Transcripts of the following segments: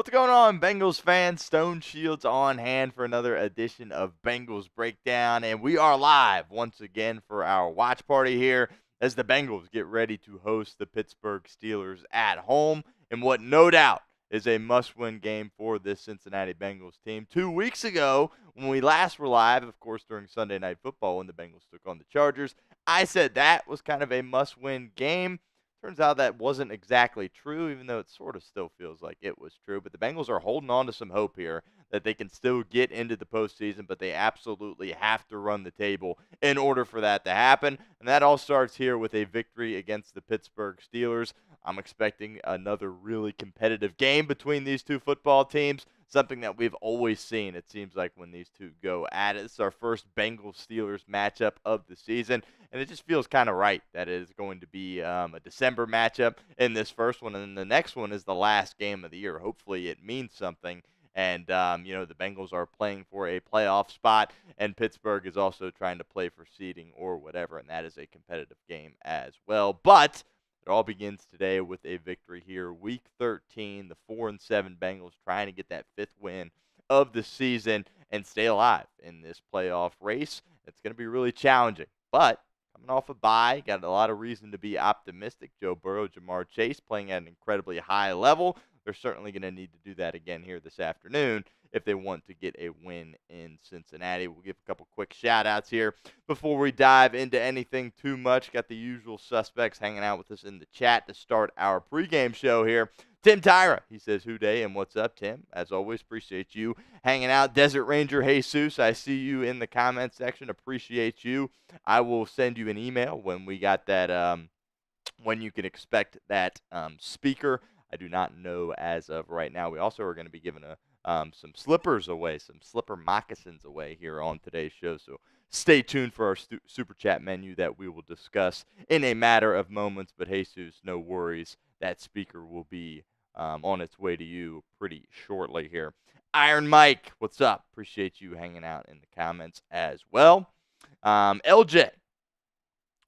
What's going on, Bengals fans? Stone Shields on hand for another edition of Bengals Breakdown, and we are live once again for our watch party here as the Bengals get ready to host the Pittsburgh Steelers at home in what no doubt is a must-win game for this Cincinnati Bengals team. 2 weeks ago, when we last were live, of course during Sunday Night Football when the Bengals took on the Chargers, I said that was kind of a must-win game. Turns out that wasn't exactly true, even though it sort of still feels like it was true. But the Bengals are holding on to some hope here that they can still get into the postseason, but they absolutely have to run the table in order for that to happen. And that all starts here with a victory against the Pittsburgh Steelers. I'm expecting another really competitive game between these two football teams, something that we've always seen, it seems like, when these two go at it. It's our first Bengals-Steelers matchup of the season, and it just feels kind of right that it is going to be a December matchup in this first one, and then the next one is the last game of the year. Hopefully it means something, and, the Bengals are playing for a playoff spot, and Pittsburgh is also trying to play for seeding or whatever, and that is a competitive game as well. But it all begins today with a victory here. Week 13, the 4-7 Bengals trying to get that fifth win of the season and stay alive in this playoff race. It's going to be really challenging, but coming off a bye, got a lot of reason to be optimistic. Joe Burrow, Jamar Chase playing at an incredibly high level. They're certainly going to need to do that again here this afternoon if they want to get a win in Cincinnati. We'll give a couple quick shout-outs here before we dive into anything too much. Got the usual suspects hanging out with us in the chat to start our pregame show here. Tim Tyra, he says, "Who day and what's up, Tim?" As always, appreciate you hanging out. Desert Ranger Jesus, I see you in the comment section. Appreciate you. I will send you an email when we got that, when you can expect that speaker. I do not know as of right now. We also are going to be giving some slippers away, some slipper moccasins away here on today's show. So stay tuned for our super chat menu that we will discuss in a matter of moments. But Jesus, no worries. That speaker will be on its way to you pretty shortly here. Iron Mike, what's up? Appreciate you hanging out in the comments as well. LJ,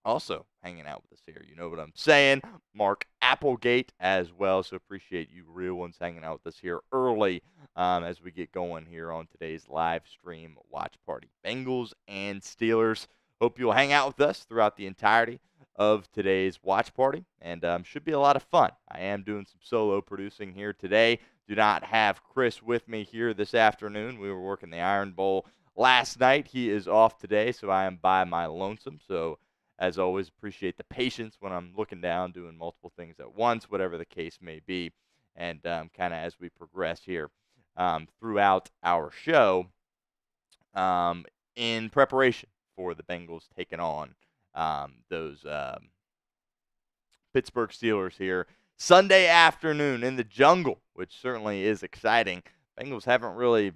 also hanging out with us here. You know what I'm saying. Mark Applegate as well. So appreciate you real ones hanging out with us here early as we get going here on today's live stream watch party. Bengals and Steelers. Hope you'll hang out with us throughout the entirety of today's watch party. And should be a lot of fun. I am doing some solo producing here today. Do not have Chris with me here this afternoon. We were working the Iron Bowl last night. He is off today, so I am by my lonesome. So as always, appreciate the patience when I'm looking down, doing multiple things at once, whatever the case may be. And kind of as we progress here throughout our show in preparation for the Bengals taking on those Pittsburgh Steelers here Sunday afternoon in the jungle, which certainly is exciting. Bengals haven't really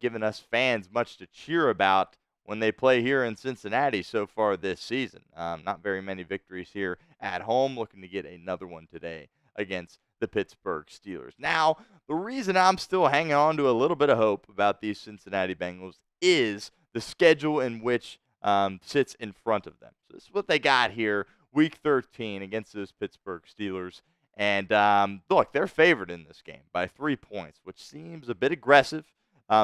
given us fans much to cheer about when they play here in Cincinnati so far this season. Not very many victories here at home. Looking to get another one today against the Pittsburgh Steelers. Now, the reason I'm still hanging on to a little bit of hope about these Cincinnati Bengals is the schedule in which sits in front of them. So this is what they got here, Week 13 against those Pittsburgh Steelers. And look, they're favored in this game by 3 points, which seems a bit aggressive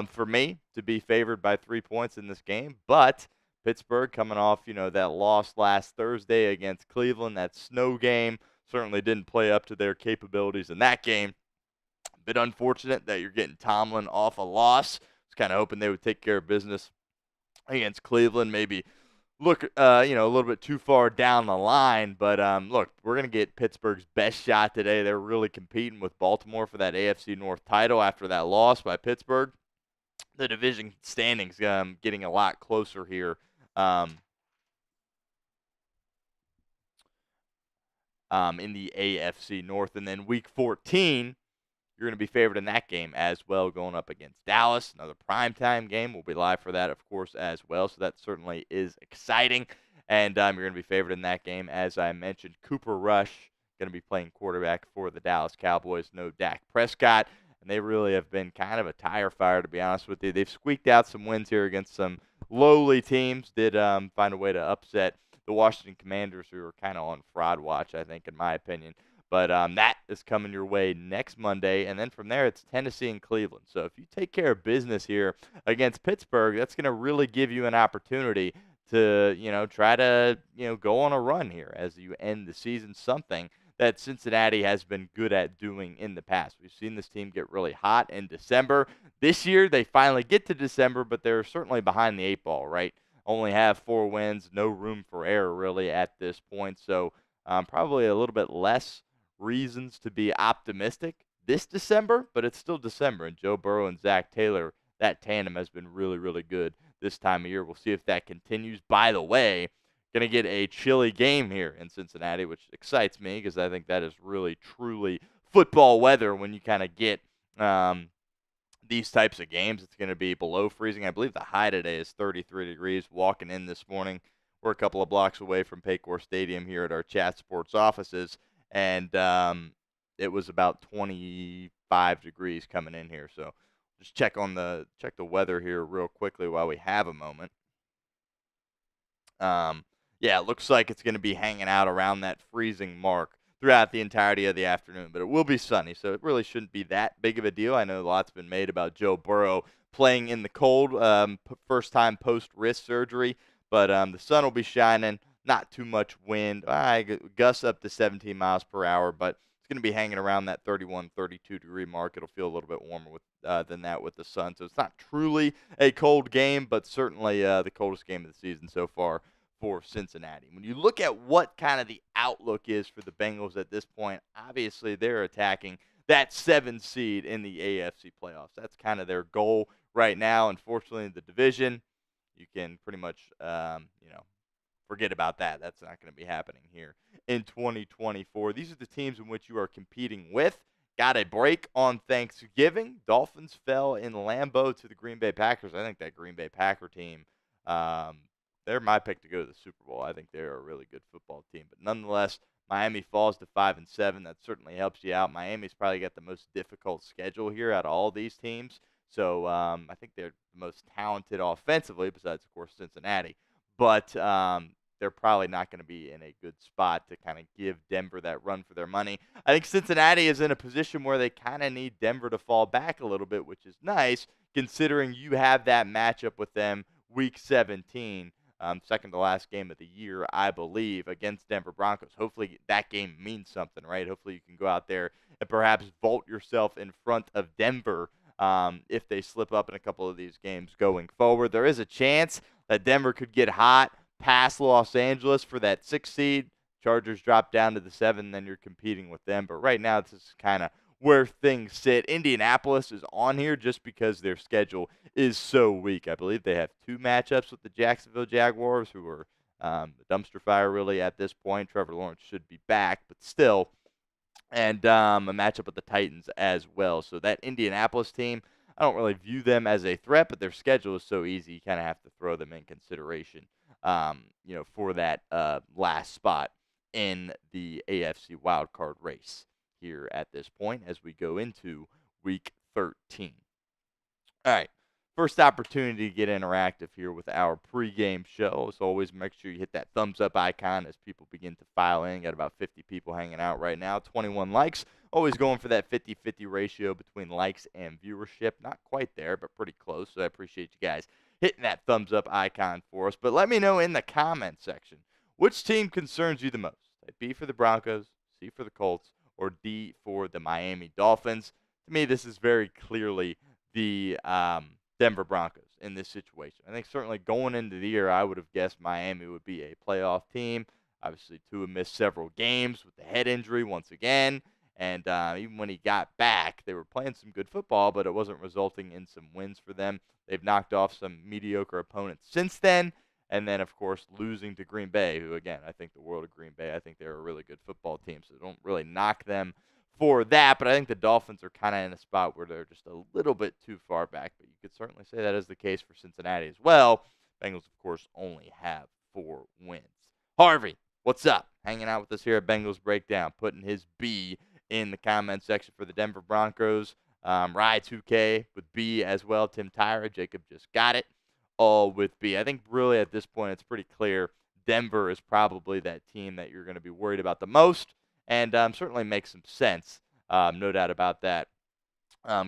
for me to be favored by 3 points in this game. But Pittsburgh coming off, that loss last Thursday against Cleveland, that snow game, certainly didn't play up to their capabilities in that game. A bit unfortunate that you're getting Tomlin off a loss. I was kind of hoping they would take care of business against Cleveland, maybe look, a little bit too far down the line. But, look, we're going to get Pittsburgh's best shot today. They're really competing with Baltimore for that AFC North title after that loss by Pittsburgh. The division standings getting a lot closer here in the AFC North. And then Week 14, you're going to be favored in that game as well, going up against Dallas. Another primetime game. We'll be live for that, of course, as well. So that certainly is exciting. And you're going to be favored in that game, as I mentioned. Cooper Rush going to be playing quarterback for the Dallas Cowboys. No Dak Prescott. And they really have been kind of a tire fire, to be honest with you. They've squeaked out some wins here against some lowly teams. Did find a way to upset the Washington Commanders, who are kind of on fraud watch, I think, in my opinion. But that is coming your way next Monday, and then from there it's Tennessee and Cleveland. So if you take care of business here against Pittsburgh, that's going to really give you an opportunity to, try to, go on a run here as you end the season, something that Cincinnati has been good at doing in the past. We've seen this team get really hot in December. This year, they finally get to December, but they're certainly behind the eight ball, right? Only have 4 wins, no room for error really at this point. So probably a little bit less reasons to be optimistic this December, but it's still December. And Joe Burrow and Zach Taylor, that tandem has been really, really good this time of year. We'll see if that continues. By the way, going to get a chilly game here in Cincinnati, which excites me because I think that is really, truly football weather when you kind of get these types of games. It's going to be below freezing. I believe the high today is 33 degrees. Walking in this morning, we're a couple of blocks away from Paycor Stadium here at our Chat Sports offices, and it was about 25 degrees coming in here. So just check the weather here real quickly while we have a moment. Yeah, it looks like it's going to be hanging out around that freezing mark throughout the entirety of the afternoon, but it will be sunny, so it really shouldn't be that big of a deal. I know lots been made about Joe Burrow playing in the cold, first time post-wrist surgery, but the sun will be shining, not too much wind, gusts up to 17 miles per hour, but it's going to be hanging around that 31, 32-degree mark. It'll feel a little bit warmer than that with the sun, so it's not truly a cold game, but certainly the coldest game of the season so far for Cincinnati. When you look at what kind of the outlook is for the Bengals at this point, obviously they're attacking that 7 seed in the AFC playoffs. That's kind of their goal right now. Unfortunately, the division, you can pretty much, forget about that. That's not going to be happening here in 2024. These are the teams in which you are competing with. Got a break on Thanksgiving. Dolphins fell in Lambeau to the Green Bay Packers. I think that Green Bay Packer team, they're my pick to go to the Super Bowl. I think they're a really good football team. But nonetheless, Miami falls to 5-7. That certainly helps you out. Miami's probably got the most difficult schedule here out of all these teams. So I think they're the most talented offensively, besides, of course, Cincinnati. But they're probably not going to be in a good spot to kind of give Denver that run for their money. I think Cincinnati is in a position where they kind of need Denver to fall back a little bit, which is nice, considering you have that matchup with them Week 17. Second to last game of the year, I believe, against Denver Broncos. Hopefully that game means something, right? Hopefully you can go out there and perhaps vault yourself in front of Denver if they slip up in a couple of these games going forward. There is a chance that Denver could get hot past Los Angeles for that 6th seed. Chargers drop down to the 7, then you're competing with them. But right now, this is kind of where things sit. Indianapolis is on here just because their schedule is so weak. I believe they have 2 matchups with the Jacksonville Jaguars, who are a dumpster fire really at this point. Trevor Lawrence should be back, but still. And a matchup with the Titans as well. So that Indianapolis team, I don't really view them as a threat, but their schedule is so easy, you kind of have to throw them in consideration, for that last spot in the AFC wildcard race here at this point as we go into Week 13. All right, first opportunity to get interactive here with our pregame show. As always, make sure you hit that thumbs up icon as people begin to file in. Got about 50 people hanging out right now, 21 likes. Always going for that 50-50 ratio between likes and viewership. Not quite there, but pretty close, so I appreciate you guys hitting that thumbs up icon for us. But let me know in the comment section, which team concerns you the most? B for the Broncos, C for the Colts, or D for the Miami Dolphins? To me, this is very clearly the Denver Broncos in this situation. I think certainly going into the year, I would have guessed Miami would be a playoff team. Obviously, Tua missed several games with the head injury once again. And even when he got back, they were playing some good football, but it wasn't resulting in some wins for them. They've knocked off some mediocre opponents since then. And then, of course, losing to Green Bay, who, again, I think the world of Green Bay. I think they're a really good football team, so don't really knock them for that. But I think the Dolphins are kind of in a spot where they're just a little bit too far back. But you could certainly say that is the case for Cincinnati as well. Bengals, of course, only have 4 wins. Harvey, what's up? Hanging out with us here at Bengals Breakdown, putting his B in the comment section for the Denver Broncos. Rye 2K with B as well. Tim Tyra, Jacob just got it. All with B. I think really at this point it's pretty clear Denver is probably that team that you're going to be worried about the most. and certainly makes some sense, no doubt about that.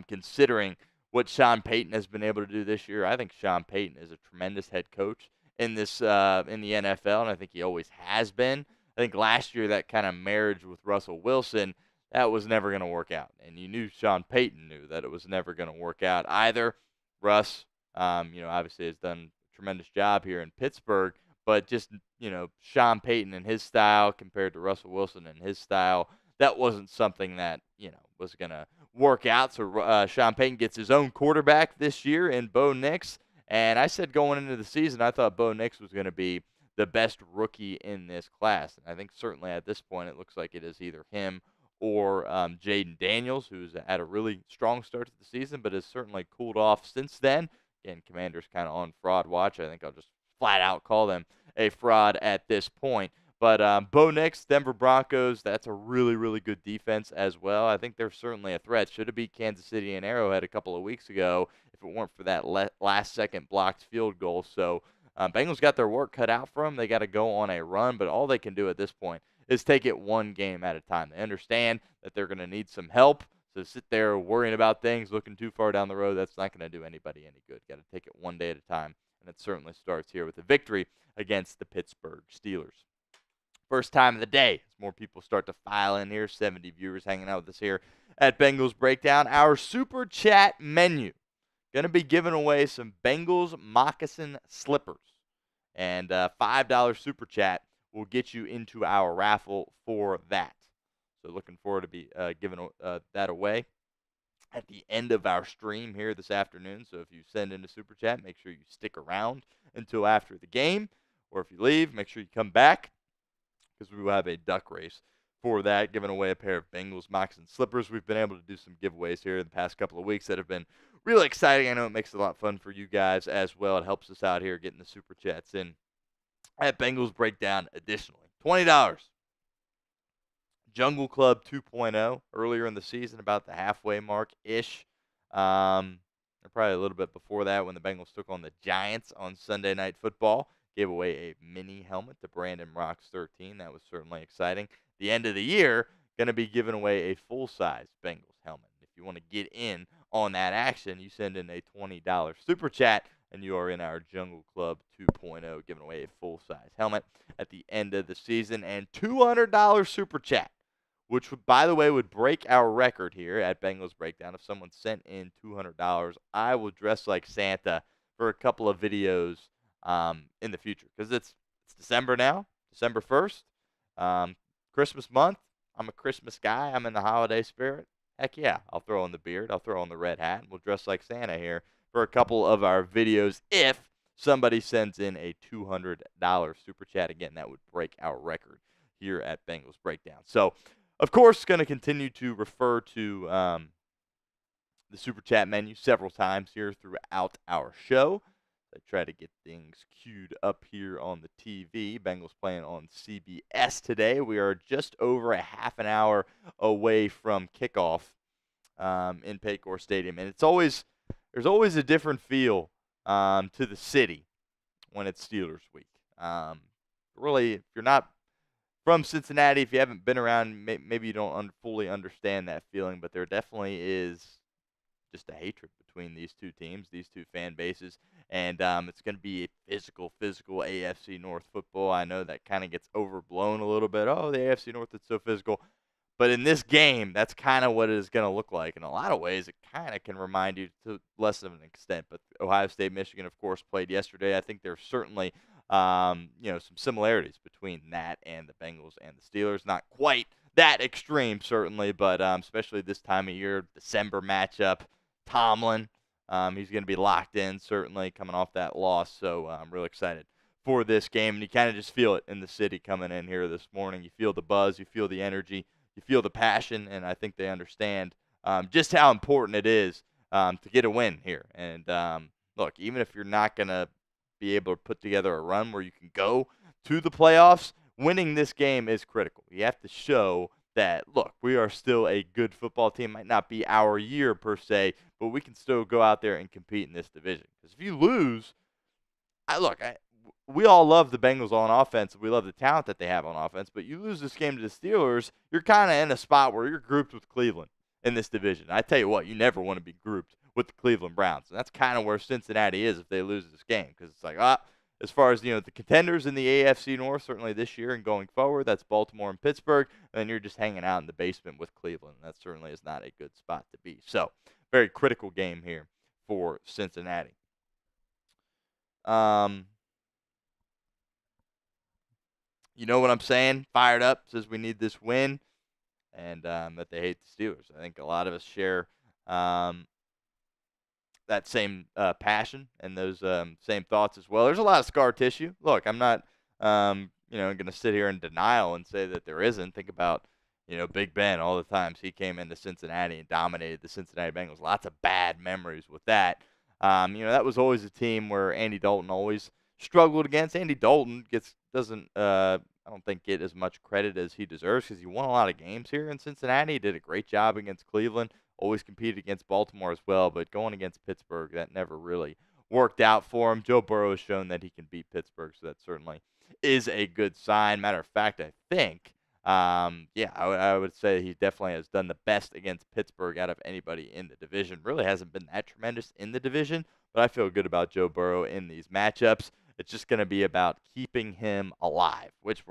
Considering what Sean Payton has been able to do this year, I think Sean Payton is a tremendous head coach in the NFL, and I think he always has been. I think last year that kind of marriage with Russell Wilson, that was never going to work out, and you knew Sean Payton knew that it was never going to work out either. Russ, obviously has done a tremendous job here in Pittsburgh, but just Sean Payton and his style compared to Russell Wilson and his style, that wasn't something that was going to work out. So Sean Payton gets his own quarterback this year in Bo Nix. And I said going into the season, I thought Bo Nix was going to be the best rookie in this class. And I think certainly at this point it looks like it is either him or Jaden Daniels, who's had a really strong start to the season, but has certainly cooled off since then. Again, Commanders kind of on fraud watch. I think I'll just flat out call them a fraud at this point. But Bo Nix, Denver Broncos, that's a really, really good defense as well. I think they're certainly a threat. Should have beat Kansas City and Arrowhead a couple of weeks ago if it weren't for that last-second blocked field goal. So Bengals got their work cut out for them. They got to go on a run, but all they can do at this point is take it one game at a time. They understand that they're going to need some help. So sit there worrying about things, looking too far down the road, that's not going to do anybody any good. Got to take it one day at a time, and it certainly starts here with a victory against the Pittsburgh Steelers. First time of the day as more people start to file in here. 70 viewers hanging out with us here at Bengals Breakdown. Our Super Chat menu. Going to be giving away some Bengals moccasin slippers. And $5 Super Chat will get you into our raffle for that. So looking forward to be giving that away at the end of our stream here this afternoon. So if you send in a Super Chat, make sure you stick around until after the game. Or if you leave, make sure you come back, because we will have a duck race for that, giving away a pair of Bengals moccasin slippers. We've been able to do some giveaways here in the past couple of weeks that have been really exciting. I know it makes it a lot of fun for you guys as well. It helps us out here getting the Super Chats in at Bengals Breakdown. Additionally, $20. Jungle Club 2.0 earlier in the season, about the halfway mark-ish. Or probably a little bit before that when the Bengals took on the Giants on Sunday Night Football. Gave away a mini helmet to Brandon Rocks 13. That was certainly exciting. The end of the year, going to be giving away a full-size Bengals helmet. If you want to get in on that action, you send in a $20 Super Chat, and you are in our Jungle Club 2.0, giving away a full-size helmet at the end of the season. And $200 Super Chat, which, by the way, would break our record here at Bengals Breakdown. If someone sent in $200, I will dress like Santa for a couple of videos in the future, because it's December now, December 1st, Christmas month. I'm a Christmas guy. I'm in the holiday spirit. Heck yeah, I'll throw on the beard. I'll throw on the red hat. We'll dress like Santa here for a couple of our videos if somebody sends in a $200 Super Chat. Again, that would break our record here at Bengals Breakdown. So, of course, going to continue to refer to the Super Chat menu several times here throughout our show. I try to get things queued up here on the TV. Bengals playing on CBS today. We are just over a half an hour away from kickoff in Paycor Stadium. And there's always a different feel to the city when it's Steelers week. Really, if you're not from Cincinnati, if you haven't been around, maybe you don't fully understand that feeling, but there definitely is just a hatred between these two teams, these two fan bases. And it's going to be a physical AFC North football. I know that kind of gets overblown a little bit. Oh, the AFC North is so physical. But in this game, that's kind of what it is going to look like. In a lot of ways, it kind of can remind you to less of an extent. But Ohio State, Michigan, of course, played yesterday. I think there's certainly some similarities between that and the Bengals and the Steelers. Not quite that extreme, certainly, but especially this time of year, December matchup. Tomlin, he's going to be locked in, certainly, coming off that loss. So I'm really excited for this game. And you kind of just feel it in the city coming in here this morning. You feel the buzz. You feel the energy. You feel the passion. And I think they understand just how important it is to get a win here. And, look, even if you're not going to be able to put together a run where you can go to the playoffs, winning this game is critical. You have to show that, look, we are still a good football team. Might not be our year per se, but we can still go out there and compete in this division. Because if you lose, we all love the Bengals on offense. We love the talent that they have on offense. But you lose this game to the Steelers, you're kind of in a spot where you're grouped with Cleveland in this division. I tell you what, you never want to be grouped with the Cleveland Browns. And that's kind of where Cincinnati is if they lose this game, because it's like, as far as, the contenders in the AFC North, certainly this year and going forward, that's Baltimore and Pittsburgh. And then you're just hanging out in the basement with Cleveland. That certainly is not a good spot to be. So, very critical game here for Cincinnati. You know what I'm saying? Fired up, says we need this win, and that they hate the Steelers. I think a lot of us share that same passion and those same thoughts as well. There's a lot of scar tissue. Look, I'm not, going to sit here in denial and say that there isn't. Think about, Big Ben, all the times he came into Cincinnati and dominated the Cincinnati Bengals. Lots of bad memories with that. That was always a team where Andy Dalton always struggled against. Andy Dalton doesn't I don't think get as much credit as he deserves, because he won a lot of games here in Cincinnati. He did a great job against Cleveland. Always competed against Baltimore as well, but going against Pittsburgh, that never really worked out for him. Joe Burrow has shown that he can beat Pittsburgh, so that certainly is a good sign. Matter of fact, I think, I would say he definitely has done the best against Pittsburgh out of anybody in the division. Really hasn't been that tremendous in the division, but I feel good about Joe Burrow in these matchups. It's just going to be about keeping him alive, which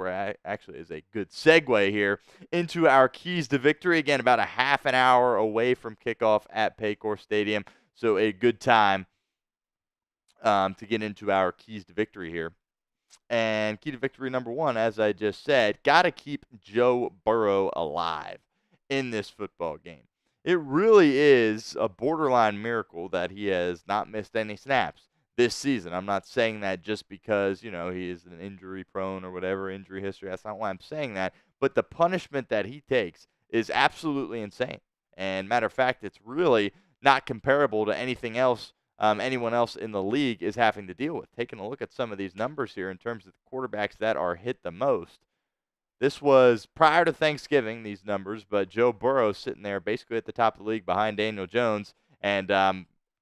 actually is a good segue here into our keys to victory. Again, about a half an hour away from kickoff at Paycor Stadium, so a good time to get into our keys to victory here. And key to victory number one, as I just said, got to keep Joe Burrow alive in this football game. It really is a borderline miracle that he has not missed any snaps this season. I'm not saying that just because, he is an injury prone or whatever, injury history. That's not why I'm saying that. But the punishment that he takes is absolutely insane. And matter of fact, it's really not comparable to anything else anyone else in the league is having to deal with. Taking a look at some of these numbers here in terms of the quarterbacks that are hit the most. This was prior to Thanksgiving, these numbers, but Joe Burrow sitting there basically at the top of the league behind Daniel Jones. And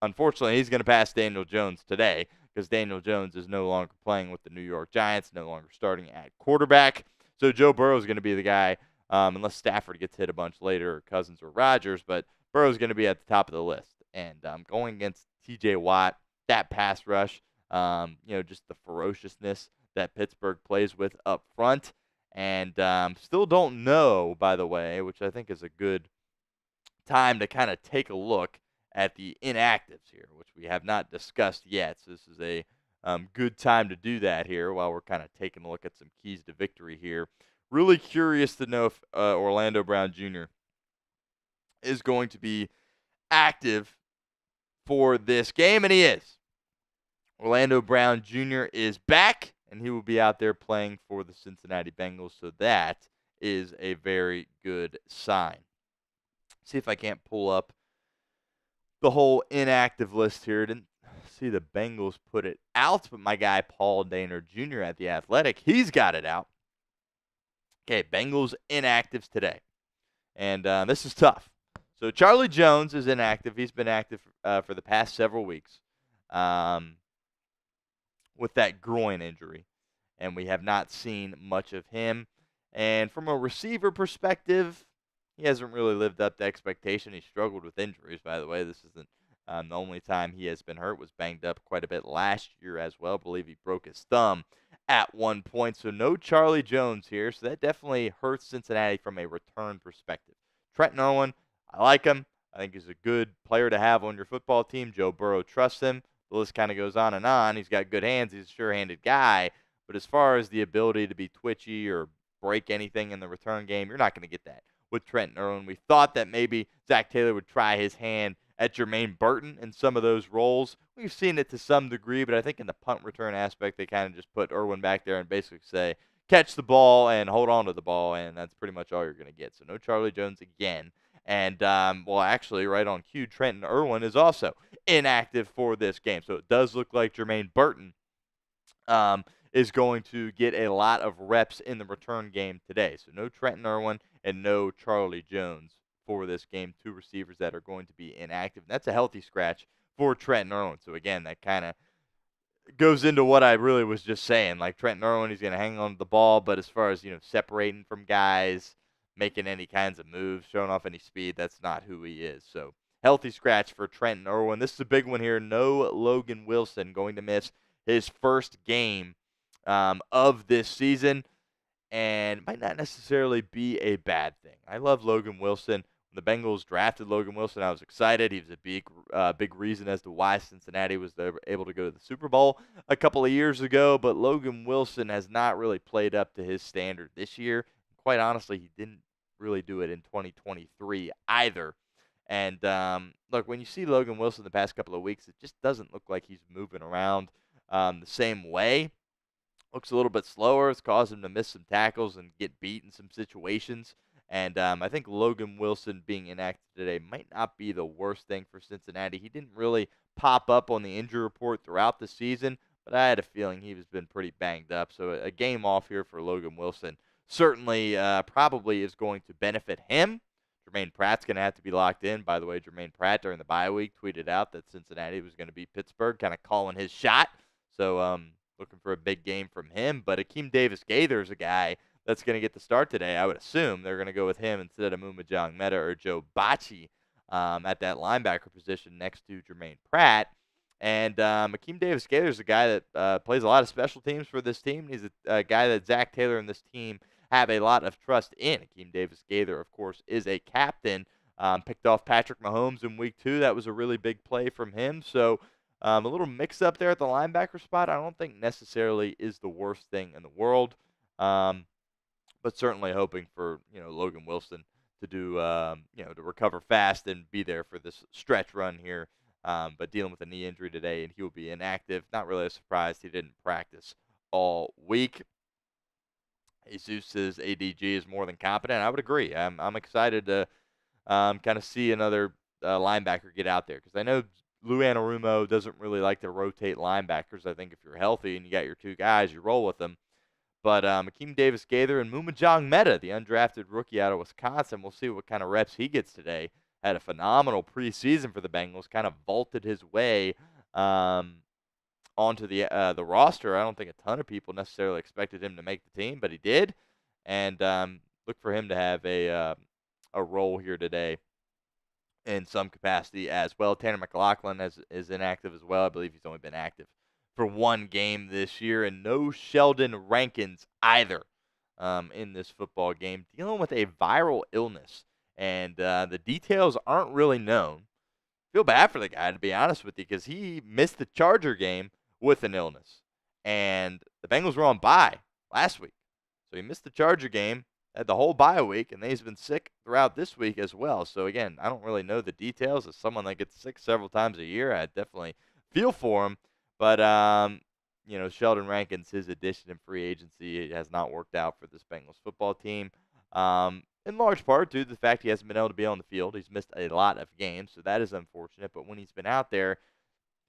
unfortunately, he's going to pass Daniel Jones today, because Daniel Jones is no longer playing with the New York Giants, no longer starting at quarterback. So Joe Burrow is going to be the guy, unless Stafford gets hit a bunch later, or Cousins or Rodgers, but Burrow is going to be at the top of the list. And going against T.J. Watt, that pass rush, just the ferociousness that Pittsburgh plays with up front. And still don't know, by the way, which I think is a good time to kind of take a look at the inactives here, which we have not discussed yet. So this is a good time to do that here while we're kind of taking a look at some keys to victory here. Really curious to know if Orlando Brown Jr. is going to be active for this game, and he is. Orlando Brown Jr. is back, and he will be out there playing for the Cincinnati Bengals, so that is a very good sign. See if I can't pull up the whole inactive list here. Didn't see the Bengals put it out, but my guy Paul Dehner Jr. at The Athletic, he's got it out. Okay, Bengals inactives today, and this is tough. So Charlie Jones is inactive. He's been active for the past several weeks with that groin injury, and we have not seen much of him. And from a receiver perspective, he hasn't really lived up to expectation. He struggled with injuries, by the way. This isn't the only time he has been hurt. Was banged up quite a bit last year as well. I believe he broke his thumb at one point. So no Charlie Jones here. So that definitely hurts Cincinnati from a return perspective. Trenton Irwin, I like him. I think he's a good player to have on your football team. Joe Burrow trusts him. The list kind of goes on and on. He's got good hands. He's a sure-handed guy. But as far as the ability to be twitchy or break anything in the return game, you're not going to get that with Trenton Irwin. We thought that maybe Zach Taylor would try his hand at Jermaine Burton in some of those roles. We've seen it to some degree, but I think in the punt return aspect, they kind of just put Irwin back there and basically say, catch the ball and hold on to the ball, and that's pretty much all you're going to get. So no Charlie Jones again. And, actually, right on cue, Trenton Irwin is also inactive for this game. So it does look like Jermaine Burton is going to get a lot of reps in the return game today. So no Trenton Irwin and no Charlie Jones for this game. Two receivers that are going to be inactive. And that's a healthy scratch for Trenton Irwin. So, again, that kind of goes into what I really was just saying. Like Trent Irwin, he's going to hang on to the ball, but as far as, separating from guys, making any kinds of moves, showing off any speed, that's not who he is. So healthy scratch for Trent Irwin. This is a big one here. No Logan Wilson, going to miss his first game of this season, and might not necessarily be a bad thing. I love Logan Wilson. When the Bengals drafted Logan Wilson, I was excited. He was a big reason as to why Cincinnati was able to go to the Super Bowl a couple of years ago. But Logan Wilson has not really played up to his standard this year. Quite honestly, he didn't really do it in 2023 either. And look, when you see Logan Wilson the past couple of weeks, it just doesn't look like he's moving around the same way. Looks a little bit slower. It's caused him to miss some tackles and get beat in some situations. And I think Logan Wilson being inactive today might not be the worst thing for Cincinnati. He didn't really pop up on the injury report throughout the season, but I had a feeling he was been pretty banged up. So a game off here for Logan Wilson certainly probably is going to benefit him. Jermaine Pratt's going to have to be locked in. By the way, Jermaine Pratt during the bye week tweeted out that Cincinnati was going to beat Pittsburgh, kind of calling his shot. So looking for a big game from him. But Akeem Davis-Gaither is a guy that's going to get the start today. I would assume they're going to go with him instead of Mumajong Meta or Joe Bacci at that linebacker position next to Jermaine Pratt. And Akeem Davis-Gaither is a guy that plays a lot of special teams for this team. He's a guy that Zach Taylor and this team have a lot of trust in. Akeem Davis-Gaither, of course, is a captain. Picked off Patrick Mahomes in week 2. That was a really big play from him. So a little mix-up there at the linebacker spot I don't think necessarily is the worst thing in the world. But certainly hoping for, Logan Wilson to do, to recover fast and be there for this stretch run here. But dealing with a knee injury today, and he will be inactive. Not really a surprise he didn't practice all week. Jesus' ADG is more than competent. I would agree. I'm excited to kind of see another linebacker get out there because I know Lou Anarumo doesn't really like to rotate linebackers. I think if you're healthy and you got your two guys, you roll with them. But Akeem Davis-Gaither and Mumajong Meta, the undrafted rookie out of Wisconsin, we'll see what kind of reps he gets today. Had a phenomenal preseason for the Bengals, kind of vaulted his way onto the roster. I don't think a ton of people necessarily expected him to make the team, but he did. And look for him to have a role here today in some capacity as well. Tanner McLaughlin is inactive as well. I believe he's only been active for one game this year, and no Sheldon Rankins either in this football game, dealing with a viral illness, and the details aren't really known. Feel bad for the guy, to be honest with you, because he missed the Charger game with an illness, and the Bengals were on bye last week, so he missed the Charger game, had the whole bye week, and then he's been sick throughout this week as well. So again, I don't really know the details. As someone that gets sick several times a year, I definitely feel for him. But, Sheldon Rankins, his addition in free agency, it has not worked out for this Bengals football team. In large part due to the fact he hasn't been able to be on the field. He's missed a lot of games, so that is unfortunate. But when he's been out there,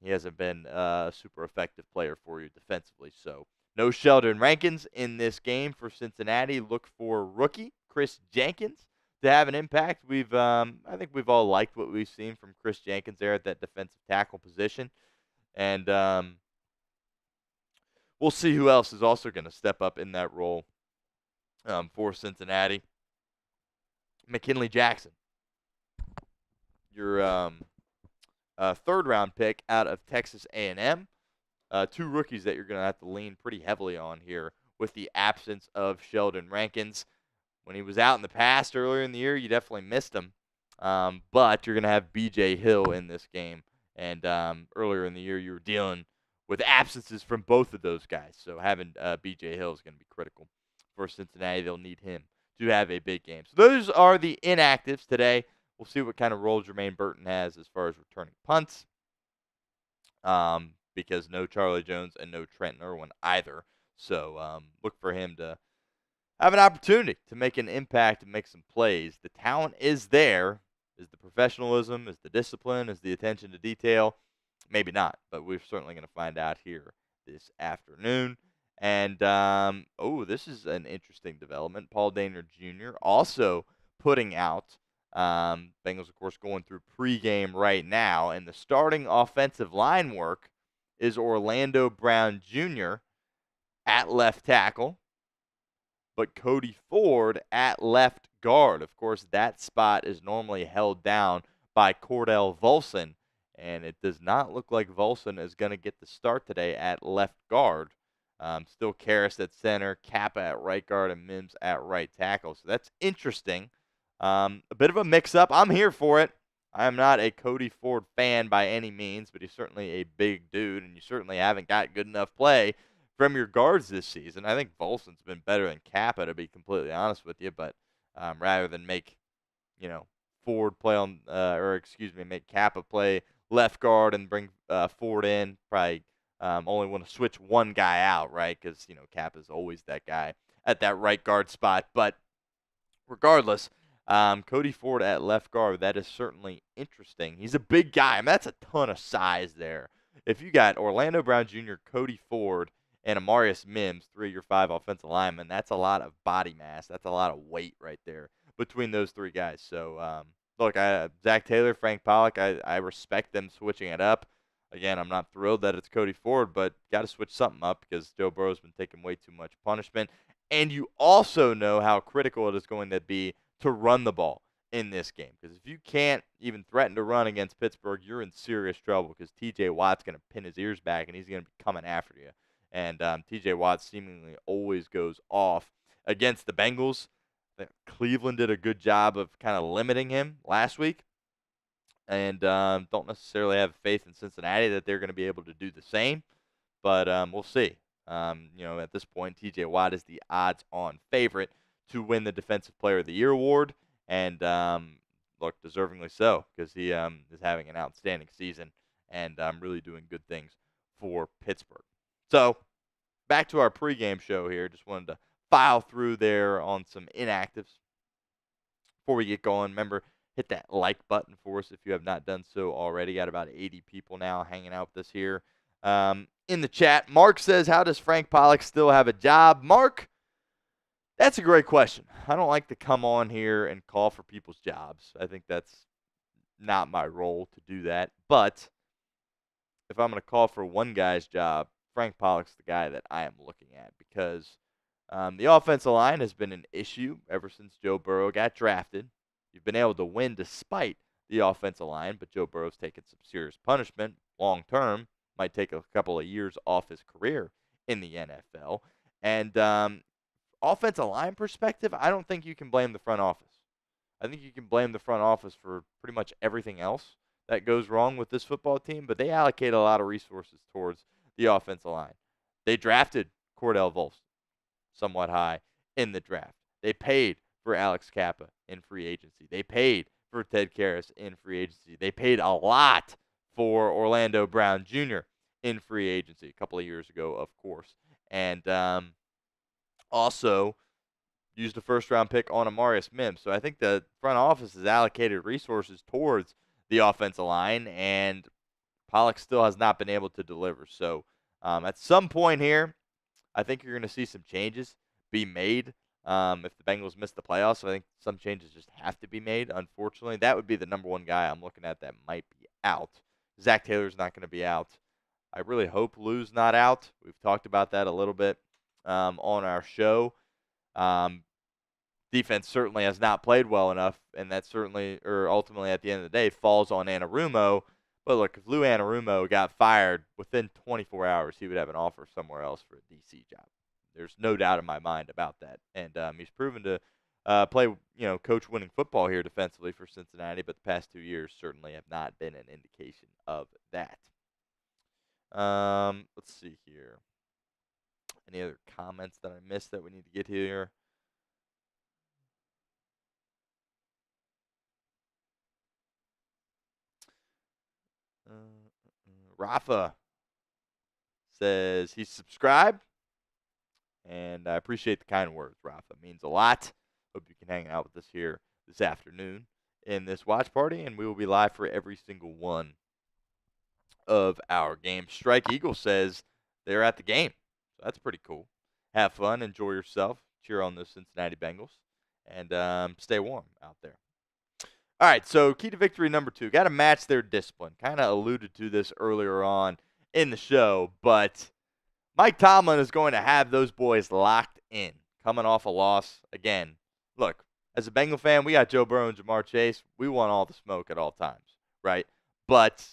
he hasn't been a super effective player for you defensively. So no Sheldon Rankins in this game for Cincinnati. Look for rookie Chris Jenkins to have an impact. I think we've all liked what we've seen from Chris Jenkins there at that defensive tackle position. And we'll see who else is also going to step up in that role for Cincinnati. McKinley Jackson, your third-round pick out of Texas A&M. Two rookies that you're going to have to lean pretty heavily on here with the absence of Sheldon Rankins. When he was out in the past earlier in the year, you definitely missed him. But you're going to have B.J. Hill in this game. And earlier in the year, you were dealing with absences from both of those guys. So having B.J. Hill is going to be critical for Cincinnati. They'll need him to have a big game. So those are the inactives today. We'll see what kind of role Jermaine Burton has as far as returning punts. Because no Charlie Jones and no Trent Irwin either. So look for him to have an opportunity to make an impact and make some plays. The talent is there. Is the professionalism, is the discipline, is the attention to detail? Maybe not, but we're certainly going to find out here this afternoon. And, this is an interesting development. Paul Dehner Jr. also putting out, Bengals, of course, going through pregame right now, and the starting offensive line work is Orlando Brown Jr. at left tackle, but Cody Ford at left guard. Of course, that spot is normally held down by Cordell Volson, and it does not look like Volson is going to get the start today at left guard. Still Karras at center, Kappa at right guard, and Mims at right tackle. So that's interesting. A bit of a mix-up. I'm here for it. I am not a Cody Ford fan by any means, but he's certainly a big dude, and you certainly haven't got good enough play from your guards this season. I think Volson's been better than Kappa, to be completely honest with you, but rather than make, Ford play on, make Kappa play left guard and bring Ford in, probably only want to switch one guy out, right? Because, Kappa's always that guy at that right guard spot. But regardless, Cody Ford at left guard, that is certainly interesting. He's a big guy. I mean, that's a ton of size there. If you got Orlando Brown Jr., Cody Ford, and Amarius Mims, 3 of your 5 offensive linemen, that's a lot of body mass. That's a lot of weight right there between those 3 guys. So, look, Zach Taylor, Frank Pollock, I respect them switching it up. Again, I'm not thrilled that it's Cody Ford, but got to switch something up because Joe Burrow's been taking way too much punishment. And you also know how critical it is going to be to run the ball in this game. Because if you can't even threaten to run against Pittsburgh, you're in serious trouble because T.J. Watt's going to pin his ears back and he's going to be coming after you. And T.J. Watt seemingly always goes off against the Bengals. Cleveland did a good job of kind of limiting him last week. And don't necessarily have faith in Cincinnati that they're going to be able to do the same. But we'll see. At this point, T.J. Watt is the odds-on favorite to win the Defensive Player of the Year award. And, look, deservingly so because he is having an outstanding season and really doing good things for Pittsburgh. So, back to our pregame show here. Just wanted to file through there on some inactives before we get going. Remember, hit that like button for us if you have not done so already. Got about 80 people now hanging out with us here. In the chat, Mark says, how does Frank Pollock still have a job? Mark, that's a great question. I don't like to come on here and call for people's jobs. I think that's not my role to do that. But if I'm going to call for one guy's job, Frank Pollock's the guy that I am looking at because the offensive line has been an issue ever since Joe Burrow got drafted. You've been able to win despite the offensive line, but Joe Burrow's taken some serious punishment long term. Might take a couple of years off his career in the NFL. And offensive line perspective, I don't think you can blame the front office. I think you can blame the front office for pretty much everything else that goes wrong with this football team, but they allocate a lot of resources towards the offensive line. They drafted Cordell Volson somewhat high in the draft. They paid for Alex Kappa in free agency. They paid for Ted Karras in free agency. They paid a lot for Orlando Brown Jr. in free agency a couple of years ago, of course. And also used a first-round pick on Amarius Mims. So I think the front office has allocated resources towards the offensive line, and Pollock still has not been able to deliver. So at some point here, I think you're going to see some changes be made if the Bengals miss the playoffs. So I think some changes just have to be made, unfortunately. That would be the number one guy I'm looking at that might be out. Zach Taylor's not going to be out. I really hope Lou's not out. We've talked about that a little bit on our show. Defense certainly has not played well enough, and that certainly, or ultimately at the end of the day, falls on Anarumo. But look, if Lou Anarumo got fired within 24 hours, he would have an offer somewhere else for a DC job. There's no doubt in my mind about that. And he's proven to play, coach winning football here defensively for Cincinnati, but the past 2 years certainly have not been an indication of that. Let's see here. Any other comments that I missed that we need to get here? Rafa says he's subscribed, and I appreciate the kind words, Rafa. It means a lot. Hope you can hang out with us here this afternoon in this watch party, and we will be live for every single one of our games. Strike Eagle says they're at the game, so that's pretty cool. Have fun, enjoy yourself, cheer on those Cincinnati Bengals, and stay warm out there. All right, so key to victory number 2. Got to match their discipline. Kind of alluded to this earlier on in the show, but Mike Tomlin is going to have those boys locked in, coming off a loss. Again, look, as a Bengal fan, we got Joe Burrow and Jamar Chase. We want all the smoke at all times, right? But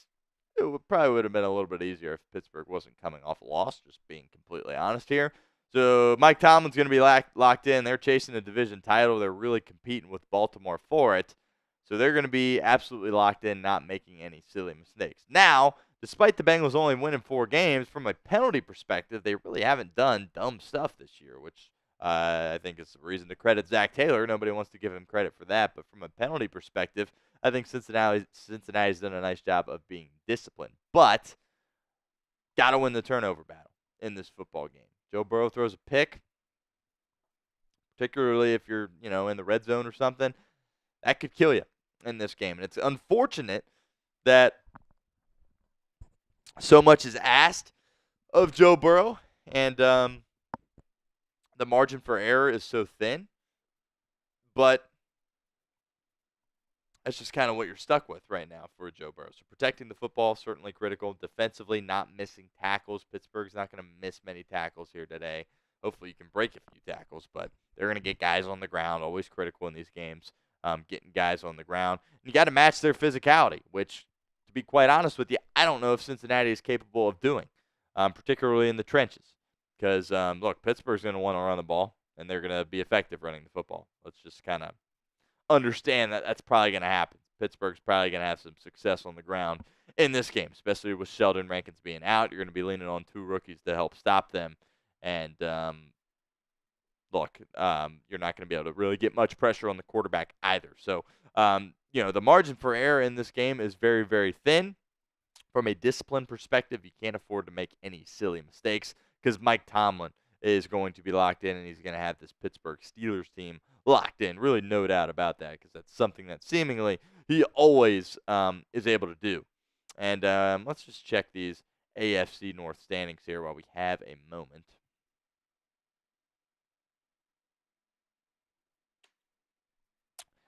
it probably would have been a little bit easier if Pittsburgh wasn't coming off a loss, just being completely honest here. So Mike Tomlin's going to be locked in. They're chasing the division title. They're really competing with Baltimore for it. So they're going to be absolutely locked in, not making any silly mistakes. Now, despite the Bengals only winning 4 games, from a penalty perspective, they really haven't done dumb stuff this year, which I think is the reason to credit Zach Taylor. Nobody wants to give him credit for that. But from a penalty perspective, I think Cincinnati's done a nice job of being disciplined. But got to win the turnover battle in this football game. Joe Burrow throws a pick, particularly if you're, in the red zone or something, that could kill you in this game. And it's unfortunate that so much is asked of Joe Burrow, and the margin for error is so thin. But that's just kind of what you're stuck with right now for Joe Burrow. So protecting the football, certainly critical. Defensively, not missing tackles. Pittsburgh's not going to miss many tackles here today. Hopefully you can break a few tackles, but they're going to get guys on the ground, always critical in these games, getting guys on the ground. And you got to match their physicality, which, to be quite honest with you, I don't know if Cincinnati is capable of doing, particularly in the trenches. Because, look, Pittsburgh's going to want to run the ball, and they're going to be effective running the football. Let's just kind of understand that that's probably going to happen. Pittsburgh's probably going to have some success on the ground in this game, especially with Sheldon Rankins being out. You're going to be leaning on 2 rookies to help stop them. And, look, you're not going to be able to really get much pressure on the quarterback either. So, the margin for error in this game is very, very thin. From a discipline perspective, you can't afford to make any silly mistakes because Mike Tomlin is going to be locked in, and he's going to have this Pittsburgh Steelers team locked in. Really no doubt about that, because that's something that seemingly he always is able to do. And let's just check these AFC North standings here while we have a moment.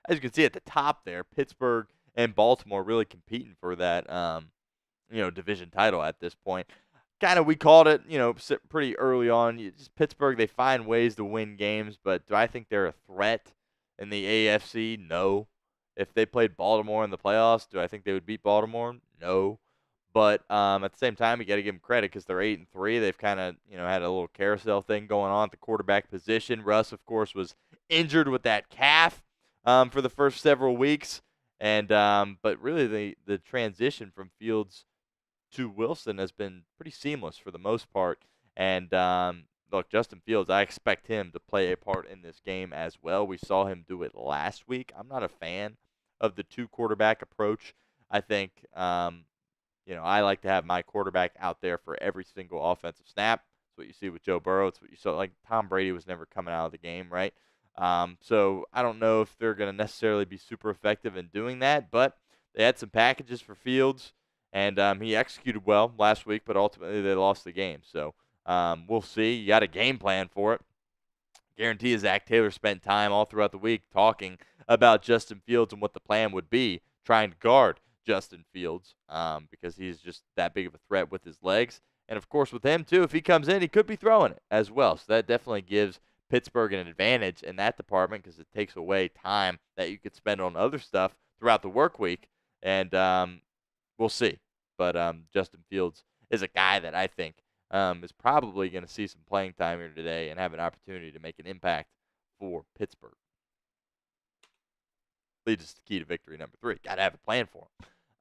As you can see at the top there, Pittsburgh and Baltimore really competing for that division title at this point. Kind of, we called it, pretty early on. Just Pittsburgh, they find ways to win games, but do I think they're a threat in the AFC? No. If they played Baltimore in the playoffs, do I think they would beat Baltimore? No. But at the same time, you got to give them credit because they're 8-3. They've kind of, had a little carousel thing going on at the quarterback position. Russ, of course, was injured with that calf for the first several weeks, and but really the transition from Fields to Wilson has been pretty seamless for the most part. And look, Justin Fields, I expect him to play a part in this game as well. We saw him do it last week. I'm not a fan of the 2-quarterback approach. I think, I like to have my quarterback out there for every single offensive snap. That's what you see with Joe Burrow. It's what you saw. Like, Tom Brady was never coming out of the game, right? So I don't know if they're going to necessarily be super effective in doing that, but they had some packages for Fields. And he executed well last week, but ultimately they lost the game. So we'll see. You got a game plan for it. Guarantee Zach Taylor spent time all throughout the week talking about Justin Fields and what the plan would be, trying to guard Justin Fields because he's just that big of a threat with his legs. And, of course, with him, too, if he comes in, he could be throwing it as well. So that definitely gives Pittsburgh an advantage in that department because it takes away time that you could spend on other stuff throughout the work week. And we'll see. But Justin Fields is a guy that I think is probably going to see some playing time here today and have an opportunity to make an impact for Pittsburgh. Leads us to key to victory number 3. Got to have a plan for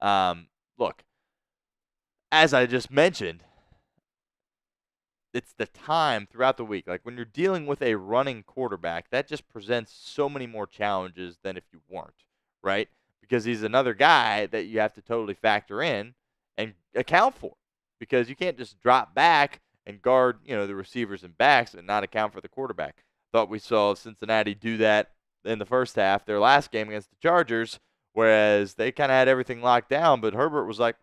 him. Look, as I just mentioned, it's the time throughout the week. Like when you're dealing with a running quarterback, that just presents so many more challenges than if you weren't, right? Because he's another guy that you have to totally factor in and account for, because you can't just drop back and guard, the receivers and backs and not account for the quarterback. Thought we saw Cincinnati do that in the first half, their last game against the Chargers, whereas they kind of had everything locked down, but Herbert was like,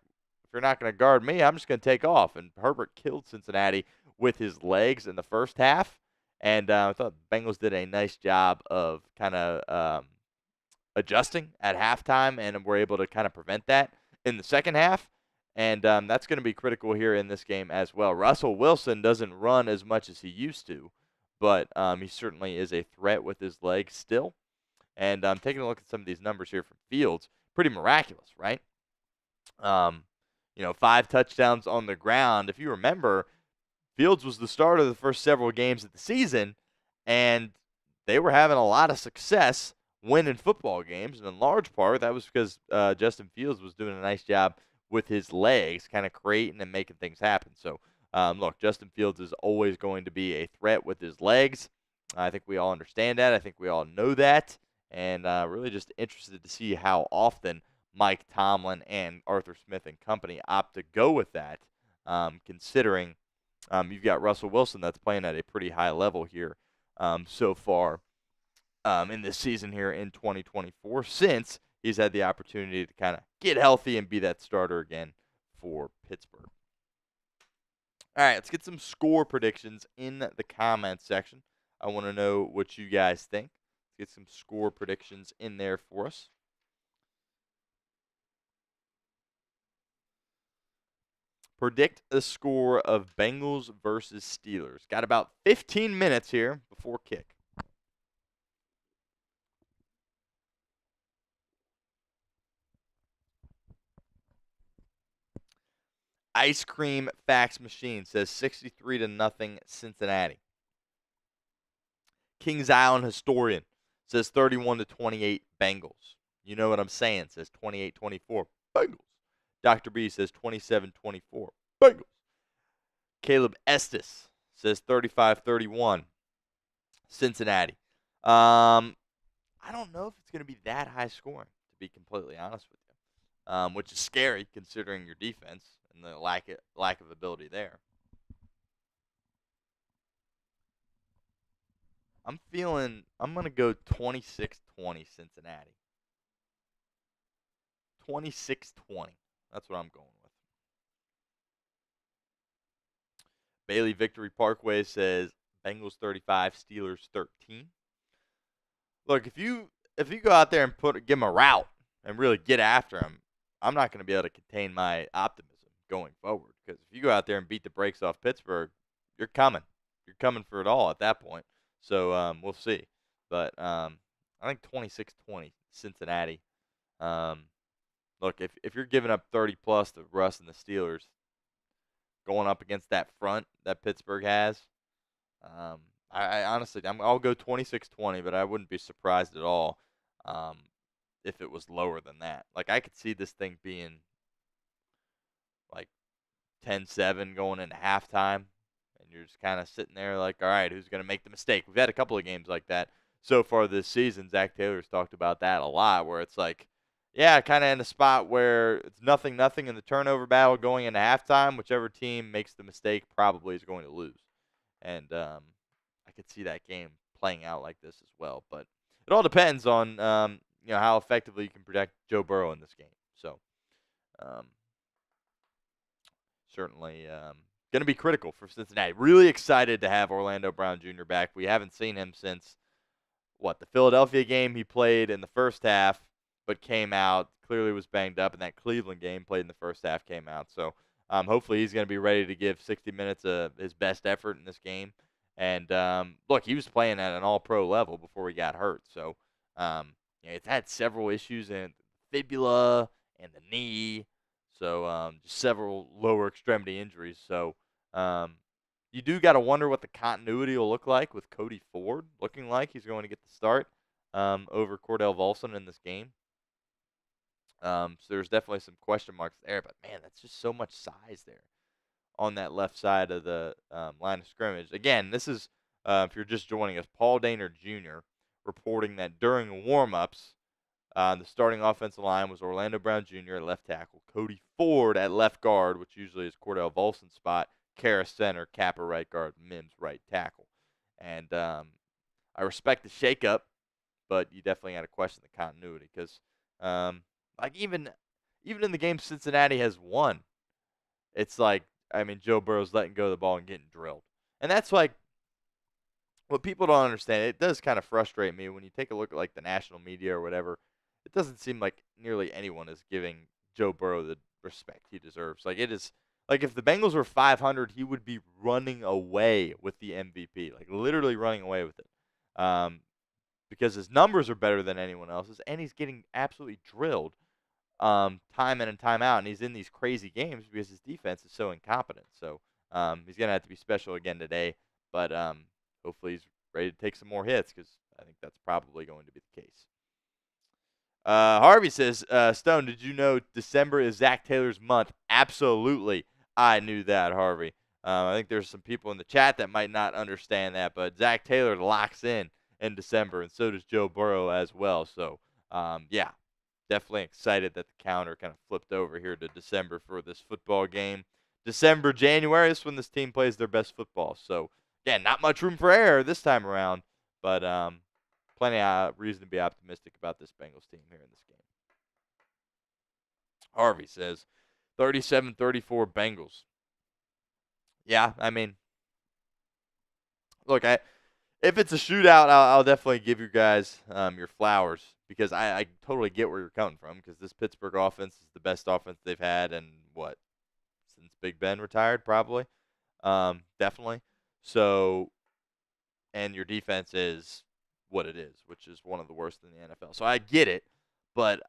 if you're not going to guard me, I'm just going to take off. And Herbert killed Cincinnati with his legs in the first half, and I thought the Bengals did a nice job of kind of adjusting at halftime, and were able to kind of prevent that in the second half. And that's going to be critical here in this game as well. Russell Wilson doesn't run as much as he used to, but he certainly is a threat with his legs still. And taking a look at some of these numbers here from Fields, pretty miraculous, right? 5 touchdowns on the ground. If you remember, Fields was the starter of the first several games of the season, and they were having a lot of success winning football games. And in large part, that was because Justin Fields was doing a nice job with his legs, kind of creating and making things happen. So, look, Justin Fields is always going to be a threat with his legs. I think we all understand that. I think we all know that. And really just interested to see how often Mike Tomlin and Arthur Smith and company opt to go with that, considering you've got Russell Wilson that's playing at a pretty high level here so far in this season here in 2024, since he's had the opportunity to kind of get healthy and be that starter again for Pittsburgh. All right, let's get some score predictions in the comments section. I want to know what you guys think. Let's get some score predictions in there for us. Predict the score of Bengals versus Steelers. Got about 15 minutes here before kick. Ice Cream Fax Machine says 63-0 Cincinnati. Kings Island Historian says 31-28 Bengals. You know what I'm saying, says 28-24 Bengals. Dr. B says 27-24 Bengals. Caleb Estes says 35-31 Cincinnati. I don't know if it's going to be that high scoring, to be completely honest with you, which is scary considering your defense and the lack of ability there. I'm going to go 26-20 Cincinnati. 26-20. That's what I'm going with. Bailey Victory Parkway says Bengals 35, Steelers 13. Look, if you go out there and give them a route and really get after them, I'm not going to be able to contain my optimism going forward, because if you go out there and beat the brakes off Pittsburgh, you're coming. You're coming for it all at that point. So we'll see. But I think 26-20 Cincinnati. Look, if you're giving up 30-plus to Russ and the Steelers, going up against that front that Pittsburgh has, I honestly, I'll go 26-20, but I wouldn't be surprised at all if it was lower than that. Like, I could see this thing being like 10-7 going into halftime, and you're just kind of sitting there like, all right, who's going to make the mistake? We've had a couple of games like that so far this season. Zach Taylor's talked about that a lot, where it's like, yeah, kind of in a spot where it's 0-0 in the turnover battle going into halftime. Whichever team makes the mistake probably is going to lose. And I could see that game playing out like this as well. But it all depends on how effectively you can protect Joe Burrow in this game. So certainly going to be critical for Cincinnati. Really excited to have Orlando Brown Jr. back. We haven't seen him since, the Philadelphia game he played in the first half, but came out, clearly was banged up, and that Cleveland game played in the first half, came out. So hopefully he's going to be ready to give 60 minutes of his best effort in this game. And, look, he was playing at an all-pro level before he got hurt. So it's had several issues in fibula and the knee. So just several lower extremity injuries. So you do got to wonder what the continuity will look like with Cody Ford looking like he's going to get the start over Cordell Volson in this game. So there's definitely some question marks there. But, man, that's just so much size there on that left side of the line of scrimmage. Again, this is, if you're just joining us, Paul Dehner Jr. reporting that during warm-ups, the starting offensive line was Orlando Brown Jr. at left tackle, Cody Ford at left guard, which usually is Cordell Volson's spot, Kara center, Kappa right guard, Mims right tackle. And I respect the shakeup, but you definitely got to question the continuity because, even in the game Cincinnati has won, it's like, Joe Burrow's letting go of the ball and getting drilled. And that's like what people don't understand. It does kind of frustrate me when you take a look at the national media or whatever. It doesn't seem like nearly anyone is giving Joe Burrow the respect he deserves. Like, it is like if the Bengals were 500, he would be running away with the MVP, like literally running away with it. Because his numbers are better than anyone else's, and he's getting absolutely drilled time in and time out, and he's in these crazy games because his defense is so incompetent. So he's going to have to be special again today, but hopefully he's ready to take some more hits because I think that's probably going to be the case. Harvey says, Stone, did you know December is Zach Taylor's month? Absolutely. I knew that, Harvey. I think there's some people in the chat that might not understand that, but Zach Taylor locks in December, and so does Joe Burrow as well. So, yeah, definitely excited that the counter kind of flipped over here to December for this football game. December, January is when this team plays their best football. So, yeah, not much room for error this time around, but plenty of reason to be optimistic about this Bengals team here in this game. Harvey says 37-34 Bengals. Yeah, I mean, look, if it's a shootout, I'll definitely give you guys your flowers because I totally get where you're coming from because this Pittsburgh offense is the best offense they've had in, since Big Ben retired, probably. Definitely. So, and your defense is what it is, which is one of the worst in the NFL. So I get it, but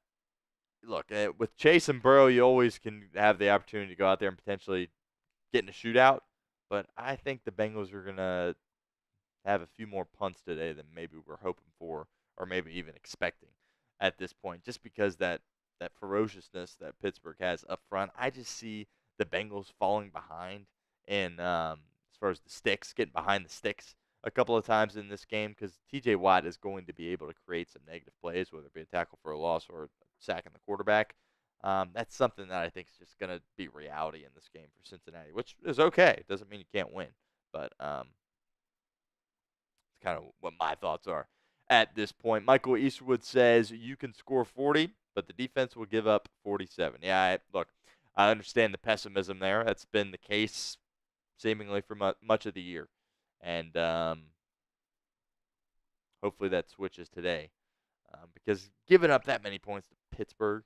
look, with Chase and Burrow, you always can have the opportunity to go out there and potentially get in a shootout. But I think the Bengals are going to have a few more punts today than maybe we're hoping for or maybe even expecting at this point, just because that ferociousness that Pittsburgh has up front. I just see the Bengals falling behind and as far as the sticks, getting behind the sticks a couple of times in this game because TJ Watt is going to be able to create some negative plays, whether it be a tackle for a loss or a sack in the quarterback. That's something that I think is just going to be reality in this game for Cincinnati, which is okay. It doesn't mean you can't win, but it's kind of what my thoughts are at this point. Michael Eastwood says you can score 40, but the defense will give up 47. Yeah, look, I understand the pessimism there. That's been the case seemingly for much of the year. And hopefully that switches today. Because giving up that many points to Pittsburgh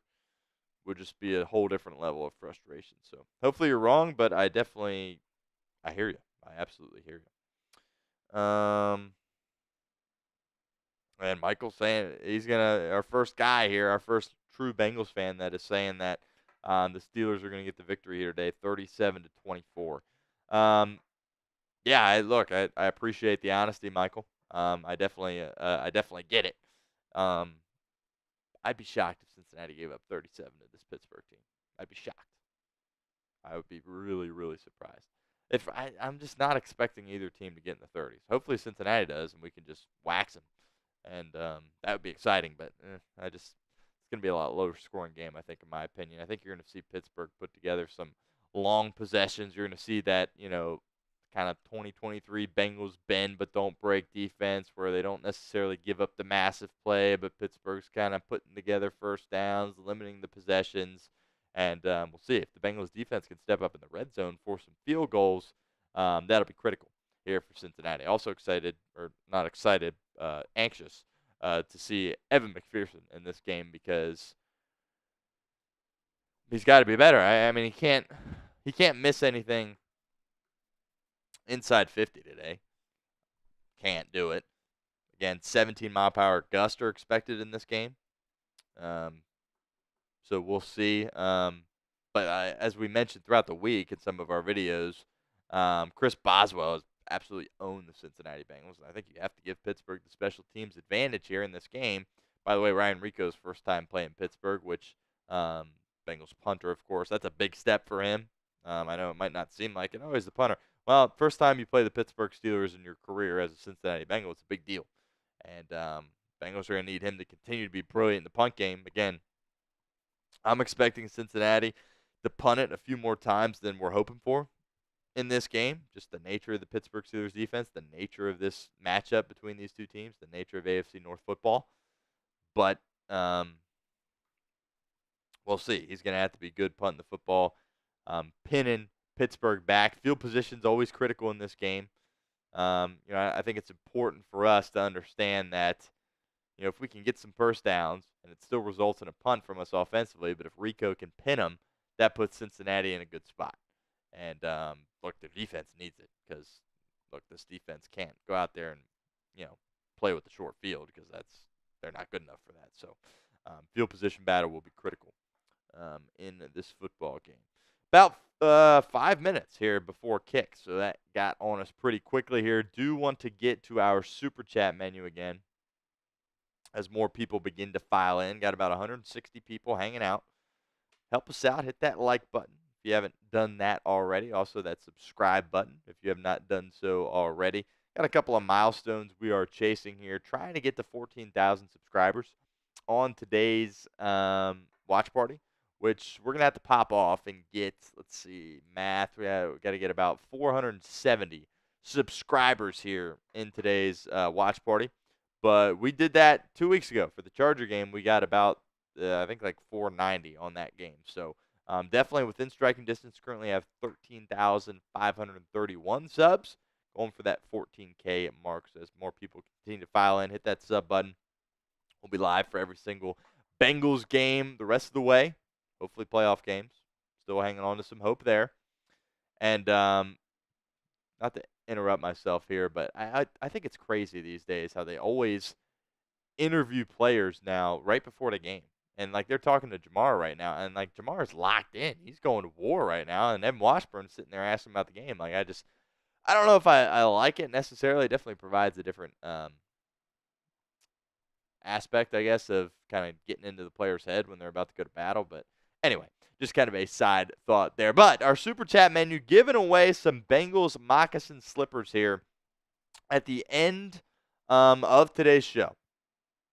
would just be a whole different level of frustration. So hopefully you're wrong, but I hear you. I absolutely hear you. And Michael's saying he's our first guy here, our first true Bengals fan that is saying that the Steelers are going to get the victory here today, 37-24. Yeah, I appreciate the honesty, Michael. I definitely get it. I'd be shocked if Cincinnati gave up 37 to this Pittsburgh team. I'd be shocked. I would be really, really surprised. I'm just not expecting either team to get in the 30s. Hopefully Cincinnati does, and we can just wax them, and that would be exciting. But it's going to be a lot lower scoring game, I think, in my opinion. I think you're going to see Pittsburgh put together some long possessions. You're going to see that, kind of 2023 Bengals bend but don't break defense where they don't necessarily give up the massive play, but Pittsburgh's kind of putting together first downs, limiting the possessions, and we'll see if the Bengals defense can step up in the red zone for some field goals. That'll be critical here for Cincinnati. Also anxious to see Evan McPherson in this game because he's got to be better. I mean, he can't miss anything inside 50 today. Can't do it. Again, 17-mile-per-hour gusts are expected in this game. So we'll see. But as we mentioned throughout the week in some of our videos, Chris Boswell has absolutely owned the Cincinnati Bengals. And I think you have to give Pittsburgh the special teams advantage here in this game. By the way, Ryan Rico's first time playing Pittsburgh, which Bengals punter, of course. That's a big step for him. I know it might not seem like it. Oh, he's the punter. Well, first time you play the Pittsburgh Steelers in your career as a Cincinnati Bengal, it's a big deal. And Bengals are going to need him to continue to be brilliant in the punt game. Again, I'm expecting Cincinnati to punt it a few more times than we're hoping for in this game. Just the nature of the Pittsburgh Steelers defense, the nature of this matchup between these two teams, the nature of AFC North football. But we'll see. He's going to have to be good punting the football, pinning Pittsburgh back. Field position is always critical in this game. I think it's important for us to understand that, if we can get some first downs and it still results in a punt from us offensively, but if Rico can pin them, that puts Cincinnati in a good spot. And look, their defense needs it because look, this defense can't go out there and play with the short field because they're not good enough for that. So field position battle will be critical in this football game. About 5 minutes here before kick, so that got on us pretty quickly here. Do want to get to our super chat menu again as more people begin to file in. Got about 160 people hanging out. Help us out. Hit that like button if you haven't done that already. Also, that subscribe button if you have not done so already. Got a couple of milestones we are chasing here, trying to get to 14,000 subscribers on today's watch party, which we're going to have to pop off and get, let's see, math. We got to get about 470 subscribers here in today's watch party. But we did that 2 weeks ago for the Charger game. We got about, I think, like 490 on that game. So definitely within striking distance. Currently have 13,531 subs. Going for that 14K mark. So as more people continue to file in, hit that sub button. We'll be live for every single Bengals game the rest of the way. Hopefully playoff games. Still hanging on to some hope there. And not to interrupt myself here, but I think it's crazy these days how they always interview players now right before the game. And, like, they're talking to Jamar right now. And, like, Jamar's locked in. He's going to war right now. And Evan Washburn's sitting there asking about the game. Like, I don't know if I like it necessarily. It definitely provides a different aspect, I guess, of kind of getting into the player's head when they're about to go to battle. But anyway, just kind of a side thought there. But our super chat menu, giving away some Bengals moccasin slippers here at the end of today's show.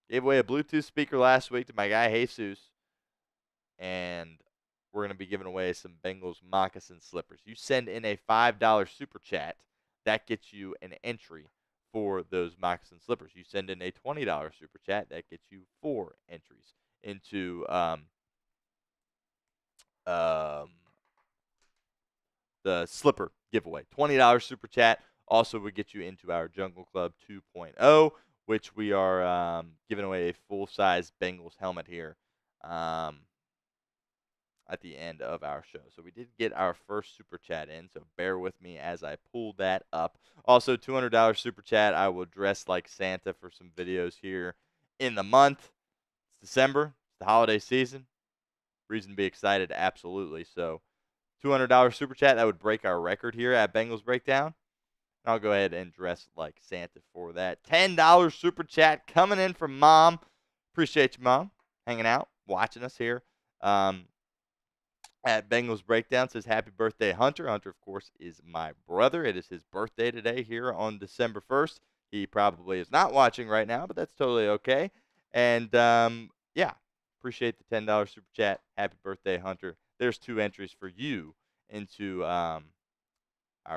Gave away a Bluetooth speaker last week to my guy Jesus, and we're going to be giving away some Bengals moccasin slippers. You send in a $5 super chat, that gets you an entry for those moccasin slippers. You send in a $20 super chat, that gets you 4 entries into the slipper giveaway. $20 super chat also would get you into our Jungle Club 2.0, which we are giving away a full-size Bengals helmet here at the end of our show. So we did get our first super chat in, so bear with me as I pull that up. Also, $200 super chat. I will dress like Santa for some videos here in the month. It's December. It's the holiday season. Reason to be excited, absolutely. So $200 super chat, that would break our record here at Bengals Breakdown. And I'll go ahead and dress like Santa for that. $10 super chat coming in from Mom. Appreciate you, Mom, hanging out, watching us here. At Bengals Breakdown, says, happy birthday, Hunter. Hunter, of course, is my brother. It is his birthday today here on December 1st. He probably is not watching right now, but that's totally okay. And, yeah, appreciate the $10 super chat. Happy birthday, Hunter. There's 2 entries for you into our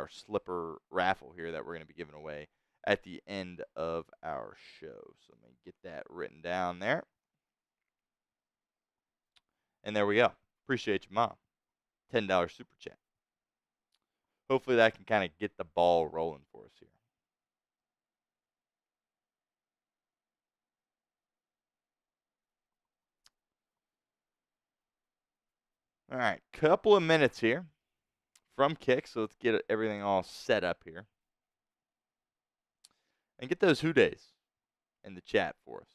slipper raffle here that we're going to be giving away at the end of our show. So let me get that written down there. And there we go. Appreciate you, Mom. $10 super chat. Hopefully that can kind of get the ball rolling for us here. All right, couple of minutes here from kick, so let's get everything all set up here. And get those Who Days in the chat for us.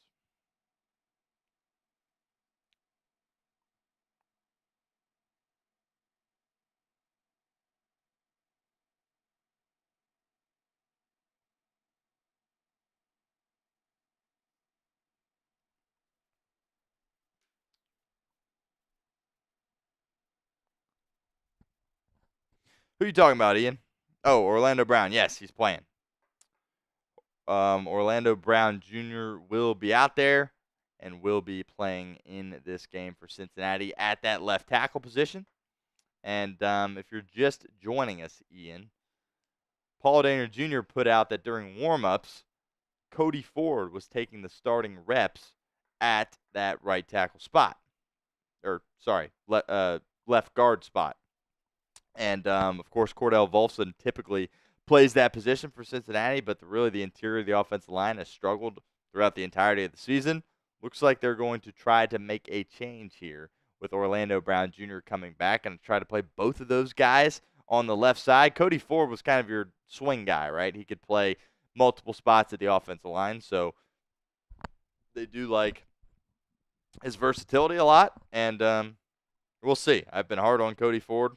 Who are you talking about, Ian? Oh, Orlando Brown. Yes, he's playing. Orlando Brown Jr. will be out there and will be playing in this game for Cincinnati at that left tackle position. And if you're just joining us, Ian, Paul Daniel Jr. put out that during warm-ups, Cody Ford was taking the starting reps at that right tackle spot. Or, sorry, left guard spot. And, of course, Cordell Volson typically plays that position for Cincinnati, but really the interior of the offensive line has struggled throughout the entirety of the season. Looks like they're going to try to make a change here with Orlando Brown Jr. coming back and try to play both of those guys on the left side. Cody Ford was kind of your swing guy, right? He could play multiple spots at the offensive line, so they do like his versatility a lot, and we'll see. I've been hard on Cody Ford.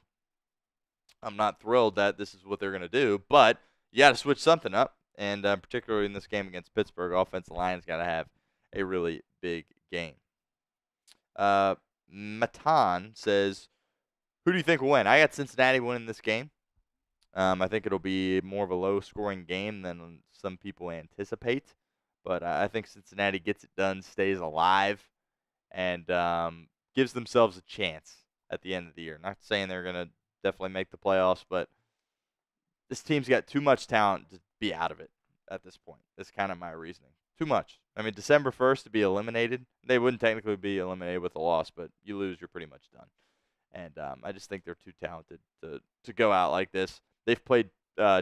I'm not thrilled that this is what they're going to do, but you got to switch something up, and particularly in this game against Pittsburgh, offensive line's got to have a really big game. Matan says, who do you think will win? I got Cincinnati winning this game. I think it'll be more of a low-scoring game than some people anticipate, but I think Cincinnati gets it done, stays alive, and gives themselves a chance at the end of the year. Not saying they're going to definitely make the playoffs, but this team's got too much talent to be out of it at this point. That's kind of my reasoning. Too much. I mean, December 1st to be eliminated, they wouldn't technically be eliminated with a loss, but you lose, you're pretty much done. And I just think they're too talented to go out like this. They've played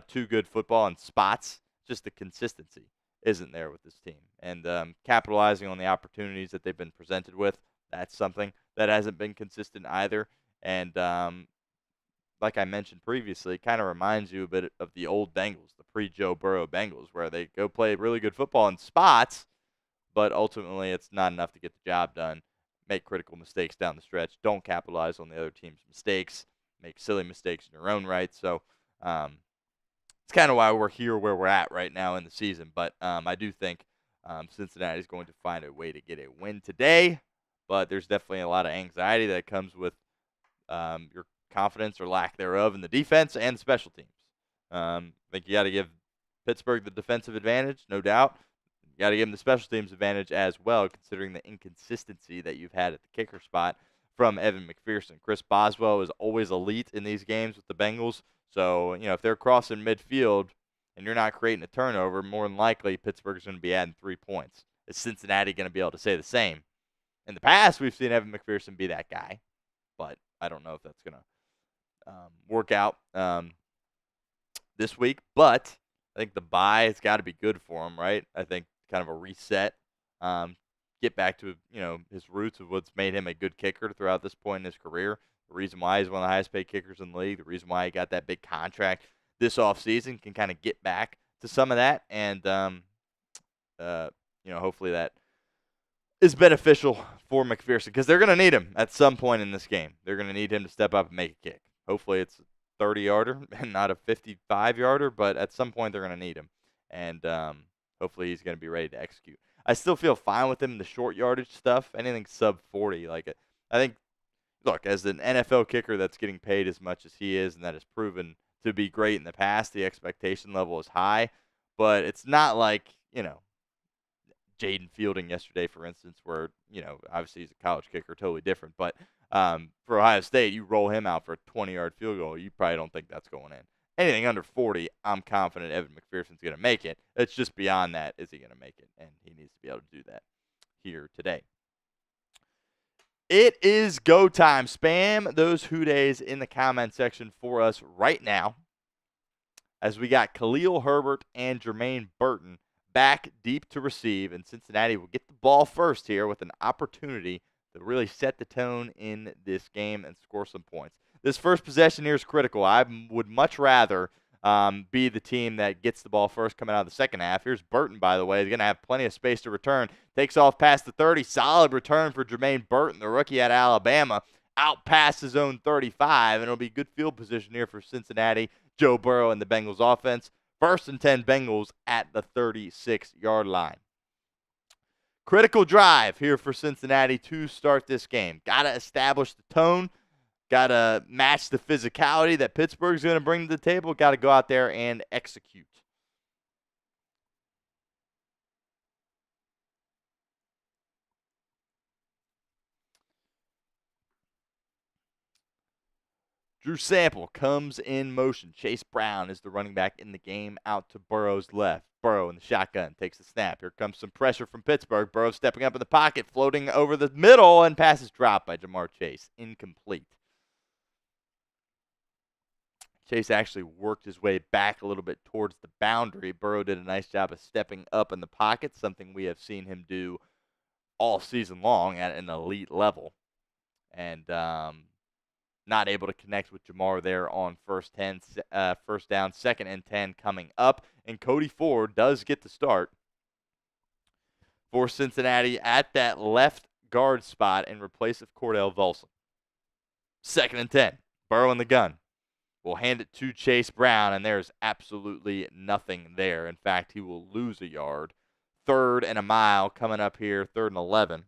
too good football in spots. Just the consistency isn't there with this team. And capitalizing on the opportunities that they've been presented with, that's something that hasn't been consistent either. And like I mentioned previously, it kind of reminds you a bit of the old Bengals, the pre-Joe Burrow Bengals, where they go play really good football in spots, but ultimately it's not enough to get the job done. Make critical mistakes down the stretch. Don't capitalize on the other team's mistakes. Make silly mistakes in your own right. So it's kind of why we're here where we're at right now in the season. But I do think Cincinnati is going to find a way to get a win today. But there's definitely a lot of anxiety that comes with your confidence or lack thereof in the defense and the special teams. I think you got to give Pittsburgh the defensive advantage, no doubt. You got to give them the special teams advantage as well, considering the inconsistency that you've had at the kicker spot from Evan McPherson. Chris Boswell is always elite in these games with the Bengals. So, if they're crossing midfield and you're not creating a turnover, more than likely Pittsburgh's going to be adding 3 points. Is Cincinnati going to be able to say the same? In the past, we've seen Evan McPherson be that guy, but I don't know if that's going to work out this week. But I think the bye has got to be good for him, right? I think kind of a reset, get back to his roots of what's made him a good kicker throughout this point in his career. The reason why he's one of the highest paid kickers in the league, the reason why he got that big contract this offseason, can kind of get back to some of that, and hopefully that is beneficial for McPherson, because they're going to need him at some point in this game. They're going to need him to step up and make a kick. Hopefully it's a 30-yarder and not a 55-yarder, but at some point they're going to need him, and hopefully he's going to be ready to execute. I still feel fine with him in the short yardage stuff, anything sub 40. I think, look, as an NFL kicker that's getting paid as much as he is and that has proven to be great in the past, the expectation level is high, but it's not like, Jaden Fielding yesterday, for instance, where, obviously he's a college kicker, totally different. But for Ohio State, you roll him out for a 20-yard field goal, you probably don't think that's going in. Anything under 40, I'm confident Evan McPherson's going to make it. It's just beyond that, is he going to make it? And he needs to be able to do that here today. It is go time. Spam those Who Days in the comment section for us right now, as we got Khalil Herbert and Jermaine Burton back deep to receive, and Cincinnati will get the ball first here with an opportunity to really set the tone in this game and score some points. This first possession here is critical. I would much rather be the team that gets the ball first coming out of the second half. Here's Burton, by the way. He's going to have plenty of space to return. Takes off past the 30. Solid return for Jermaine Burton, the rookie out of Alabama. Out past his own 35, and it'll be good field position here for Cincinnati, Joe Burrow, and the Bengals offense. 1st and 10 Bengals at the 36-yard line. Critical drive here for Cincinnati to start this game. Got to establish the tone. Got to match the physicality that Pittsburgh's going to bring to the table. Got to go out there and execute. Drew Sample comes in motion. Chase Brown is the running back in the game, out to Burrow's left. Burrow in the shotgun takes the snap. Here comes some pressure from Pittsburgh. Burrow stepping up in the pocket, floating over the middle, and passes dropped by Jamar Chase. Incomplete. Chase actually worked his way back a little bit towards the boundary. Burrow did a nice job of stepping up in the pocket, something we have seen him do all season long at an elite level. and not able to connect with Jamar there on first down, 2nd and 10 coming up. And Cody Ford does get the start for Cincinnati at that left guard spot in replace of Cordell Volson. 2nd and 10. Burrow in the gun. Will hand it to Chase Brown, and there's absolutely nothing there. In fact, he will lose a yard. 3rd and a mile coming up here, 3rd and 11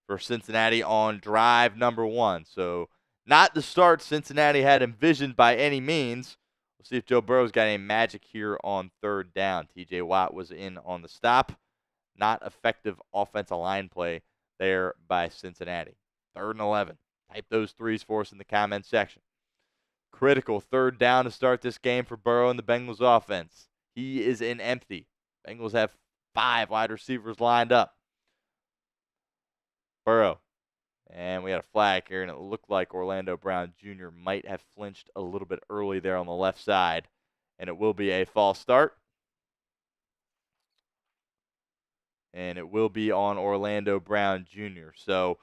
for Cincinnati on drive number 1. So not the start Cincinnati had envisioned by any means. We'll see if Joe Burrow's got any magic here on 3rd down. TJ Watt was in on the stop. Not effective offensive line play there by Cincinnati. 3rd and 11. Type those threes for us in the comments section. Critical 3rd down to start this game for Burrow and the Bengals offense. He is in empty. Bengals have 5 wide receivers lined up. Burrow. And we had a flag here, and it looked like Orlando Brown Jr. might have flinched a little bit early there on the left side. And it will be a false start. And it will be on Orlando Brown Jr. So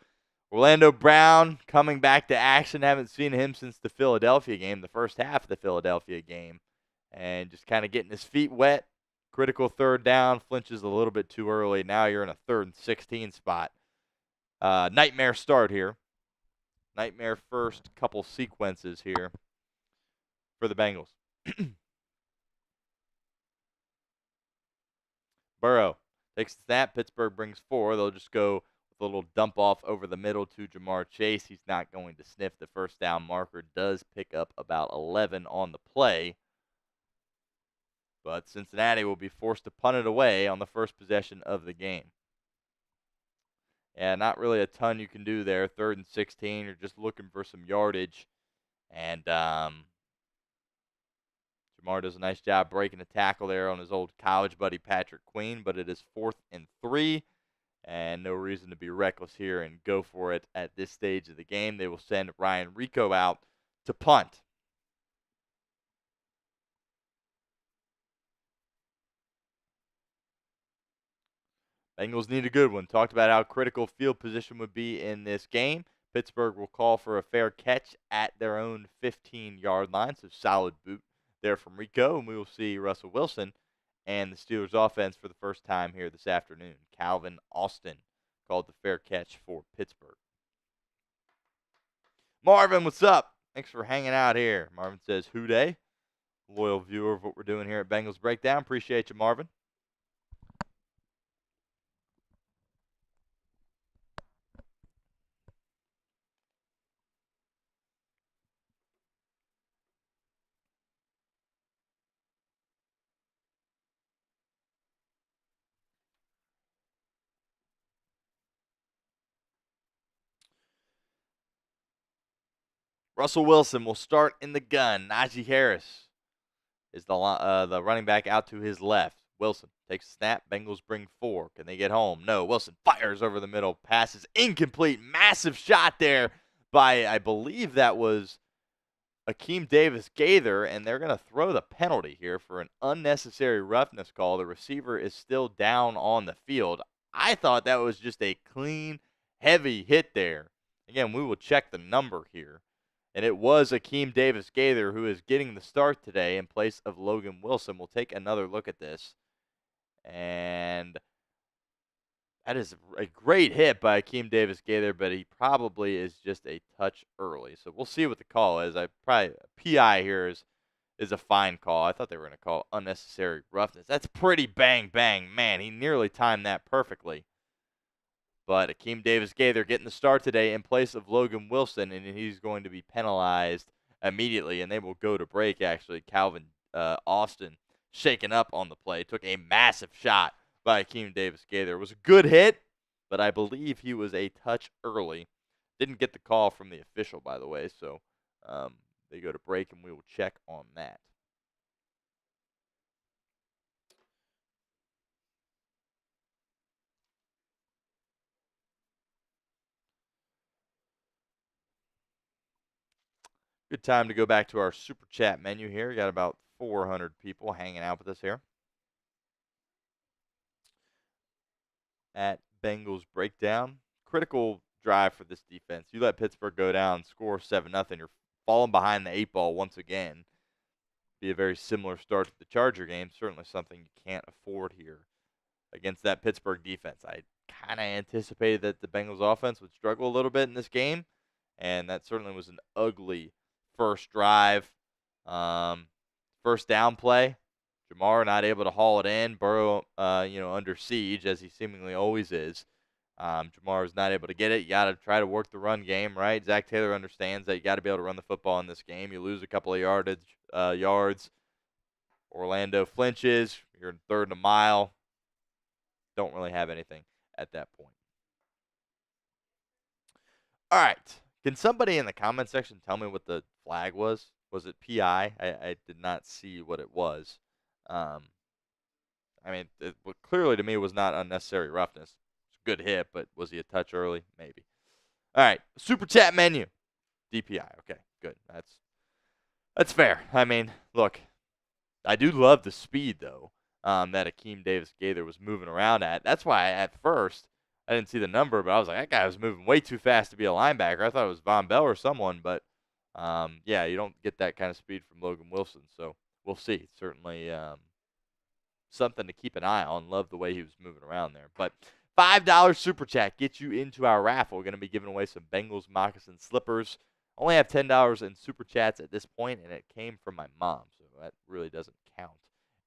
Orlando Brown coming back to action. Haven't seen him since the Philadelphia game, the first half of the Philadelphia game. And just kind of getting his feet wet. Critical 3rd down. Flinches a little bit too early. Now you're in a 3rd and 16 spot. Nightmare start here. Nightmare first couple sequences here for the Bengals. Burrow takes the snap. Pittsburgh brings 4. They'll just go with a little dump off over the middle to Jamar Chase. He's not going to sniff. The first down marker does pick up about 11 on the play. But Cincinnati will be forced to punt it away on the first possession of the game. Yeah, not really a ton you can do there. 3rd and 16. You're just looking for some yardage. And Jamar does a nice job breaking a tackle there on his old college buddy Patrick Queen. But it is 4th and 3. And no reason to be reckless here and go for it at this stage of the game. They will send Ryan Rico out to punt. Bengals need a good one. Talked about how critical field position would be in this game. Pittsburgh will call for a fair catch at their own 15-yard line. So solid boot there from Rico. And we will see Russell Wilson and the Steelers offense for the first time here this afternoon. Calvin Austin called the fair catch for Pittsburgh. Marvin, what's up? Thanks for hanging out here. Marvin says, "Who day?" Loyal viewer of what we're doing here at Bengals Breakdown. Appreciate you, Marvin. Russell Wilson will start in the gun. Najee Harris is the running back out to his left. Wilson takes a snap. Bengals bring 4. Can they get home? No. Wilson fires over the middle. Passes incomplete. Massive shot there by, I believe that was Akeem Davis-Gaither, and they're going to throw the penalty here for an unnecessary roughness call. The receiver is still down on the field. I thought that was just a clean, heavy hit there. Again, we will check the number here. And it was Akeem Davis-Gaither who is getting the start today in place of Logan Wilson. We'll take another look at this. And that is a great hit by Akeem Davis-Gaither, but he probably is just a touch early. So we'll see what the call is. PI here is a fine call. I thought they were going to call unnecessary roughness. That's pretty bang. Man, he nearly timed that perfectly. But Akeem Davis-Gaither getting the start today in place of Logan Wilson, and he's going to be penalized immediately, and they will go to break, actually. Calvin Austin shaken up on the play. Took a massive shot by Akeem Davis-Gaither. It was a good hit, but I believe he was a touch early. Didn't get the call from the official, by the way, so they go to break, and we will check on that. Good time to go back to our super chat menu here. We got about 400 people hanging out with us here at Bengals Breakdown. Critical drive for this defense. You let Pittsburgh go down, score 7-0, you're falling behind the 8 ball once again. Be a very similar start to the Charger game. Certainly something you can't afford here against that Pittsburgh defense. I kind of anticipated that the Bengals offense would struggle a little bit in this game, and that certainly was an ugly first drive. First down play, Jamar not able to haul it in. Burrow, under siege, as he seemingly always is. Jamar was not able to get it. You got to try to work the run game, right? Zach Taylor understands that you got to be able to run the football in this game. You lose a couple of yards. Orlando flinches. You're in 3rd and a mile. Don't really have anything at that point. All right. Can somebody in the comment section tell me what the flag was? Was it PI? I did not see what it was. It clearly to me was not unnecessary roughness. It's a good hit, but was he a touch early? Maybe. All right. Super chat menu. DPI. Okay, good. That's fair. Look, I do love the speed, though, that Akeem Davis-Gaither was moving around at. That's why, at first, I didn't see the number, but I was like, that guy was moving way too fast to be a linebacker. I thought it was Von Bell or someone, but, you don't get that kind of speed from Logan Wilson, so we'll see. Certainly something to keep an eye on. Love the way he was moving around there. But $5 Super Chat gets you into our raffle. We're going to be giving away some Bengals moccasin slippers. Only have $10 in Super Chats at this point, and it came from my mom, so that really doesn't count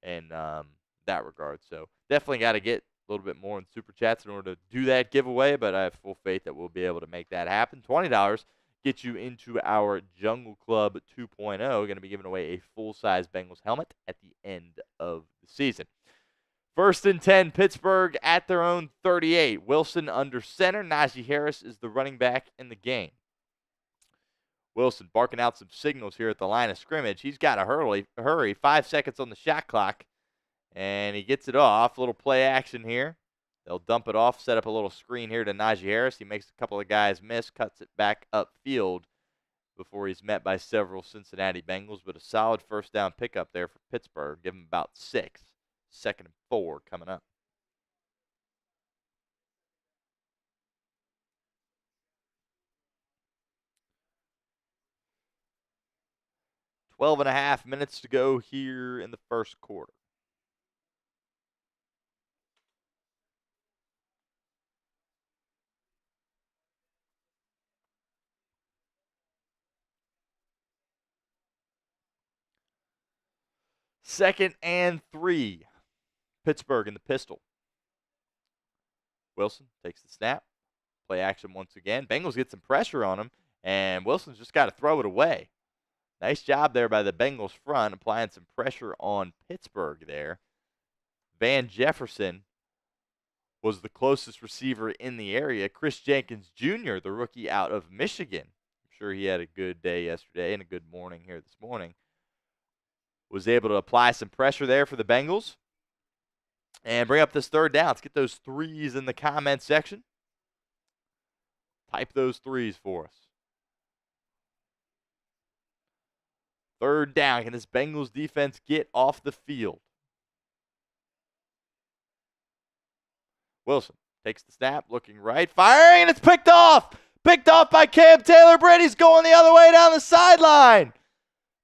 in that regard. So definitely got to get a little bit more in Super Chats in order to do that giveaway, but I have full faith that we'll be able to make that happen. $20 gets you into our Jungle Club 2.0. Going to be giving away a full-size Bengals helmet at the end of the season. 1st and 10, Pittsburgh at their own 38. Wilson under center. Najee Harris is the running back in the game. Wilson barking out some signals here at the line of scrimmage. He's got to hurry. 5 seconds on the shot clock, and he gets it off. A little play action here. They'll dump it off, set up a little screen here to Najee Harris. He makes a couple of guys miss, cuts it back upfield before he's met by several Cincinnati Bengals, but a solid first down pickup there for Pittsburgh. Give him about 6. 2nd and 4 coming up. Twelve and a half minutes to go here in the first quarter. Second and 3. Pittsburgh in the pistol. Wilson takes the snap. Play action once again. Bengals get some pressure on him, and Wilson's just got to throw it away. Nice job there by the Bengals front, applying some pressure on Pittsburgh there. Van Jefferson was the closest receiver in the area. Chris Jenkins Jr., the rookie out of Michigan. I'm sure he had a good day yesterday and a good morning here this morning. Was able to apply some pressure there for the Bengals and bring up this 3rd down. Let's get those 3s in the comment section. Type those 3s for us. 3rd down. Can this Bengals defense get off the field? Wilson takes the snap, looking right, firing, and it's picked off! Picked off by Cam Taylor-Britt. He's going the other way down the sideline.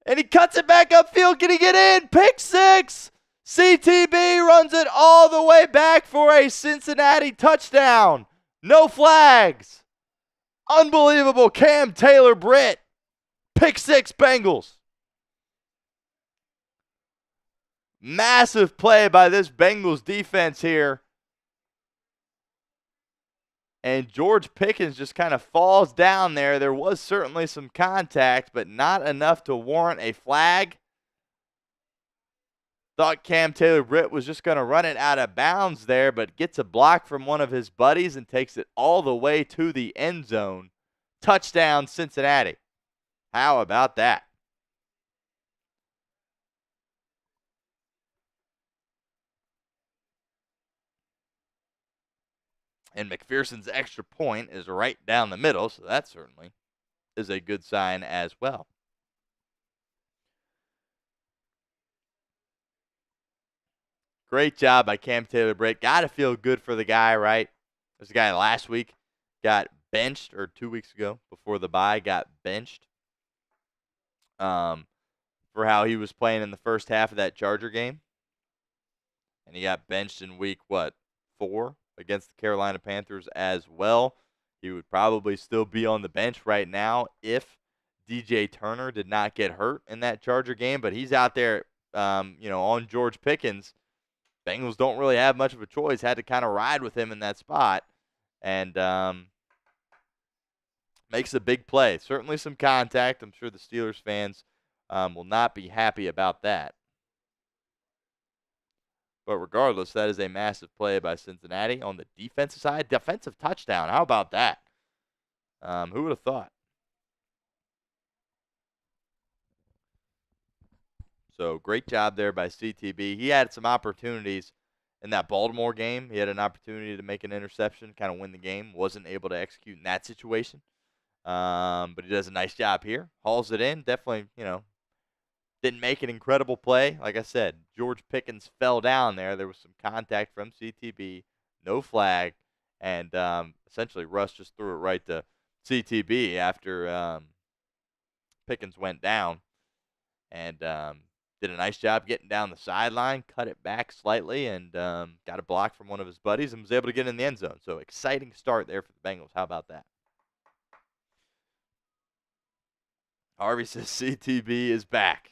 And he cuts it back upfield. Can he get in? Pick 6. CTB runs it all the way back for a Cincinnati touchdown. No flags. Unbelievable. Cam Taylor-Britt. Pick 6 Bengals. Massive play by this Bengals defense here. And George Pickens just kind of falls down there. There was certainly some contact, but not enough to warrant a flag. Thought Cam Taylor-Britt was just going to run it out of bounds there, but gets a block from one of his buddies and takes it all the way to the end zone. Touchdown, Cincinnati. How about that? And McPherson's extra point is right down the middle, so that certainly is a good sign as well. Great job by Cam Taylor-Britt. Got to feel good for the guy, right? There's a guy last week got benched, or 2 weeks ago before the bye, got benched for how he was playing in the first half of that Charger game. And he got benched in week, 4 against the Carolina Panthers as well. He would probably still be on the bench right now if DJ Turner did not get hurt in that Charger game. But he's out there, on George Pickens. Bengals don't really have much of a choice. Had to kind of ride with him in that spot. And makes a big play. Certainly some contact. I'm sure the Steelers fans will not be happy about that. But regardless, that is a massive play by Cincinnati on the defensive side. Defensive touchdown. How about that? Who would have thought? So great job there by CTB. He had some opportunities in that Baltimore game. He had an opportunity to make an interception, kind of win the game. Wasn't able to execute in that situation. But he does a nice job here. Hauls it in. Definitely, didn't make an incredible play. Like I said, George Pickens fell down there. There was some contact from CTB, no flag, and essentially Russ just threw it right to CTB after Pickens went down, and did a nice job getting down the sideline, cut it back slightly, and got a block from one of his buddies and was able to get in the end zone. So exciting start there for the Bengals. How about that? Harvey says CTB is back.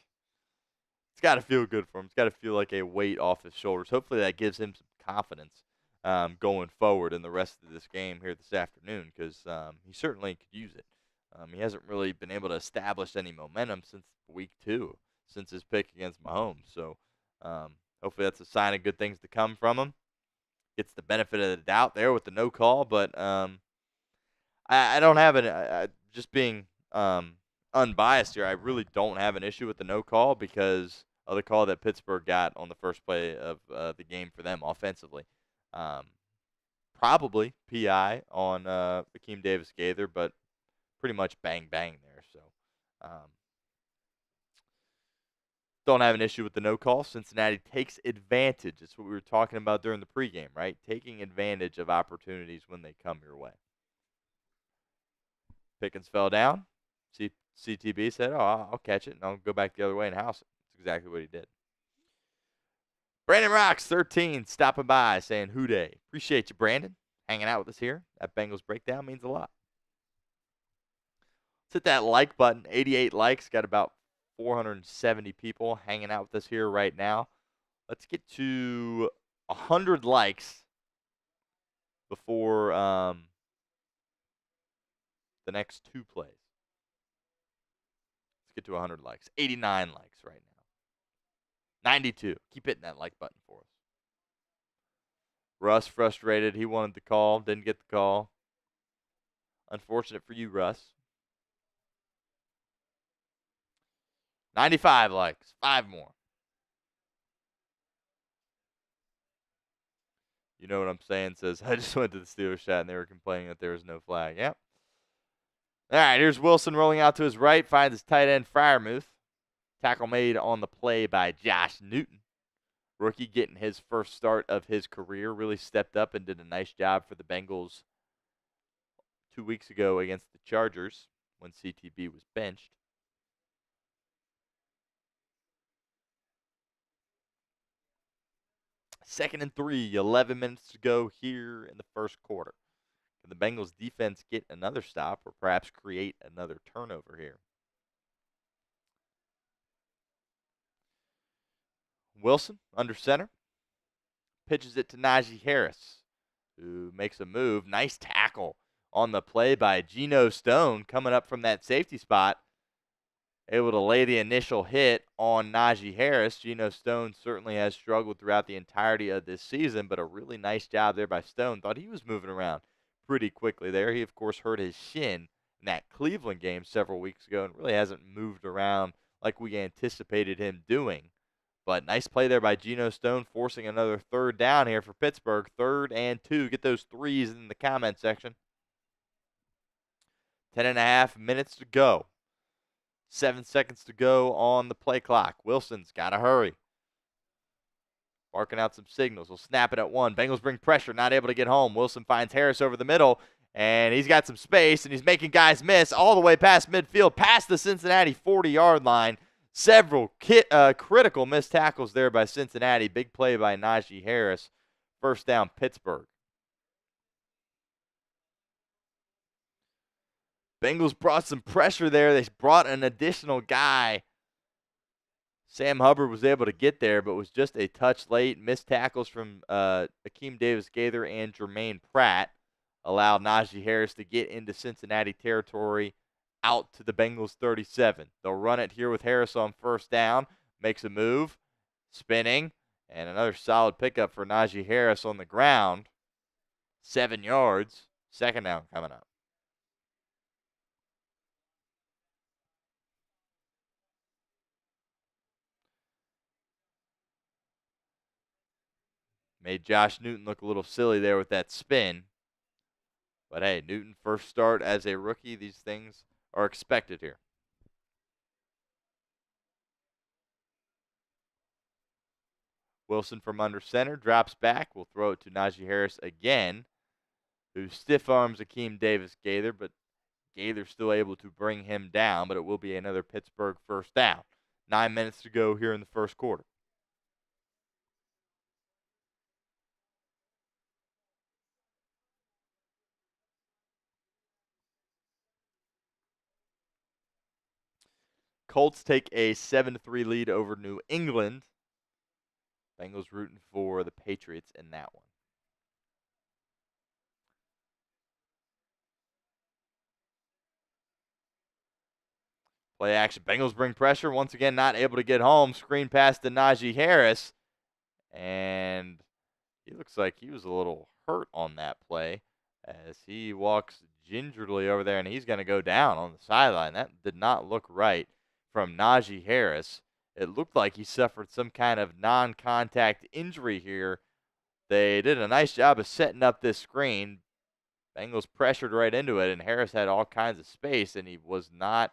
It's got to feel good for him. It's got to feel like a weight off his shoulders. Hopefully that gives him some confidence going forward in the rest of this game here this afternoon, because he certainly could use it. He hasn't really been able to establish any momentum since week 2, since his pick against Mahomes. So hopefully that's a sign of good things to come from him. Gets the benefit of the doubt there with the no call, but I don't have an just being unbiased here. I really don't have an issue with the no call because of the call that Pittsburgh got on the first play of the game for them offensively. Probably PI on Akeem Davis-Gaither, but pretty much bang bang there. So don't have an issue with the no call. Cincinnati takes advantage. It's what we were talking about during the pregame, right? Taking advantage of opportunities when they come your way. Pickens fell down. CTB said, I'll catch it, and I'll go back the other way and house it. That's exactly what he did. Brandon Rocks, 13, stopping by, saying, "Hoo-day." Appreciate you, Brandon, hanging out with us here. That Bengals Breakdown means a lot. Let's hit that like button. 88 likes. Got about 470 people hanging out with us here right now. Let's get to 100 likes before the next 2 plays. Let's get to 100 likes. 89 likes right now. 92. Keep hitting that like button for us. Russ frustrated. He wanted the call. Didn't get the call. Unfortunate for you, Russ. 95 likes. 5 more. You know what I'm saying? Says, I just went to the Steelers chat and they were complaining that there was no flag. Yep. All right, here's Wilson rolling out to his right. Finds his tight end, Freiermuth. Tackle made on the play by Josh Newton. Rookie getting his first start of his career. Really stepped up and did a nice job for the Bengals 2 weeks ago against the Chargers when CTB was benched. Second and 3, 11 minutes to go here in the first quarter. Can the Bengals defense get another stop or perhaps create another turnover here? Wilson under center. Pitches it to Najee Harris, who makes a move. Nice tackle on the play by Geno Stone coming up from that safety spot. Able to lay the initial hit on Najee Harris. Geno Stone certainly has struggled throughout the entirety of this season, but a really nice job there by Stone. Thought he was moving around pretty quickly there. He, of course, hurt his shin in that Cleveland game several weeks ago and really hasn't moved around like we anticipated him doing. But nice play there by Geno Stone, forcing another third down here for Pittsburgh. 3rd and 2. Get those threes in the comment section. 10.5 minutes to go. 7 seconds to go on the play clock. Wilson's got to hurry. Barking out some signals. We'll snap it at 1. Bengals bring pressure, not able to get home. Wilson finds Harris over the middle, And he's got some space, and he's making guys miss all the way past midfield, past the Cincinnati 40-yard line. Several critical missed tackles there by Cincinnati. Big play by Najee Harris. First down, Pittsburgh. Bengals brought some pressure there. They brought an additional guy. Sam Hubbard was able to get there, but was just a touch late. Missed tackles from Akeem Davis-Gaither and Jermaine Pratt allowed Najee Harris to get into Cincinnati territory out to the Bengals 37. They'll run it here with Harris on first down. Makes a move, spinning, and another solid pickup for Najee Harris on the ground. 7 yards. Second down coming up. Made Josh Newton look a little silly there with that spin. But hey, Newton first start as a rookie. These things are expected here. Wilson from under center drops back. We'll throw it to Najee Harris again, who stiff arms Akeem Davis-Gaither, but Gaither still able to bring him down, but it will be another Pittsburgh first down. 9 minutes to go here in the first quarter. Colts take a 7-3 lead over New England. Bengals rooting for the Patriots in that one. Play action. Bengals bring pressure. Once again, not able to get home. Screen pass to Najee Harris. And he looks like he was a little hurt on that play as he walks gingerly over there, and he's going to go down on the sideline. That did not look right from Najee Harris. It looked like he suffered some kind of non-contact injury here. They did a nice job of setting up this screen. Bengals pressured right into it, and Harris had all kinds of space, and he was not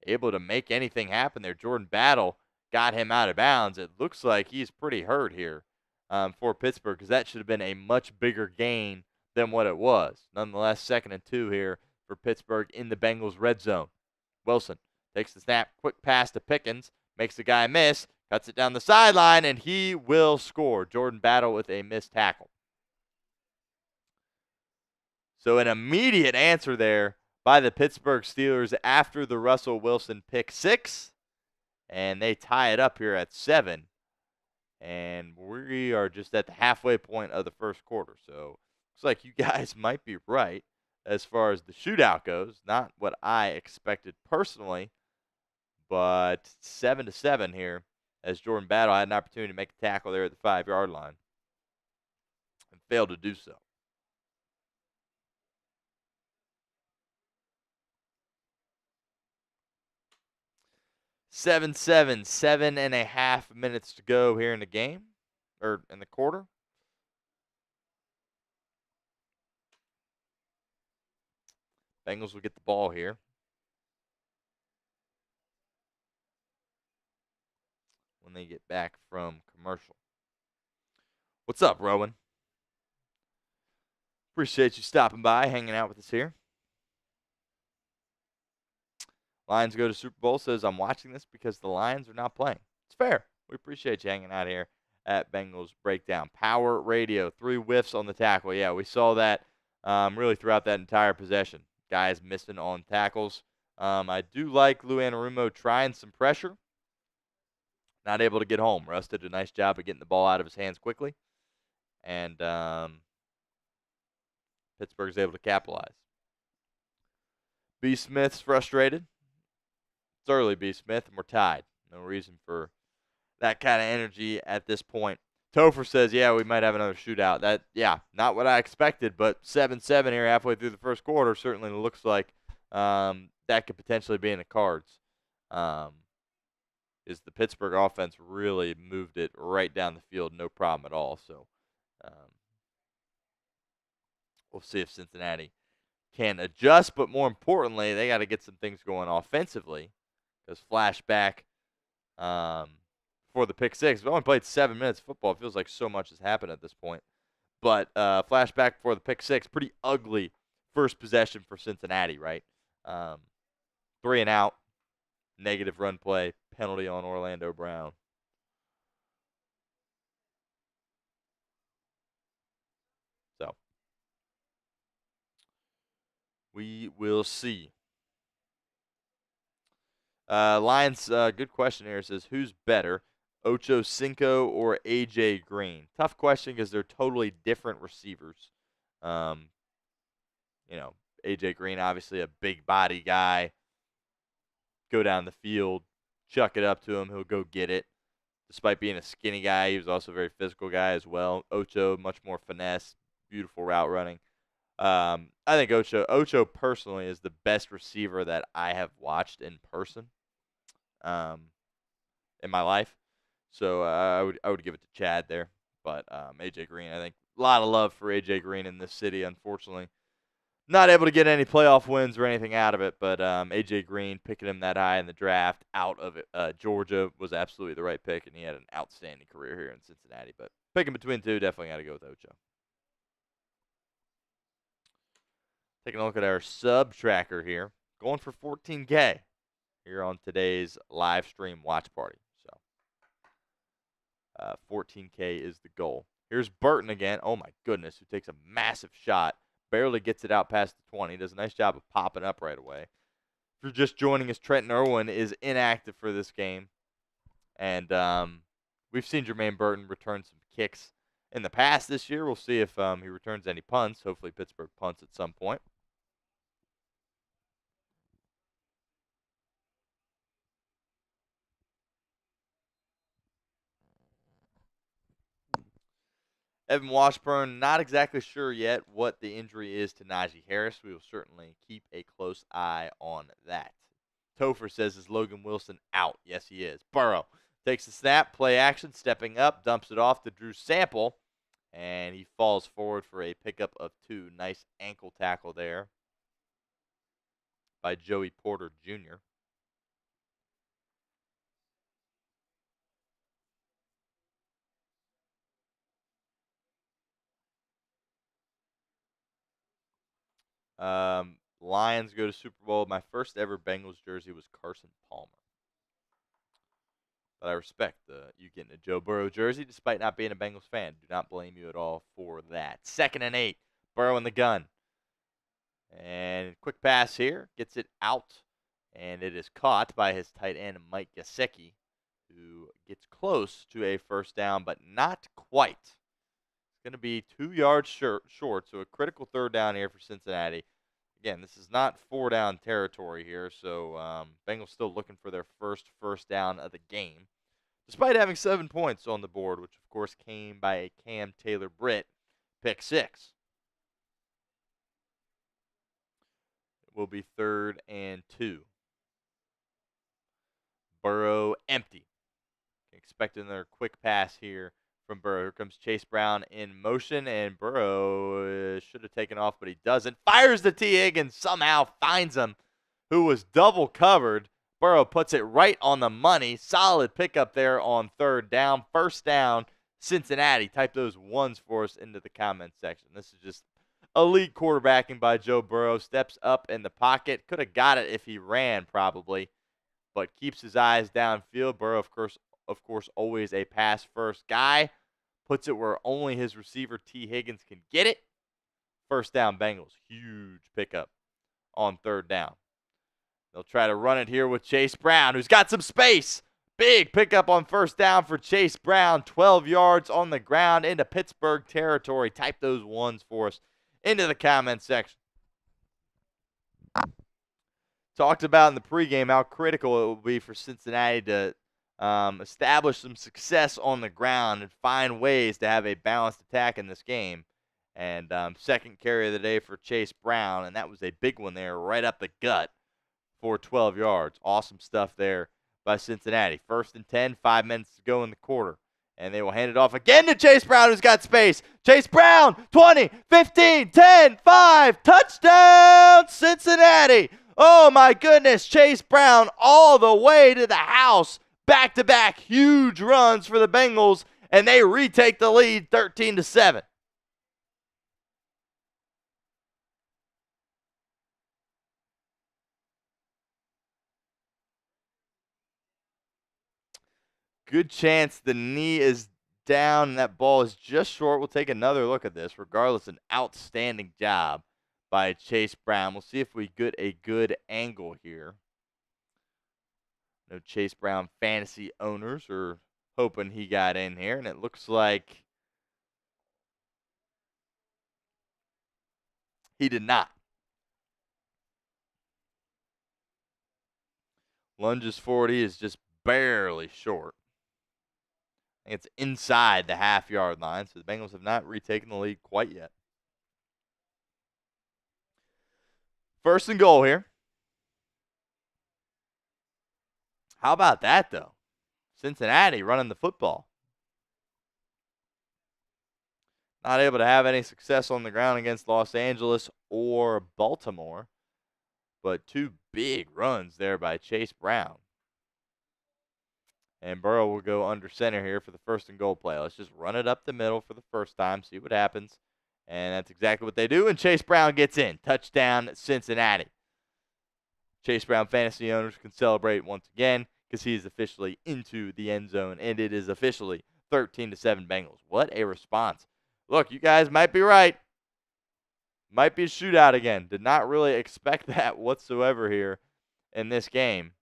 able to make anything happen there. Jordan Battle got him out of bounds. It looks like he's pretty hurt here for Pittsburgh, because that should have been a much bigger gain than what it was. Nonetheless, 2nd and 2 here for Pittsburgh in the Bengals red zone. Wilson takes the snap, quick pass to Pickens, makes the guy miss, cuts it down the sideline, and he will score. Jordan Battle with a missed tackle. So an immediate answer there by the Pittsburgh Steelers after the Russell Wilson pick 6. And they tie it up here at 7. And we are just at the halfway point of the first quarter. So looks like you guys might be right as far as the shootout goes. Not what I expected personally, but 7-7 here as Jordan Battle had an opportunity to make a tackle there at the 5-yard line and failed to do so. Seven, 7.5 minutes to go here in the game, or in the quarter. Bengals will get the ball here. When they get back from commercial. What's up, Rowan? Appreciate you stopping by, hanging out with us here. Lions go to Super Bowl says, I'm watching this because the Lions are not playing. It's fair. We appreciate you hanging out here at Bengals Breakdown. Power Radio, 3 whiffs on the tackle. Yeah, we saw that really throughout that entire possession. Guys missing on tackles. I do like Lou Anarumo trying some pressure. Not able to get home. Russ did a nice job of getting the ball out of his hands quickly. And Pittsburgh's able to capitalize. B. Smith's frustrated. It's early, B. Smith, and we're tied. No reason for that kind of energy at this point. Topher says, yeah, we might have another shootout. Not what I expected, but 7-7 here halfway through the first quarter certainly looks like that could potentially be in the cards. Is the Pittsburgh offense really moved it right down the field, no problem at all. So we'll see if Cincinnati can adjust, but more importantly, they got to get some things going offensively, because flashback for the pick 6. We've only played 7 minutes of football. It feels like so much has happened at this point. But flashback for the pick 6, pretty ugly first possession for Cincinnati, right? 3 and out, negative run play, penalty on Orlando Brown. So we will see. Lions, good question here. Says, who's better, Ocho Cinco or A.J. Green? Tough question because they're totally different receivers. Um, A.J. Green, obviously a big body guy. Go down the field, chuck it up to him, he'll go get it. Despite being a skinny guy, he was also a very physical guy as well. Ocho, much more finesse, beautiful route running. I think Ocho personally is the best receiver that I have watched in person in my life. So I would give it to Chad there. But AJ Green, I think a lot of love for AJ Green in this city. Unfortunately, not able to get any playoff wins or anything out of it. But AJ Green, picking him that high in the draft out of Georgia was absolutely the right pick, and he had an outstanding career here in Cincinnati. But picking between two, definitely got to go with Ocho. Taking a look at our sub tracker here, going for 14K here on today's live stream watch party. So 14K is the goal. Here's Burton again. Oh my goodness, who takes a massive shot, barely gets it out past the 20. Does a nice job of popping up right away. If you're just joining us, Trenton Irwin is inactive for this game, and we've seen Jermaine Burton return some kicks in the past this year. We'll see if he returns any punts. Hopefully Pittsburgh punts at some point. Evan Washburn, not exactly sure yet what the injury is to Najee Harris. We will certainly keep a close eye on that. Topher says, is Logan Wilson out? Yes, he is. Burrow takes the snap, play action, stepping up, dumps it off to Drew Sample, and he falls forward for a pickup of 2. Nice ankle tackle there by Joey Porter Jr. Lions go to Super Bowl. My first ever Bengals jersey was Carson Palmer. But I respect you getting a Joe Burrow jersey despite not being a Bengals fan. Do not blame you at all for that. 2nd and 8. Burrow in the gun. And quick pass here. Gets it out. And it is caught by his tight end, Mike Gesicki, who gets close to a first down, but not quite. It's going to be 2 yards short, so a critical 3rd down here for Cincinnati. Again, this is not 4-down territory here, so Bengals still looking for their first down of the game, despite having 7 points on the board, which, of course, came by a Cam Taylor-Britt pick 6. It will be 3rd and 2. Burrow empty. Expect another quick pass here from Burrow. Here comes Chase Brown in motion, and Burrow should have taken off, but he doesn't. Fires to T. Higgins, somehow finds him, who was double covered. Burrow puts it right on the money. Solid pickup there on 3rd down. First down, Cincinnati. Type those ones for us into the comments section. This is just elite quarterbacking by Joe Burrow. Steps up in the pocket. Could have got it if he ran, probably, but keeps his eyes downfield. Burrow, of course, always a pass-first guy. Puts it where only his receiver, T. Higgins, can get it. First down, Bengals. Huge pickup on 3rd down. They'll try to run it here with Chase Brown, who's got some space. Big pickup on 1st down for Chase Brown. 12 yards on the ground into Pittsburgh territory. Type those ones for us into the comments section. Talked about in the pregame how critical it will be for Cincinnati to establish some success on the ground and find ways to have a balanced attack in this game. And 2nd carry of the day for Chase Brown, and that was a big one there right up the gut for 12 yards. Awesome stuff there by Cincinnati. 1st and 10, 5 minutes to go in the quarter. And they will hand it off again to Chase Brown, who's got space. Chase Brown, 20, 15, 10, 5, touchdown, Cincinnati. Oh, my goodness, Chase Brown all the way to the house. Back-to-back huge runs for the Bengals, and they retake the lead 13-7. Good chance the knee is down and that ball is just short. We'll take another look at this. Regardless, an outstanding job by Chase Brown. We'll see if we get a good angle here. No Chase Brown fantasy owners are hoping he got in here, and it looks like he did not. Lunges forward, he is just barely short. It's inside the half-yard line, so the Bengals have not retaken the lead quite yet. First and goal here. How about that, though? Cincinnati running the football. Not able to have any success on the ground against Los Angeles or Baltimore, but two big runs there by Chase Brown. And Burrow will go under center here for the first and goal play. Let's just run it up the middle for the first time, see what happens. And that's exactly what they do. And Chase Brown gets in. Touchdown, Cincinnati. Chase Brown fantasy owners can celebrate once again because he is officially into the end zone. And it is officially 13-7 Bengals. What a response. Look, you guys might be right. Might be a shootout again. Did not really expect that whatsoever here in this game.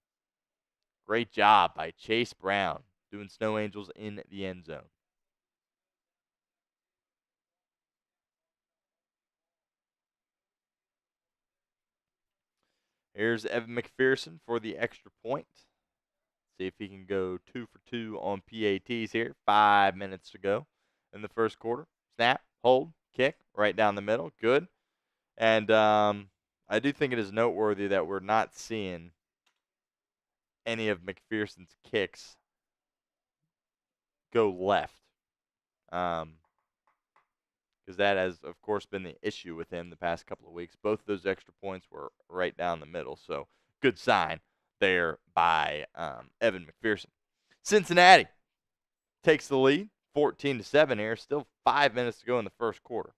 Great job by Chase Brown doing Snow Angels in the end zone. Here's Evan McPherson for the extra point. See if he can go 2 for 2 on PATs here. 5 minutes to go in the first quarter. Snap, hold, kick, right down the middle. Good. And I do think it is noteworthy that we're not seeing any of McPherson's kicks go left. Because that has, of course, been the issue with him the past couple of weeks. Both of those extra points were right down the middle. So good sign there by Evan McPherson. Cincinnati takes the lead, 14-7 here. Still 5 minutes to go in the first quarter.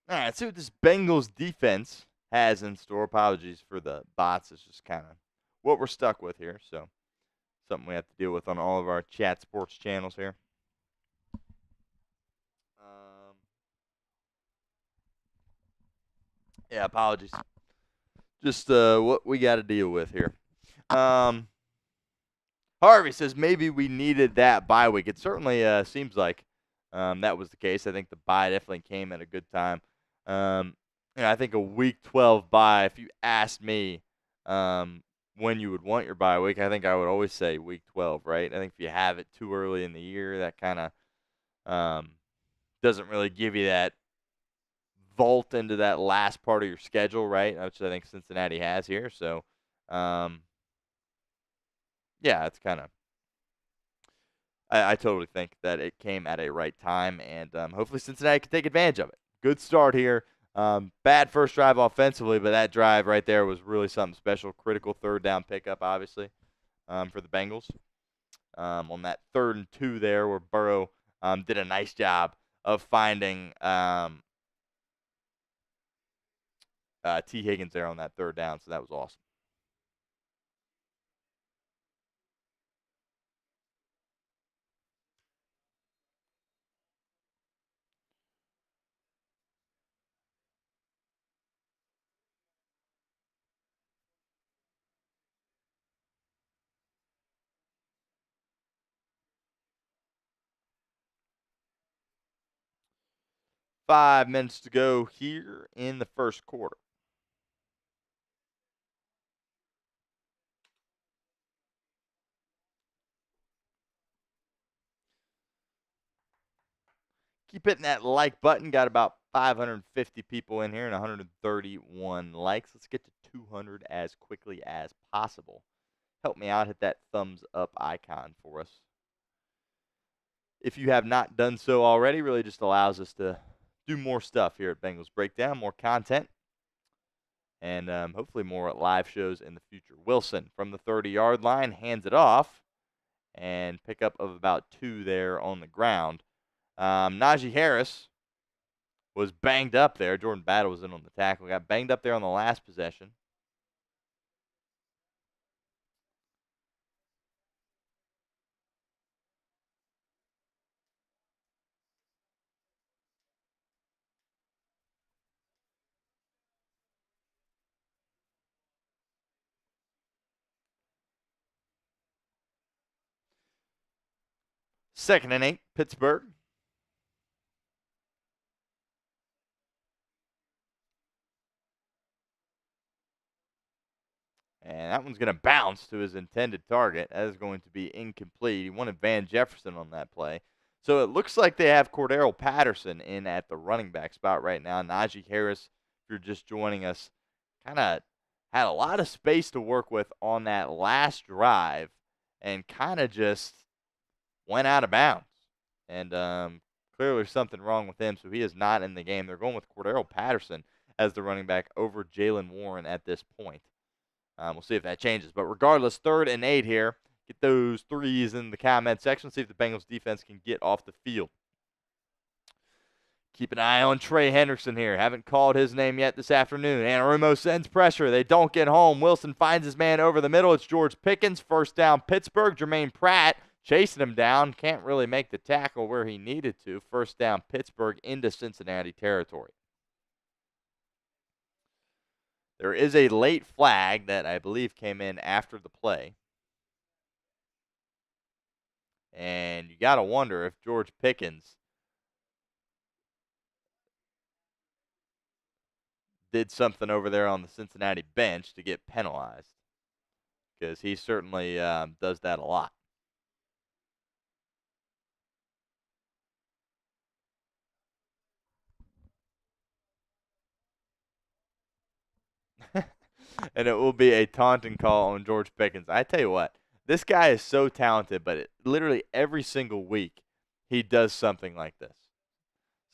All right, let's see what this Bengals defense has in store. Apologies for the bots. It's just kind of what we're stuck with here. So something we have to deal with on all of our chat sports channels here. Yeah, apologies. Just what we got to deal with here. Harvey says maybe we needed that bye week. It certainly seems like that was the case. I think the bye definitely came at a good time. I think a week 12 bye, if you asked me when you would want your bye week, I think I would always say week 12, right? I think if you have it too early in the year, that kind of doesn't really give you that vault into that last part of your schedule, right? Which I think Cincinnati has here. So, yeah, it's kind of. I totally think that it came at a right time, and hopefully Cincinnati can take advantage of it. Good start here. Bad first drive offensively, but that drive right there was really something special. Critical third down pickup, obviously, for the Bengals. On that 3rd and 2 there where Burrow did a nice job of finding T. Higgins there on that 3rd down, so that was awesome. 5 minutes to go here in the first quarter. Keep hitting that like button. Got about 550 people in here and 131 likes. Let's get to 200 as quickly as possible. Help me out. Hit that thumbs up icon for us. If you have not done so already, really just allows us to do more stuff here at Bengals Breakdown, more content, and hopefully more live shows in the future. Wilson from the 30-yard line hands it off, and pickup of about 2 there on the ground. Najee Harris was banged up there. Jordan Battle was in on the tackle. Got banged up there on the last possession. Second and 8, Pittsburgh. And that one's going to bounce to his intended target. That is going to be incomplete. He wanted Van Jefferson on that play. So it looks like they have Cordero Patterson in at the running back spot right now. Najee Harris, if you're just joining us, kind of had a lot of space to work with on that last drive and kind of just went out of bounds. And clearly something wrong with him, so he is not in the game. They're going with Cordero Patterson as the running back over Jalen Warren at this point. We'll see if that changes. But regardless, 3rd and 8 here. Get those threes in the comment section. See if the Bengals defense can get off the field. Keep an eye on Trey Hendrickson here. Haven't called his name yet this afternoon. Anarumo sends pressure. They don't get home. Wilson finds his man over the middle. It's George Pickens. First down, Pittsburgh. Jermaine Pratt chasing him down. Can't really make the tackle where he needed to. First down, Pittsburgh into Cincinnati territory. There is a late flag that I believe came in after the play. And you got to wonder if George Pickens did something over there on the Cincinnati bench to get penalized, because he certainly does that a lot. And it will be a taunting call on George Pickens. I tell you what, this guy is so talented, but literally every single week he does something like this.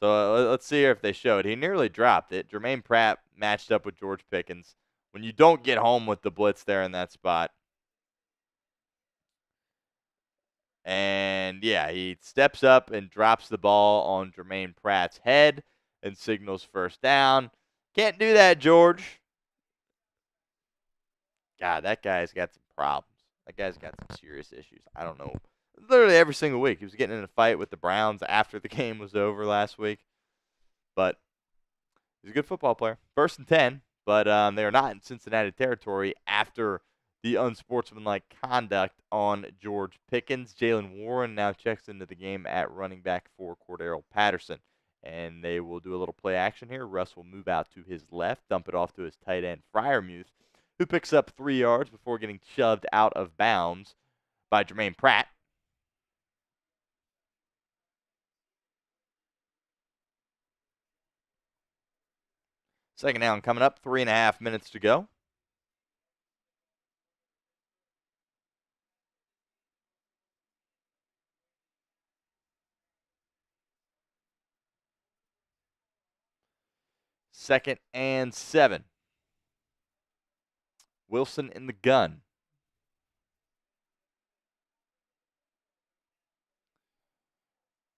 So let's see here if they show it. He nearly dropped it. Jermaine Pratt matched up with George Pickens. When you don't get home with the blitz there in that spot. And, yeah, he steps up and drops the ball on Jermaine Pratt's head and signals first down. Can't do that, George. God, that guy's got some problems. That guy's got some serious issues. I don't know. Literally every single week. He was getting in a fight with the Browns after the game was over last week. But he's a good football player. 1st and 10, but they are not in Cincinnati territory after the unsportsmanlike conduct on George Pickens. Jalen Warren now checks into the game at running back for Cordero Patterson. And they will do a little play action here. Russ will move out to his left, dump it off to his tight end, Freiermuth, who picks up 3 yards before getting shoved out of bounds by Jermaine Pratt. Second down coming up, 3.5 minutes to go. Second and 7. Wilson in the gun.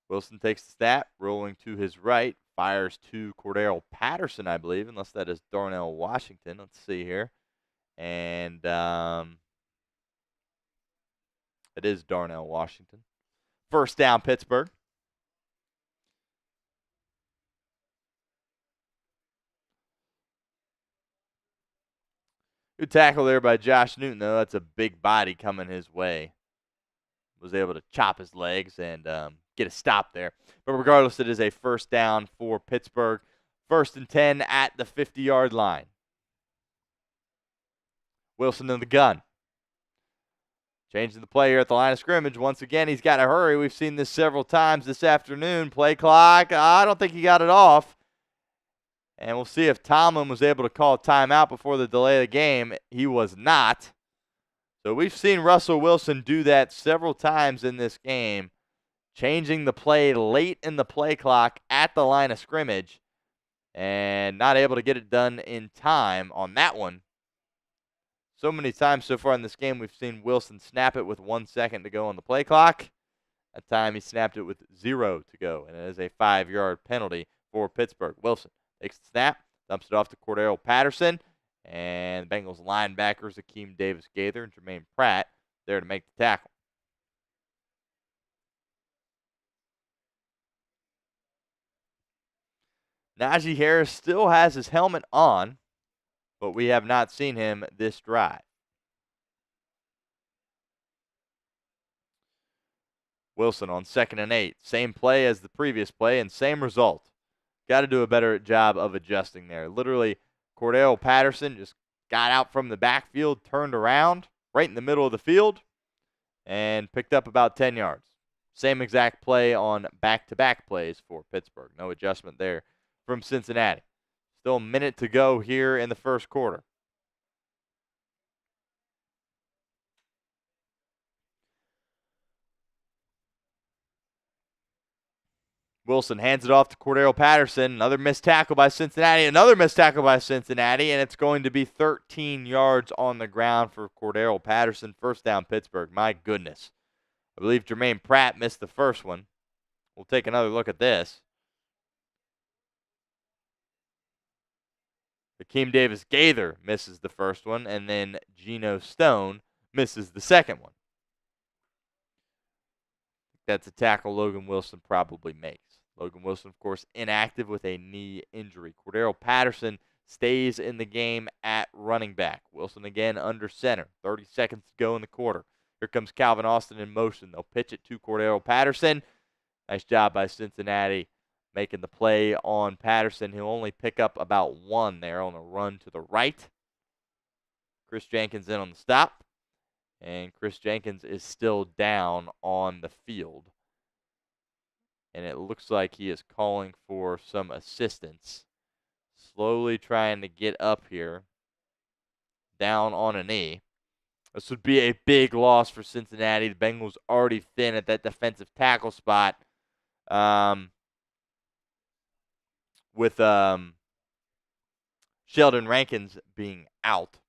Wilson takes the snap, rolling to his right, fires to Cordero Patterson, I believe, unless that is Darnell Washington. Let's see here. And it is Darnell Washington. First down, Pittsburgh. Good tackle there by Josh Newton, though. That's a big body coming his way. Was able to chop his legs and get a stop there. But regardless, it is a first down for Pittsburgh. 1st and 10 at the 50-yard line. Wilson in the gun. Changing the play here at the line of scrimmage. Once again, he's got to hurry. We've seen this several times this afternoon. Play clock. I don't think he got it off. And we'll see if Tomlin was able to call a timeout before the delay of the game. He was not. So we've seen Russell Wilson do that several times in this game, changing the play late in the play clock at the line of scrimmage and not able to get it done in time on that one. So many times so far in this game, we've seen Wilson snap it with 1 second to go on the play clock. That time he snapped it with 0 to go, and it is a 5-yard penalty for Pittsburgh. Wilson takes the snap, dumps it off to Cordero Patterson, and Bengals linebackers Akeem Davis-Gaither and Jermaine Pratt there to make the tackle. Najee Harris still has his helmet on, but we have not seen him this drive. Wilson on 2nd and 8. Same play as the previous play and same result. Got to do a better job of adjusting there. Literally, Cordero Patterson just got out from the backfield, turned around right in the middle of the field, and picked up about 10 yards. Same exact play on back-to-back plays for Pittsburgh. No adjustment there from Cincinnati. Still a minute to go here in the first quarter. Wilson hands it off to Cordero Patterson. Another missed tackle by Cincinnati. Another missed tackle by Cincinnati. And it's going to be 13 yards on the ground for Cordero Patterson. First down, Pittsburgh. My goodness. I believe Jermaine Pratt missed the first one. We'll take another look at this. Akeem Davis-Gaither misses the first one. And then Geno Stone misses the second one. That's a tackle Logan Wilson probably makes. Logan Wilson, of course, inactive with a knee injury. Cordero Patterson stays in the game at running back. Wilson again under center. 30 seconds to go in the quarter. Here comes Calvin Austin in motion. They'll pitch it to Cordero Patterson. Nice job by Cincinnati making the play on Patterson. He'll only pick up about 1 there on the run to the right. Chris Jenkins in on the stop. And Chris Jenkins is still down on the field. And it looks like he is calling for some assistance. Slowly trying to get up here. Down on a knee. This would be a big loss for Cincinnati. The Bengals already thin at that defensive tackle spot. With Sheldon Rankins being out.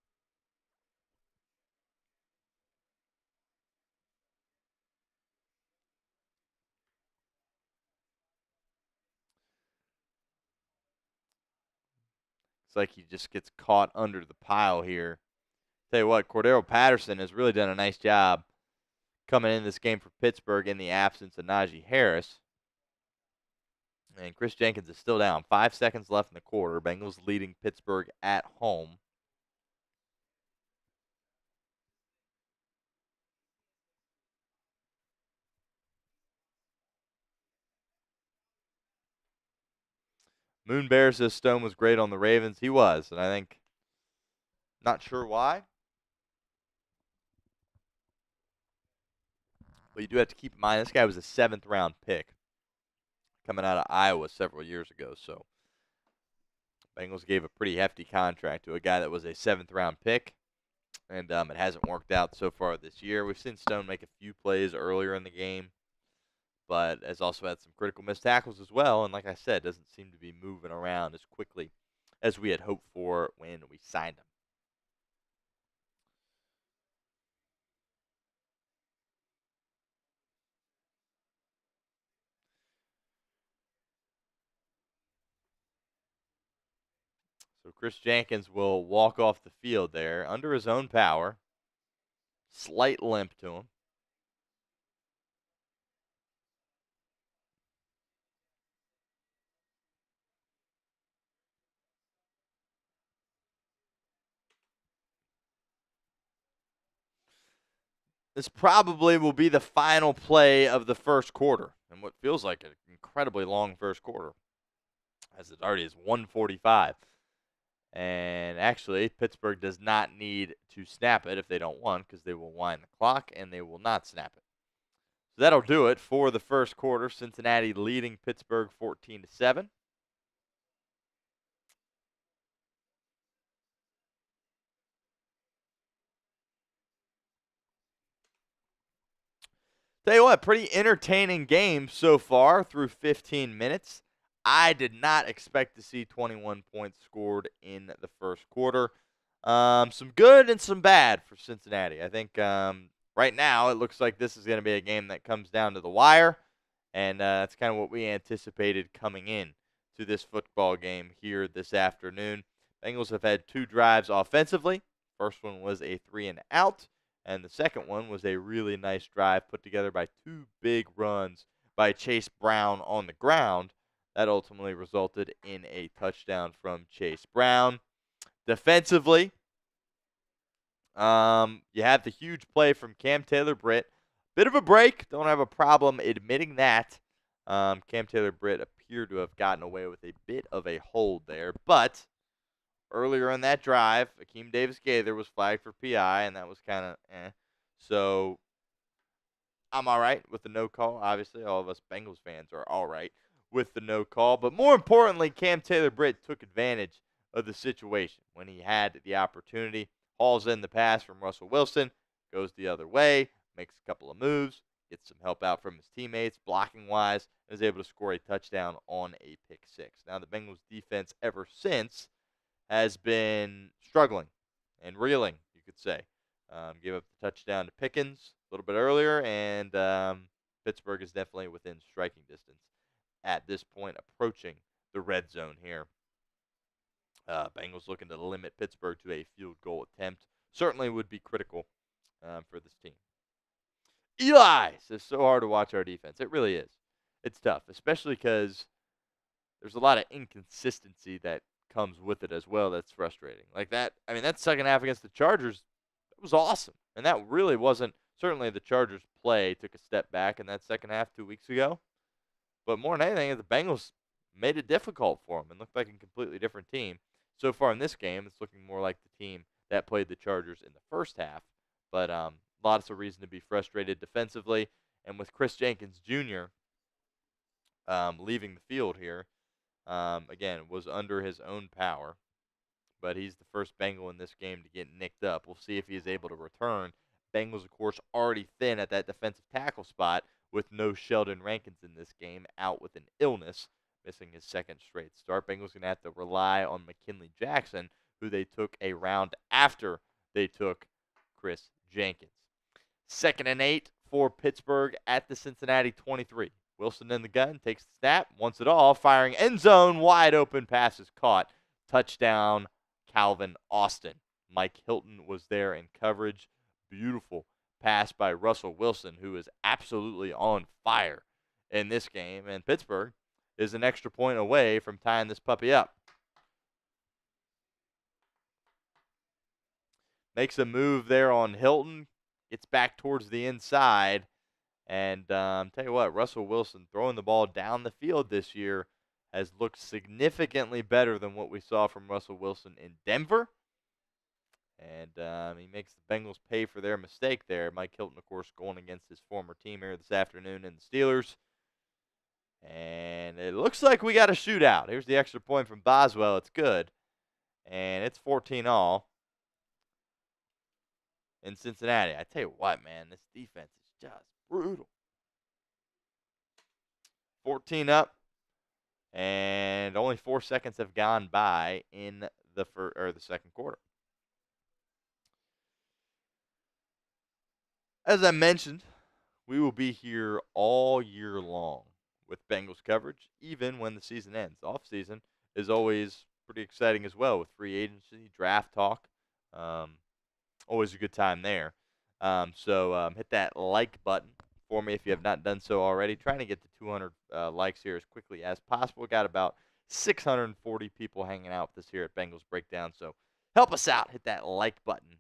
Like he just gets caught under the pile here. Tell you what, Cordero Patterson has really done a nice job coming in this game for Pittsburgh in the absence of Najee Harris. And Chris Jenkins is still down. 5 seconds left in the quarter. Bengals leading Pittsburgh at home. Moon Bear says Stone was great on the Ravens. He was, and I think, not sure why. But you do have to keep in mind, this guy was a 7th-round pick coming out of Iowa several years ago. So Bengals gave a pretty hefty contract to a guy that was a 7th-round pick, and it hasn't worked out so far this year. We've seen Stone make a few plays earlier in the game, but has also had some critical missed tackles as well. And like I said, doesn't seem to be moving around as quickly as we had hoped for when we signed him. So Chris Jenkins will walk off the field there under his own power. Slight limp to him. This probably will be the final play of the first quarter. in what feels like an incredibly long first quarter, as it already is 145. And actually, Pittsburgh does not need to snap it if they don't want, because they will wind the clock and they will not snap it. So that'll do it for the first quarter. Cincinnati leading Pittsburgh 14-7. Tell you what, pretty entertaining game so far through 15 minutes. I did not expect to see 21 points scored in the first quarter. Some good and some bad for Cincinnati. I think right now it looks like this is going to be a game that comes down to the wire, and that's kind of what we anticipated coming in to this football game here this afternoon. Bengals have had 2 drives offensively. First one was a 3-and-out. And the second one was a really nice drive put together by 2 big runs by Chase Brown on the ground. That ultimately resulted in a touchdown from Chase Brown. Defensively, you have the huge play from Cam Taylor-Britt. Bit of a break. Don't have a problem admitting that. Cam Taylor-Britt appeared to have gotten away with a bit of a hold there. But earlier in that drive, Akeem Davis-Gaither was flagged for PI, and that was kind of So I'm all right with the no call. Obviously, all of us Bengals fans are all right with the no call. But more importantly, Cam Taylor-Britt took advantage of the situation when he had the opportunity. Hauls in the pass from Russell Wilson, goes the other way, makes a couple of moves, gets some help out from his teammates, blocking-wise, and is able to score a touchdown on a pick six. Now, the Bengals defense ever since has been struggling and reeling, you could say. Gave up the touchdown to Pickens a little bit earlier, and Pittsburgh is definitely within striking distance at this point, approaching the red zone here. Bengals looking to limit Pittsburgh to a field goal attempt. Certainly would be critical for this team. Eli says, so hard to watch our defense. It really is. It's tough, especially because there's a lot of inconsistency that comes with it as well. That's frustrating. Like that, I mean, that second half against the Chargers, it was awesome. And that really wasn't, certainly the Chargers play took a step back in that second half 2 weeks ago. But more than anything, the Bengals made it difficult for them and looked like a completely different team. So far in this game, it's looking more like the team that played the Chargers in the first half. But lots of reason to be frustrated defensively. And with Chris Jenkins Jr. Leaving the field here, again, was under his own power. But he's the first Bengal in this game to get nicked up. We'll see if he is able to return. Bengals, of course, already thin at that defensive tackle spot with no Sheldon Rankins in this game, out with an illness, missing his second straight start. Bengals going to have to rely on McKinley Jackson, who they took a round after they took Chris Jenkins. 2nd and 8 for Pittsburgh at the Cincinnati 23. Wilson in the gun, takes the snap, wants it all, firing end zone, wide open, pass is caught. Touchdown, Calvin Austin. Mike Hilton was there in coverage. Beautiful pass by Russell Wilson, who is absolutely on fire in this game. And Pittsburgh is an extra point away from tying this puppy up. Makes a move there on Hilton. Gets back towards the inside. And tell you what, Russell Wilson throwing the ball down the field this year has looked significantly better than what we saw from Russell Wilson in Denver. And he makes the Bengals pay for their mistake there. Mike Hilton, of course, going against his former team here this afternoon in the Steelers. And it looks like we got a shootout. Here's the extra point from Boswell. It's good. And it's 14-all in Cincinnati. I tell you what, man, this defense is just brutal. 14 up. And only 4 seconds have gone by in the second quarter. As I mentioned, we will be here all year long with Bengals coverage, even when the season ends. Off season is always pretty exciting as well with free agency, draft talk. Always a good time there. So hit that like button for me if you have not done so already. Trying to get to 200 likes here as quickly as possible. Got about 640 people hanging out with us here at Bengals Breakdown. So help us out. Hit that like button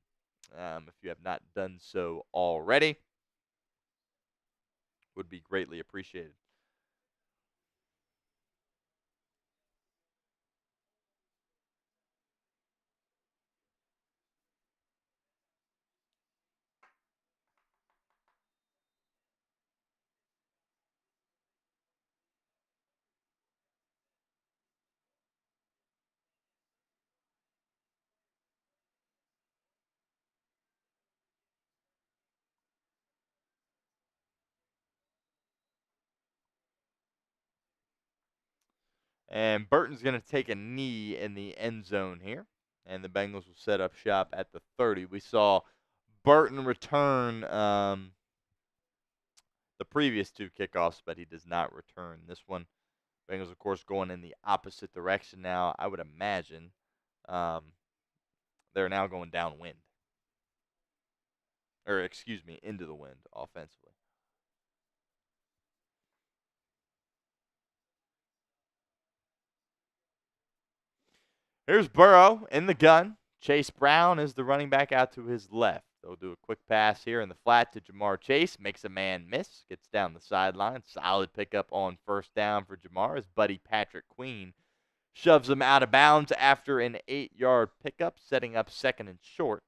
if you have not done so already. Would be greatly appreciated. And Burton's going to take a knee in the end zone here. And the Bengals will set up shop at the 30. We saw Burton return the previous 2 kickoffs, but he does not return this one. Bengals, of course, going in the opposite direction now. I would imagine they're now going downwind. Or, excuse me, into the wind offensively. Here's Burrow in the gun. Chase Brown is the running back out to his left. They'll do a quick pass here in the flat to Jamar Chase. Makes a man miss. Gets down the sideline. Solid pickup on first down for Jamar. His buddy Patrick Queen shoves him out of bounds after an 8-yard pickup, setting up second and short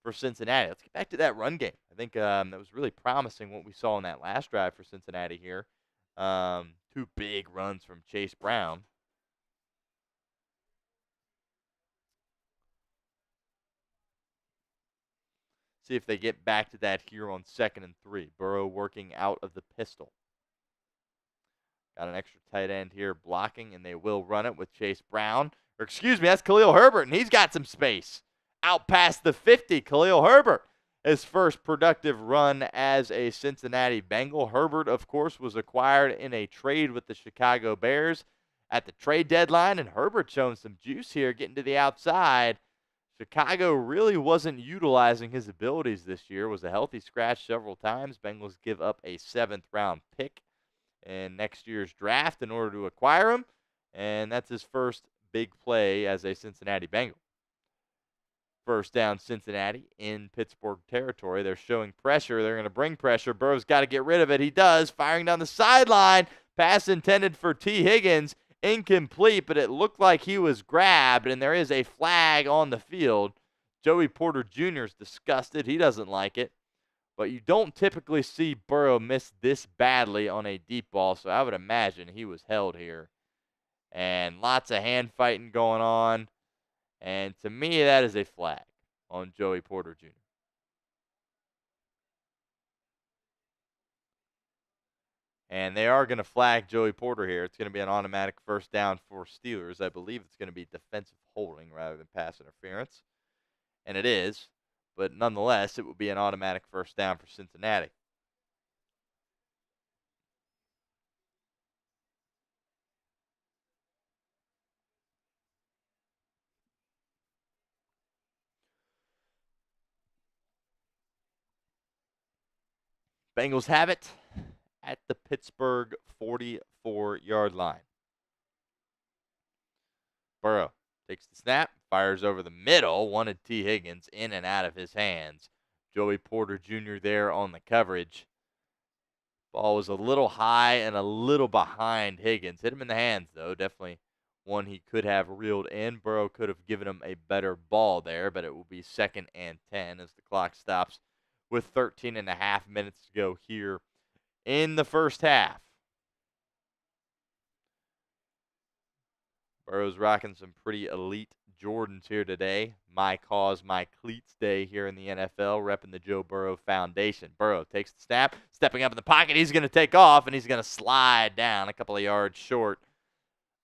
for Cincinnati. Let's get back to that run game. I think that was really promising what we saw in that last drive for Cincinnati here. 2 big runs from Chase Brown. See if they get back to that here on 2nd and 3. Burrow working out of the pistol. Got an extra tight end here blocking, and they will run it with Chase Brown. Or excuse me, that's Khalil Herbert, and he's got some space. Out past the 50, Khalil Herbert. His first productive run as a Cincinnati Bengal. Herbert, of course, was acquired in a trade with the Chicago Bears at the trade deadline, and Herbert showing some juice here, getting to the outside. Chicago really wasn't utilizing his abilities this year. Was a healthy scratch several times. Bengals give up a 7th-round pick in next year's draft in order to acquire him, and that's his first big play as a Cincinnati Bengal. First down, Cincinnati in Pittsburgh territory. They're showing pressure. They're going to bring pressure. Burrow's got to get rid of it. He does. Firing down the sideline. Pass intended for T. Higgins. Incomplete, but it looked like he was grabbed, and there is a flag on the field. Joey Porter Jr. is disgusted. He doesn't like it. But you don't typically see Burrow miss this badly on a deep ball, so I would imagine he was held here. And lots of hand fighting going on. And to me, that is a flag on Joey Porter Jr. And they are going to flag Joey Porter here. It's going to be an automatic first down for Steelers. I believe it's going to be defensive holding rather than pass interference. And it is. But nonetheless, it will be an automatic first down for Cincinnati. Bengals have it at the Pittsburgh 44-yard line. Burrow takes the snap, fires over the middle, wanted T. Higgins in and out of his hands. Joey Porter Jr. there on the coverage. Ball was a little high and a little behind Higgins. Hit him in the hands, though. Definitely one he could have reeled in. Burrow could have given him a better ball there, but it will be 2nd and 10 as the clock stops with 13 and a half minutes to go here in the first half. Burrow's rocking some pretty elite Jordans here today. My cause, my cleats day here in the NFL, repping the Joe Burrow Foundation. Burrow takes the snap, stepping up in the pocket. He's going to take off, and he's going to slide down a couple of yards short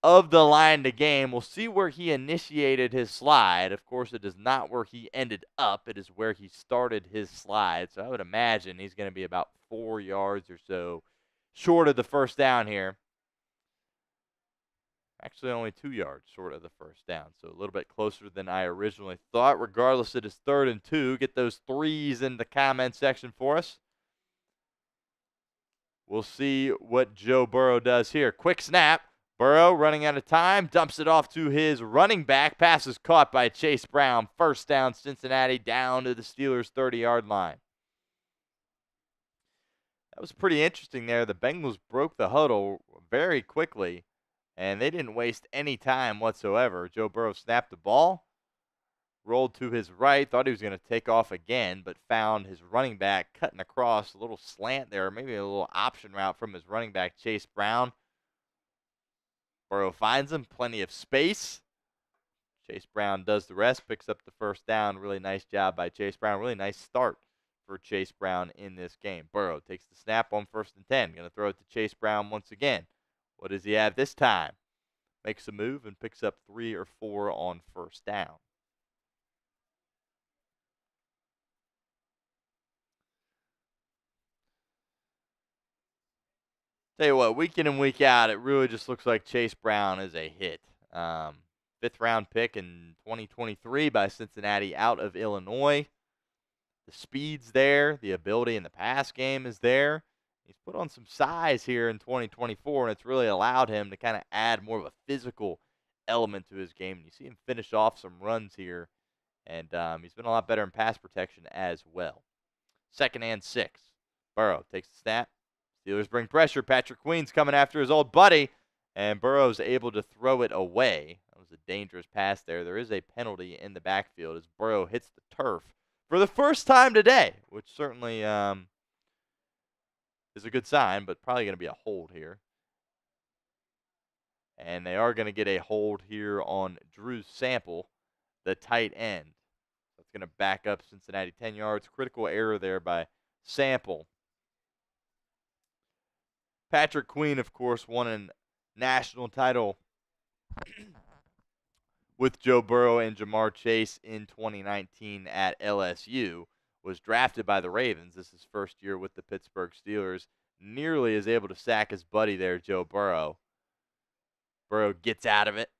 of the line to game. We'll see where he initiated his slide. Of course, it is not where he ended up. It is where he started his slide. So I would imagine he's going to be about 4 yards or so short of the first down here. Actually, only 2 yards short of the first down, so a little bit closer than I originally thought. Regardless, it is 3rd and 2. Get those threes in the comment section for us. We'll see what Joe Burrow does here. Quick snap. Burrow running out of time, dumps it off to his running back. Pass is caught by Chase Brown. First down, Cincinnati, down to the Steelers' 30-yard line. That was pretty interesting there. The Bengals broke the huddle very quickly, and they didn't waste any time whatsoever. Joe Burrow snapped the ball, rolled to his right, thought he was going to take off again, but found his running back cutting across a little slant there, maybe a little option route from his running back, Chase Brown. Burrow finds him, plenty of space. Chase Brown does the rest, picks up the first down. Really nice job by Chase Brown. Really nice start for Chase Brown in this game. Burrow takes the snap on 1st and 10. Going to throw it to Chase Brown once again. What does he have this time? makes a move and picks up 3 or 4 on first down. Tell you what, week in and week out, it really just looks like Chase Brown is a hit. Fifth round pick in 2023 by Cincinnati out of Illinois. The speed's there. The ability in the pass game is there. He's put on some size here in 2024, and it's really allowed him to kind of add more of a physical element to his game. And you see him finish off some runs here, and he's been a lot better in pass protection as well. 2nd and 6. Burrow takes the snap. Steelers bring pressure. Patrick Queen's coming after his old buddy, and Burrow's able to throw it away. That was a dangerous pass there. There is a penalty in the backfield as Burrow hits the turf for the first time today, which certainly is a good sign, but probably going to be a hold here. And they are going to get a hold here on Drew Sample, the tight end. That's going to back up Cincinnati 10 yards. Critical error there by Sample. Patrick Queen, of course, won a national title with Joe Burrow and Jamar Chase in 2019 at LSU. Was drafted by the Ravens. This is his first year with the Pittsburgh Steelers. Nearly is able to sack his buddy there, Joe Burrow. Burrow gets out of it,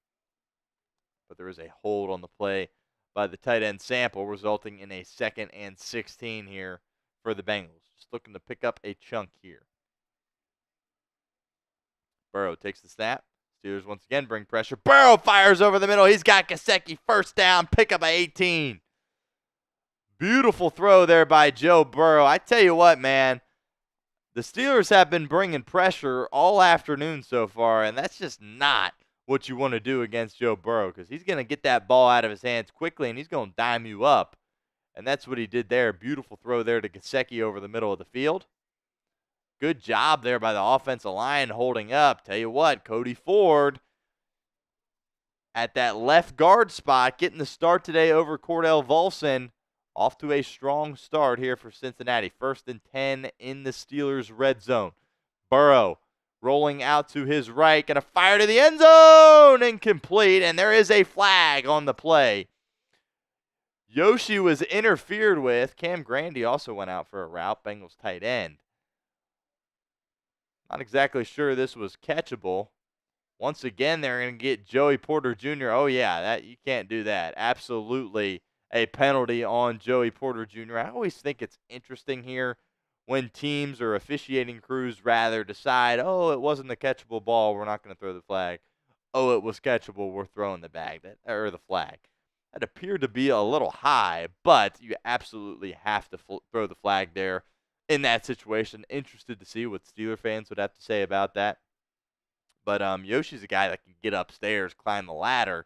but there is a hold on the play by the tight end Sample, resulting in a 2nd and 16 here for the Bengals. Just looking to pick up a chunk here. Burrow takes the snap. Steelers once again bring pressure. Burrow fires over the middle. He's got Gesicki. First down. Pick up a 18. Beautiful throw there by Joe Burrow. I tell you what, man. The Steelers have been bringing pressure all afternoon so far, and that's just not what you want to do against Joe Burrow because he's going to get that ball out of his hands quickly, and he's going to dime you up. And that's what he did there. Beautiful throw there to Gesicki over the middle of the field. Good job there by the offensive line holding up. Tell you what, Cody Ford at that left guard spot, getting the start today over Cordell Volson. Off to a strong start here for Cincinnati. 1st and 10 in the Steelers' red zone. Burrow rolling out to his right. Going to fire to the end zone. Incomplete, and there is a flag on the play. Yoshi was interfered with. Cam Grandy also went out for a route. Bengals tight end. Not exactly sure this was catchable. Once again, they're going to get Joey Porter Jr. Oh, yeah, you can't do that. Absolutely a penalty on Joey Porter Jr. I always think it's interesting here when teams or officiating crews rather decide, oh, it wasn't a catchable ball, we're not going to throw the flag. Oh, it was catchable, we're throwing the flag. That appeared to be a little high, but you absolutely have to throw the flag there in that situation. Interested to see what Steeler fans would have to say about that. But Yoshi's a guy that can get upstairs, climb the ladder,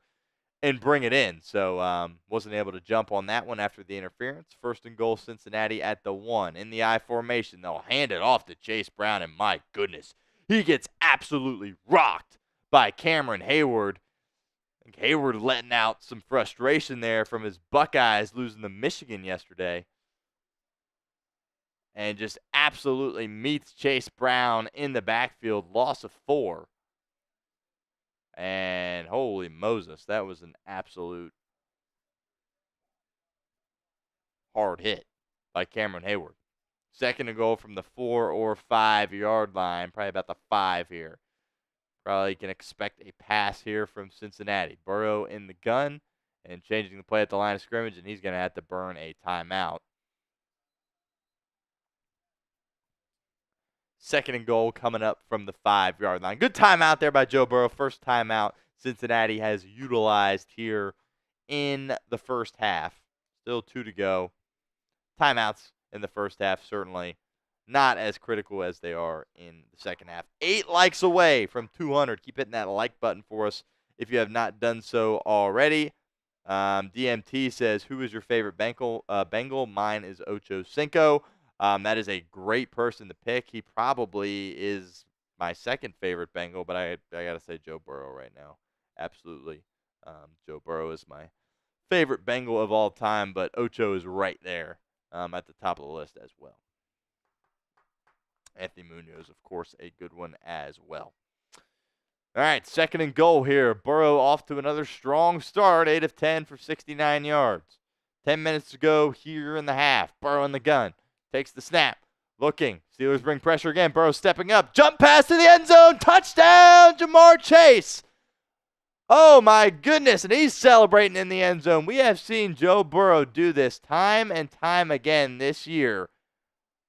and bring it in. So wasn't able to jump on that one after the interference. 1st and goal, Cincinnati at the 1. In the I formation, they'll hand it off to Chase Brown, and my goodness, he gets absolutely rocked by Cameron Hayward. I think Hayward letting out some frustration there from his Buckeyes losing to Michigan yesterday. And just absolutely meets Chase Brown in the backfield. Loss of 4. And holy Moses, that was an absolute hard hit by Cameron Hayward. 2nd and goal from the 4 or 5 yard line. Probably about the 5 here. Probably can expect a pass here from Cincinnati. Burrow in the gun and changing the play at the line of scrimmage, and he's going to have to burn a timeout. 2nd and goal coming up from the 5 yard line. Good timeout there by Joe Burrow. First timeout Cincinnati has utilized here in the first half. Still 2 to go. Timeouts in the first half certainly not as critical as they are in the second half. 8 likes away from 200. Keep hitting that like button for us if you have not done so already. DMT says, who is your favorite Bengal? Mine is Ocho Cinco. That is a great person to pick. He probably is my second favorite Bengal, but I got to say Joe Burrow right now. Absolutely. Joe Burrow is my favorite Bengal of all time, but Ocho is right there at the top of the list as well. Anthony Munoz, of course, a good one as well. All right, second and goal here. Burrow off to another strong start, 8 of 10 for 69 yards. 10 minutes to go here in the half. Burrow in the gun. Takes the snap. Looking. Steelers bring pressure again. Burrow stepping up. Jump pass to the end zone. Touchdown, Jamar Chase. Oh, my goodness. And he's celebrating in the end zone. We have seen Joe Burrow do this time and time again this year.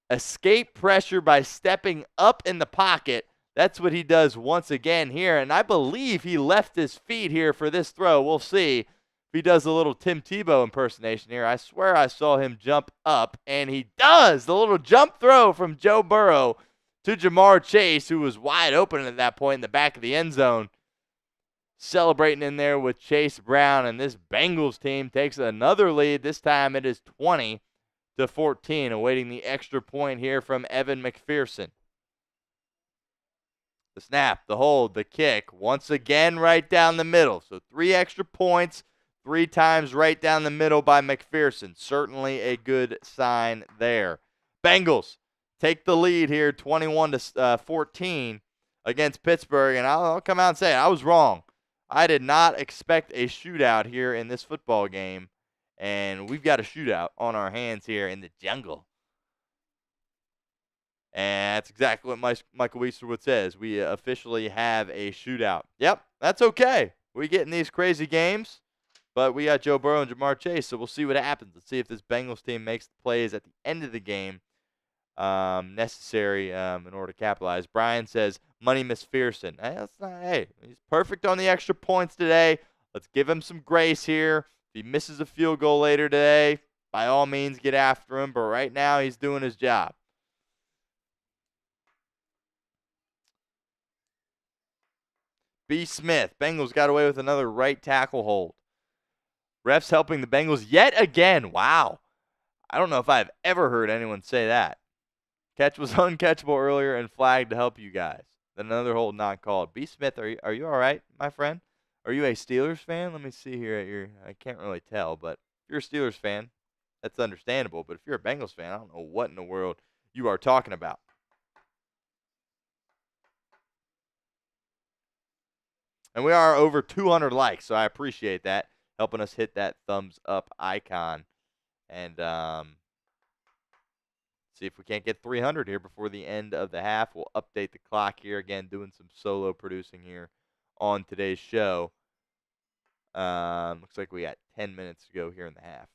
Escape pressure by stepping up in the pocket. That's what he does once again here. And I believe he left his feet here for this throw. We'll see if he does a little Tim Tebow impersonation here. I swear I saw him jump up, and he does. The little jump throw from Joe Burrow to Jamar Chase, who was wide open at that point in the back of the end zone. Celebrating in there with Chase Brown, and this Bengals team takes another lead. This time it is 20-14, awaiting the extra point here from Evan McPherson. The snap, the hold, the kick, once again right down the middle. So 3 extra points, 3 times right down the middle by McPherson. Certainly a good sign there. Bengals take the lead here, 21-14 against Pittsburgh. And I'll come out and say it, I was wrong. I did not expect a shootout here in this football game. And we've got a shootout on our hands here in the jungle. And that's exactly what Michael Westerwood says. We officially have a shootout. Yep, that's okay. We get in these crazy games, but we got Joe Burrow and Jamar Chase, so we'll see what happens. Let's see if this Bengals team makes the plays at the end of the game necessary in order to capitalize. Brian says, money McPherson. Hey, he's perfect on the extra points today. Let's give him some grace here. If he misses a field goal later today, by all means get after him, but right now he's doing his job. B. Smith. Bengals got away with another right tackle hold. Refs helping the Bengals yet again. Wow. I don't know if I've ever heard anyone say that. Catch was uncatchable earlier and flagged to help you guys. Then another hold not called. B. Smith, are you all right, my friend? Are you a Steelers fan? Let me see here at your. I can't really tell, but if you're a Steelers fan, that's understandable. But if you're a Bengals fan, I don't know what in the world you are talking about. And we are over 200 likes, so I appreciate that. Helping us hit that thumbs up icon. And see if we can't get 300 here before the end of the half. We'll update the clock here. Again, doing some solo producing here on today's show. Looks like we got 10 minutes to go here in the half.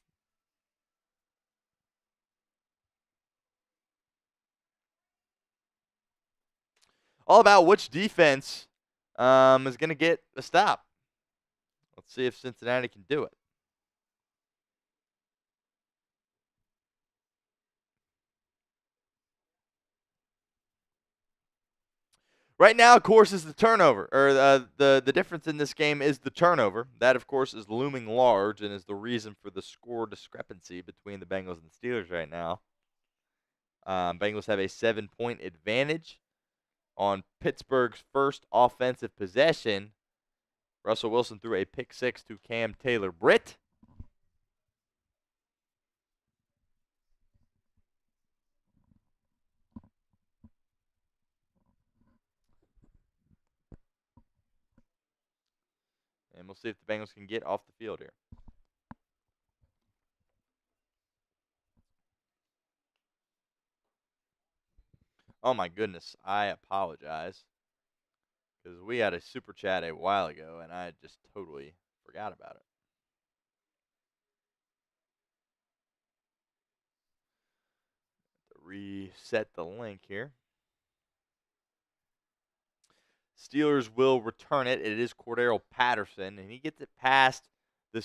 All about which defense is going to get a stop. Let's see if Cincinnati can do it. Right now, of course, is the turnover, or the difference in this game is the turnover. That, of course, is looming large and is the reason for the score discrepancy between the Bengals and the Steelers right now. Bengals have a 7-point advantage on Pittsburgh's first offensive possession. Russell Wilson threw a pick 6 to Cam Taylor-Britt. And we'll see if the Bengals can get off the field here. Oh, my goodness. I apologize. Because we had a super chat a while ago, and I just totally forgot about it. Reset the link here. Steelers will return it. It is Cordero Patterson, and he gets it past the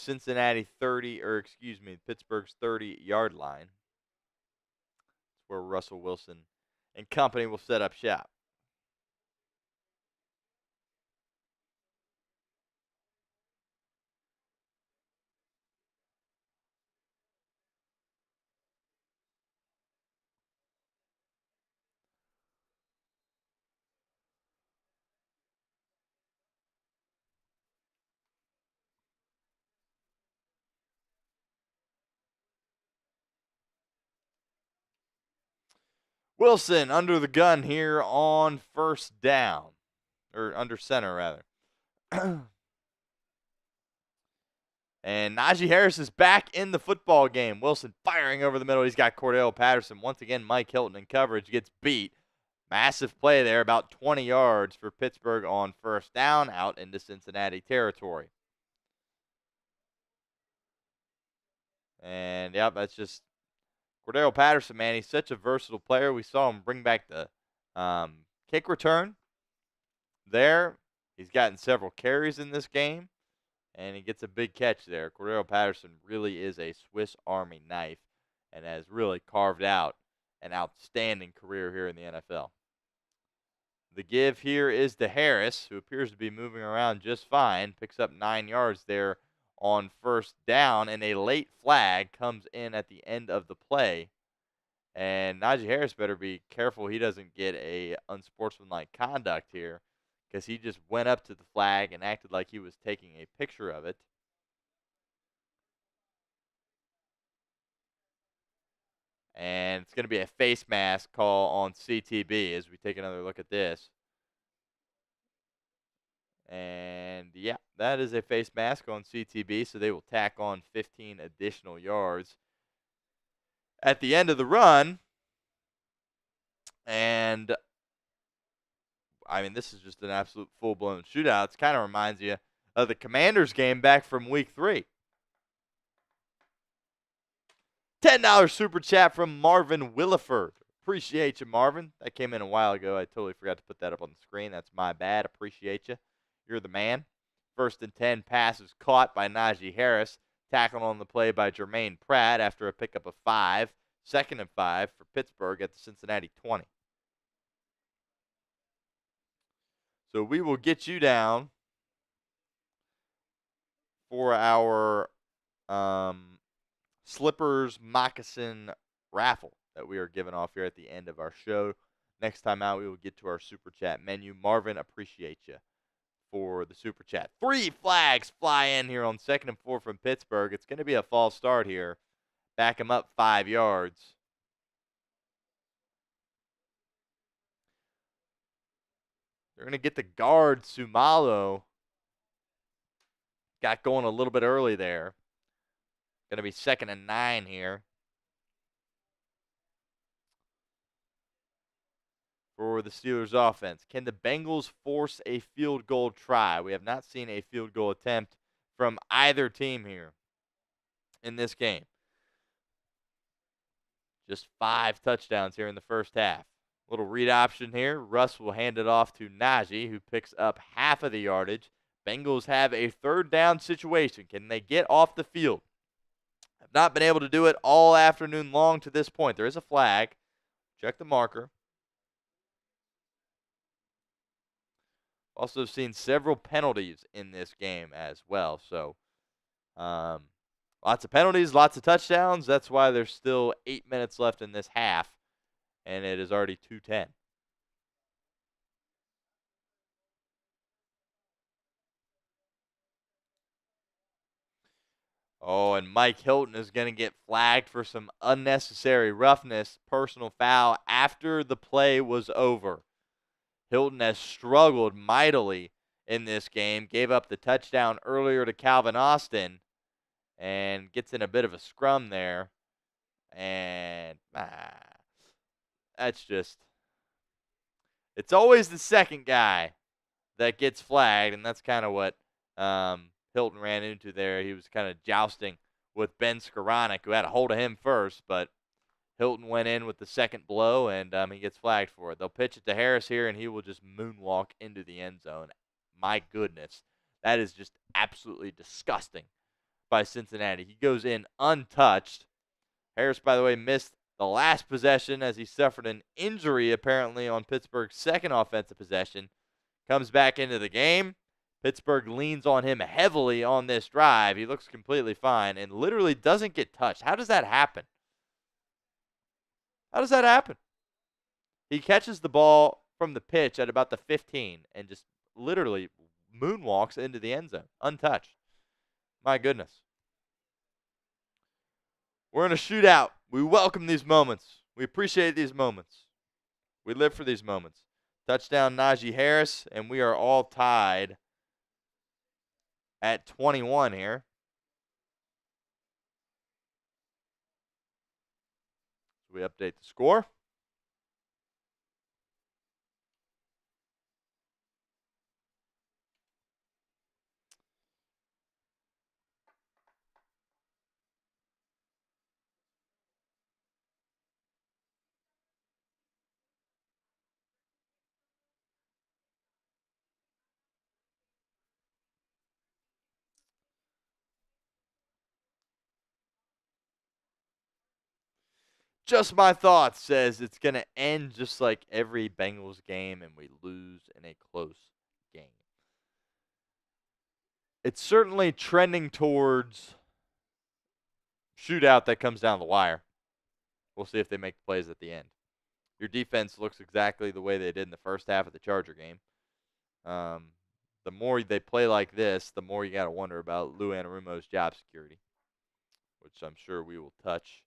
Pittsburgh's 30-yard line. That's where Russell Wilson and company will set up shop. Wilson under the gun here on first down. or under center rather. And Najee Harris is back in the football game. Wilson firing over the middle. He's got Cordell Patterson. Once again, Mike Hilton in coverage gets beat. Massive play there, about 20 yards for Pittsburgh on first down out into Cincinnati territory. And, yep, that's just Cordell Patterson, man. He's such a versatile player. We saw him bring back the kick return there. He's gotten several carries in this game. And he gets a big catch there. Cordell Patterson really is a Swiss Army knife and has really carved out an outstanding career here in the NFL. The give here is to Harris, who appears to be moving around just fine. Picks up 9 yards there on first down, and a late flag comes in at the end of the play. And Najee Harris better be careful he doesn't get a unsportsmanlike conduct here, because he just went up to the flag and acted like he was taking a picture of it. And it's going to be a face mask call on CTB as we take another look at this. And, yeah, that is a face mask on CTB, so they will tack on 15 additional yards at the end of the run. And, I mean, this is just an absolute full-blown shootout. It kind of reminds you of the Commanders game back from week 3. $10 super chat from Marvin Williford. Appreciate you, Marvin. That came in a while ago. I totally forgot to put that up on the screen. That's my bad. Appreciate you. You're the man. 1st and 10 passes caught by Najee Harris. Tackled on the play by Jermaine Pratt after a pickup of 5. 2nd and 5 for Pittsburgh at the Cincinnati 20. So we will get you down for our slippers moccasin raffle that we are giving off here at the end of our show. Next time out, we will get to our super chat menu. Marvin, appreciate you for the super chat. 3 flags fly in here on 2nd and 4 from Pittsburgh. It's going to be a false start here. Back him up 5 yards. They're going to get the guard, Sumalo. Got going a little bit early there. Going to be 2nd and 9 here for the Steelers offense. Can the Bengals force a field goal try? We have not seen a field goal attempt from either team here in this game. Just 5 touchdowns here in the first half. Little read option here. Russ will hand it off to Najee, who picks up half of the yardage. Bengals have a 3rd down situation. Can they get off the field? Have not been able to do it all afternoon long to this point. There is a flag. Check the marker. Also seen several penalties in this game as well. So, lots of penalties, lots of touchdowns. That's why there's still 8 minutes left in this half, and it is already 2:10. Oh, and Mike Hilton is going to get flagged for some unnecessary roughness, personal foul, after the play was over. Hilton has struggled mightily in this game, gave up the touchdown earlier to Calvin Austin, and gets in a bit of a scrum there. And that's just, it's always the second guy that gets flagged, and that's kind of what Hilton ran into there. He was kind of jousting with Ben Skoranek, who had a hold of him first, but Hilton went in with the second blow, and he gets flagged for it. They'll pitch it to Harris here, and he will just moonwalk into the end zone. My goodness, that is just absolutely disgusting by Cincinnati. He goes in untouched. Harris, by the way, missed the last possession as he suffered an injury apparently on Pittsburgh's second offensive possession. Comes back into the game. Pittsburgh leans on him heavily on this drive. He looks completely fine and literally doesn't get touched. How does that happen? How does that happen? He catches the ball from the pitch at about the 15 and just literally moonwalks into the end zone, untouched. My goodness. We're in a shootout. We welcome these moments. We appreciate these moments. We live for these moments. Touchdown Najee Harris, and we are all tied at 21 here. So we update the score. Just My Thoughts says it's going to end just like every Bengals game and we lose in a close game. It's certainly trending towards shootout that comes down the wire. We'll see if they make plays at the end. Your defense looks exactly the way they did in the first half of the Charger game. The more they play like this, the more you got to wonder about Lou Anarumo's job security, which I'm sure we will touch.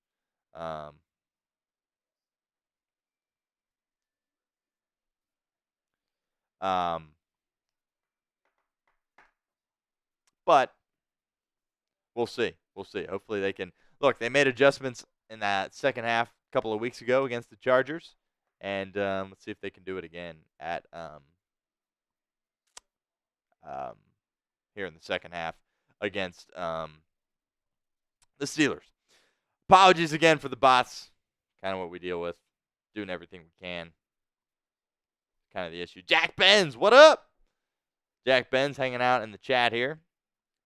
But we'll see. We'll see. Hopefully they can. Look, they made adjustments in that second half a couple of weeks ago against the Chargers. And let's see if they can do it again at here in the second half against the Steelers. Apologies again for the bots. Kind of what we deal with. Doing everything we can. Kind of the issue. Jack Benz, what up? Jack Benz hanging out in the chat here.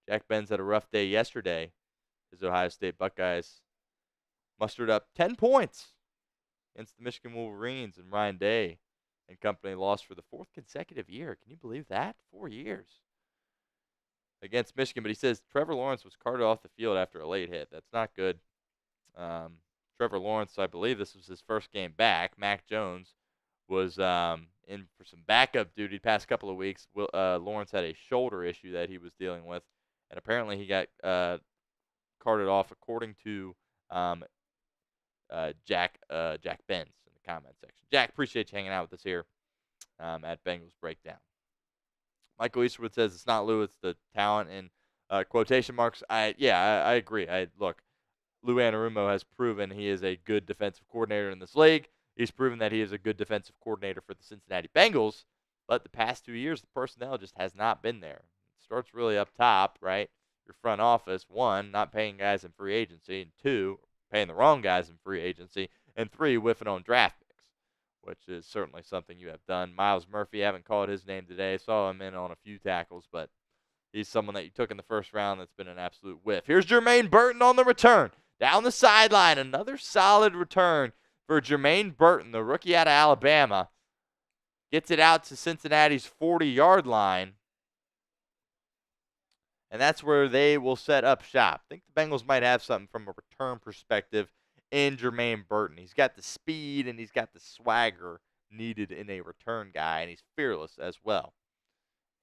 Jack Benz had a rough day yesterday. His Ohio State Buckeyes mustered up 10 points against the Michigan Wolverines, and Ryan Day and company lost for the fourth consecutive year. Can you believe that? 4 years against Michigan. But he says Trevor Lawrence was carted off the field after a late hit. That's not good. Trevor Lawrence, I believe this was his first game back. Mac Jones was in for some backup duty the past couple of weeks. Lawrence had a shoulder issue that he was dealing with, and apparently he got carted off, according to Jack Benz in the comment section. Jack, appreciate you hanging out with us here at Bengals Breakdown. Michael Easterwood says it's not Lou, it's the talent in quotation marks. I agree. Look, Lou Anarumo has proven he is a good defensive coordinator in this league. He's proven that he is a good defensive coordinator for the Cincinnati Bengals, but the past 2 years, the personnel just has not been there. It starts really up top, right? Your front office, one, not paying guys in free agency, and two, paying the wrong guys in free agency, and three, whiffing on draft picks, which is certainly something you have done. Miles Murphy, haven't called his name today. Saw him in on a few tackles, but he's someone that you took in the first round that's been an absolute whiff. Here's Jermaine Burton on the return. Down the sideline, another solid return for Jermaine Burton, the rookie out of Alabama. Gets it out to Cincinnati's 40-yard line. And that's where they will set up shop. I think the Bengals might have something from a return perspective in Jermaine Burton. He's got the speed and he's got the swagger needed in a return guy, and he's fearless as well.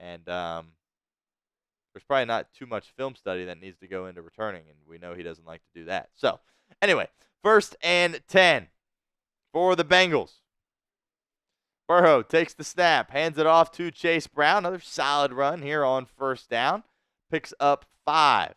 And there's probably not too much film study that needs to go into returning, and we know he doesn't like to do that. So, anyway, 1st and 10 for the Bengals. Burrow takes the snap, hands it off to Chase Brown. Another solid run here on 1st down. Picks up 5.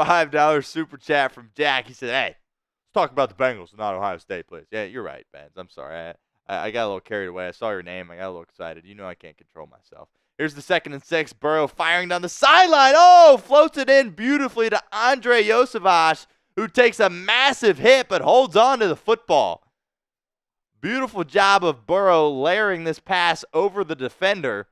$5 super chat from Jack. He said, hey, let's talk about the Bengals and not Ohio State, please. Yeah, you're right, Benz. I'm sorry. I got a little carried away. I saw your name. I got a little excited. You know I can't control myself. Here's the 2nd and 6. Burrow firing down the sideline. Oh, floats it in beautifully to Andre Yosevich, who takes a massive hit but holds on to the football. Beautiful job of Burrow layering this pass over the defender.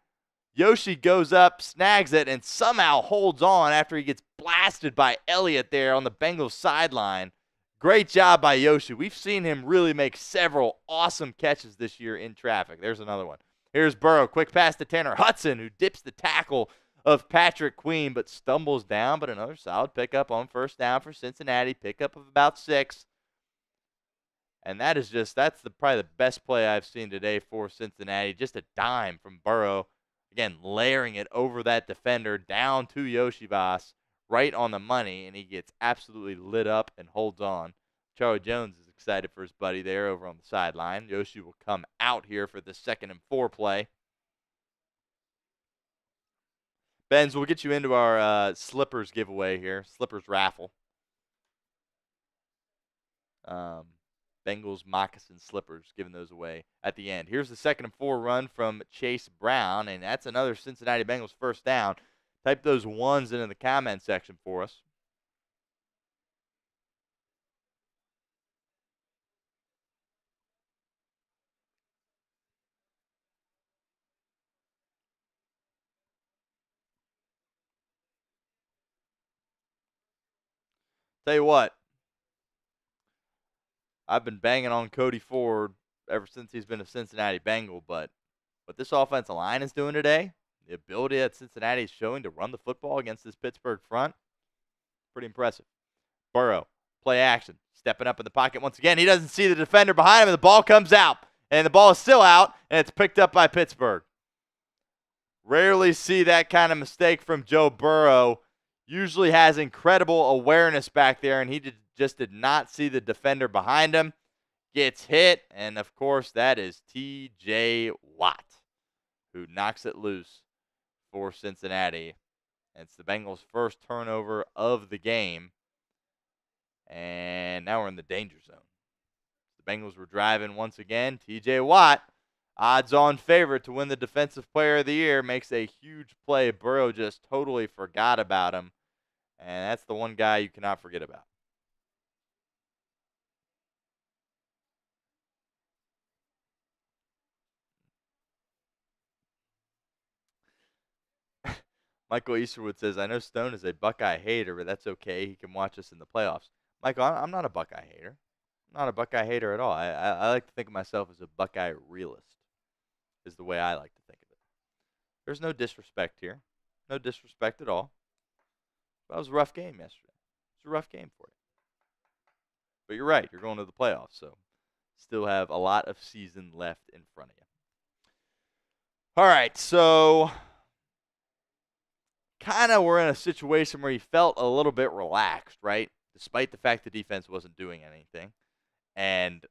Yoshi goes up, snags it, and somehow holds on after he gets blasted by Elliott there on the Bengals sideline. Great job by Yoshi. We've seen him really make several awesome catches this year in traffic. There's another one. Here's Burrow. Quick pass to Tanner Hudson, who dips the tackle of Patrick Queen but stumbles down. But another solid pickup on 1st down for Cincinnati. Pickup of about 6. And that's probably the best play I've seen today for Cincinnati. Just a dime from Burrow. Again, layering it over that defender down to Yoshibas right on the money, and he gets absolutely lit up and holds on. Charlie Jones is excited for his buddy there over on the sideline. Yoshi will come out here for the 2nd and 4 play. Benz, we'll get you into our slippers giveaway here, slippers raffle. Bengals moccasin slippers, giving those away at the end. Here's the 2nd and 4 run from Chase Brown, and that's another Cincinnati Bengals first down. Type those ones into the comment section for us. Tell you what, I've been banging on Cody Ford ever since he's been a Cincinnati Bengal, but what this offensive line is doing today, the ability that Cincinnati is showing to run the football against this Pittsburgh front, pretty impressive. Burrow, play action, stepping up in the pocket once again. He doesn't see the defender behind him, and the ball comes out. And the ball is still out, and it's picked up by Pittsburgh. Rarely see that kind of mistake from Joe Burrow. Usually has incredible awareness back there, and he just did not see the defender behind him. Gets hit, and of course that is T.J. Watt, who knocks it loose for Cincinnati. It's the Bengals' first turnover of the game, and now we're in the danger zone. The Bengals were driving once again. T.J. Watt, odds-on favorite to win the Defensive Player of the Year, makes a huge play. Burrow just totally forgot about him, and that's the one guy you cannot forget about. Michael Easterwood says, I know Stone is a Buckeye hater, but that's okay. He can watch us in the playoffs. Michael, I'm not a Buckeye hater. I'm not a Buckeye hater at all. I like to think of myself as a Buckeye realist, is the way I like to think of it. There's no disrespect here. No disrespect at all. That was a rough game yesterday. It's a rough game for you. But you're right. You're going to the playoffs, so still have a lot of season left in front of you. All right, so kind of we're in a situation where you felt a little bit relaxed, right? Despite the fact the defense wasn't doing anything. And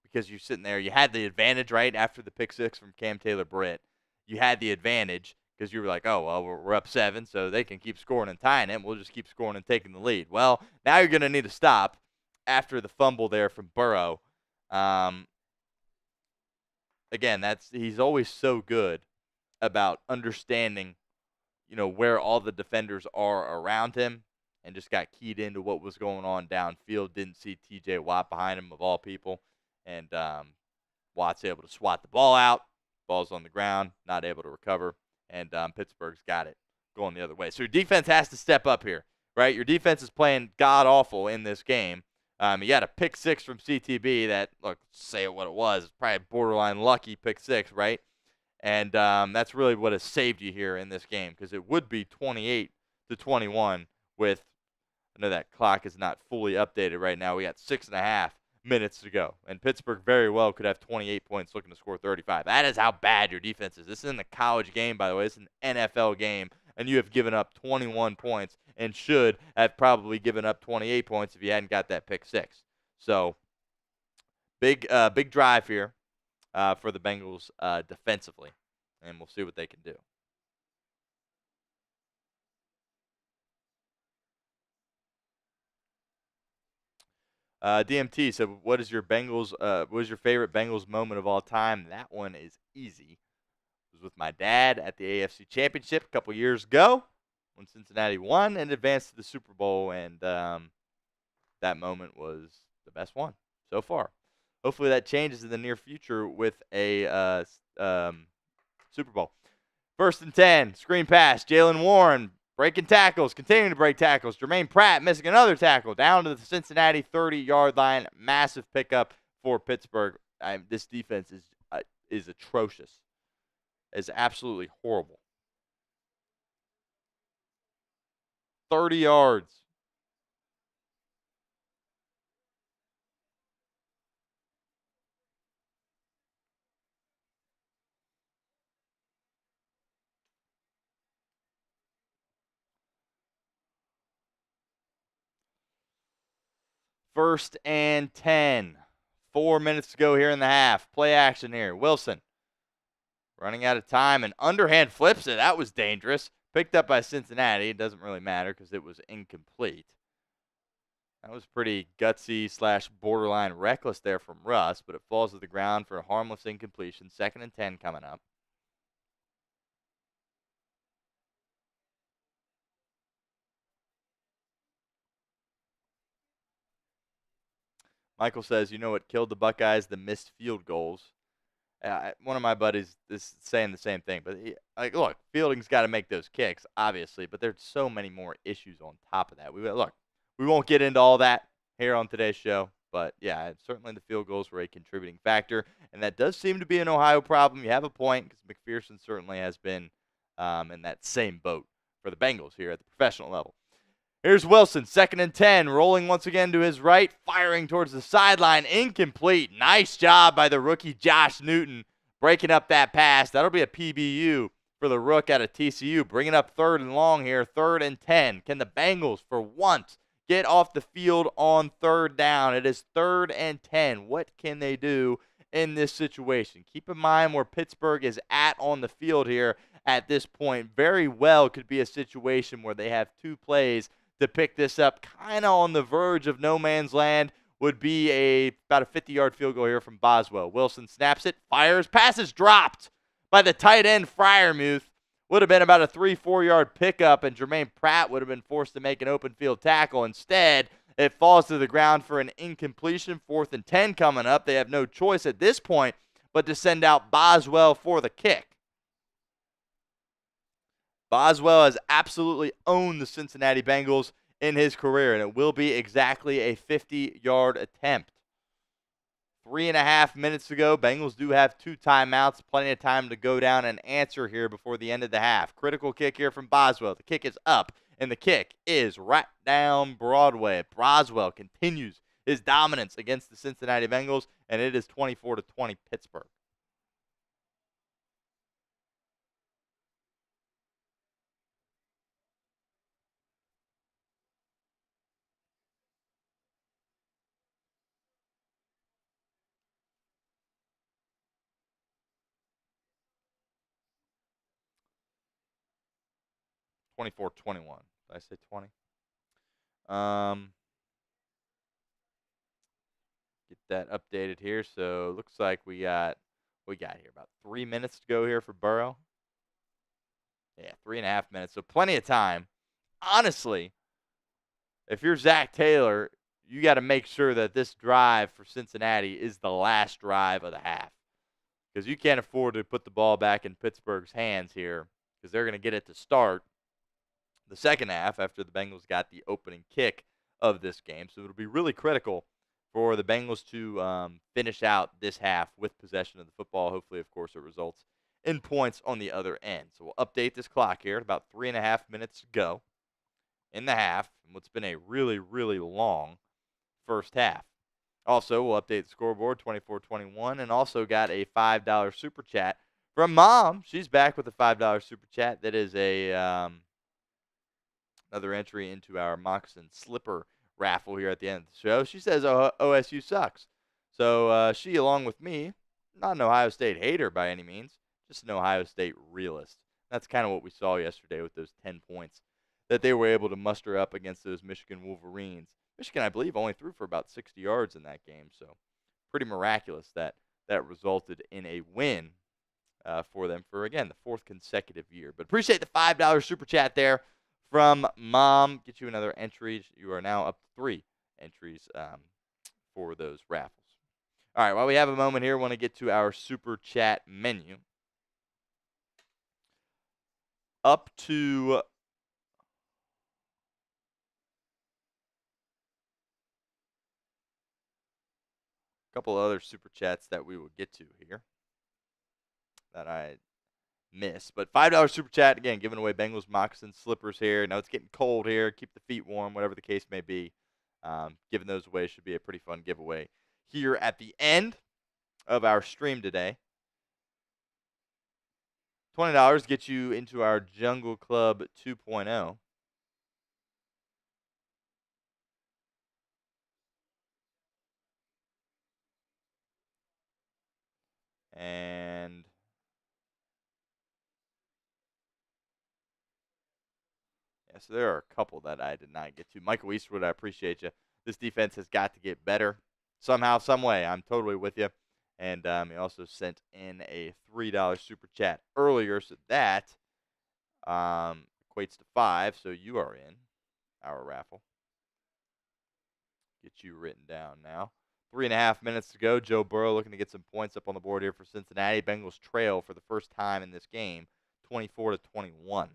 because you're sitting there, you had the advantage, right, after the pick six from Cam Taylor-Britt. You had the advantage because you were like, oh, well, we're up 7, so they can keep scoring and tying it. We'll just keep scoring and taking the lead. Well, now you're going to need to stop after the fumble there from Burrow. Again, he's always so good about understanding, where all the defenders are around him, and just got keyed into what was going on downfield. Didn't see T.J. Watt behind him, of all people. And Watt's able to swat the ball out. Ball's on the ground, not able to recover. And Pittsburgh's got it going the other way. So your defense has to step up here, right? Your defense is playing god-awful in this game. You got a pick six from CTB that, look, say what it was, probably borderline lucky pick six, right? And that's really what has saved you here in this game, because it would be 28-21 with, I know that clock is not fully updated right now. We got 6.5 minutes to go. And Pittsburgh very well could have 28 points looking to score 35. That is how bad your defense is. This isn't a college game, by the way. This is an NFL game, and you have given up 21 points and should have probably given up 28 points if you hadn't got that pick six. So big drive here for the Bengals defensively, and we'll see what they can do. DMT said, "What is your favorite Bengals moment of all time?" That one is easy. It was with my dad at the AFC Championship a couple years ago when Cincinnati won and advanced to the Super Bowl, and that moment was the best one so far. Hopefully that changes in the near future with a Super Bowl. 1st and 10, screen pass, Jalen Warren breaking tackles, continuing to break tackles. Jermaine Pratt missing another tackle down to the Cincinnati 30-yard line. Massive pickup for Pittsburgh. This defense is atrocious. It's absolutely horrible. 30 yards. First and 10. 4 minutes to go here in the half. Play action here. Wilson running out of time and underhand flips it. That was dangerous. Picked up by Cincinnati. It doesn't really matter because it was incomplete. That was pretty gutsy / borderline reckless there from Russ, but it falls to the ground for a harmless incompletion. 2nd and 10 coming up. Michael says, you know what killed the Buckeyes? The missed field goals. One of my buddies is saying the same thing. But, look, fielding's got to make those kicks, obviously, but there's so many more issues on top of that. We won't get into all that here on today's show. But, yeah, certainly the field goals were a contributing factor. And that does seem to be an Ohio problem. You have a point because McPherson certainly has been in that same boat for the Bengals here at the professional level. Here's Wilson, 2nd and 10, rolling once again to his right, firing towards the sideline, incomplete. Nice job by the rookie Josh Newton breaking up that pass. That'll be a PBU for the rook out of TCU, bringing up 3rd and long here, 3rd and 10. Can the Bengals, for once, get off the field on 3rd down? It is 3rd and 10. What can they do in this situation? Keep in mind where Pittsburgh is at on the field here at this point. Very well could be a situation where they have 2 plays to pick this up, kind of on the verge of no man's land. Would be about a 50-yard field goal here from Boswell. Wilson snaps it, fires, passes dropped by the tight end Freiermuth. Would have been about a 3-4 yard pickup, and Jermaine Pratt would have been forced to make an open field tackle. Instead, it falls to the ground for an incompletion. 4th and 10 coming up. They have no choice at this point but to send out Boswell for the kick. Boswell has absolutely owned the Cincinnati Bengals in his career, and it will be exactly a 50-yard attempt. 3.5 minutes to go. Bengals do have 2 timeouts, plenty of time to go down and answer here before the end of the half. Critical kick here from Boswell. The kick is up, and the kick is right down Broadway. Boswell continues his dominance against the Cincinnati Bengals, and it is 24-20 Pittsburgh. 24-21. Did I say 20? Get that updated here. So it looks like we got here about 3 minutes to go here for Burrow. Yeah, 3.5 minutes. So plenty of time. Honestly, if you're Zach Taylor, you got to make sure that this drive for Cincinnati is the last drive of the half, because you can't afford to put the ball back in Pittsburgh's hands here, because they're going to get it to start the second half after the Bengals got the opening kick of this game. So it'll be really critical for the Bengals to finish out this half with possession of the football. Hopefully, of course, it results in points on the other end. So we'll update this clock here at about 3.5 minutes to go in the half, and what's been a really, really long first half. Also, we'll update the scoreboard, 24-21, and also got a $5 super chat from Mom. She's back with a $5 super chat. That is another entry into our moccasin slipper raffle here at the end of the show. She says OSU sucks. So she, along with me, not an Ohio State hater by any means, just an Ohio State realist. That's kind of what we saw yesterday with those 10 points that they were able to muster up against those Michigan Wolverines. Michigan, I believe, only threw for about 60 yards in that game, so pretty miraculous that resulted in a win for them for, again, the 4th consecutive year. But appreciate the $5 super chat there from Mom. Get you another entry. You are now up to 3 entries for those raffles. All right, while we have a moment here, I want to get to our super chat menu. Up to a couple other super chats that we will get to here that I missed. But $5 super chat, again, giving away Bengals moccasin slippers here. Now it's getting cold here. Keep the feet warm, whatever the case may be. Giving those away should be a pretty fun giveaway here at the end of our stream today. $20 gets you into our Jungle Club 2.0. And yeah, so there are a couple that I did not get to. Michael Eastwood, I appreciate you. This defense has got to get better somehow, some way. I'm totally with you. And he also sent in a $3 super chat earlier, so that equates to 5. So you are in our raffle. Get you written down now. 3.5 minutes to go. Joe Burrow looking to get some points up on the board here for Cincinnati. Bengals trail for the first time in this game, 24-21.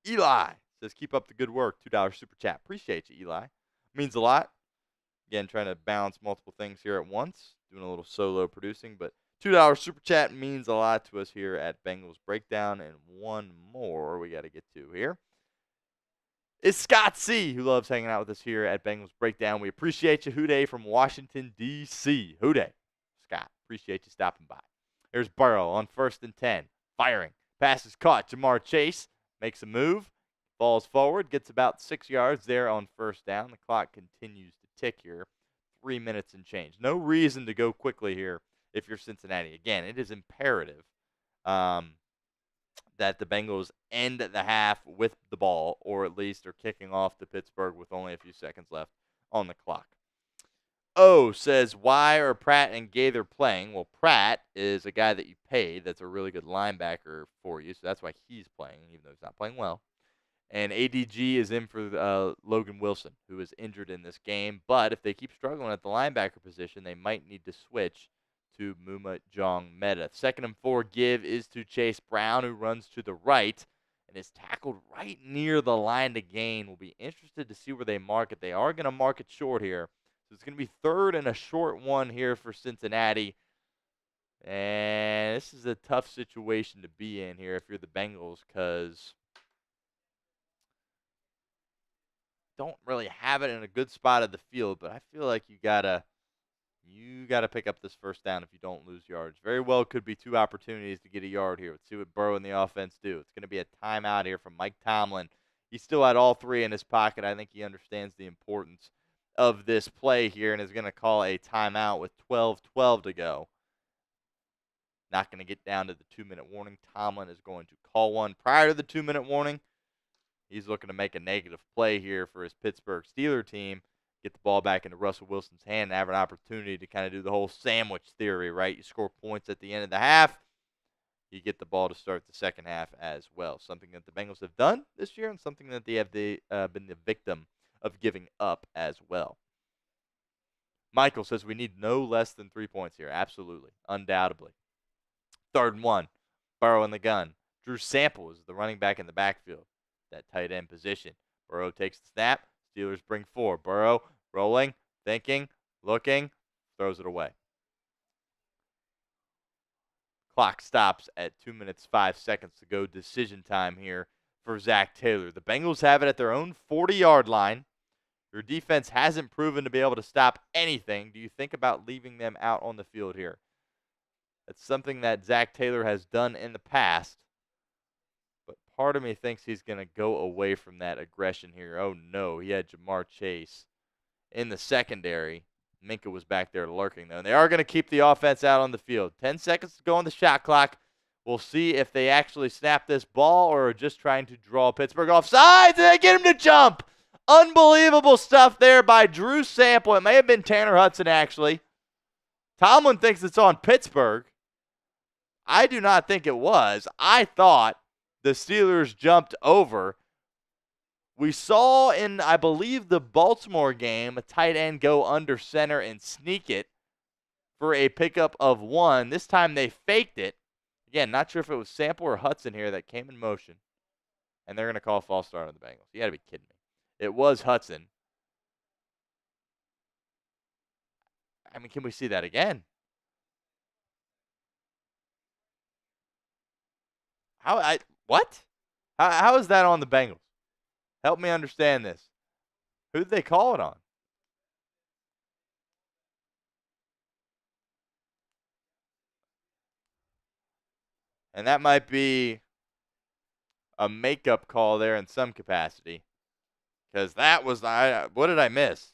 Eli says, keep up the good work. $2 super chat. Appreciate you, Eli. Means a lot. Again, trying to balance multiple things here at once. Doing a little solo producing, but $2 super chat means a lot to us here at Bengals Breakdown. And one more we got to get to here is Scott C., who loves hanging out with us here at Bengals Breakdown. We appreciate you, Houday from Washington, D.C. Houday, Scott, appreciate you stopping by. Here's Burrow on 1st and 10, firing. Pass is caught. Jamar Chase makes a move, falls forward, gets about 6 yards there on 1st down. The clock continues to tick here. 3 minutes and change. No reason to go quickly here if you're Cincinnati. Again, it is imperative that the Bengals end the half with the ball, or at least are kicking off to Pittsburgh with only a few seconds left on the clock. O says, why are Pratt and Gaither playing? Well, Pratt is a guy that you paid that's a really good linebacker for you, so that's why he's playing, even though he's not playing well. And ADG is in for Logan Wilson, who is injured in this game. But if they keep struggling at the linebacker position, they might need to switch to Muma Jong Meta. 2nd and 4 give is to Chase Brown, who runs to the right and is tackled right near the line to gain. We'll be interested to see where they mark it. They are going to mark it short here. So it's going to be 3rd and a short one here for Cincinnati. And this is a tough situation to be in here if you're the Bengals, because don't really have it in a good spot of the field, but I feel like you gotta pick up this 1st down if you don't lose yards. Very well could be 2 opportunities to get a yard here. Let's see what Burrow and the offense do. It's going to be a timeout here from Mike Tomlin. He still had all 3 in his pocket. I think he understands the importance of this play here and is going to call a timeout with 12:12 to go. Not going to get down to the 2-minute warning. Tomlin is going to call one prior to the 2-minute warning. He's looking to make a negative play here for his Pittsburgh Steelers team, get the ball back into Russell Wilson's hand and have an opportunity to kind of do the whole sandwich theory, right? You score points at the end of the half, you get the ball to start the second half as well. Something that the Bengals have done this year and something that they have been the victim of giving up as well. Michael says we need no less than 3 points here. Absolutely. Undoubtedly. 3rd and 1. Burrow in the gun. Drew Sample is the running back in the backfield. That tight end position. Burrow takes the snap. Steelers bring 4. Burrow rolling, thinking, looking, throws it away. Clock stops at 2 minutes, 5 seconds to go. Decision time here for Zach Taylor. The Bengals have it at their own 40-yard line. Your defense hasn't proven to be able to stop anything. Do you think about leaving them out on the field here? That's something that Zach Taylor has done in the past. But part of me thinks he's going to go away from that aggression here. Oh, no. He had Jamar Chase in the secondary. Minka was back there lurking, though. And they are going to keep the offense out on the field. 10 seconds to go on the shot clock. We'll see if they actually snap this ball or are just trying to draw Pittsburgh off sides, and they get him to jump. Unbelievable stuff there by Drew Sample. It may have been Tanner Hudson, actually. Tomlin thinks it's on Pittsburgh. I do not think it was. I thought the Steelers jumped over. We saw in, I believe, the Baltimore game, a tight end go under center and sneak it for a pickup of 1. This time they faked it. Again, not sure if it was Sample or Hudson here that came in motion. And they're going to call a false start on the Bengals. You got to be kidding me. It was Hudson. I mean, can we see that again? What? How is that on the Bengals? Help me understand this. Who did they call it on? And that might be a makeup call there in some capacity. Because that was, what did I miss?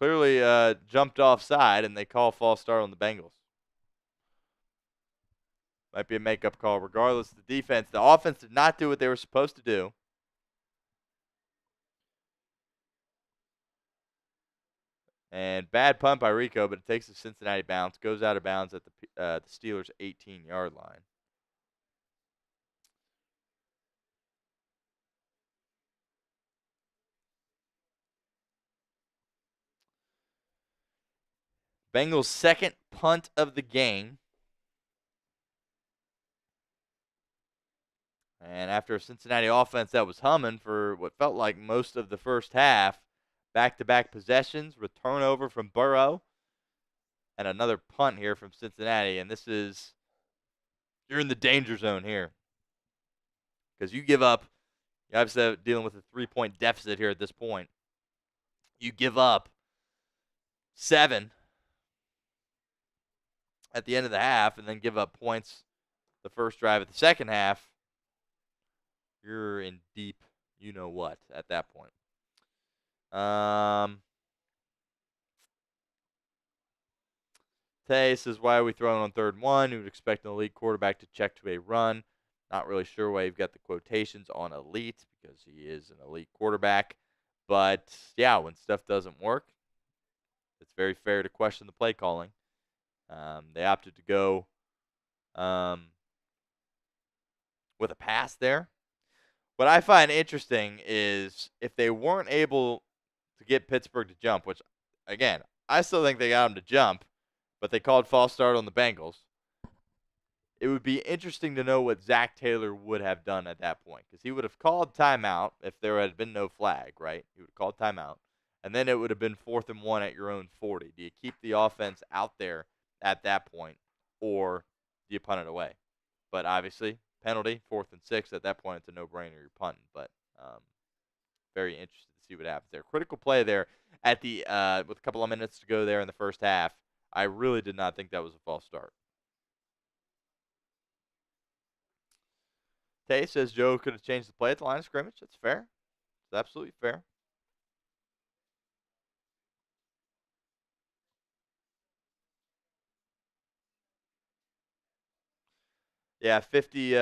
clearly jumped offside, and they call false start on the Bengals. Might be a makeup call. Regardless, the offense did not do what they were supposed to do. And bad punt by Rico, but it takes a Cincinnati bounce, goes out of bounds at the Steelers' 18-yard line. Bengals' second punt of the game. And after a Cincinnati offense that was humming for what felt like most of the first half, back-to-back possessions, return over from Burrow, and another punt here from Cincinnati. And you're in the danger zone here. Because you give up, you're obviously dealing with a 3-point deficit here at this point. You give up 7 at the end of the half and then give up points the first drive of the second half. You're in deep you-know-what at that point. Tay says, why are we throwing on 3rd and 1? You would expect an elite quarterback to check to a run. Not really sure why you've got the quotations on elite because he is an elite quarterback. But, yeah, when stuff doesn't work, it's very fair to question the play calling. They opted to go with a pass there. What I find interesting is if they weren't able to get Pittsburgh to jump, which, again, I still think they got them to jump, but they called false start on the Bengals. It would be interesting to know what Zach Taylor would have done at that point because he would have called timeout if there had been no flag, right? He would have called timeout, and then it would have been 4th and 1 at your own 40. Do you keep the offense out there at that point, or do you punt it away? But obviously, penalty, 4th and 6. At that point, it's a no-brainer. You're punting, but very interested to see what happens there. Critical play there at the with a couple of minutes to go there in the first half. I really did not think that was a false start. Tay says Joe could have changed the play at the line of scrimmage. That's fair. It's absolutely fair. Yeah, 50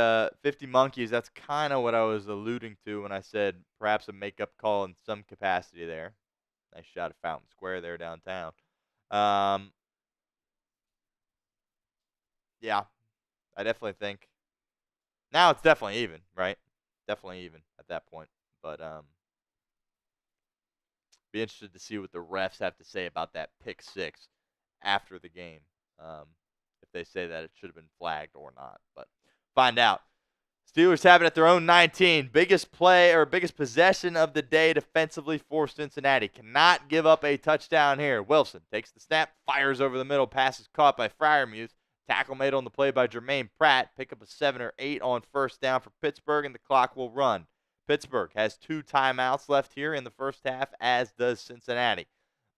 monkeys. That's kind of what I was alluding to when I said perhaps a makeup call in some capacity there. Nice shot of Fountain Square there downtown. Yeah, I definitely think. Now it's definitely even, right? Definitely even at that point. But be interested to see what the refs have to say about that pick 6 after the game. If they say that it should have been flagged or not. But find out. Steelers have it at their own 19. Biggest play or biggest possession of the day defensively for Cincinnati. Cannot give up a touchdown here. Wilson takes the snap, fires over the middle, pass is caught by Freiermuth. Tackle made on the play by Jermaine Pratt. Pick up a 7 or 8 on first down for Pittsburgh, and the clock will run. Pittsburgh has 2 timeouts left here in the first half, as does Cincinnati.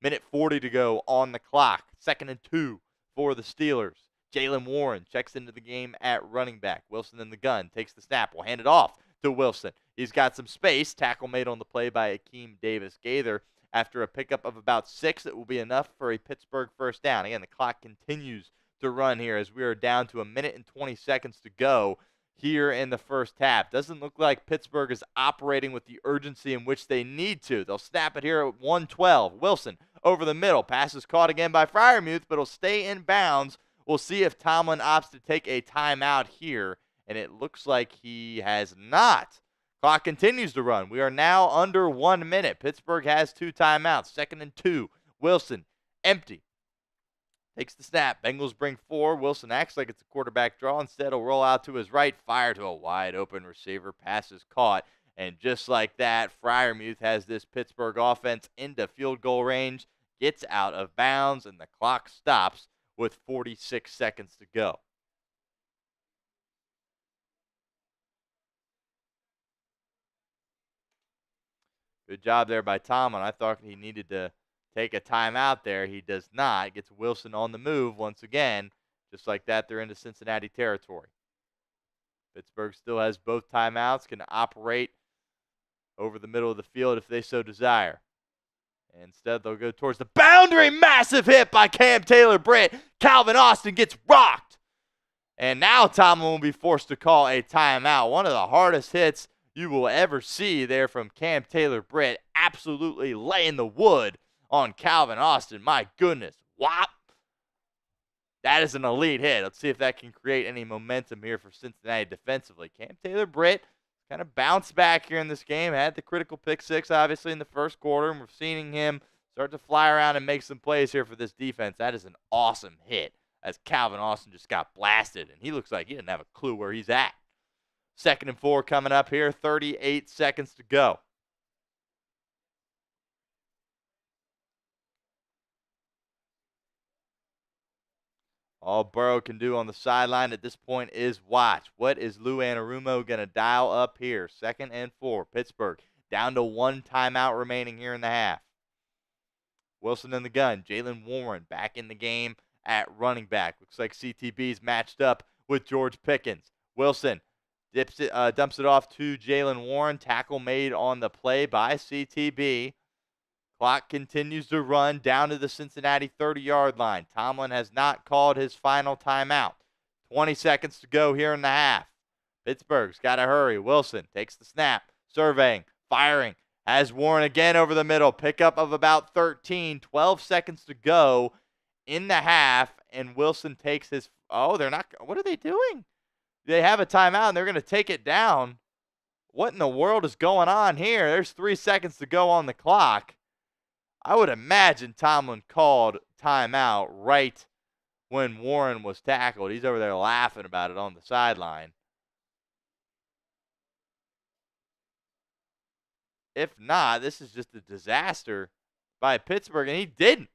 Minute 40 to go on the clock. 2nd and 2 for the Steelers. Jaylen Warren checks into the game at running back. Wilson in the gun, takes the snap, will hand it off to Wilson. He's got some space. Tackle made on the play by Akeem Davis-Gaither. After a pickup of about 6, it will be enough for a Pittsburgh first down. Again, the clock continues to run here as we are down to 1 minute and 20 seconds to go here in the first half. Doesn't look like Pittsburgh is operating with the urgency in which they need to. They'll snap it here at 1:12. Wilson over the middle. Pass is caught again by Freiermuth, but it'll stay in bounds. We'll see if Tomlin opts to take a timeout here, and it looks like he has not. Clock continues to run. We are now under 1 minute. Pittsburgh has 2 timeouts. 2nd and 2. Wilson, empty. Takes the snap. Bengals bring 4. Wilson acts like it's a quarterback draw. Instead, he'll roll out to his right, fire to a wide-open receiver. Pass is caught. And just like that, Freiermuth has this Pittsburgh offense into field goal range, gets out of bounds, and the clock stops with 46 seconds to go. Good job there by Tomlin. I thought he needed to take a timeout there. He does not. Gets Wilson on the move once again. Just like that, they're into Cincinnati territory. Pittsburgh still has both timeouts, can operate over the middle of the field if they so desire. Instead, they'll go towards the boundary. Massive hit by Cam Taylor-Britt. Calvin Austin gets rocked. And now Tomlin will be forced to call a timeout. One of the hardest hits you will ever see there from Cam Taylor-Britt. Absolutely laying the wood on Calvin Austin. My goodness. Whop. That is an elite hit. Let's see if that can create any momentum here for Cincinnati defensively. Cam Taylor-Britt kind of bounced back here in this game. Had the critical pick six, obviously, in the first quarter. And we're seeing him start to fly around and make some plays here for this defense. That is an awesome hit as Calvin Austin just got blasted. And he looks like he didn't have a clue where he's at. 2nd and 4 coming up here. 38 seconds to go. All Burrow can do on the sideline at this point is watch. What is Lou Anarumo going to dial up here? 2nd and 4. Pittsburgh down to 1 timeout remaining here in the half. Wilson in the gun. Jaylen Warren back in the game at running back. Looks like CTB's matched up with George Pickens. Wilson dumps it off to Jaylen Warren. Tackle made on the play by CTB. Clock continues to run down to the Cincinnati 30-yard line. Tomlin has not called his final timeout. 20 seconds to go here in the half. Pittsburgh's got to hurry. Wilson takes the snap, surveying, firing. Has Warren again over the middle. Pickup of about 13. 12 seconds to go in the half, and Wilson takes his – oh, they're not – what are they doing? They have a timeout, and they're going to take it down. What in the world is going on here? There's 3 seconds to go on the clock. I would imagine Tomlin called timeout right when Warren was tackled. He's over there laughing about it on the sideline. If not, this is just a disaster by Pittsburgh, and he didn't.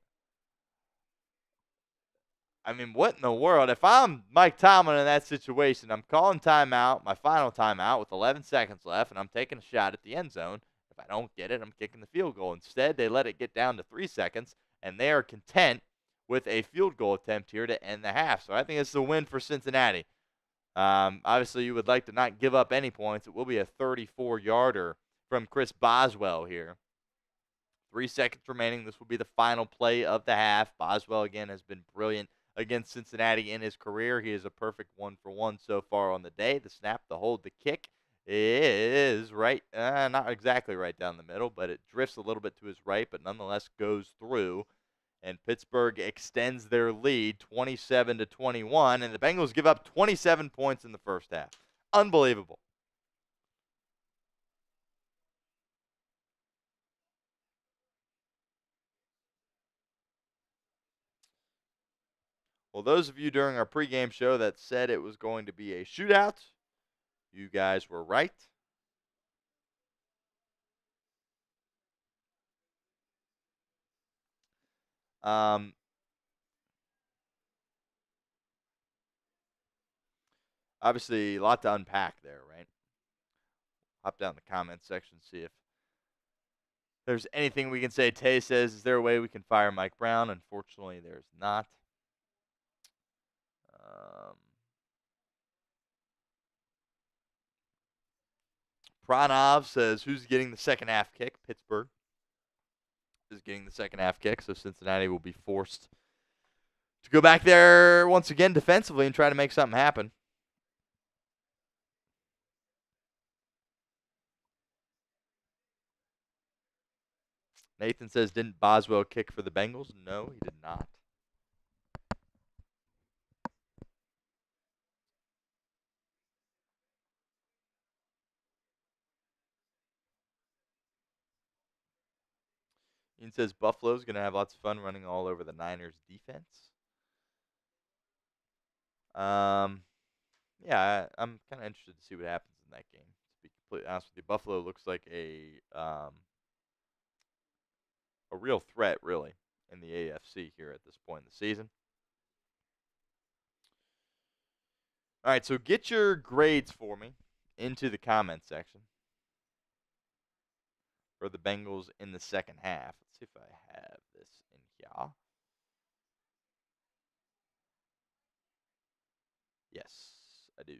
I mean, what in the world? If I'm Mike Tomlin in that situation, I'm calling timeout, my final timeout with 11 seconds left, and I'm taking a shot at the end zone. If I don't get it, I'm kicking the field goal. Instead, they let it get down to 3 seconds, and they are content with a field goal attempt here to end the half. So I think it's a win for Cincinnati. Obviously, you would like to not give up any points. It will be a 34-yarder from Chris Boswell here. 3 seconds remaining. This will be the final play of the half. Boswell, again, has been brilliant against Cincinnati in his career. He is a perfect 1-for-1 so far on the day. The snap, the hold, the kick is right, not exactly right down the middle, but it drifts a little bit to his right, but nonetheless goes through. And Pittsburgh extends their lead 27-21, and the Bengals give up 27 points in the first half. Unbelievable. Well, those of you during our pregame show that said it was going to be a shootout, you guys were right. Obviously, a lot to unpack there, right? Hop down in the comments section, see if there's anything we can say. Tay says, is there a way we can fire Mike Brown? Unfortunately, there's not. Pranov says, who's getting the second half kick? Pittsburgh is getting the second half kick, so Cincinnati will be forced to go back there once again defensively and try to make something happen. Nathan says, didn't Boswell kick for the Bengals? No, he did not. Ian says, Buffalo's going to have lots of fun running all over the Niners defense. Yeah, I'm kind of interested to see what happens in that game. To be completely honest with you, Buffalo looks like a real threat, really, in the AFC here at this point in the season. All right, so get your grades for me into the comment section for the Bengals in the second half. Let's see if I have this in here. Yes, I do.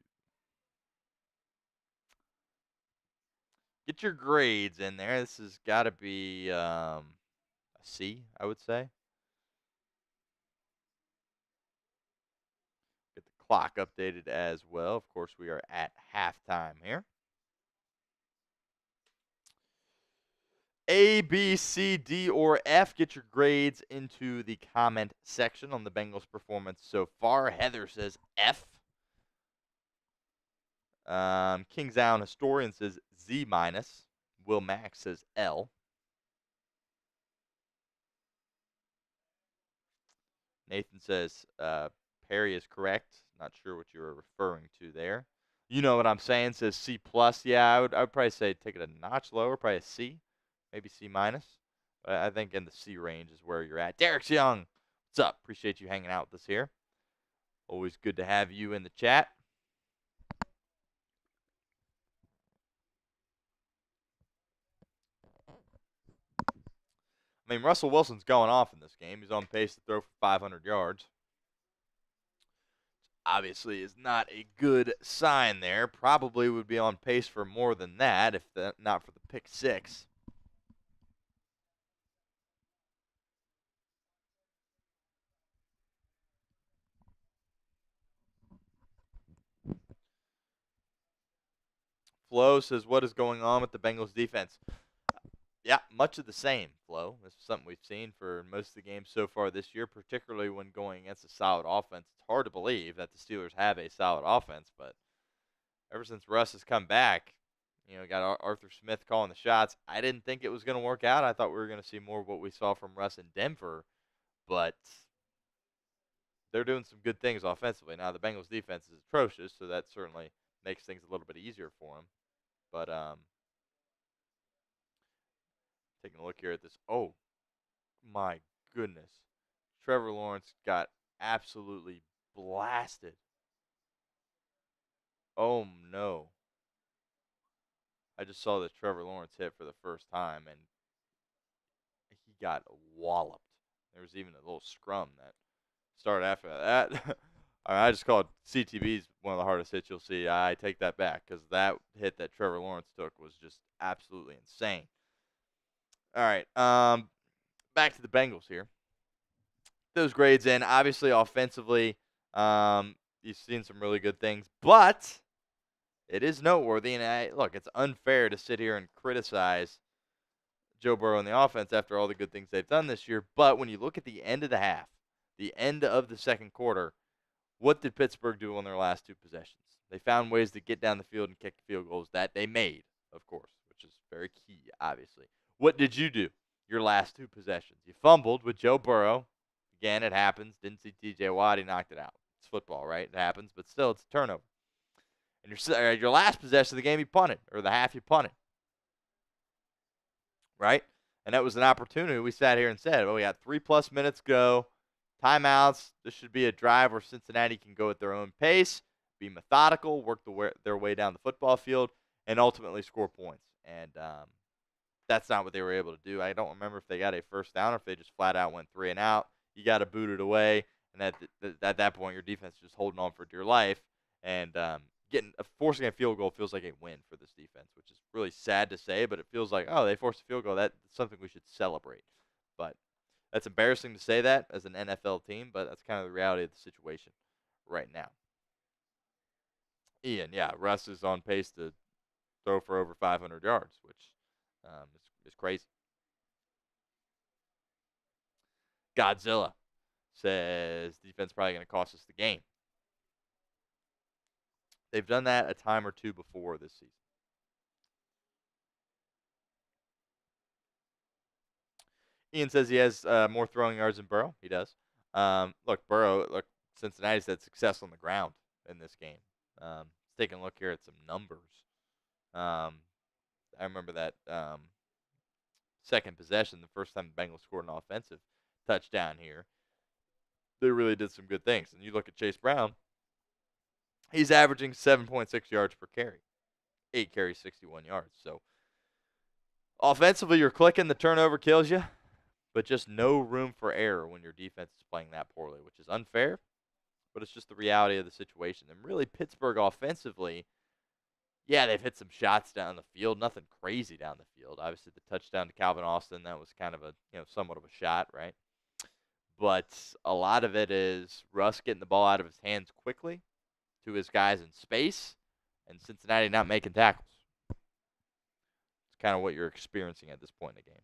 Get your grades in there. This has got to be C, I would say. Get the clock updated as well. Of course, we are at halftime here. A, B, C, D, or F. Get your grades into the comment section on the Bengals' performance so far. Heather says F. Kings Allen Historian says Z minus. Will Max says L. Nathan says Perry is correct. Not sure what you were referring to there. You know what I'm saying? Says C plus. Yeah, I would probably say take it a notch lower, probably a C, maybe C minus. But I think in the C range is where you're at. Derek's Young, what's up? Appreciate you hanging out with us here. Always good to have you in the chat. I mean, Russell Wilson's going off in this game. He's on pace to throw for 500 yards. Obviously is not a good sign there. Probably would be on pace for more than that if not for the pick six. Flo says, what is going on with the Bengals defense? Yeah, much of the same, Flo. This is something we've seen for most of the games so far this year, particularly when going against a solid offense. It's hard to believe that the Steelers have a solid offense, but ever since Russ has come back, got Arthur Smith calling the shots. I didn't think it was going to work out. I thought we were going to see more of what we saw from Russ in Denver, but they're doing some good things offensively. Now, the Bengals defense is atrocious, so that certainly makes things a little bit easier for them. But taking a look here at this. Oh, my goodness. Trevor Lawrence got absolutely blasted. Oh, no. I just saw that Trevor Lawrence hit for the first time, and he got walloped. There was even a little scrum that started after that. I just called CTB's one of the hardest hits you'll see. I take that back because that hit that Trevor Lawrence took was just absolutely insane. All right, back to the Bengals here. Those grades in, obviously offensively, you've seen some really good things, but it is noteworthy. And look, it's unfair to sit here and criticize Joe Burrow and the offense after all the good things they've done this year. But when you look at the end of the half, the end of the second quarter, what did Pittsburgh do on their last two possessions? They found ways to get down the field and kick field goals that they made, of course, which is very key, obviously. What did you do your last two possessions? You fumbled with Joe Burrow. Again, it happens. Didn't see T.J. Watt. He knocked it out. It's football, right? It happens, but still, it's a turnover. And your last possession of the game, you punted, or the half you punted, right? And that was an opportunity. We sat here and said, well, we got 3+ minutes go. Timeouts. This should be a drive where Cincinnati can go at their own pace, be methodical, work their way down the football field, and ultimately score points. And that's not what they were able to do. I don't remember if they got a first down or if they just flat out went 3 and out. You got to boot it away, and at that point, your defense is just holding on for dear life. And forcing a field goal feels like a win for this defense, which is really sad to say, but it feels like, oh, they forced a field goal. That's something we should celebrate. But that's embarrassing to say that as an NFL team, but that's kind of the reality of the situation right now. Ian, yeah, Russ is on pace to throw for over 500 yards, which is crazy. Godzilla says defense probably going to cost us the game. They've done that a time or two before this season. Ian says he has more throwing yards than Burrow. He does. Look, Cincinnati's had success on the ground in this game. Let's take a look here at some numbers. I remember that second possession, the first time the Bengals scored an offensive touchdown here. They really did some good things. And you look at Chase Brown, he's averaging 7.6 yards per carry. 8 carries, 61 yards. So offensively, you're clicking, the turnover kills you, but just no room for error when your defense is playing that poorly, which is unfair, but it's just the reality of the situation. And really, Pittsburgh offensively, Yeah, they've hit some shots down the field, nothing crazy down the field. Obviously, the touchdown to Calvin Austin, that was kind of a, somewhat of a shot, right? But a lot of it is Russ getting the ball out of his hands quickly to his guys in space, and Cincinnati not making tackles. It's kind of what you're experiencing at this point in the game.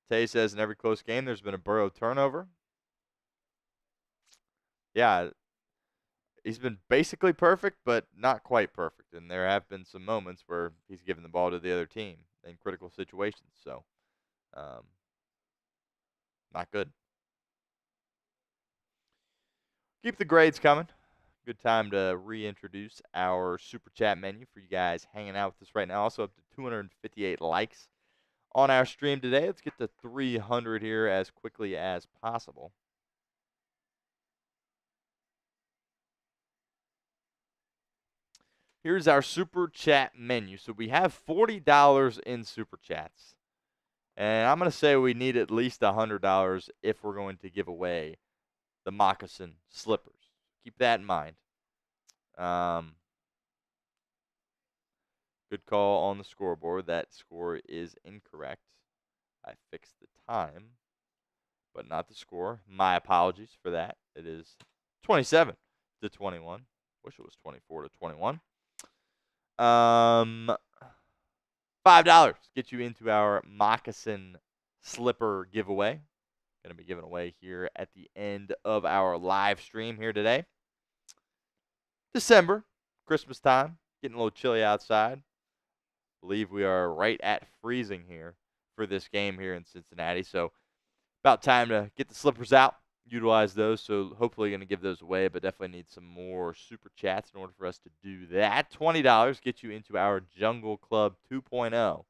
Tay says in every close game, there's been a Burrow turnover. Yeah, he's been basically perfect, but not quite perfect. And there have been some moments where he's given the ball to the other team in critical situations. So, not good. Keep the grades coming. Good time to reintroduce our super chat menu for you guys hanging out with us right now. Also up to 258 likes on our stream today. Let's get to 300 here as quickly as possible. Here's our super chat menu. So we have $40 in super chats. And I'm going to say we need at least $100 if we're going to give away the moccasin slippers. Keep that in mind. Good call on the scoreboard. That score is incorrect. I fixed the time, but not the score. My apologies for that. It is 27 to 21. Wish it was 24 to 21. $5 get you into our moccasin slipper giveaway. Going to be given away here at the end of our live stream here today. December, Christmas time, getting a little chilly outside. Believe we are right at freezing here for this game here in Cincinnati. So about time to get the slippers out, utilize those. So hopefully going to give those away, but definitely need some more super chats in order for us to do that. $20 gets you into our Jungle Club 2.0. At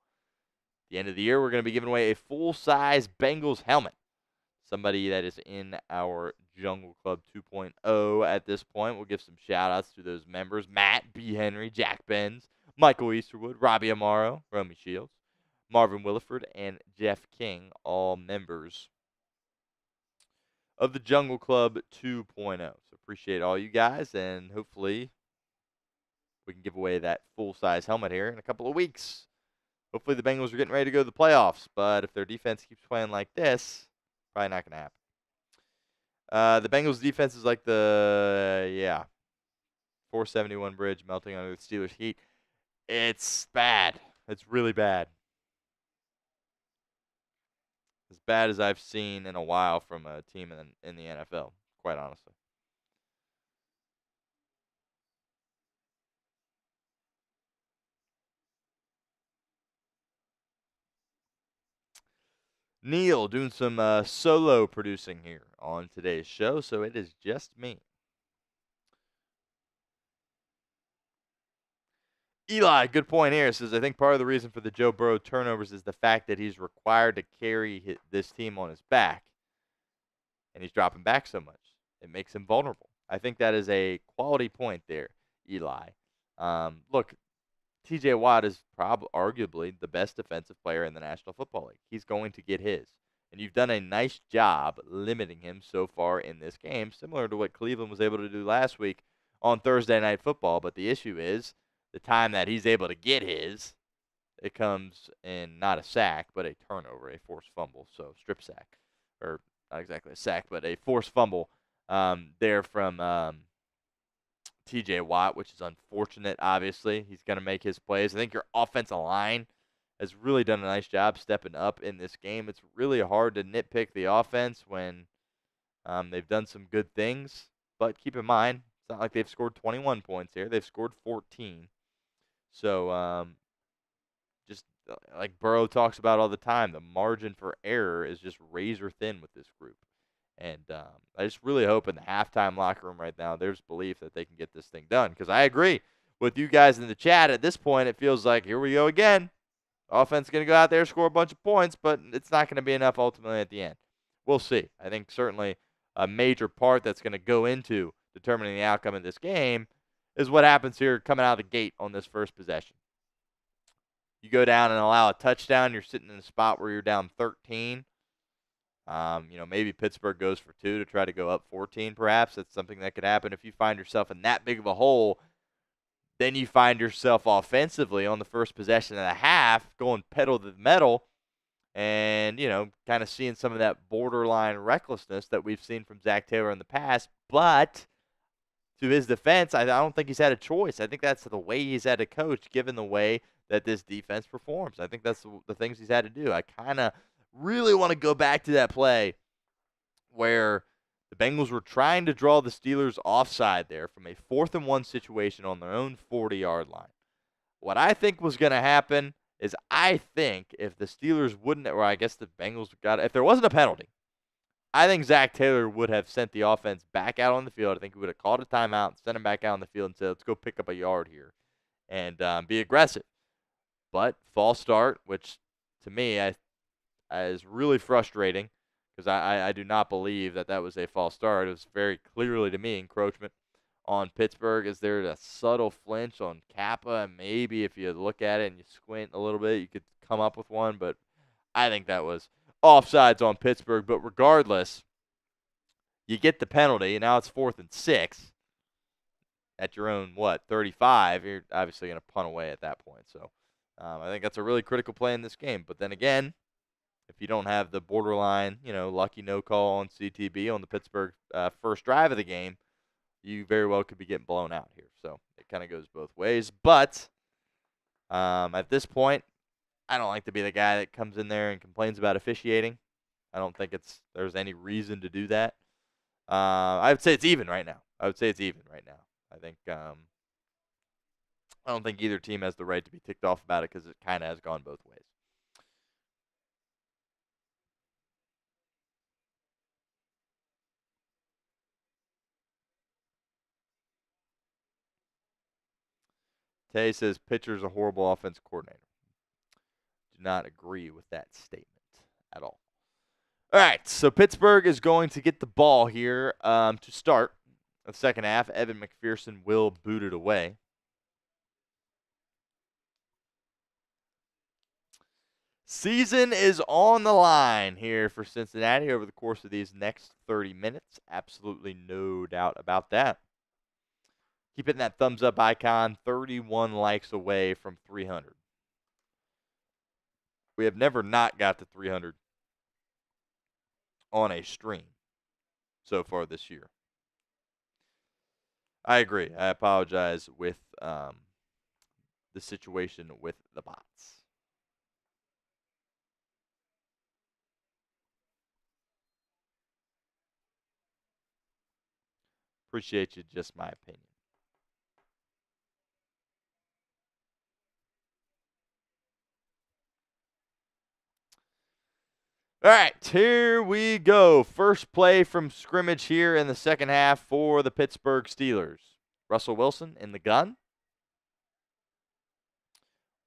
the end of the year, we're going to be giving away a full-size Bengals helmet. Somebody that is in our Jungle Club 2.0 at this point. We'll give some shout-outs to those members. Matt B. Henry, Jack Benz, Michael Easterwood, Robbie Amaro, Romy Shields, Marvin Williford, and Jeff King, all members of the Jungle Club 2.0. So appreciate all you guys, and hopefully we can give away that full-size helmet here in a couple of weeks. Hopefully the Bengals are getting ready to go to the playoffs, but if their defense keeps playing like this, probably not going to happen. The Bengals defense is like the 471 bridge melting under the Steelers' heat. It's bad. It's really bad. As bad as I've seen in a while from a team in the NFL, quite honestly. Neil doing some solo producing here on today's show, so it is just me. Eli, good point here. Says, I think part of the reason for the Joe Burrow turnovers is the fact that he's required to carry this team on his back, and he's dropping back so much. It makes him vulnerable. I think that is a quality point there, Eli. Look, TJ Watt is arguably the best defensive player in the National Football League. He's going to get his. And you've done a nice job limiting him so far in this game, similar to what Cleveland was able to do last week on Thursday Night Football. But the issue is the time that he's able to get his, it comes in not a sack, but a turnover, a forced fumble. So strip sack, or not exactly a sack, but a forced fumble there from TJ Watt, which is unfortunate, obviously. He's going to make his plays. I think your offensive line has really done a nice job stepping up in this game. It's really hard to nitpick the offense when they've done some good things. But keep in mind, it's not like they've scored 21 points here. They've scored 14. So just like Burrow talks about all the time, the margin for error is just razor thin with this group. And I just really hope in the halftime locker room right now there's belief that they can get this thing done. Because I agree with you guys in the chat. At this point, it feels like, here we go again. Offense is going to go out there, score a bunch of points, but it's not going to be enough ultimately at the end. We'll see. I think certainly a major part that's going to go into determining the outcome of this game is what happens here coming out of the gate on this first possession. You go down and allow a touchdown, you're sitting in a spot where you're down 13. Maybe Pittsburgh goes for 2 to try to go up 14 perhaps. That's something that could happen. If you find yourself in that big of a hole, then you find yourself offensively on the first possession of the half going pedal to the metal and, kind of seeing some of that borderline recklessness that we've seen from Zach Taylor in the past. But to his defense, I don't think he's had a choice. I think that's the way he's had to coach, given the way that this defense performs. I think that's the things he's had to do. I kind of really want to go back to that play where the Bengals were trying to draw the Steelers offside there from a 4th-and-1 situation on their own 40-yard line. What I think was going to happen is I think if the Steelers wouldn't, or I guess the Bengals if there wasn't a penalty, I think Zach Taylor would have sent the offense back out on the field. I think he would have called a timeout, sent him back out on the field and said, let's go pick up a yard here and be aggressive. But false start, which to me is really frustrating because I do not believe that was a false start. It was very clearly to me encroachment on Pittsburgh. Is there a subtle flinch on Kappa? Maybe if you look at it and you squint a little bit, you could come up with one. But I think that was offsides on Pittsburgh. But regardless, you get the penalty. And now it's 4th and 6 at your own, 35. You're obviously going to punt away at that point. So I think that's a really critical play in this game. But then again, if you don't have the borderline, lucky no call on CTB on the Pittsburgh first drive of the game, you very well could be getting blown out here. So it kind of goes both ways. But at this point, I don't like to be the guy that comes in there and complains about officiating. I don't think there's any reason to do that. I would say it's even right now. I think I don't think either team has the right to be ticked off about it because it kind of has gone both ways. Tay says pitcher's a horrible offense coordinator. Do not agree with that statement at all. All right, so Pittsburgh is going to get the ball here to start the second half. Evan McPherson will boot it away. Season is on the line here for Cincinnati over the course of these next 30 minutes. Absolutely no doubt about that. Keep hitting that thumbs up icon. 31 likes away from 300. We have never not got to 300 on a stream so far this year. I agree. I apologize with the situation with the bots. Appreciate you, just my opinion. All right, here we go. First play from scrimmage here in the second half for the Pittsburgh Steelers. Russell Wilson in the gun.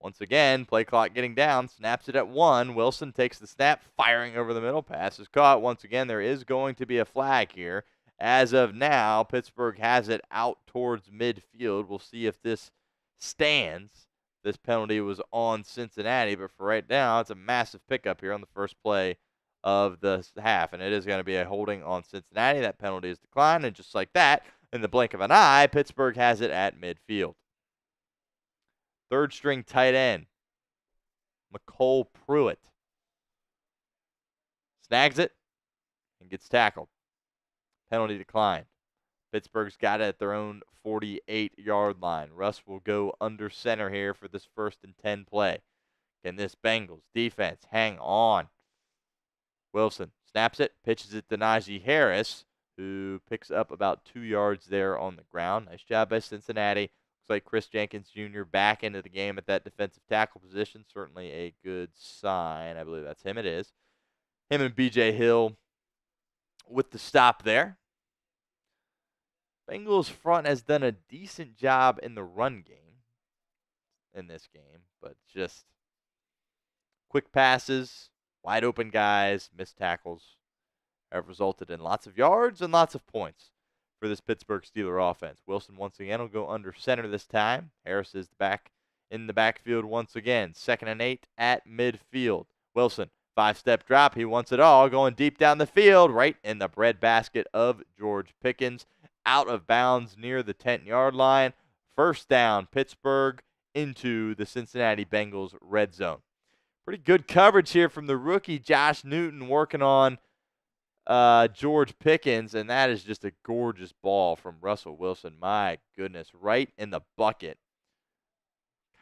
Once again, play clock getting down. Snaps it at 1. Wilson takes the snap, firing over the middle. Pass is caught. Once again, there is going to be a flag here. As of now, Pittsburgh has it out towards midfield. We'll see if this stands. This penalty was on Cincinnati, but for right now, it's a massive pickup here on the first play of the half, and it is going to be a holding on Cincinnati. That penalty is declined, and just like that, in the blink of an eye, Pittsburgh has it at midfield. Third string tight end, McCole Pruitt, snags it and gets tackled. Penalty declined. Pittsburgh's got it at their own 48-yard line. Russ will go under center here for this 1st and 10 play. Can this Bengals defense hang on? Wilson snaps it, pitches it to Najee Harris, who picks up about 2 yards there on the ground. Nice job by Cincinnati. Looks like Chris Jenkins Jr. back into the game at that defensive tackle position. Certainly a good sign. I believe that's him. It is. Him and B.J. Hill with the stop there. Bengals front has done a decent job in the run game in this game, but just quick passes, wide open guys, missed tackles have resulted in lots of yards and lots of points for this Pittsburgh Steelers offense. Wilson once again will go under center this time. Harris is back in the backfield once again. 2nd and 8 at midfield. Wilson 5-step drop. He wants it all. Going deep down the field, right in the breadbasket of George Pickens. Out of bounds near the 10-yard line. First down, Pittsburgh into the Cincinnati Bengals red zone. Pretty good coverage here from the rookie Josh Newton working on George Pickens, and that is just a gorgeous ball from Russell Wilson. My goodness, right in the bucket.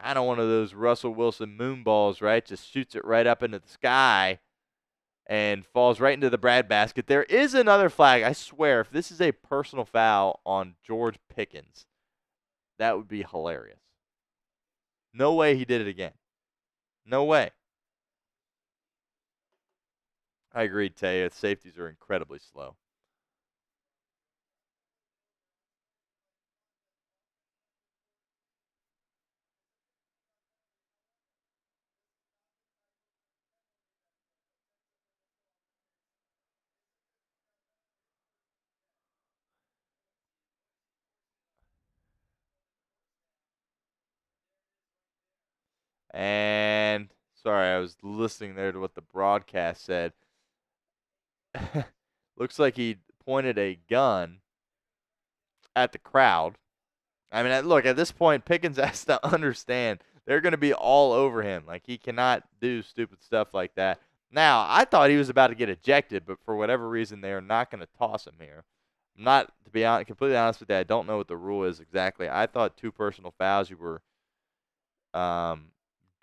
Kind of one of those Russell Wilson moon balls, right? Just shoots it right up into the sky and falls right into the breadbasket. There is another flag. I swear, if this is a personal foul on George Pickens, that would be hilarious. No way he did it again. No way. I agree, Tay. Safeties are incredibly slow. And sorry, I was listening there to what the broadcast said. Looks like he pointed a gun at the crowd. I mean, look, at this point, Pickens has to understand they're going to be all over him. Like, he cannot do stupid stuff like that. Now, I thought he was about to get ejected, but for whatever reason, they are not going to toss him here. I'm not, to be honest, completely honest with you, I don't know what the rule is exactly. I thought 2 personal fouls, you were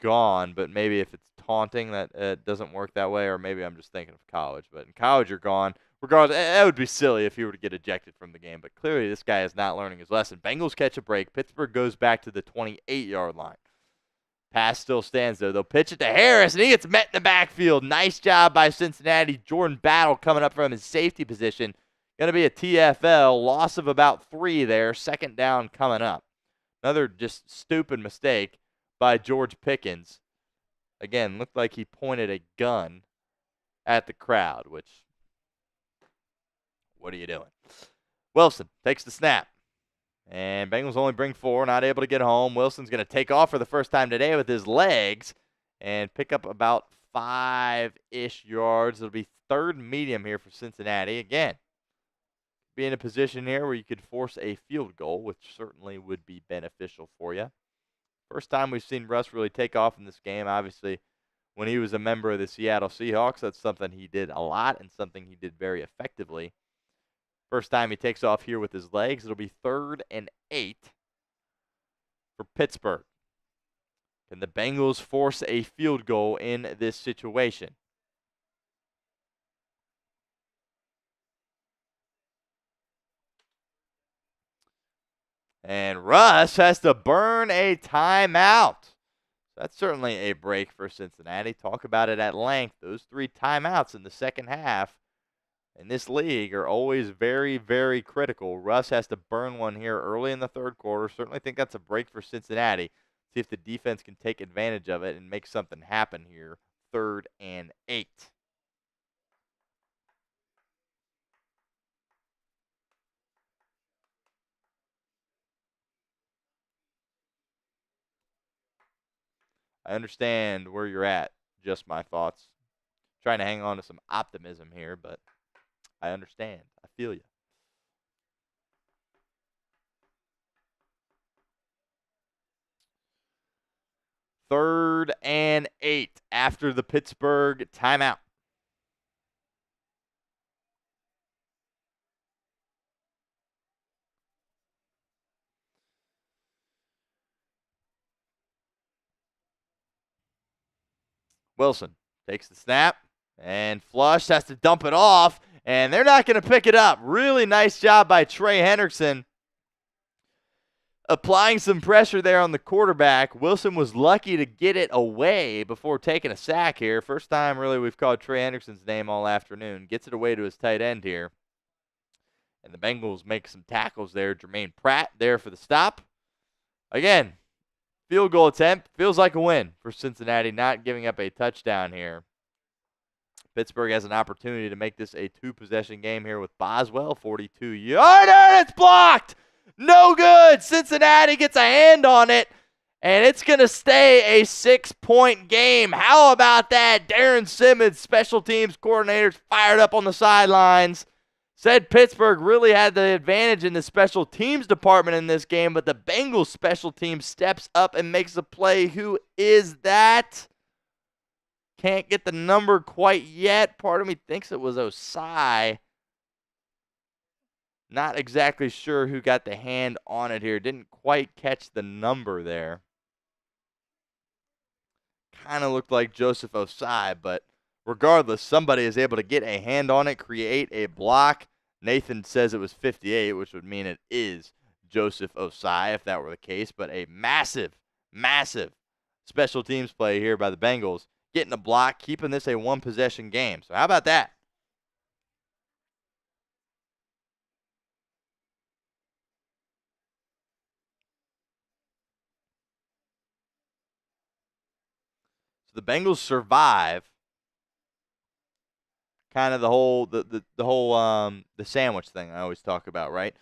gone, but maybe if it's taunting, that doesn't work that way, or maybe I'm just thinking of college. But in college, you're gone. Regardless, that would be silly if he were to get ejected from the game, but clearly this guy is not learning his lesson. Bengals catch a break. Pittsburgh goes back to the 28-yard line. Pass still stands, though. They'll pitch it to Harris, and he gets met in the backfield. Nice job by Cincinnati. Jordan Battle coming up from his safety position. Going to be a TFL. Loss of about 3 there. Second down coming up. Another just stupid mistake by George Pickens. Again, looked like he pointed a gun at the crowd, which, what are you doing? Wilson takes the snap. And Bengals only bring 4, not able to get home. Wilson's going to take off for the first time today with his legs and pick up about 5-ish yards. It'll be third and medium here for Cincinnati. Again, be in a position here where you could force a field goal, which certainly would be beneficial for you. First time we've seen Russ really take off in this game. Obviously, when he was a member of the Seattle Seahawks, that's something he did a lot and something he did very effectively. First time he takes off here with his legs. It'll be 3rd and 8 for Pittsburgh. Can the Bengals force a field goal in this situation? And Russ has to burn a timeout. That's certainly a break for Cincinnati. Talk about it at length. Those 3 timeouts in the second half in this league are always very, very critical. Russ has to burn one here early in the third quarter. Certainly think that's a break for Cincinnati. See if the defense can take advantage of it and make something happen here. 3rd and 8. I understand where you're at. Just my thoughts. Trying to hang on to some optimism here, but I understand. I feel you. Third and 8 after the Pittsburgh timeout. Wilson takes the snap, and Flush has to dump it off, and they're not going to pick it up. Really nice job by Trey Hendrickson applying some pressure there on the quarterback. Wilson was lucky to get it away before taking a sack here. First time, really, we've called Trey Hendrickson's name all afternoon. Gets it away to his tight end here. And the Bengals make some tackles there. Jermaine Pratt there for the stop. Again, field goal attempt. Feels like a win for Cincinnati, not giving up a touchdown here. Pittsburgh has an opportunity to make this a 2-possession game here with Boswell. 42-yarder. It's blocked. No good. Cincinnati gets a hand on it. And it's going to stay a 6-point game. How about that? Darren Simmons, special teams coordinator, fired up on the sidelines. Said Pittsburgh really had the advantage in the special teams department in this game, but the Bengals special team steps up and makes a play. Who is that? Can't get the number quite yet. Part of me thinks it was Osai. Not exactly sure who got the hand on it here. Didn't quite catch the number there. Kind of looked like Joseph Osai, but regardless, somebody is able to get a hand on it, create a block. Nathan says it was 58, which would mean it is Joseph Osai if that were the case, but a massive, massive special teams play here by the Bengals, getting a block, keeping this a one-possession game. So how about that? So the Bengals survive kind of the sandwich thing I always talk about, right?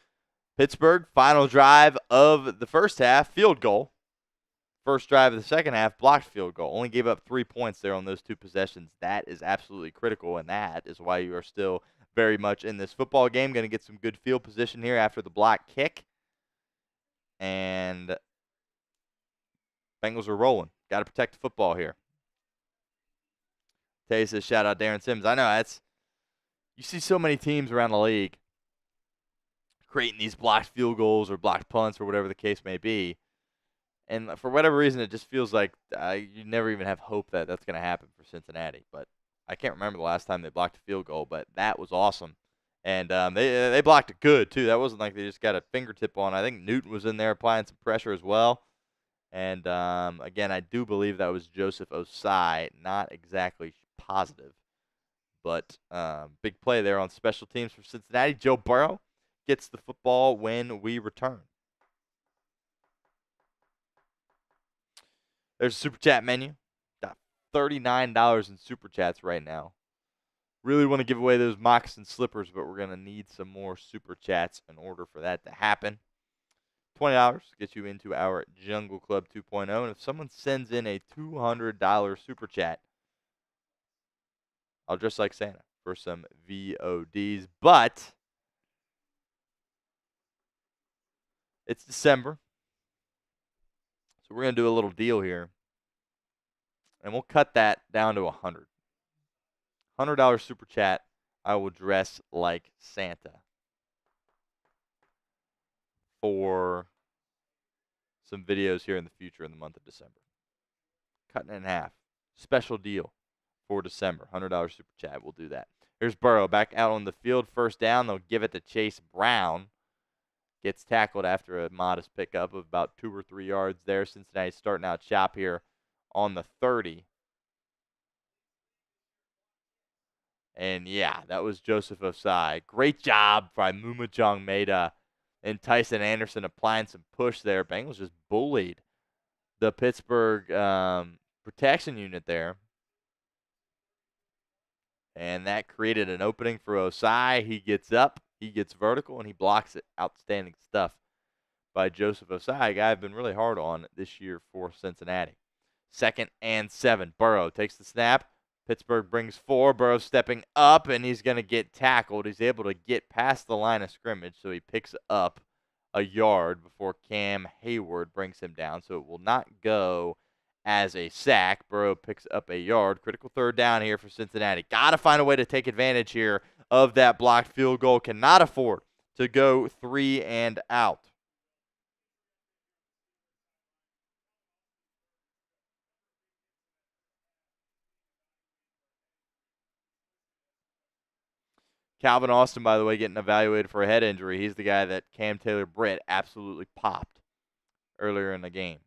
Pittsburgh, final drive of the first half, field goal. First drive of the second half, blocked field goal. Only gave up 3 points there on those two possessions. That is absolutely critical, and that is why you are still very much in this football game. Going to get some good field position here after the block kick. And Bengals are rolling. Got to protect the football here. Tay says, shout out Darren Simmons. I know, you see so many teams around the league creating these blocked field goals or blocked punts or whatever the case may be. And for whatever reason, it just feels like you never even have hope that that's going to happen for Cincinnati. But I can't remember the last time they blocked a field goal, but that was awesome. And they blocked it good, too. That wasn't like they just got a fingertip on. I think Newton was in there applying some pressure as well. And, again, I do believe that was Joseph Osai. Not exactly positive. But big play there on special teams for Cincinnati. Joe Burrow gets the football when we return. There's a Super Chat menu. Got $39 in Super Chats right now. Really want to give away those moccasin slippers, but we're going to need some more Super Chats in order for that to happen. $20 gets you into our Jungle Club 2.0. And if someone sends in a $200 Super Chat, I'll dress like Santa for some VODs. But it's December. So we're going to do a little deal here. And we'll cut that down to $100. $100 Super Chat. I will dress like Santa for some videos here in the future in the month of December. Cutting it in half. Special deal for December. $100 Super Chat. We'll do that. Here's Burrow back out on the field. First down. They'll give it to Chase Brown. Gets tackled after a modest pickup of about 2 or 3 yards there. Cincinnati starting out shop here on the 30. And, yeah, that was Joseph Osai. Great job by Muma Jongmeda and Tyson Anderson applying some push there. Bengals just bullied the Pittsburgh protection unit there. And that created an opening for Osai. He gets up, he gets vertical, and he blocks it. Outstanding stuff by Joseph Osai, a guy I've been really hard on this year for Cincinnati. 2nd and 7. Burrow takes the snap. Pittsburgh brings 4. Burrow stepping up, and he's going to get tackled. He's able to get past the line of scrimmage, so he picks up a yard before Cam Hayward brings him down. So it will not go as a sack. Burrow picks up a yard. Critical 3rd down here for Cincinnati. Got to find a way to take advantage here of that blocked field goal. Cannot afford to go 3 and out. Calvin Austin, by the way, getting evaluated for a head injury. He's the guy that Cam Taylor-Britt absolutely popped earlier in the game.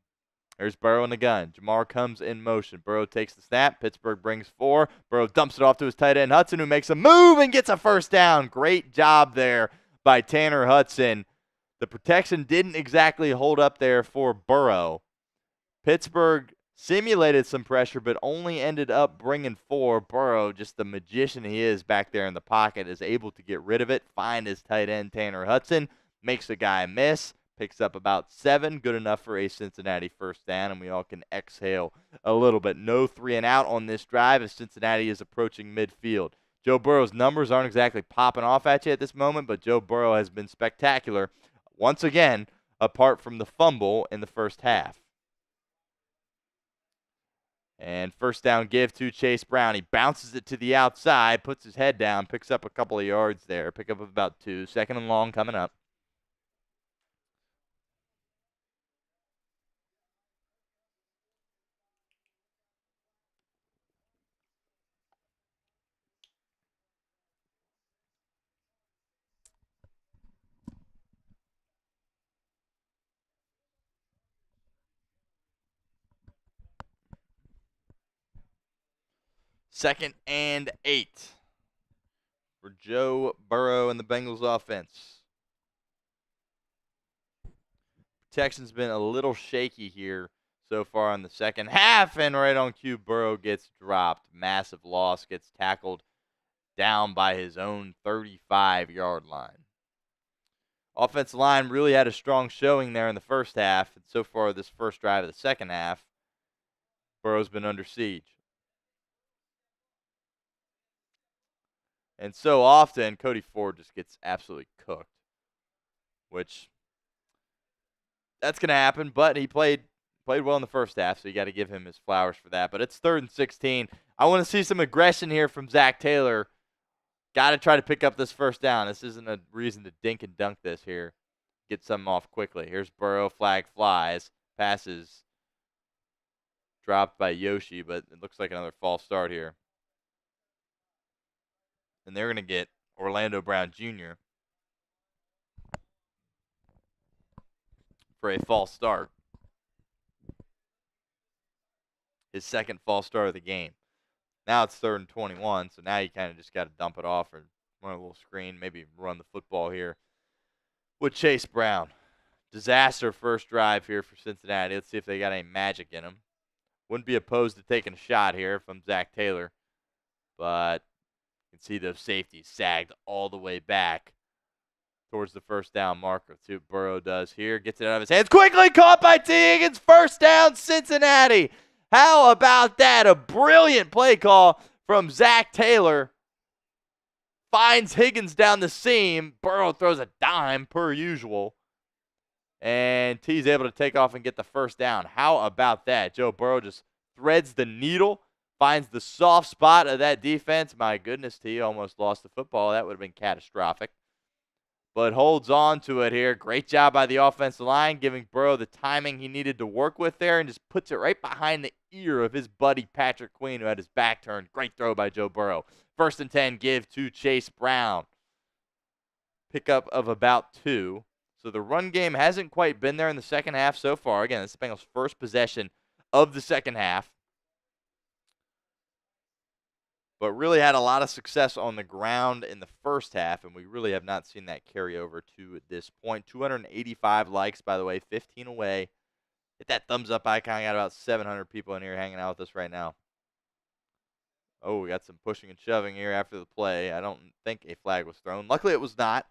There's Burrow in the gun. Jamar comes in motion. Burrow takes the snap. Pittsburgh brings 4. Burrow dumps it off to his tight end, Hudson, who makes a move and gets a first down. Great job there by Tanner Hudson. The protection didn't exactly hold up there for Burrow. Pittsburgh simulated some pressure, but only ended up bringing 4. Burrow, just the magician he is back there in the pocket, is able to get rid of it, find his tight end, Tanner Hudson, makes the guy miss, picks up about 7, good enough for a Cincinnati first down, and we all can exhale a little bit. No 3 and out on this drive as Cincinnati is approaching midfield. Joe Burrow's numbers aren't exactly popping off at you at this moment, but Joe Burrow has been spectacular once again, apart from the fumble in the first half. And first down give to Chase Brown. He bounces it to the outside, puts his head down, picks up a couple of yards there. Pick up about 2. Second and long coming up. Second and 8 for Joe Burrow and the Bengals offense. Protection's been a little shaky here so far in the second half, and right on cue, Burrow gets dropped. Massive loss, gets tackled down by his own 35-yard line. Offensive line really had a strong showing there in the first half, and so far this first drive of the second half, Burrow's been under siege. And so often, Cody Ford just gets absolutely cooked, which that's going to happen, but he played well in the first half, so you got to give him his flowers for that. But it's 3rd and 16. I want to see some aggression here from Zach Taylor. Got to try to pick up this first down. This isn't a reason to dink and dunk this here. Get something off quickly. Here's Burrow. Flag flies. Passes dropped by Yoshi, but it looks like another false start here. And they're going to get Orlando Brown Jr. for a false start. His second false start of the game. Now it's 3rd and 21, so now you kind of just got to dump it off or run a little screen, maybe run the football here with Chase Brown. Disaster first drive here for Cincinnati. Let's see if they got any magic in them. Wouldn't be opposed to taking a shot here from Zach Taylor, but you can see those safeties sagged all the way back towards the first down marker. See what Burrow does here. Gets it out of his hands. Quickly caught by T. Higgins. First down, Cincinnati. How about that? A brilliant play call from Zach Taylor. Finds Higgins down the seam. Burrow throws a dime per usual. And T's able to take off and get the first down. How about that? Joe Burrow just threads the needle. Finds the soft spot of that defense. My goodness, T almost lost the football. That would have been catastrophic. But holds on to it here. Great job by the offensive line, giving Burrow the timing he needed to work with there, and just puts it right behind the ear of his buddy Patrick Queen, who had his back turned. Great throw by Joe Burrow. 1st and 10, give to Chase Brown. Pickup of about 2. So the run game hasn't quite been there in the second half so far. Again, this is the Bengals' first possession of the second half. But really had a lot of success on the ground in the first half, and we really have not seen that carry over to this point. 285 likes, by the way, 15 away. Hit that thumbs up icon. Got about 700 people in here hanging out with us right now. Oh, we got some pushing and shoving here after the play. I don't think a flag was thrown. Luckily, it was not.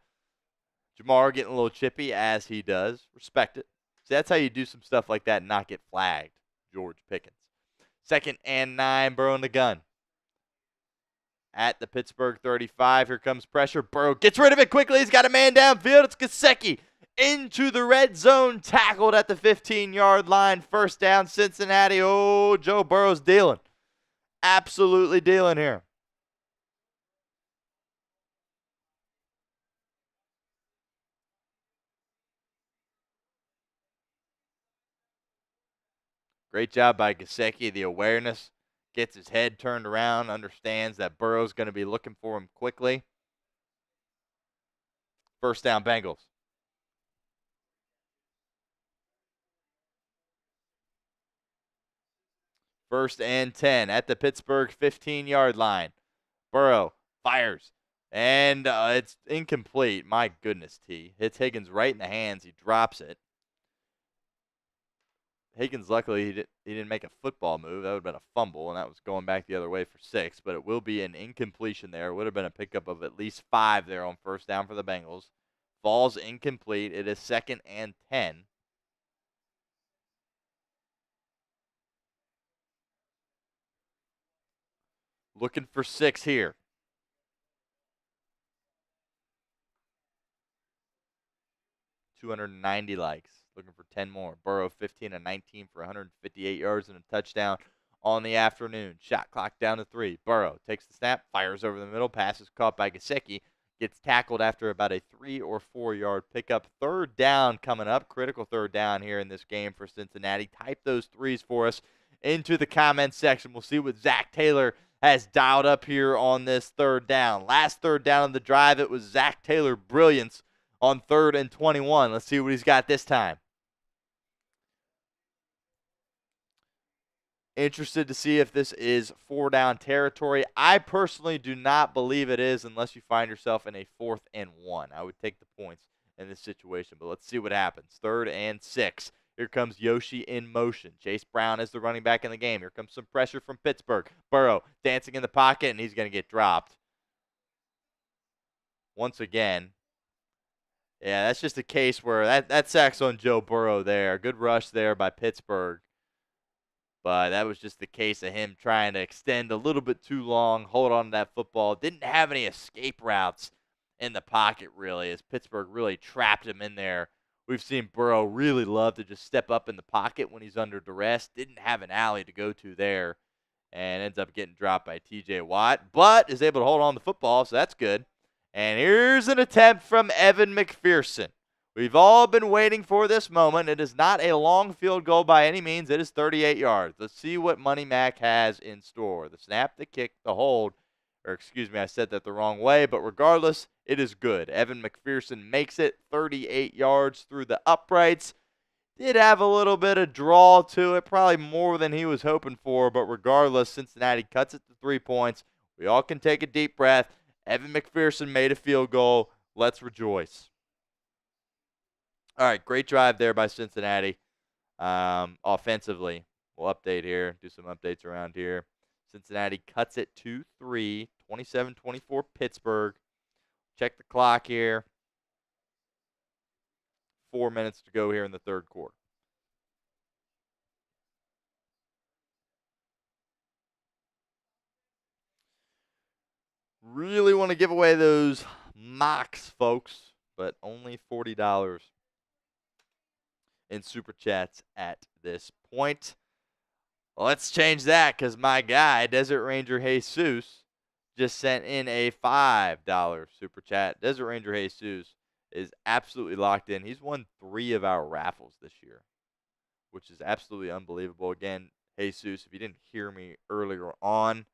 Jamar getting a little chippy, as he does. Respect it. See, that's how you do some stuff like that and not get flagged, George Pickens. 2nd and 9, Burrow in the gun. At the Pittsburgh 35, here comes pressure. Burrow gets rid of it quickly. He's got a man downfield. It's Gesicki into the red zone, tackled at the 15-yard line. First down, Cincinnati. Oh, Joe Burrow's dealing. Absolutely dealing here. Great job by Gesicki. The awareness. Gets his head turned around, understands that Burrow's going to be looking for him quickly. First down, Bengals. First and 10 at the Pittsburgh 15-yard line. Burrow fires, and it's incomplete. My goodness, T. Hits Higgins right in the hands. He drops it. Higgins, luckily, he didn't make a football move. That would have been a fumble, and that was going back the other way for 6. But it will be an incompletion there. It would have been a pickup of at least 5 there on first down for the Bengals. falls incomplete. It is 2nd and 10. Looking for 6 here. 290 likes. Looking for 10 more. Burrow 15 and 19 for 158 yards and a touchdown on the afternoon. Shot clock down to 3. Burrow takes the snap, fires over the middle, passes caught by Gesicki. Gets tackled after about a 3 or 4 yard pickup. 3rd down coming up. Critical 3rd down here in this game for Cincinnati. Type those threes for us into the comments section. We'll see what Zach Taylor has dialed up here on this 3rd down. Last 3rd down of the drive, it was Zach Taylor brilliance on 3rd and 21. Let's see what he's got this time. Interested to see if this is 4-down territory. I personally do not believe it is unless you find yourself in a 4th and 1. I would take the points in this situation, but let's see what happens. 3rd and 6. Here comes Yoshi in motion. Chase Brown is the running back in the game. Here comes some pressure from Pittsburgh. Burrow dancing in the pocket, and he's going to get dropped. Once again, yeah, that's just a case where that sack's on Joe Burrow there. Good rush there by Pittsburgh. But that was just the case of him trying to extend a little bit too long, hold on to that football. Didn't have any escape routes in the pocket, really, as Pittsburgh really trapped him in there. We've seen Burrow really love to just step up in the pocket when he's under duress. Didn't have an alley to go to there and ends up getting dropped by T.J. Watt, but is able to hold on to the football, so that's good. And here's an attempt from Evan McPherson. We've all been waiting for this moment. It is not a long field goal by any means. It is 38 yards. Let's see what Money Mac has in store. The snap, the kick, the hold. Or excuse me, I said that the wrong way. But regardless, it is good. Evan McPherson makes it 38 yards through the uprights. Did have a little bit of draw to it. Probably more than he was hoping for. But regardless, Cincinnati cuts it to 3 points. We all can take a deep breath. Evan McPherson made a field goal. Let's rejoice. All right, great drive there by Cincinnati. Offensively, we'll update here, do some updates around here. Cincinnati cuts it 2-3, 27-24 Pittsburgh. Check the clock here. 4 minutes to go here in the 3rd quarter. Really want to give away those mocks, folks, but only $40 in Super Chats at this point. Let's change that because my guy, Desert Ranger Jesus, just sent in a $5 Super Chat. Desert Ranger Jesus is absolutely locked in. He's won 3 of our raffles this year, which is absolutely unbelievable. Again, Jesus, if you didn't hear me earlier on,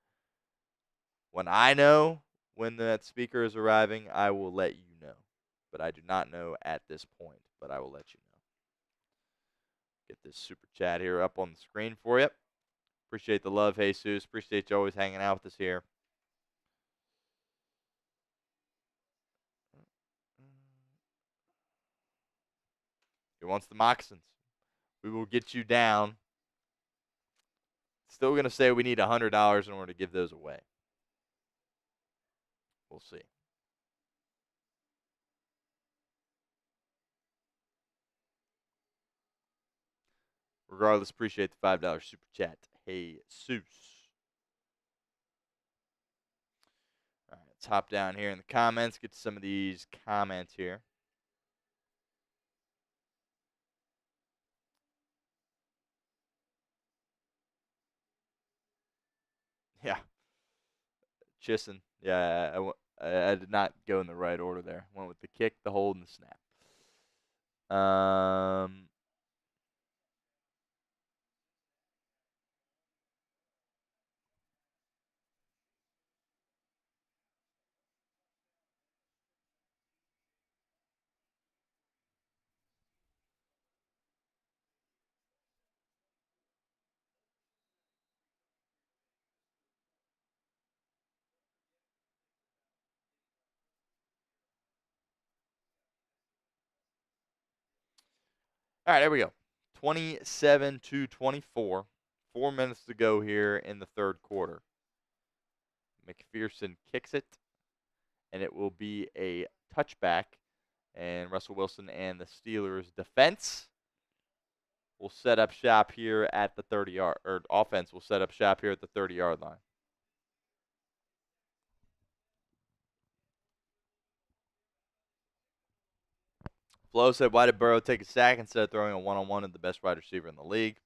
when I know when that speaker is arriving, I will let you know. But I do not know at this point, but I will let you know. Get this Super Chat here up on the screen for you. Appreciate the love, Jesus. Appreciate you always hanging out with us here. He wants the moccasins. We will get you down. Still going to say we need $100 in order to give those away. We'll see. Regardless, appreciate the $5 Super Chat. Jesus. All right, let's hop down here in the comments, get to some of these comments here. Yeah. Chissen. Yeah, I did not go in the right order there. Went with the kick, the hold, and the snap. All right, there we go. 27-24. 4 minutes to go here in the 3rd quarter. McPherson kicks it, and it will be a touchback. And Russell Wilson and the Steelers defense will set up shop here at the 30-yard, or offense will set up shop here at the 30-yard line. Flo said, why did Burrow take a sack instead of throwing a one-on-one at the best wide receiver in the league?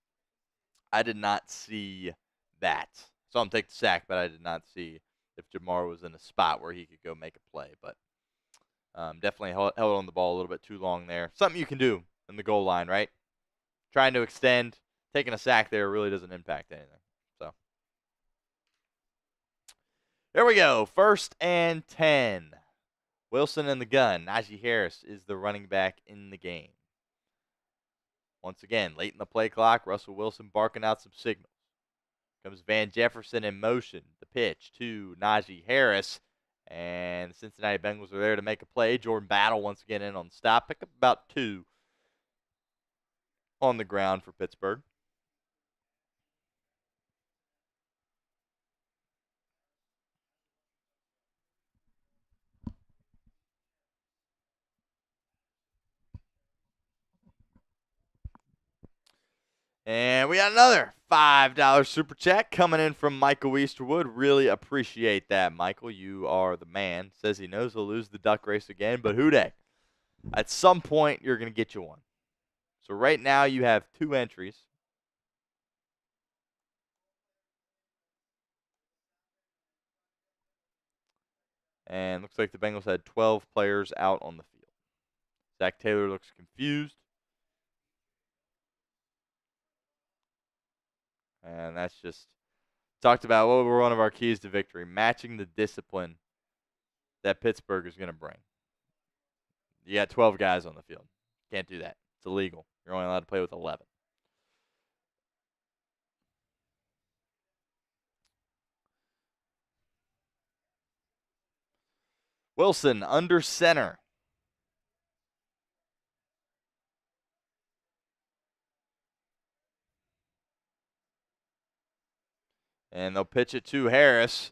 I did not see that. Saw him take the sack, but I did not see if Jamar was in a spot where he could go make a play. But definitely held on the ball a little bit too long there. Something you can do in the goal line, right? Trying to extend, taking a sack there really doesn't impact anything. So there we go. 1st and 10. Wilson in the gun. Najee Harris is the running back in the game. Once again, late in the play clock, Russell Wilson barking out some signals. Comes Van Jefferson in motion. The pitch to Najee Harris. And the Cincinnati Bengals are there to make a play. Jordan Battle once again in on the stop. Pick up about 2 on the ground for Pittsburgh. And we got another $5 super chat coming in from Michael Easterwood. Really appreciate that, Michael. You are the man. Says he knows he'll lose the duck race again, but who day? At some point, you're going to get you one. So right now, you have 2 entries. And looks like the Bengals had 12 players out on the field. Zach Taylor looks confused. And that's just talked about what were one of our keys to victory, matching the discipline that Pittsburgh is going to bring. You got 12 guys on the field. Can't do that. It's illegal. You're only allowed to play with 11. Wilson under center. And they'll pitch it to Harris.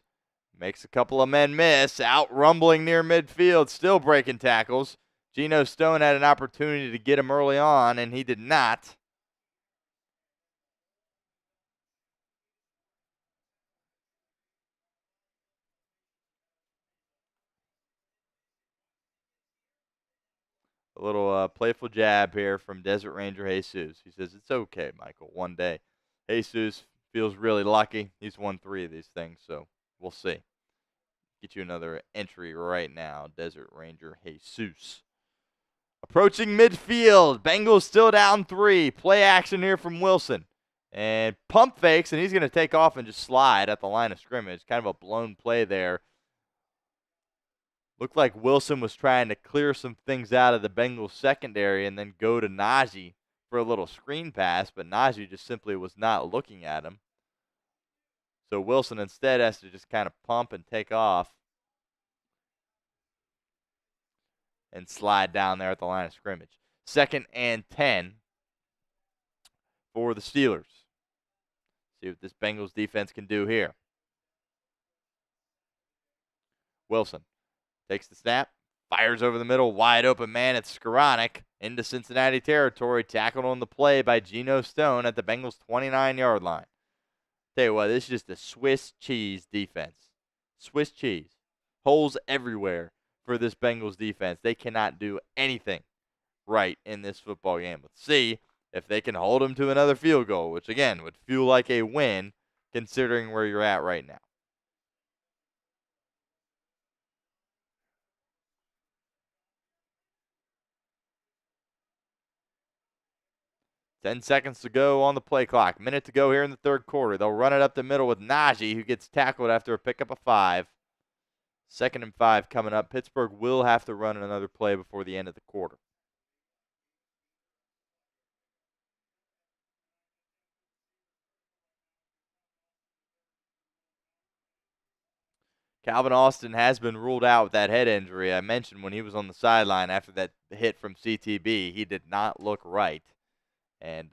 Makes a couple of men miss. Out rumbling near midfield. Still breaking tackles. Geno Stone had an opportunity to get him early on, and he did not. A little playful jab here from Desert Ranger Jesus. He says, it's okay, Michael. One day. Jesus feels really lucky. He's won 3 of these things, so we'll see. Get you another entry right now, Desert Ranger Jesus. Approaching midfield. Bengals still down 3. Play action here from Wilson. And pump fakes, and he's going to take off and just slide at the line of scrimmage. Kind of a blown play there. Looked like Wilson was trying to clear some things out of the Bengals secondary and then go to Najee for a little screen pass, but Najee just simply was not looking at him. So Wilson instead has to just kind of pump and take off and slide down there at the line of scrimmage. 2nd and 10 for the Steelers. See what this Bengals defense can do here. Wilson takes the snap, fires over the middle, wide open man. It's Skoranek into Cincinnati territory, tackled on the play by Geno Stone at the Bengals' 29-yard line. Tell you what, this is just a Swiss cheese defense. Swiss cheese. Holes everywhere for this Bengals defense. They cannot do anything right in this football game. Let's see if they can hold them to another field goal, which, again, would feel like a win considering where you're at right now. 10 seconds to go on the play clock. Minute to go here in the 3rd quarter. They'll run it up the middle with Najee, who gets tackled after a pickup of 5. 2nd and 5 coming up. Pittsburgh will have to run another play before the end of the quarter. Calvin Austin has been ruled out with that head injury. I mentioned when he was on the sideline after that hit from CTB, he did not look right. And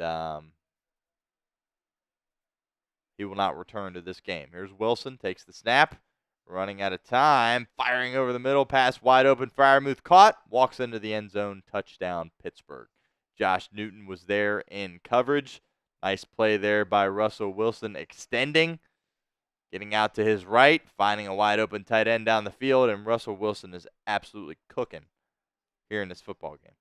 he will not return to this game. Here's Wilson, takes the snap, running out of time, firing over the middle, pass wide open, Freiermuth caught, walks into the end zone, touchdown Pittsburgh. Josh Newton was there in coverage. Nice play there by Russell Wilson extending, getting out to his right, finding a wide open tight end down the field, and Russell Wilson is absolutely cooking here in this football game.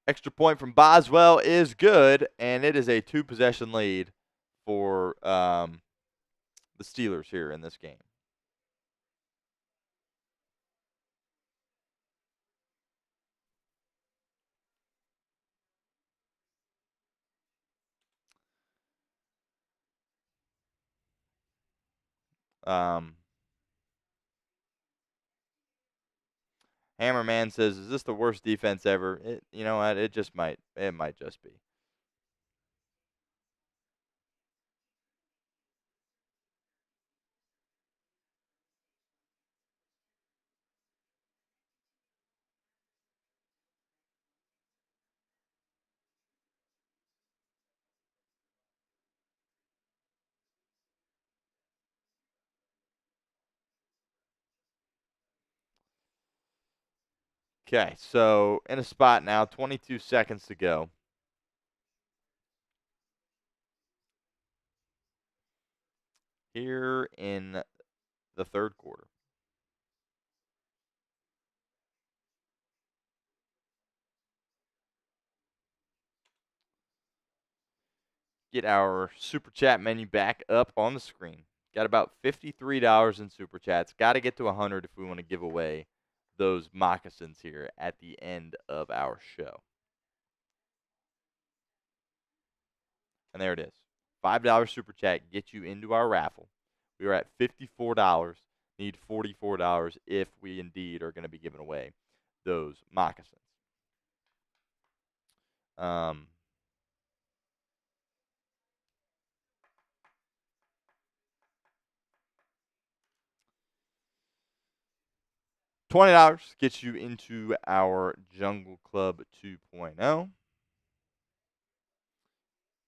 Extra point from Boswell is good, and it is a 2-possession lead for the Steelers here in this game. Hammerman says, "Is this the worst defense ever?" You know what? It just might. It might just be. Okay, so in a spot now, 22 seconds to go. Here in the third quarter. Get our Super Chat menu back up on the screen. Got about $53 in Super Chats. Got to get to 100 if we want to give away those moccasins here at the end of our show. And there it is. $5 Super Chat gets you into our raffle. We are at $54. Need $44 if we indeed are going to be giving away those moccasins. $20 gets you into our Jungle Club 2.0.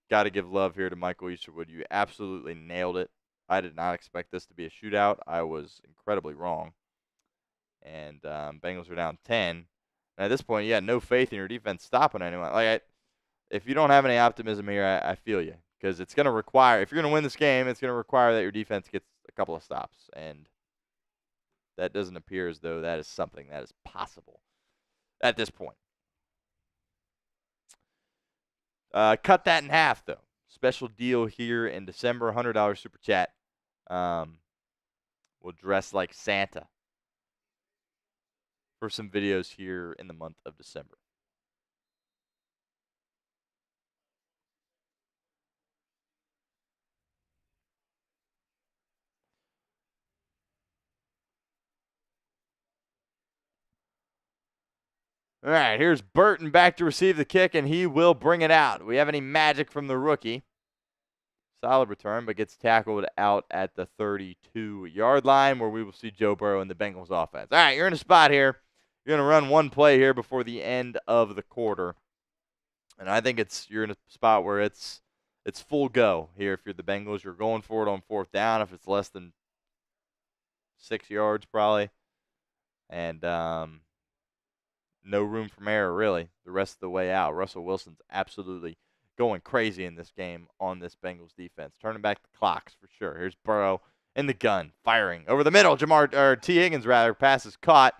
Got to give love here to Michael Easterwood. You absolutely nailed it. I did not expect this to be a shootout. I was incredibly wrong. And Bengals are down 10. And at this point, you got no faith in your defense stopping anyone. If you don't have any optimism here, I feel you. Because it's going to require, if you're going to win this game, it's going to require that your defense gets a couple of stops. And that doesn't appear as though that is something that is possible at this point. Cut that in half, though. Special deal here in December, $100 Super Chat. We'll dress like Santa for some videos here in the month of December. All right, here's Burton back to receive the kick, and he will bring it out. We have any magic from the rookie? Solid return, but gets tackled out at the 32-yard line, where we will see Joe Burrow and the Bengals offense. All right, you're in a spot here. You're going to run one play here before the end of the quarter. And I think you're in a spot where it's full go here. If you're the Bengals, you're going for it on fourth down. If it's less than 6 yards, probably. And no room for error, really, the rest of the way out. Russell Wilson's absolutely going crazy in this game on this Bengals defense. Turning back the clocks for sure. Here's Burrow in the gun, firing over the middle. T. Higgins, pass is caught.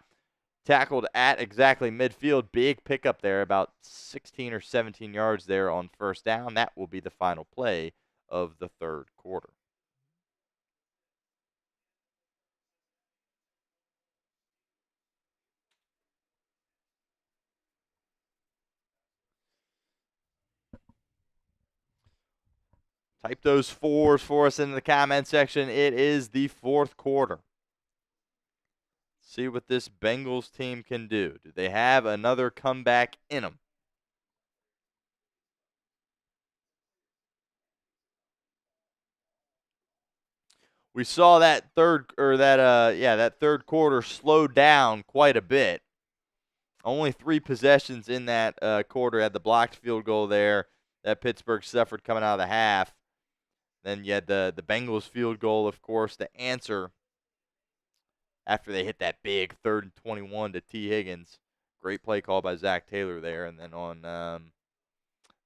Tackled at exactly midfield. Big pickup there, about 16 or 17 yards there on first down. That will be the final play of the third quarter. Type those fours for us in the comment section. It is the fourth quarter. See what this Bengals team can do. Do they have another comeback in them? we saw that third quarter slow down quite a bit. Only 3 possessions in that quarter. Had the blocked field goal there that Pittsburgh suffered coming out of the half. Then you had the Bengals field goal, of course, to answer after they hit that big 3rd and 21 to T. Higgins. Great play call by Zach Taylor there. And then on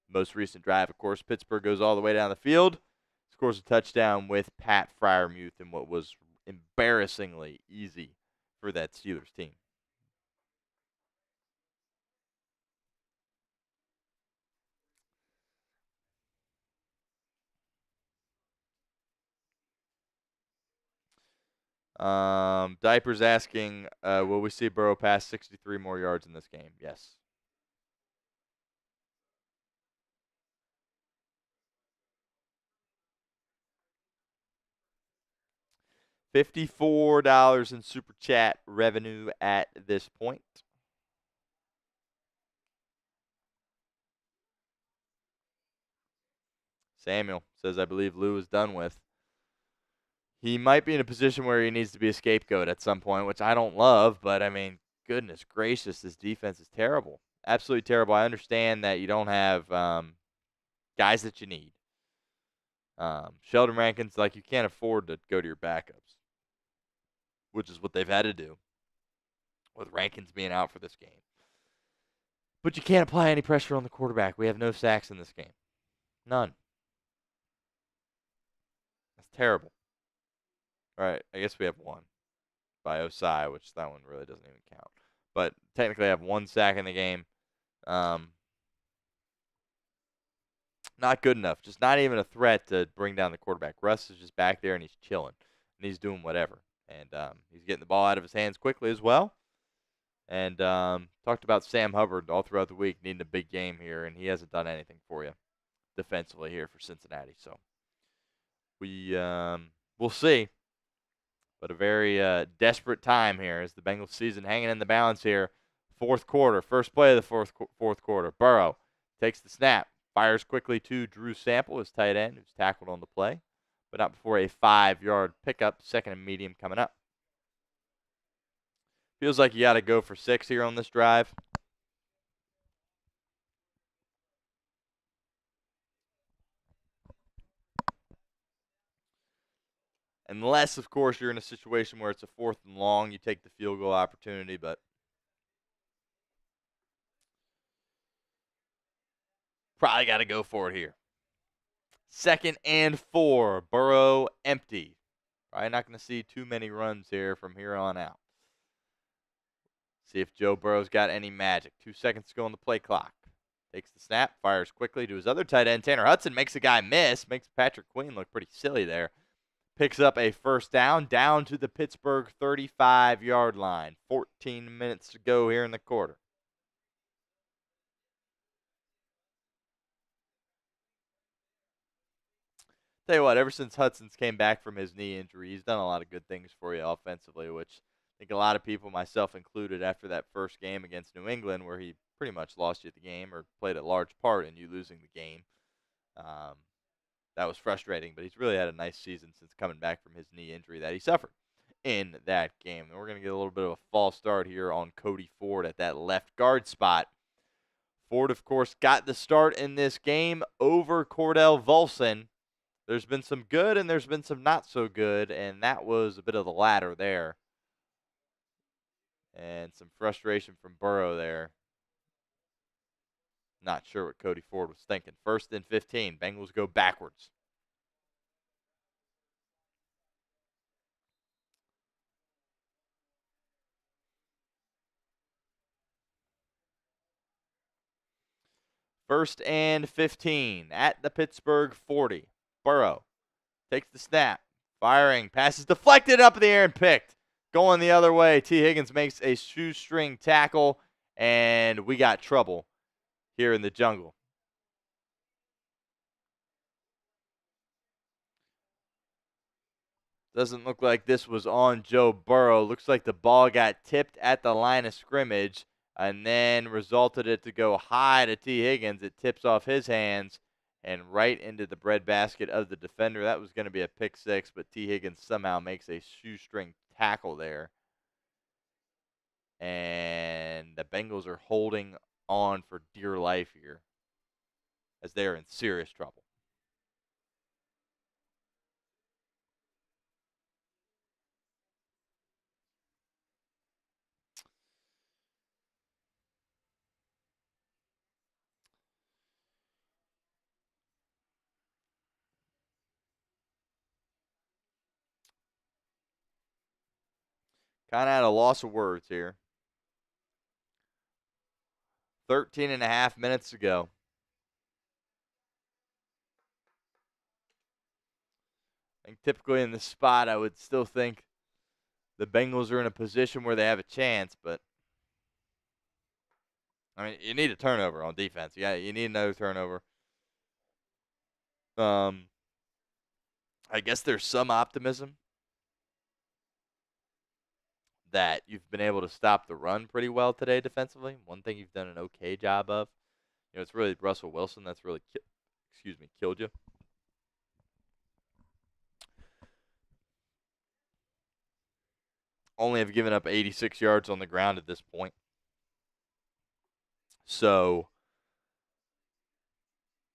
most recent drive, of course, Pittsburgh goes all the way down the field, scores a touchdown with Pat Freiermuth in what was embarrassingly easy for that Steelers team. Diaper's asking, will we see Burrow pass 63 more yards in this game? Yes. $54 in Super Chat revenue at this point. Samuel says, I believe Lou is done with. He might be in a position where he needs to be a scapegoat at some point, which I don't love, but I mean, goodness gracious, this defense is terrible. Absolutely terrible. I understand that you don't have guys that you need. Sheldon Rankins, like, you can't afford to go to your backups, which is what they've had to do with Rankins being out for this game. But you can't apply any pressure on the quarterback. We have no sacks in this game. None. That's terrible. All right, I guess we have one by Osai, which that one really doesn't even count. But technically I have 1 sack in the game. Not good enough. Just not even a threat to bring down the quarterback. Russ is just back there, and he's chilling. And he's doing whatever. And he's getting the ball out of his hands quickly as well. And talked about Sam Hubbard all throughout the week needing a big game here, and he hasn't done anything for you defensively here for Cincinnati. So we'll see. But a very desperate time here as the Bengals season hanging in the balance here. Fourth quarter, first play of the fourth quarter. Burrow takes the snap, fires quickly to Drew Sample, his tight end, who's tackled on the play, but not before a 5-yard pickup, 2nd and medium coming up. Feels like you got to go for 6 here on this drive. Unless, of course, you're in a situation where it's a 4th and long, you take the field goal opportunity, but probably got to go for it here. 2nd and 4, Burrow empty. Probably not going to see too many runs here from here on out. See if Joe Burrow's got any magic. 2 seconds to go on the play clock. Takes the snap, fires quickly to his other tight end. Tanner Hudson makes a guy miss, makes Patrick Queen look pretty silly there. Picks up a first down to the Pittsburgh 35-yard line. 14 minutes to go here in the quarter. Tell you what, ever since Hudson's came back from his knee injury, he's done a lot of good things for you offensively, which I think a lot of people, myself included, after that first game against New England, where he pretty much lost you the game or played a large part in you losing the game. That was frustrating, but he's really had a nice season since coming back from his knee injury that he suffered in that game. And we're going to get a little bit of a false start here on Cody Ford at that left guard spot. Ford, of course, got the start in this game over Cordell Volson. There's been some good and there's been some not so good, and that was a bit of the latter there. And some frustration from Burrow there. Not sure what Cody Ford was thinking. 1st and 15. Bengals go backwards. First and 15 at the Pittsburgh 40. Burrow takes the snap. Firing. Passes deflected up in the air and picked. Going the other way. T. Higgins makes a shoestring tackle, and we got trouble here in the jungle. Doesn't look like this was on Joe Burrow. Looks like the ball got tipped at the line of scrimmage and then resulted it to go high to T. Higgins. It tips off his hands, and right into the breadbasket of the defender. That was going to be a pick six, but T. Higgins somehow makes a shoestring tackle there. And the Bengals are holding on for dear life here as they are in serious trouble. Kind of at a loss of words here. 13 and a half minutes to go. I think typically in this spot, I would still think the Bengals are in a position where they have a chance, but I mean, you need a turnover on defense. Yeah, you need another turnover. I guess there's some optimism that you've been able to stop the run pretty well today defensively. One thing you've done an okay job of. It's really Russell Wilson that's really, killed you. Only have given up 86 yards on the ground at this point. So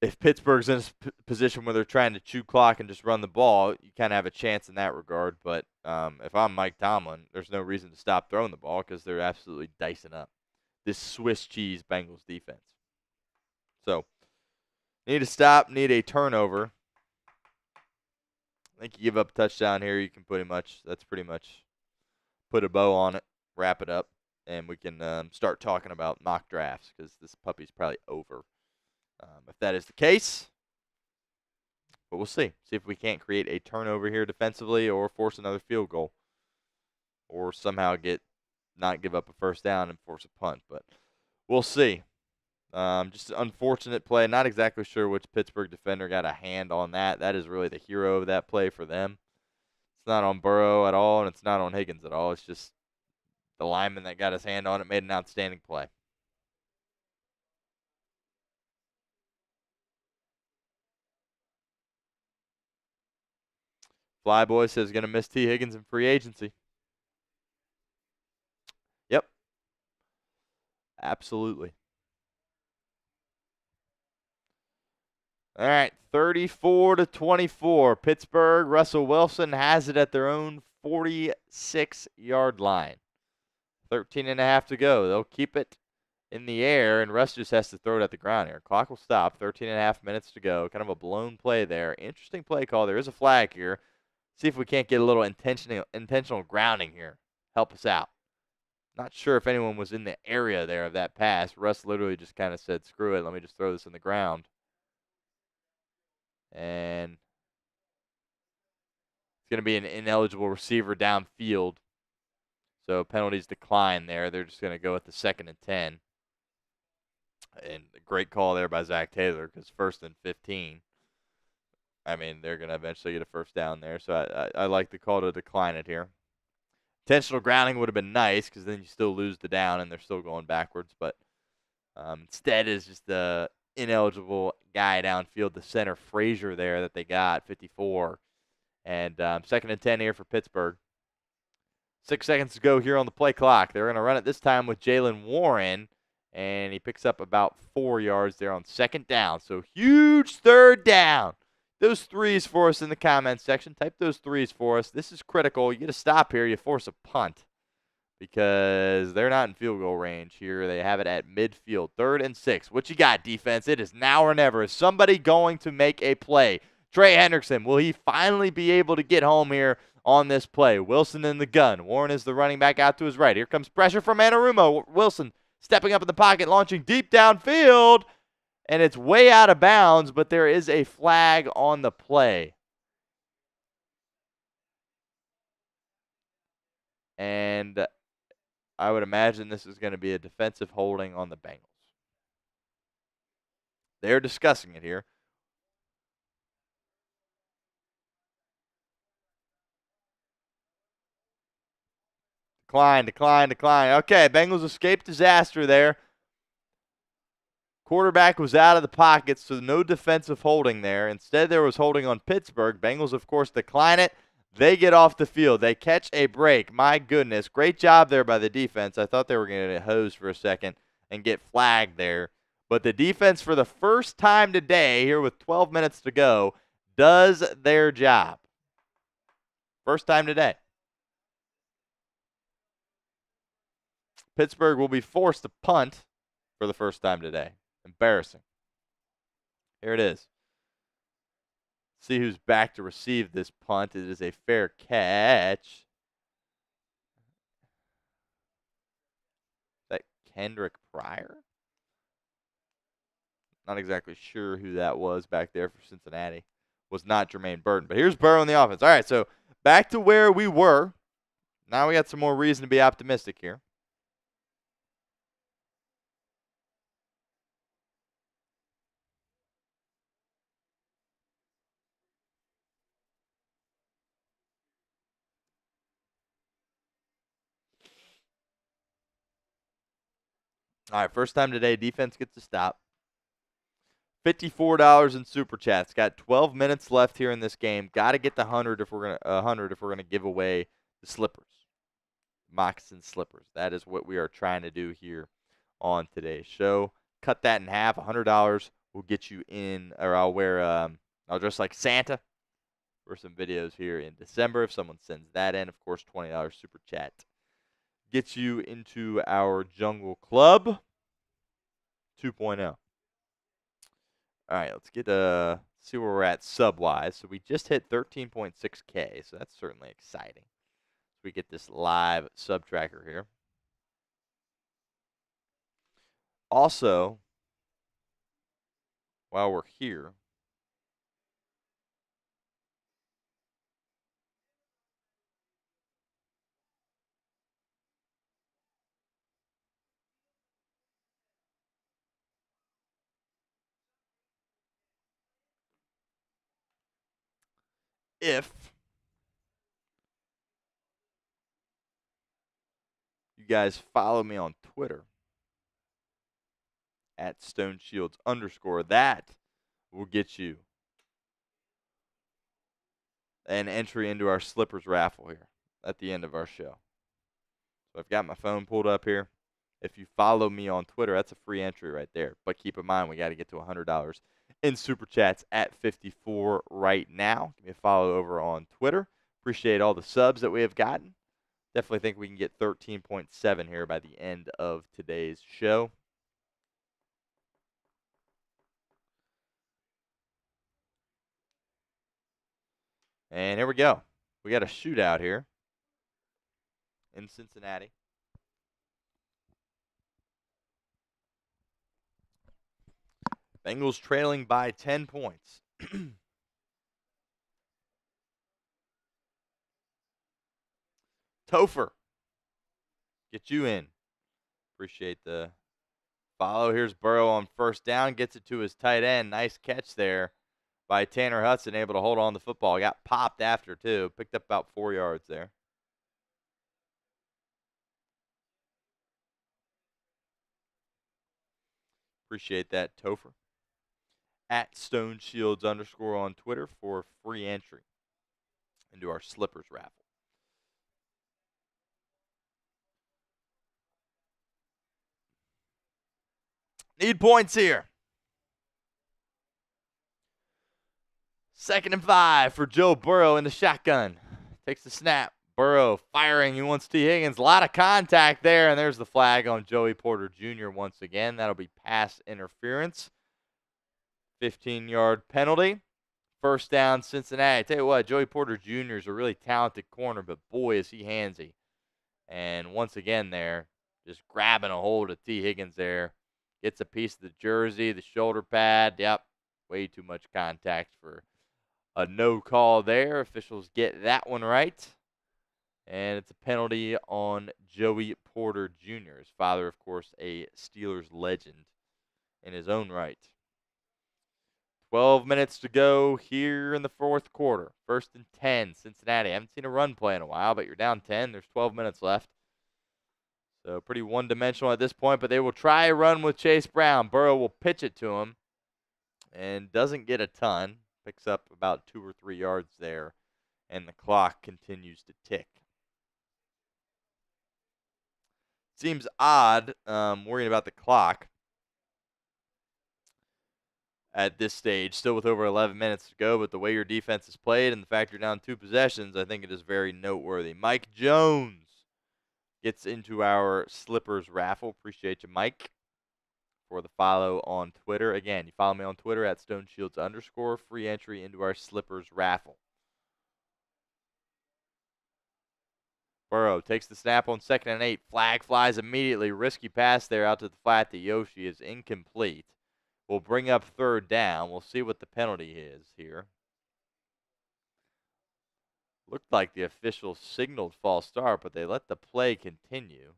if Pittsburgh's in a position where they're trying to chew clock and just run the ball, you kind of have a chance in that regard. But if I'm Mike Tomlin, there's no reason to stop throwing the ball because they're absolutely dicing up this Swiss cheese Bengals defense. So need to stop, need a turnover. I think you give up a touchdown here, you can that's pretty much put a bow on it, wrap it up, and we can start talking about mock drafts because this puppy's probably over. If that is the case, but we'll see. See if we can't create a turnover here defensively or force another field goal or somehow not give up a first down and force a punt. But we'll see. Just an unfortunate play. Not exactly sure which Pittsburgh defender got a hand on that. That is really the hero of that play for them. It's not on Burrow at all, and it's not on Higgins at all. It's just the lineman that got his hand on it made an outstanding play. Flyboy says going to miss T. Higgins in free agency. Yep. Absolutely. All right, 34-24. Pittsburgh, Russell Wilson has it at their own 46-yard line. 13 and a half to go. They'll keep it in the air, and Russ just has to throw it at the ground here. Clock will stop. 13 and a half minutes to go. Kind of a blown play there. Interesting play call. There is a flag here. See if we can't get a little intentional grounding here. Help us out. Not sure if anyone was in the area there of that pass. Russ literally just kind of said, screw it, let me just throw this in the ground. And it's going to be an ineligible receiver downfield. So penalties decline there. They're just going to go with the 2nd and 10. And a great call there by Zach Taylor because 1st and 15. I mean, they're going to eventually get a first down there. So I like the call to decline it here. Intentional grounding would have been nice because then you still lose the down and they're still going backwards. But instead is just the ineligible guy downfield, the center Frazier there that they got, 54. And 2nd and 10 here for Pittsburgh. 6 seconds to go here on the play clock. They're going to run it this time with Jaylen Warren, and he picks up about 4 yards there on 2nd down. So huge 3rd down. Those threes for us in the comments section. Type those threes for us. This is critical. You get a stop here. You force a punt because they're not in field goal range here. They have it at midfield. 3rd and 6. What you got, defense? It is now or never. Is somebody going to make a play? Trey Hendrickson, will he finally be able to get home here on this play? Wilson in the gun. Warren is the running back out to his right. Here comes pressure from Anarumo. Wilson stepping up in the pocket, launching deep downfield. And it's way out of bounds, but there is a flag on the play. And I would imagine this is going to be a defensive holding on the Bengals. They're discussing it here. Decline. Okay, Bengals escaped disaster there. Quarterback was out of the pocket, so no defensive holding there. Instead, there was holding on Pittsburgh. Bengals, of course, decline it. They get off the field. They catch a break. My goodness. Great job there by the defense. I thought they were going to get hosed for a second and get flagged there. But the defense, for the first time today, here with 12 minutes to go, does their job. First time today. Pittsburgh will be forced to punt for the first time today. Embarrassing. Here it is. See who's back to receive this punt. It is a fair catch. Is that Kendrick Pryor? Not exactly sure who that was back there for Cincinnati. Was not Jermaine Burton. But here's Burrow in the offense. All right, so back to where we were. Now we got some more reason to be optimistic here. All right, first time today, defense gets a stop. $54 in super chats. Got 12 minutes left here in this game. Got to get the 100 if we're gonna give away the slippers, moccasin slippers. That is what we are trying to do here on today's show. Cut that in half. $100 will get you in, or I'll dress like Santa for some videos here in December if someone sends that in. Of course, $20 super chat gets you into our Jungle Club 2.0. All right, let's get see where we're at sub-wise. So we just hit 13.6K, so that's certainly exciting. We get this live sub tracker here. Also, while we're here, if you guys follow me on Twitter at StoneShields_, that will get you an entry into our slippers raffle here at the end of our show. So I've got my phone pulled up here. If you follow me on Twitter, that's a free entry right there. But keep in mind, we got to get to $100 in super chats at 54 right now. Give me a follow over on Twitter. Appreciate all the subs that we have gotten. Definitely think we can get 13.7 here by the end of today's show. And here we go. We got a shootout here in Cincinnati. Bengals trailing by 10 points. Topher, get you in. Appreciate the follow. Here's Burrow on first down. Gets it to his tight end. Nice catch there by Tanner Hudson. Able to hold on to the football. Got popped after, too. Picked up about 4 yards there. Appreciate that, Topher. At StoneShields_ on Twitter for free entry into our slippers raffle. Need points here. 2nd and 5 for Joe Burrow in the shotgun. Takes the snap. Burrow firing. He wants T. Higgins. A lot of contact there, and there's the flag on Joey Porter Jr. once again. That'll be pass interference. 15-yard penalty. First down, Cincinnati. I tell you what, Joey Porter Jr. is a really talented corner, but boy, is he handsy. And once again there, just grabbing a hold of T. Higgins there. Gets a piece of the jersey, the shoulder pad. Yep, way too much contact for a no call there. Officials get that one right. And it's a penalty on Joey Porter Jr. His father, of course, a Steelers legend in his own right. 12 minutes to go here in the fourth quarter. 1st and 10, Cincinnati. I haven't seen a run play in a while, but you're down 10. There's 12 minutes left. So pretty one-dimensional at this point, but they will try a run with Chase Brown. Burrow will pitch it to him and doesn't get a ton. Picks up about 2 or 3 yards there, and the clock continues to tick. Seems odd worrying about the clock at this stage, still with over 11 minutes to go, but the way your defense is played and the fact you're down 2 possessions, I think it is very noteworthy. Mike Jones gets into our Slippers raffle. Appreciate you, Mike, for the follow on Twitter. Again, you follow me on Twitter at StoneShields_, free entry into our Slippers raffle. Burrow takes the snap on 2nd and 8. Flag flies immediately. Risky pass there out to the flat to Yoshi is incomplete. We'll bring up 3rd down. We'll see what the penalty is here. Looked like the official signaled false start, but they let the play continue.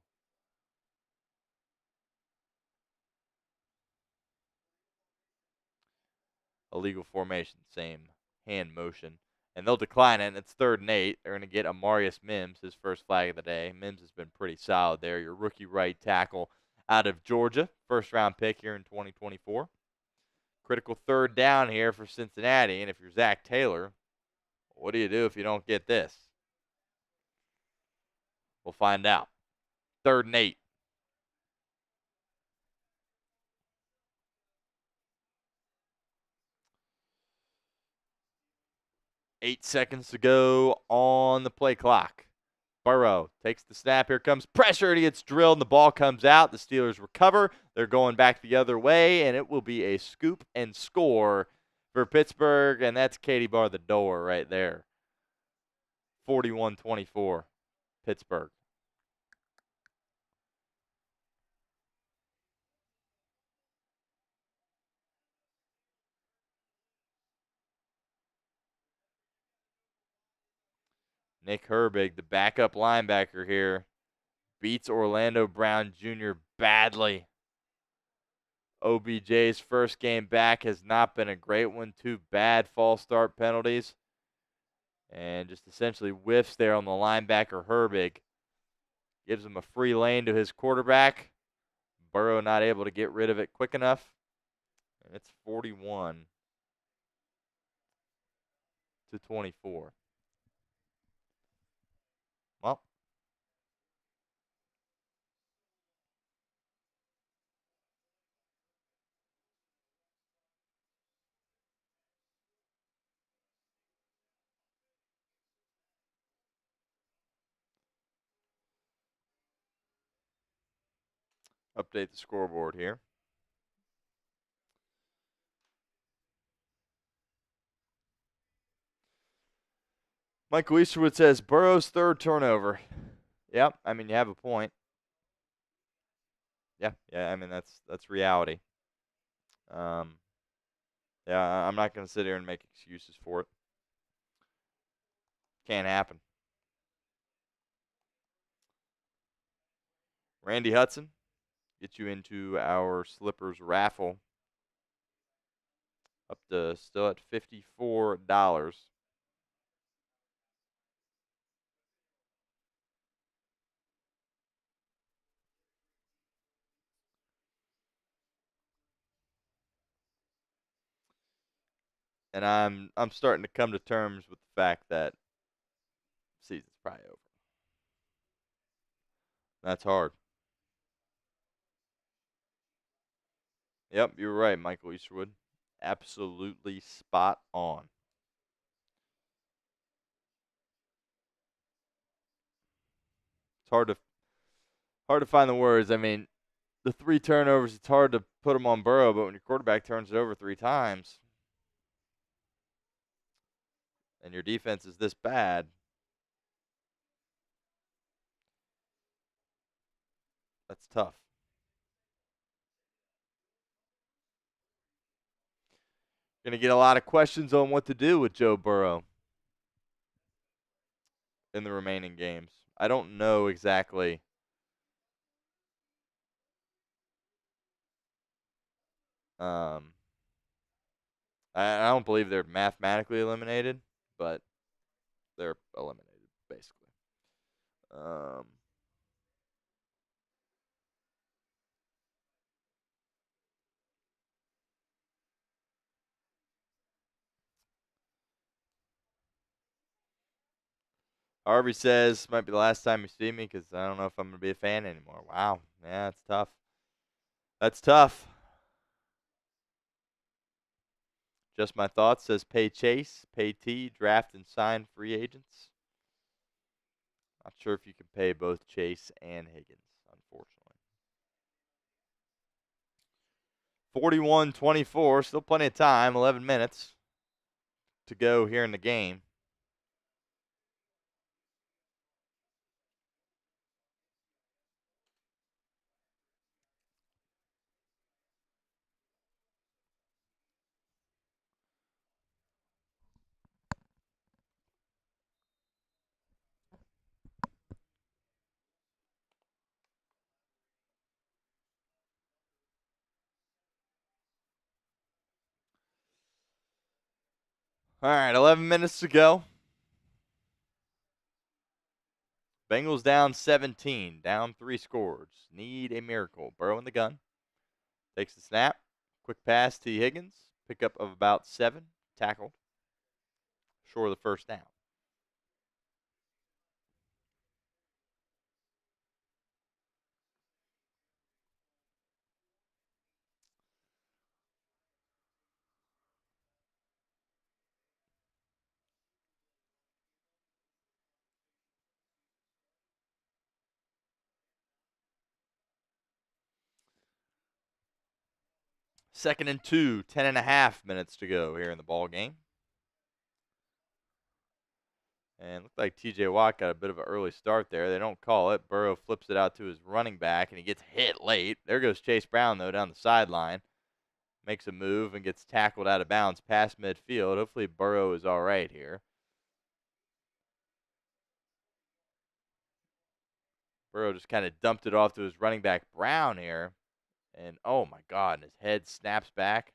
Illegal formation, same hand motion. And they'll decline it, and it's 3rd and 8. They're going to get Amarius Mims, his first flag of the day. Mims has been pretty solid there. Your rookie right tackle out of Georgia. First-round pick here in 2024. Critical 3rd down here for Cincinnati, and if you're Zach Taylor, what do you do if you don't get this? We'll find out. 3rd and 8. 8 seconds to go on the play clock. Burrow takes the snap. Here comes pressure, and he gets drilled, and the ball comes out. The Steelers recover. They're going back the other way, and it will be a scoop and score for Pittsburgh, and that's Katie bar the door right there. 41-24, Pittsburgh. Nick Herbig, the backup linebacker here, beats Orlando Brown Jr. badly. OBJ's first game back has not been a great one. 2 bad false start penalties. And just essentially whiffs there on the linebacker Herbig. Gives him a free lane to his quarterback. Burrow not able to get rid of it quick enough. And it's 41-24. Well, update the scoreboard here. Michael Easterwood says Burrow's 3rd turnover. Yep, I mean, you have a point. Yeah, I mean, that's reality. Yeah, I'm not going to sit here and make excuses for it. Can't happen. Randy Hudson gets you into our Slippers raffle. Up to still at $54. And I'm starting to come to terms with the fact that season's probably over. That's hard. Yep, you're right, Michael Easterwood. Absolutely spot on. It's hard to find the words. I mean, the 3 turnovers, it's hard to put them on Burrow, but when your quarterback turns it over 3 times and your defense is this bad, that's tough. Going to get a lot of questions on what to do with Joe Burrow in the remaining games. I don't know exactly. I don't believe they're mathematically eliminated, but they're eliminated, basically. Harvey says, might be the last time you see me because I don't know if I'm going to be a fan anymore. Wow. Yeah, that's tough. That's tough. Just my thoughts says pay Chase, pay T, draft and sign free agents. Not sure if you can pay both Chase and Higgins, unfortunately. 41-24, still plenty of time, 11 minutes to go here in the game. All right, 11 minutes to go. Bengals down 17, down 3 scores. Need a miracle. Burrow in the gun. Takes the snap. Quick pass to Higgins. Pickup of about 7. Tackled. Short of the first down. Second and 2, 10.5 minutes to go here in the ball game. And looked like TJ Watt got a bit of an early start there. They don't call it. Burrow flips it out to his running back, and he gets hit late. There goes Chase Brown, though, down the sideline. Makes a move and gets tackled out of bounds past midfield. Hopefully Burrow is all right here. Burrow just kind of dumped it off to his running back Brown here. And, oh, my God, and his head snaps back.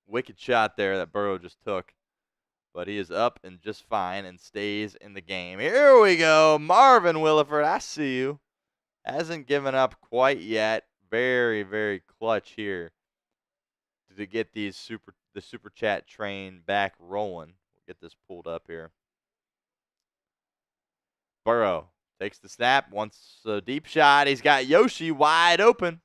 Wicked shot there that Burrow just took. But he is up and just fine and stays in the game. Here we go. Marvin Williford, I see you. Hasn't given up quite yet. Very, very clutch here to get the super chat train back rolling. We'll get this pulled up here. Burrow takes the snap, wants a deep shot. He's got Yoshi wide open.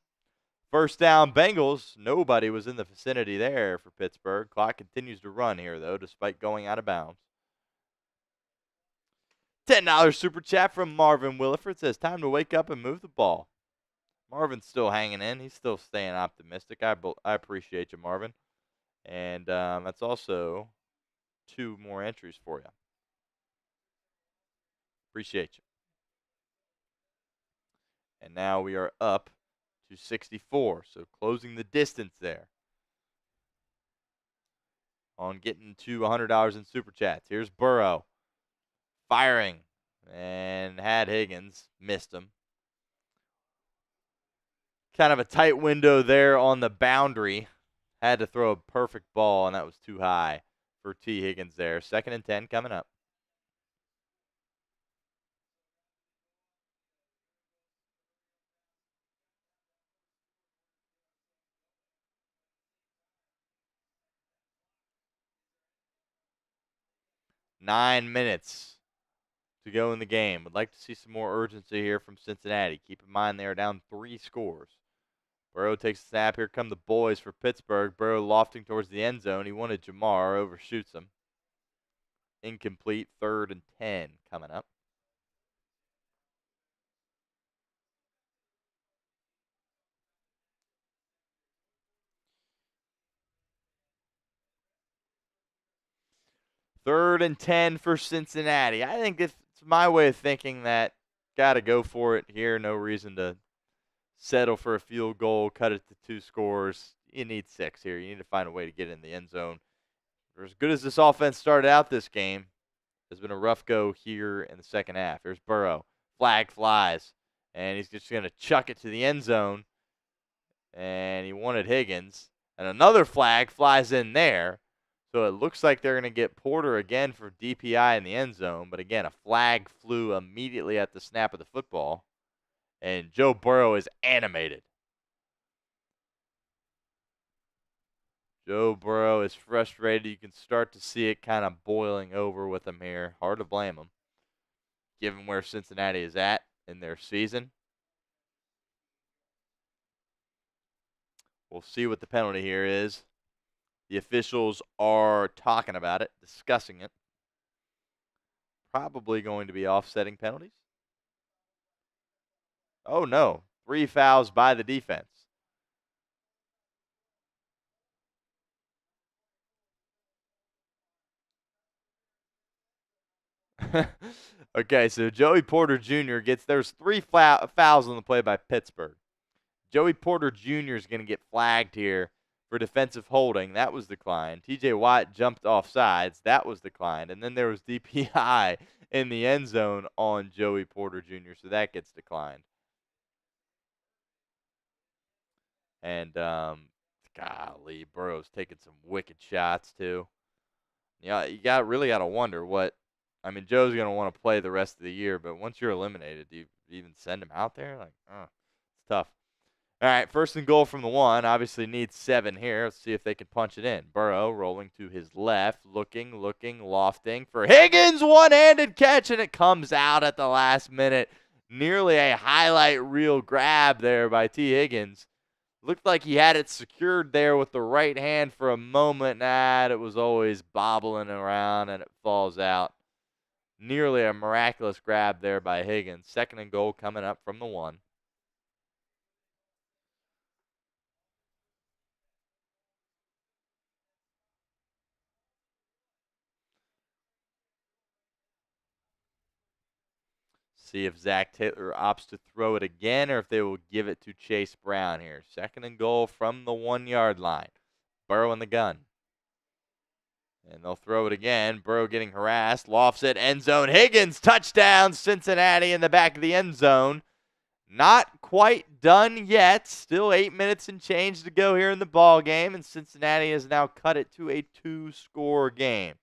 First down, Bengals. Nobody was in the vicinity there for Pittsburgh. Clock continues to run here, though, despite going out of bounds. $10 super chat from Marvin Williford says, time to wake up and move the ball. Marvin's still hanging in. He's still staying optimistic. I appreciate you, Marvin. And that's also 2 more entries for you. Appreciate you. And now we are up to 64, so closing the distance there on getting to $100 in super chats. Here's Burrow firing and had Higgins, missed him. Kind of a tight window there on the boundary. Had to throw a perfect ball, and that was too high for T. Higgins there. 2nd and 10 coming up. Nine minutes to go in the game. Would like to see some more urgency here from Cincinnati. Keep in mind they are down 3 scores. Burrow takes a snap. Here come the boys for Pittsburgh. Burrow lofting towards the end zone. He wanted Jamar. Overshoots him. Incomplete. 3rd and 10 coming up. Third and 10 for Cincinnati. I think it's my way of thinking that got to go for it here. No reason to settle for a field goal, cut it to 2 scores. You need 6 here. You need to find a way to get in the end zone. For as good as this offense started out this game, has been a rough go here in the second half. There's Burrow. Flag flies, and he's just going to chuck it to the end zone. And he wanted Higgins. And another flag flies in there. So it looks like they're going to get Porter again for DPI in the end zone. But again, a flag flew immediately at the snap of the football. And Joe Burrow is animated. Joe Burrow is frustrated. You can start to see it kind of boiling over with him here. Hard to blame him, given where Cincinnati is at in their season. We'll see what the penalty here is. The officials are talking about it, discussing it. Probably going to be offsetting penalties. Oh, no. 3 fouls by the defense. Okay, so Joey Porter Jr. there's 3 fouls on the play by Pittsburgh. Joey Porter Jr. is going to get flagged here for defensive holding. That was declined. TJ Watt jumped off sides. That was declined. And then there was DPI in the end zone on Joey Porter Jr., so that gets declined. And, golly, Burrow's taking some wicked shots, too. Yeah, you really got to wonder what. I mean, Joe's going to want to play the rest of the year, but once you're eliminated, do you even send him out there? Like, it's tough. All right, 1st and goal from the 1. Obviously needs 7 here. Let's see if they can punch it in. Burrow rolling to his left, looking, lofting for Higgins. One-handed catch, and it comes out at the last minute. Nearly a highlight reel grab there by T. Higgins. Looked like he had it secured there with the right hand for a moment. It was always bobbling around, and it falls out. Nearly a miraculous grab there by Higgins. 2nd and goal coming up from the 1. See if Zach Taylor opts to throw it again or if they will give it to Chase Brown here. 2nd and goal from the 1-yard line. Burrow in the gun. And they'll throw it again. Burrow getting harassed. Lofts it. End zone. Higgins. Touchdown. Cincinnati in the back of the end zone. Not quite done yet. Still 8 minutes and change to go here in the ball game. And Cincinnati has now cut it to a 2-score game.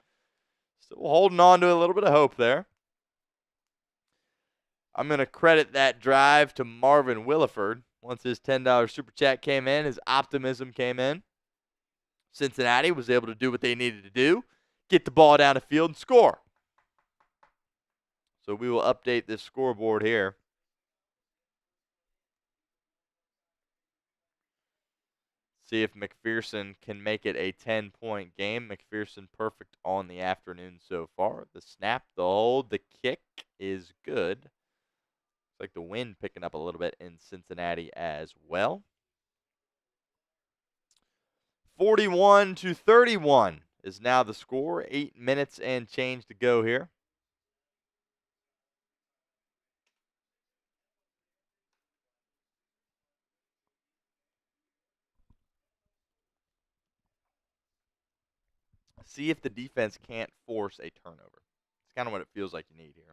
Still holding on to a little bit of hope there. I'm going to credit that drive to Marvin Williford. Once his $10 super chat came in, his optimism came in. Cincinnati was able to do what they needed to do, get the ball down the field and score. So we will update this scoreboard here. See if McPherson can make it a 10-point game. McPherson perfect on the afternoon so far. The snap, the hold, the kick is good. Looks like the wind picking up a little bit in Cincinnati as well. 41-31 is now the score. 8 minutes and change to go here. See if the defense can't force a turnover. It's kind of what it feels like you need here.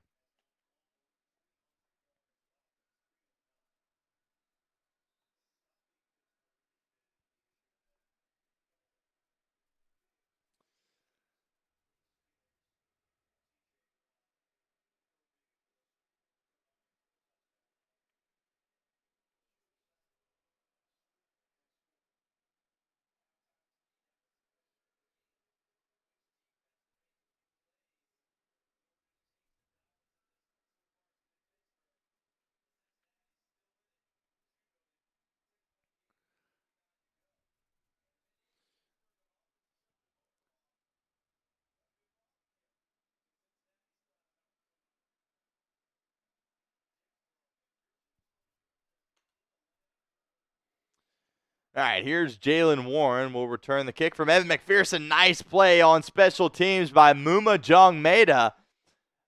All right, here's Jalen Warren. Will return the kick from Evan McPherson. Nice play on special teams by Muma Jongmeda.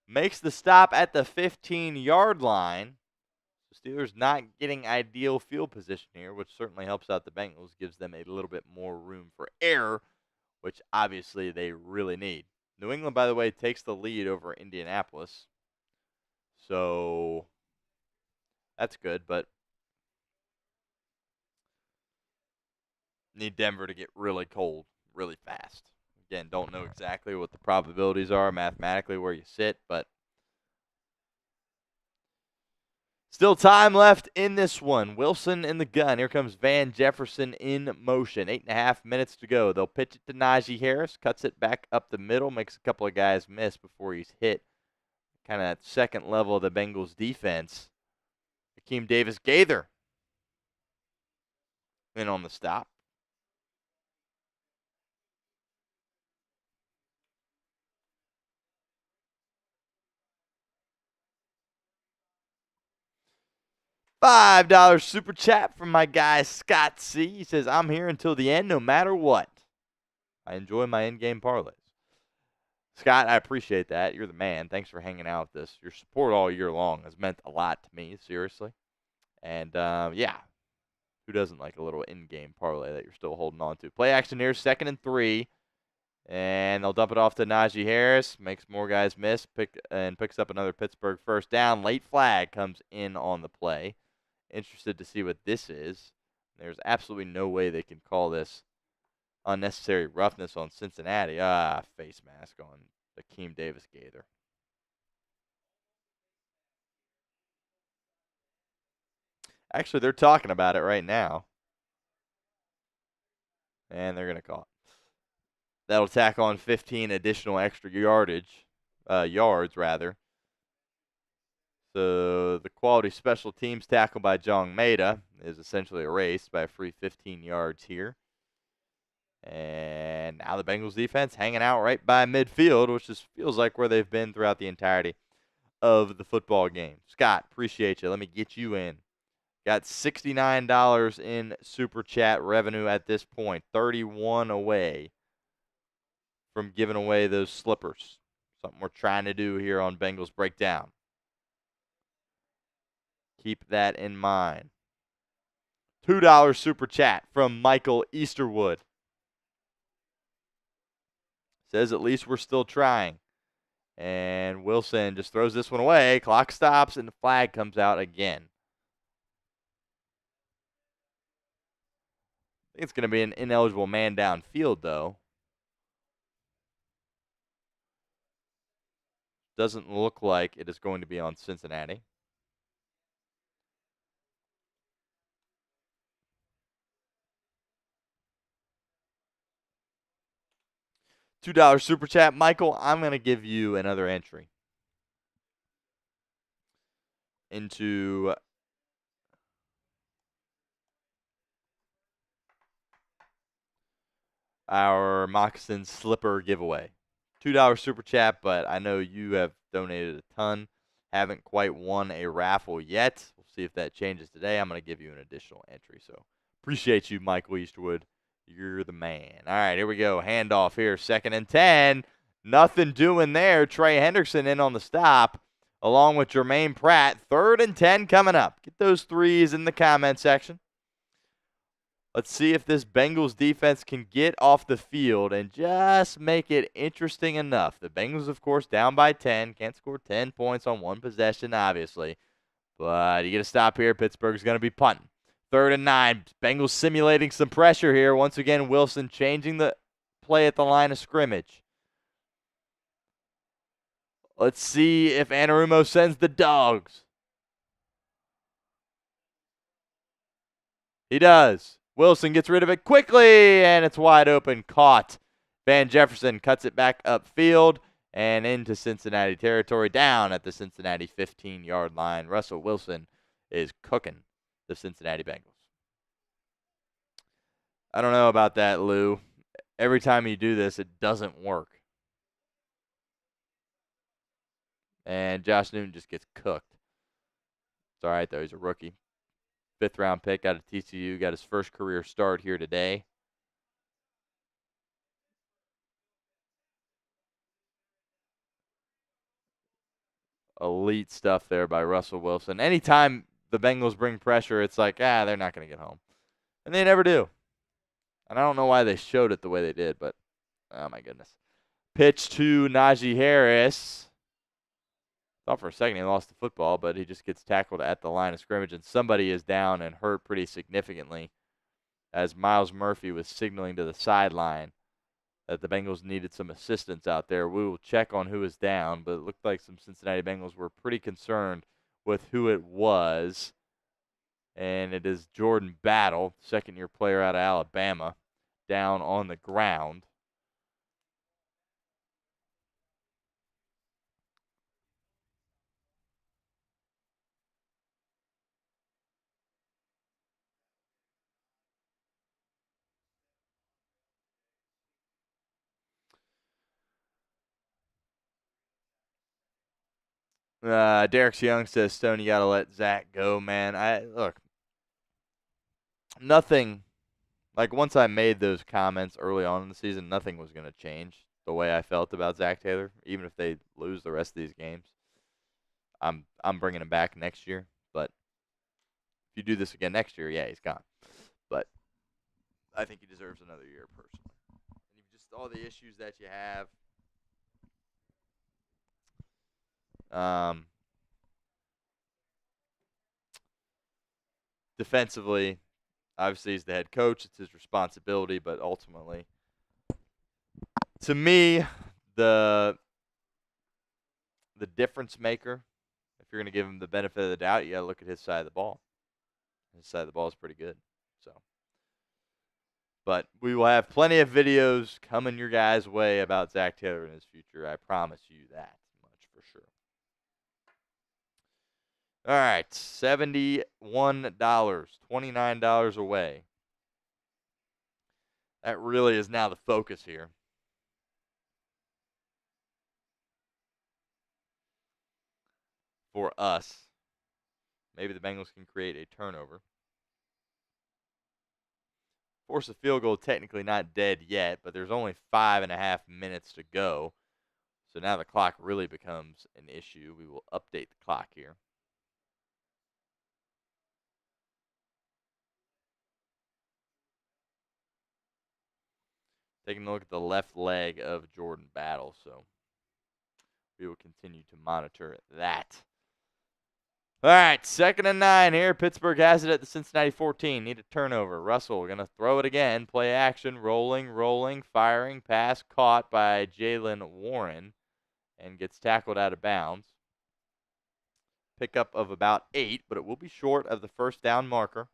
Makes the stop at the 15-yard line. The Steelers not getting ideal field position here, which certainly helps out the Bengals. Gives them a little bit more room for error, which obviously they really need. New England, by the way, takes the lead over Indianapolis. So that's good, but need Denver to get really cold really fast. Again, don't know exactly what the probabilities are mathematically where you sit, but Still time left in this one. Wilson in the gun. Here comes Van Jefferson in motion. 8.5 minutes to go. They'll pitch it to Najee Harris. Cuts it back up the middle. Makes a couple of guys miss before he's hit. Kind of that second level of the Bengals defense. Akeem Davis-Gaither in on the stop. $5 super chat from my guy Scott C. He says, I'm here until the end no matter what. I enjoy my in-game parlays. Scott, I appreciate that. You're the man. Thanks for hanging out with us. Your support all year long has meant a lot to me, seriously. And, yeah, who doesn't like a little in-game parlay that you're still holding on to? Play action here, 2nd and 3. And they'll dump it off to Najee Harris. Makes more guys miss. Picks up another Pittsburgh first down. Late flag comes in on the play. Interested to see what this is. There's absolutely no way they can call this unnecessary roughness on Cincinnati. Face mask on Akeem Davis-Gaither. Actually, they're talking about it right now. And they're going to call it. That'll tack on 15 additional extra yards. So the quality special teams tackle by Jong Maeda is essentially erased by a free 15 yards here. And now the Bengals defense hanging out right by midfield, which just feels like where they've been throughout the entirety of the football game. Scott, appreciate you. Let me get you in. Got $69 in Super Chat revenue at this point. 31 away from giving away those slippers. Something we're trying to do here on Bengals Breakdown. Keep that in mind. $2 Super Chat from Michael Easterwood. Says at least we're still trying. And Wilson just throws this one away. Clock stops and the flag comes out again. I think it's going to be an ineligible man downfield, though. Doesn't look like it is going to be on Cincinnati. $2 Super Chat. Michael, I'm going to give you another entry into our moccasin slipper giveaway. $2 Super Chat, but I know you have donated a ton. Haven't quite won a raffle yet. We'll see if that changes today. I'm going to give you an additional entry. So appreciate you, Michael Easterwood. You're the man. All right, here we go. Handoff here. 2nd and 10. Nothing doing there. Trey Hendrickson in on the stop, along with Jermaine Pratt. 3rd and 10 coming up. Get those threes in the comment section. Let's see if this Bengals defense can get off the field and just make it interesting enough. The Bengals, of course, down by 10. Can't score 10 points on one possession, obviously. But you get a stop here. Pittsburgh's going to be punting. 3rd and 9. Bengals simulating some pressure here. Once again, Wilson changing the play at the line of scrimmage. Let's see if Anarumo sends the dogs. He does. Wilson gets rid of it quickly, and it's wide open. Caught. Van Jefferson cuts it back upfield and into Cincinnati territory, down at the Cincinnati 15-yard line. Russell Wilson is cooking the Cincinnati Bengals. I don't know about that, Lou. Every time you do this, it doesn't work. And Josh Newton just gets cooked. It's all right, though. He's a rookie. 5th-round pick out of TCU. Got his first career start here today. Elite stuff there by Russell Wilson. Anytime the Bengals bring pressure, it's like, they're not going to get home. And they never do. And I don't know why they showed it the way they did, but, oh, my goodness. Pitch to Najee Harris. Thought for a second he lost the football, but he just gets tackled at the line of scrimmage, and somebody is down and hurt pretty significantly as Myles Murphy was signaling to the sideline that the Bengals needed some assistance out there. We will check on who is down, but it looked like some Cincinnati Bengals were pretty concerned with who it was. And it is Jordan Battle, second-year player out of Alabama, down on the ground. Derek Young says, Stone, you got to let Zach go, man. Look, nothing, like once I made those comments early on in the season, nothing was going to change the way I felt about Zach Taylor, even if they lose the rest of these games. I'm bringing him back next year, but if you do this again next year, yeah, he's gone. But I think he deserves another year personally. And just all the issues that you have. Defensively, obviously he's the head coach. It's his responsibility, but ultimately, to me, the difference maker, if you're going to give him the benefit of the doubt, you got to look at his side of the ball. His side of the ball is pretty good. So, but we will have plenty of videos coming your guys' way about Zach Taylor in his future. I promise you that much for sure. All right, $71, $29 away. That really is now the focus here. For us. Maybe the Bengals can create a turnover. Force a field goal, technically not dead yet, but there's only 5.5 minutes to go. So now the clock really becomes an issue. We will update the clock here. Taking a look at the left leg of Jordan Battle, so we will continue to monitor that. All right, 2nd and 9 here. Pittsburgh has it at the Cincinnati 14. Need a turnover. Russell going to throw it again. Play action. Rolling, firing. Pass caught by Jalen Warren and gets tackled out of bounds. Pickup of about 8, but it will be short of the first down marker.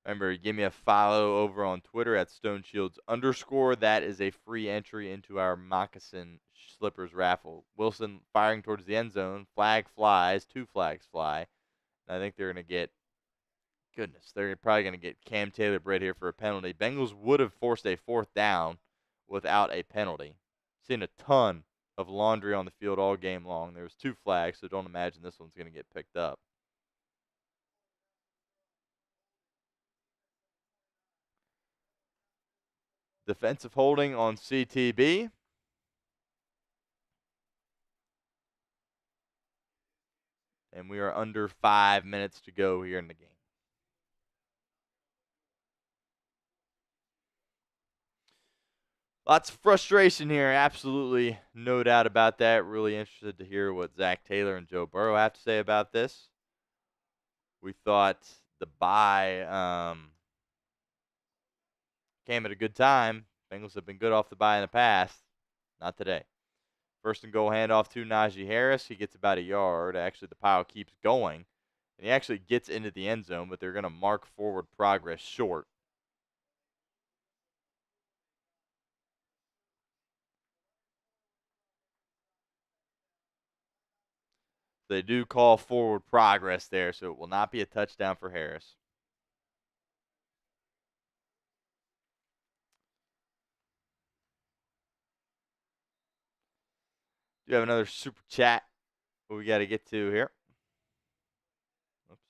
Remember, give me a follow over on Twitter at StoneShields_. That is a free entry into our moccasin slippers raffle. Wilson firing towards the end zone. Flag flies. 2 flags fly. And I think they're going to get, they're probably going to get Cam Taylor-Britt here for a penalty. Bengals would have forced a 4th down without a penalty. Seen a ton of laundry on the field all game long. There was 2 flags, so don't imagine this one's going to get picked up. Defensive holding on CTB. And we are under 5 minutes to go here in the game. Lots of frustration here. Absolutely no doubt about that. Really interested to hear what Zach Taylor and Joe Burrow have to say about this. We thought the bye came at a good time. Bengals have been good off the bye in the past. Not today. 1st and goal handoff to Najee Harris. He gets about a yard. Actually, the pile keeps going. And he actually gets into the end zone, but they're going to mark forward progress short. They do call forward progress there, so it will not be a touchdown for Harris. Do you have another super chat we got to get to here? Oops.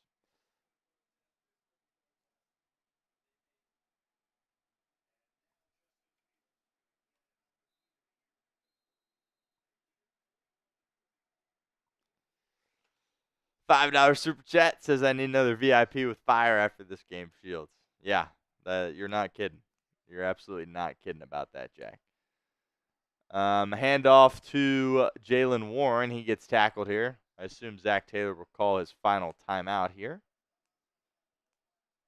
$5 super chat says I need another VIP with fire after this game, Shields. Yeah, you're not kidding. You're absolutely not kidding about that, Jack. Handoff to Jalen Warren. He gets tackled here. I assume Zach Taylor will call his final timeout here.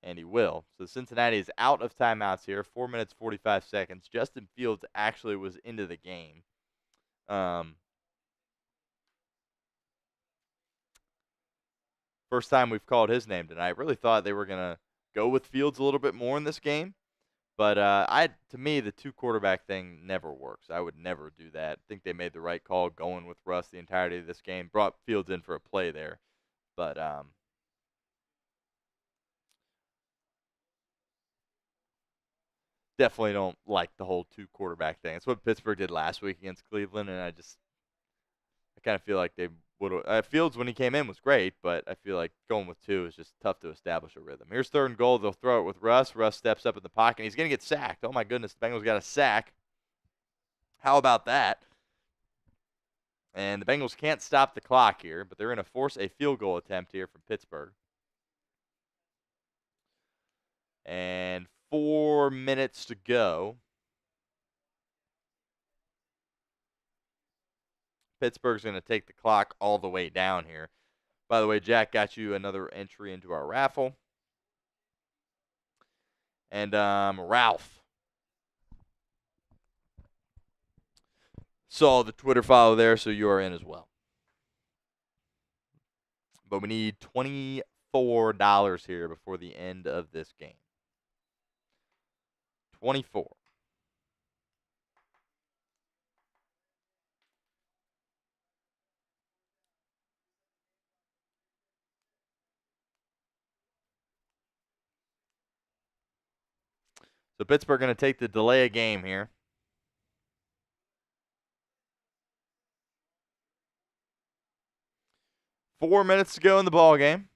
And he will. So Cincinnati is out of timeouts here. 4 minutes, 45 seconds. Justin Fields actually was into the game. First time we've called his name tonight. I really thought they were going to go with Fields a little bit more in this game. But to me, the two-quarterback thing never works. I would never do that. I think they made the right call going with Russ the entirety of this game. Brought Fields in for a play there. But definitely don't like the whole two-quarterback thing. It's what Pittsburgh did last week against Cleveland, and I kind of feel like they would have. Fields, when he came in, was great, but I feel like going with two is just tough to establish a rhythm. Here's 3rd and goal. They'll throw it with Russ. Russ steps up in the pocket, and he's going to get sacked. Oh, my goodness. The Bengals got a sack. How about that? And the Bengals can't stop the clock here, but they're going to force a field goal attempt here from Pittsburgh. And 4 minutes to go. Pittsburgh's going to take the clock all the way down here. By the way, Jack got you another entry into our raffle. And Ralph saw the Twitter follow there, so you are in as well. But we need $24 here before the end of this game. 24. So Pittsburgh going to take the delay of game here. Four minutes to go in the ball game.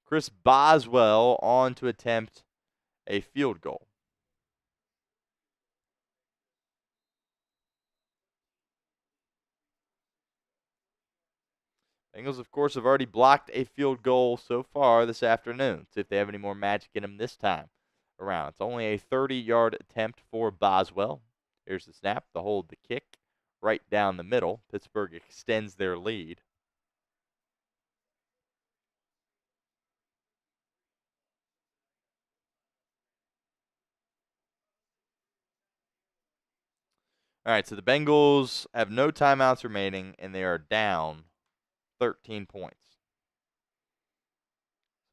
Chris Boswell on to attempt a field goal. Bengals, of course, have already blocked a field goal so far this afternoon. See if they have any more magic in them this time around. It's only a 30-yard attempt for Boswell. Here's the snap, the hold, the kick, right down the middle. Pittsburgh extends their lead. All right, so the Bengals have no timeouts remaining, and they are down 13 points.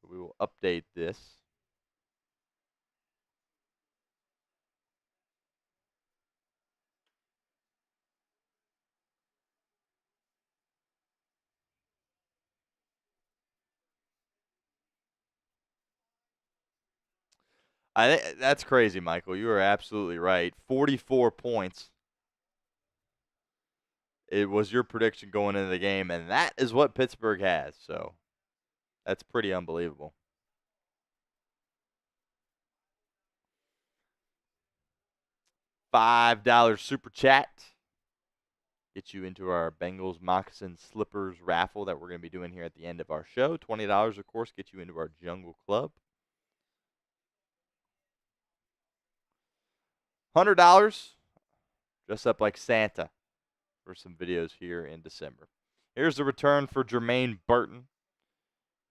So we will update this. I think that's crazy, Michael. You are absolutely right. 44 points. It was your prediction going into the game, and that is what Pittsburgh has. So that's pretty unbelievable. $5 super chat. Get you into our Bengals moccasin slippers raffle that we're going to be doing here at the end of our show. $20, of course, get you into our Jungle Club. $100, dress up like Santa for some videos here in December. Here's the return for Jermaine Burton,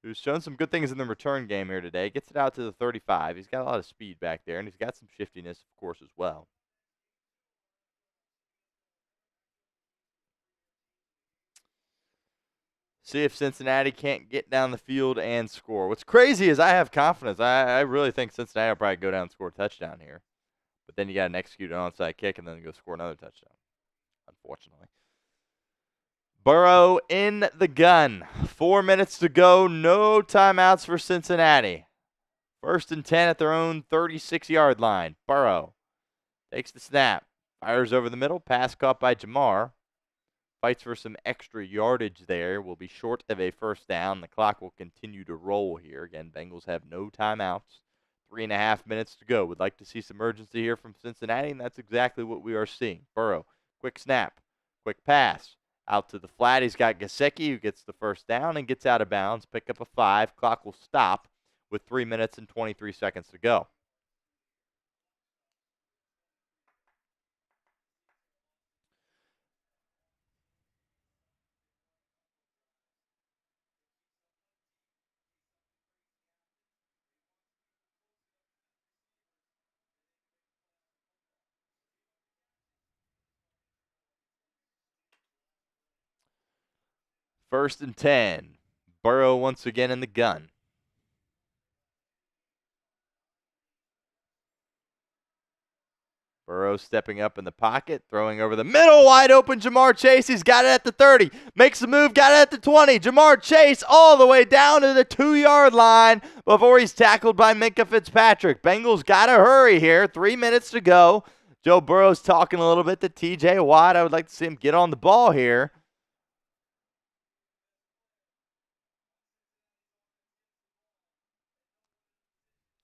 who's shown some good things in the return game here today. Gets it out to the 35. He's got a lot of speed back there, and he's got some shiftiness, of course, as well. See if Cincinnati can't get down the field and score. What's crazy is I have confidence. I really think Cincinnati will probably go down and score a touchdown here. But then you got to execute an onside kick and then go score another touchdown, unfortunately. Burrow in the gun. 4 minutes to go. No timeouts for Cincinnati. 1st and 10 at their own 36-yard line. Burrow takes the snap. Fires over the middle. Pass caught by Jamar. Fights for some extra yardage there. Will be short of a first down. The clock will continue to roll here. Again, Bengals have no timeouts. 3.5 minutes to go. Would like to see some urgency here from Cincinnati, and that's exactly what we are seeing. Burrow, quick snap, quick pass. Out to the flat. He's got Gesicki, who gets the first down and gets out of bounds. Pick up a 5. Clock will stop with 3 minutes and 23 seconds to go. First and 10. Burrow once again in the gun. Burrow stepping up in the pocket, throwing over the middle, wide open Jamar Chase. He's got it at the 30, makes the move, got it at the 20. Jamar Chase all the way down to the 2-yard line before he's tackled by Minkah Fitzpatrick. Bengals got to hurry here. 3 minutes to go. Joe Burrow's talking a little bit to TJ Watt. I would like to see him get on the ball here.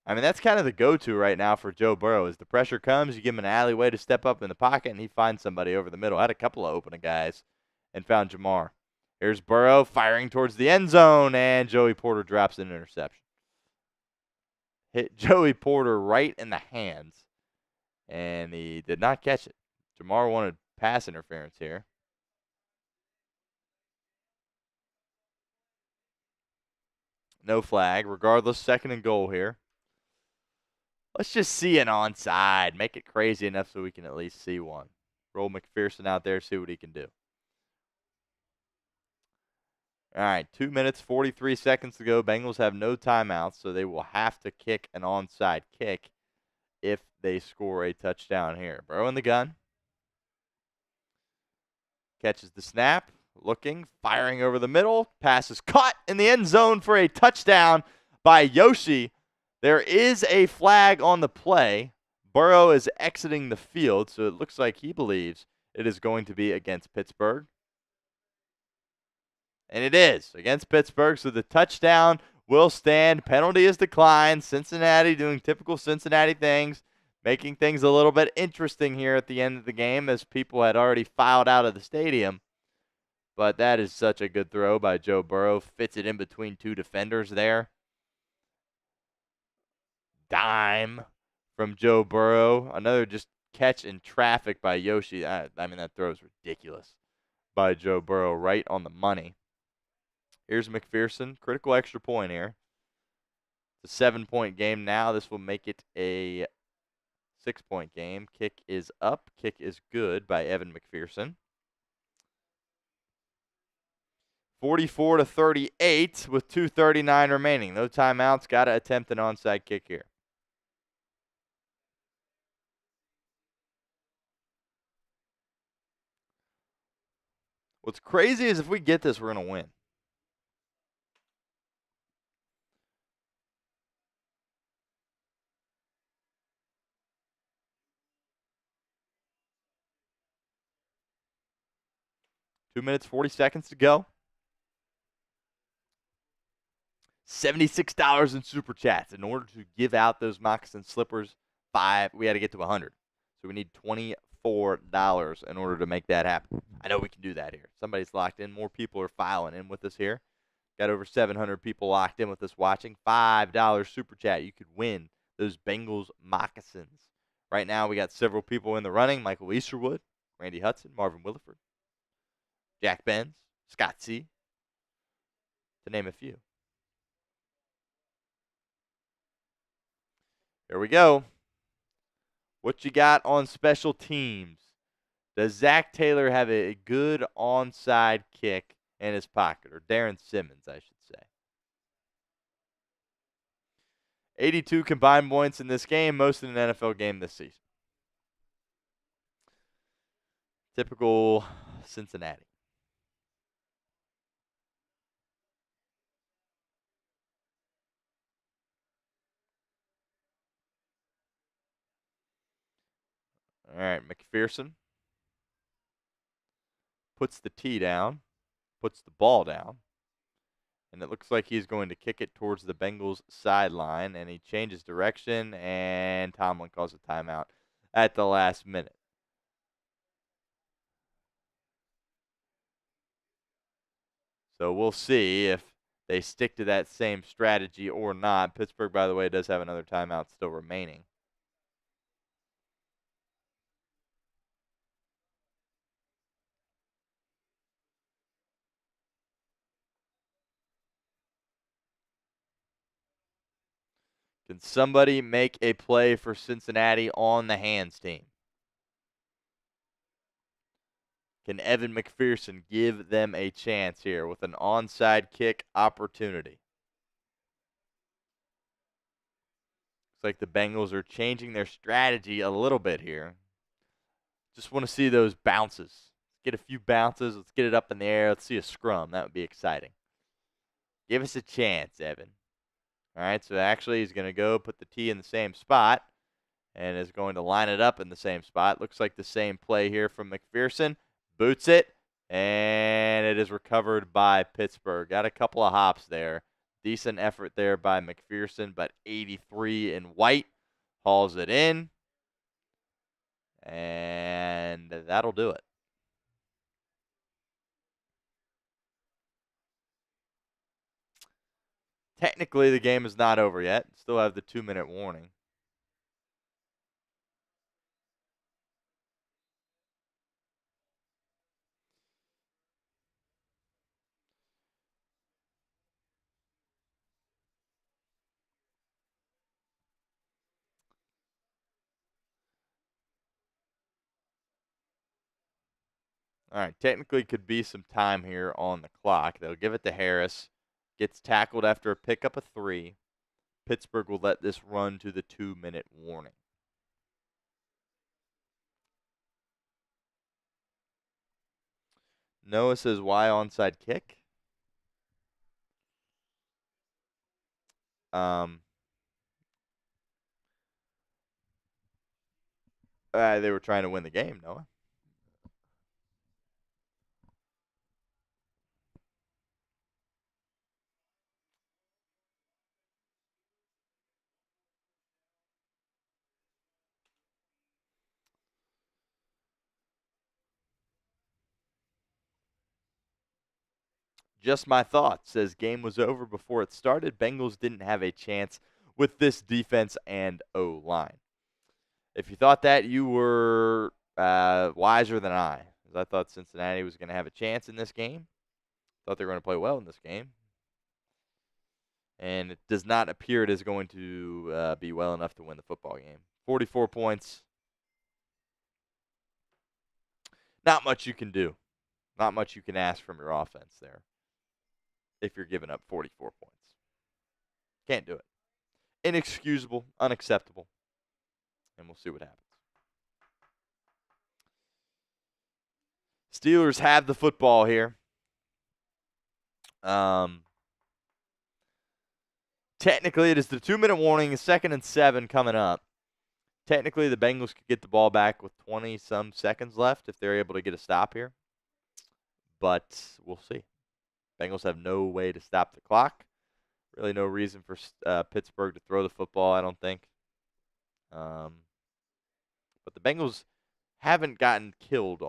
I mean, that's kind of the go-to right now for Joe Burrow. As the pressure comes, you give him an alleyway to step up in the pocket, and he finds somebody over the middle. Had a couple of open guys and found Jamar. Here's Burrow firing towards the end zone, and Joey Porter drops an interception. Hit Joey Porter right in the hands, and he did not catch it. Jamar wanted pass interference here. No flag. Regardless, 2nd and goal here. Let's just see an onside. Make it crazy enough so we can at least see one. Roll McPherson out there, see what he can do. All right, 2 minutes, 43 seconds to go. Bengals have no timeouts, so they will have to kick an onside kick if they score a touchdown here. Burrow in the gun. Catches the snap. Looking, firing over the middle. Pass is caught in the end zone for a touchdown by Yoshi. There is a flag on the play. Burrow is exiting the field, so it looks like he believes it is going to be against Pittsburgh. And it is against Pittsburgh, so the touchdown will stand. Penalty is declined. Cincinnati doing typical Cincinnati things, making things a little bit interesting here at the end of the game as people had already filed out of the stadium. But that is such a good throw by Joe Burrow. Fits it in between 2 defenders there. Dime from Joe Burrow. Another just catch in traffic by Yoshi. I mean, that throw is ridiculous by Joe Burrow, right on the money. Here's McPherson. Critical extra point here. It's a 7-point game now. This will make it a 6-point game. Kick is up. Kick is good by Evan McPherson. 44-38 with 2:39 remaining. No timeouts. Got to attempt an onside kick here. What's crazy is if we get this, we're going to win. Two minutes, 40 seconds to go. $76 in super chats. In order to give out those moccasin slippers, we had to get to 100. So we need $24 in order to make that happen. I know we can do that here. Somebody's locked in. More people are filing in with us here. Got over 700 people locked in with us watching. $5 super chat. You could win those Bengals moccasins. Right now, we got several people in the running. Michael Easterwood, Randy Hudson, Marvin Williford, Jack Benz, Scott C., to name a few. Here we go. What you got on special teams? Does Zach Taylor have a good onside kick in his pocket? Or Darren Simmons, I should say. 82 combined points in this game, most in an NFL game this season. Typical Cincinnati. All right, McPherson puts the tee down, puts the ball down, and it looks like he's going to kick it towards the Bengals sideline, and he changes direction, and Tomlin calls a timeout at the last minute. So we'll see if they stick to that same strategy or not. Pittsburgh, by the way, does have another timeout still remaining. Can somebody make a play for Cincinnati on the hands team? Can Evan McPherson give them a chance here with an onside kick opportunity? Looks like the Bengals are changing their strategy a little bit here. Just want to see those bounces. Get a few bounces. Let's get it up in the air. Let's see a scrum. That would be exciting. Give us a chance, Evan. All right, so actually he's going to go put the tee in the same spot and is going to line it up in the same spot. Looks like the same play here from McPherson. Boots it, and it is recovered by Pittsburgh. Got a couple of hops there. Decent effort there by McPherson, but 83 in white hauls it in, and that'll do it. Technically, the game is not over yet. Still have the 2-minute warning. All right, technically could be some time here on the clock. They'll give it to Harris. Gets tackled after a pickup of 3. Pittsburgh will let this run to the 2-minute warning. Noah says, why onside kick? They were trying to win the game, Noah. Just my thoughts. Says game was over before it started. Bengals didn't have a chance with this defense and O-line. If you thought that, you were wiser than I. I thought Cincinnati was going to have a chance in this game. Thought they were going to play well in this game. And it does not appear it is going to be well enough to win the football game. 44 points. Not much you can do. Not much you can ask from your offense there if you're giving up 44 points. Can't do it. Inexcusable, unacceptable. And we'll see what happens. Steelers have the football here. Technically, it is the 2-minute warning, 2nd and 7 coming up. Technically, the Bengals could get the ball back with 20-some seconds left if they're able to get a stop here. But we'll see. Bengals have no way to stop the clock. Really no reason for Pittsburgh to throw the football, I don't think. But the Bengals haven't gotten killed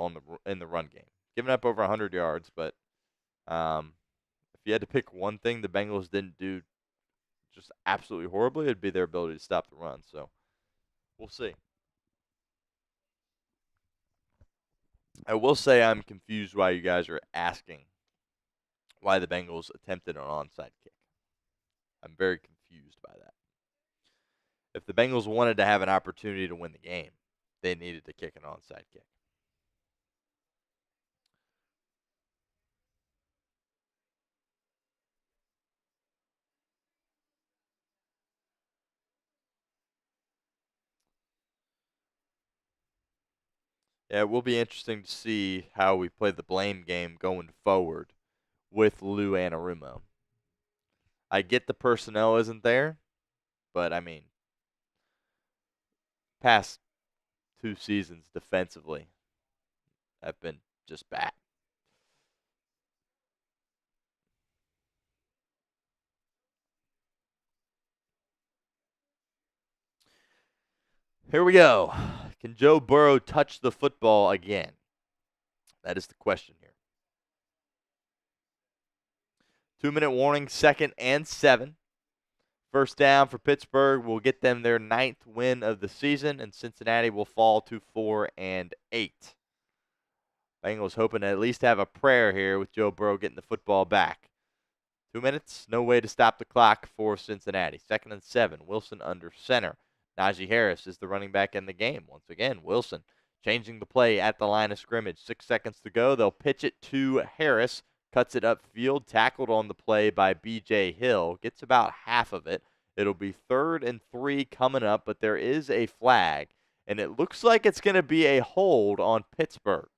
in the run game. Given up over 100 yards, but if you had to pick one thing the Bengals didn't do just absolutely horribly, it'd be their ability to stop the run. So we'll see. I will say I'm confused why you guys are asking why the Bengals attempted an onside kick. I'm very confused by that. If the Bengals wanted to have an opportunity to win the game, they needed to kick an onside kick. Yeah, it will be interesting to see how we play the blame game going forward with Lou Anarumo. I get the personnel isn't there, but I mean, past 2 seasons defensively have been just bad. Here we go. Can Joe Burrow touch the football again? That is the question here. 2-minute warning, 2nd and 7. First down for Pittsburgh will get them their 9th win of the season, and Cincinnati will fall to 4 and 8. Bengals hoping to at least have a prayer here with Joe Burrow getting the football back. 2 minutes, no way to stop the clock for Cincinnati. 2nd and 7, Wilson under center. Najee Harris is the running back in the game. Once again, Wilson changing the play at the line of scrimmage. 6 seconds to go. They'll pitch it to Harris. Cuts it upfield. Tackled on the play by B.J. Hill. Gets about half of it. It'll be 3rd and 3 coming up, but there is a flag. And it looks like it's going to be a hold on Pittsburgh.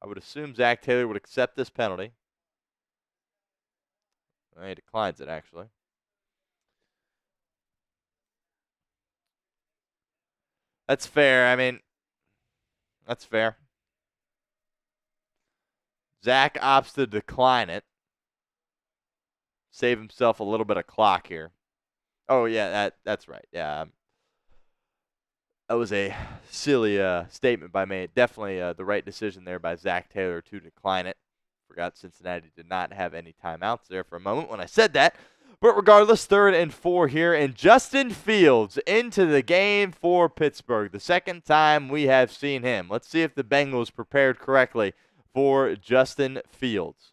I would assume Zach Taylor would accept this penalty. He declines it, actually. That's fair. I mean, that's fair. Zach opts to decline it. Save himself a little bit of clock here. Oh, yeah, that's right. Yeah. That was a silly statement by me. Definitely the right decision there by Zach Taylor to decline it. Forgot Cincinnati did not have any timeouts there for a moment when I said that. But regardless, 3rd and 4 here, and Justin Fields into the game for Pittsburgh. The second time we have seen him. Let's see if the Bengals prepared correctly for Justin Fields.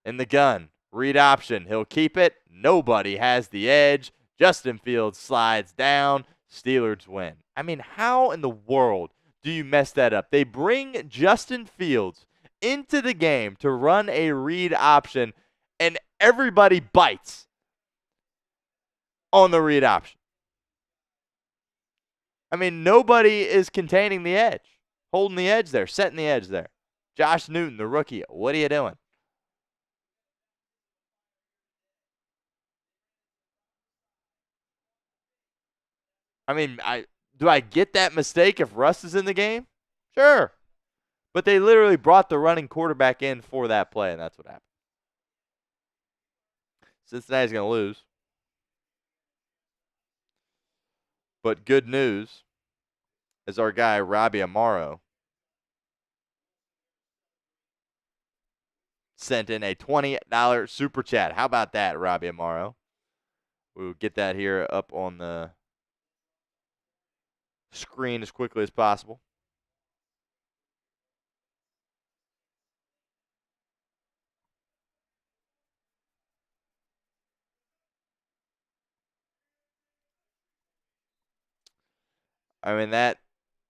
In the gun, read option. He'll keep it. Nobody has the edge. Justin Fields slides down. Steelers win. I mean, how in the world do you mess that up? They bring Justin Fields into the game to run a read option, and everybody bites on the read option. I mean, nobody is containing the edge, holding the edge there, setting the edge there. Josh Newton, the rookie, what are you doing? I mean, do I get that mistake if Russ is in the game? Sure. But they literally brought the running quarterback in for that play, and that's what happened. Cincinnati's going to lose. But good news is our guy, Robbie Amaro, sent in a $20 super chat. How about that, Robbie Amaro? We'll get that here up on the screen as quickly as possible. I mean that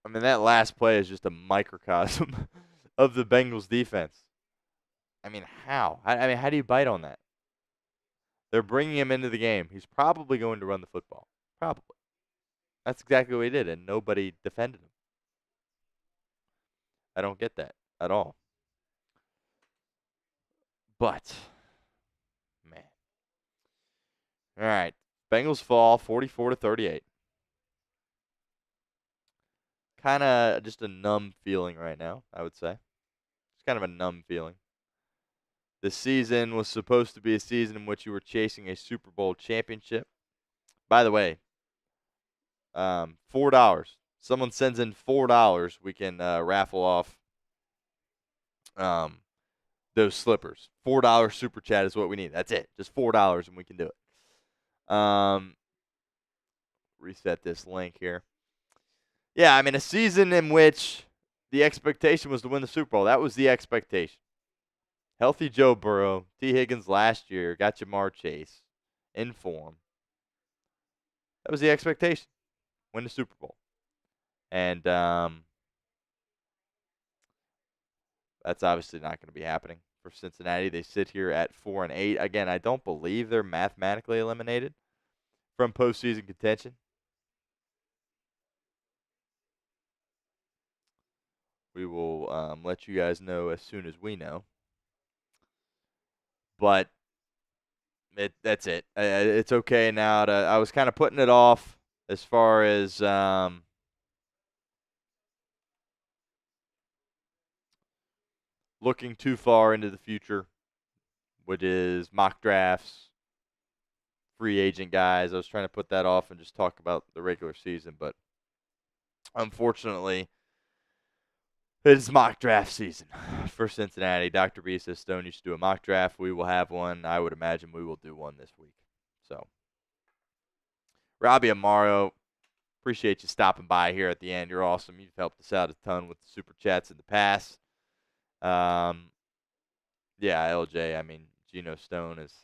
last play is just a microcosm of the Bengals defense. I mean, how? How do you bite on that? They're bringing him into the game. He's probably going to run the football. Probably. That's exactly what he did, and nobody defended him. I don't get that at all. But, man. All right. Bengals fall 44-38. Kind of just a numb feeling right now, I would say. It's kind of a numb feeling. The season was supposed to be a season in which you were chasing a Super Bowl championship. By the way, $4. Someone sends in $4, we can raffle off those slippers. $4 super chat is what we need. That's it. Just $4 and we can do it. Reset this link here. Yeah, I mean, a season in which the expectation was to win the Super Bowl. That was the expectation. Healthy Joe Burrow, T. Higgins last year, got Jamar Chase in form. That was the expectation. Win the Super Bowl. And that's obviously not going to be happening for Cincinnati. They sit here at 4-8. Again, I don't believe they're mathematically eliminated from postseason contention. We will let you guys know as soon as we know. But that's it. It's okay now. I was kind of putting it off as far as looking too far into the future, which is mock drafts, free agent guys. I was trying to put that off and just talk about the regular season, but unfortunately, it's mock draft season for Cincinnati. Dr. B says Stone, you should do a mock draft. We will have one. I would imagine we will do one this week. So, Robbie Amaro, appreciate you stopping by here at the end. You're awesome. You've helped us out a ton with the super chats in the past. Yeah, LJ, I mean, Geno Stone is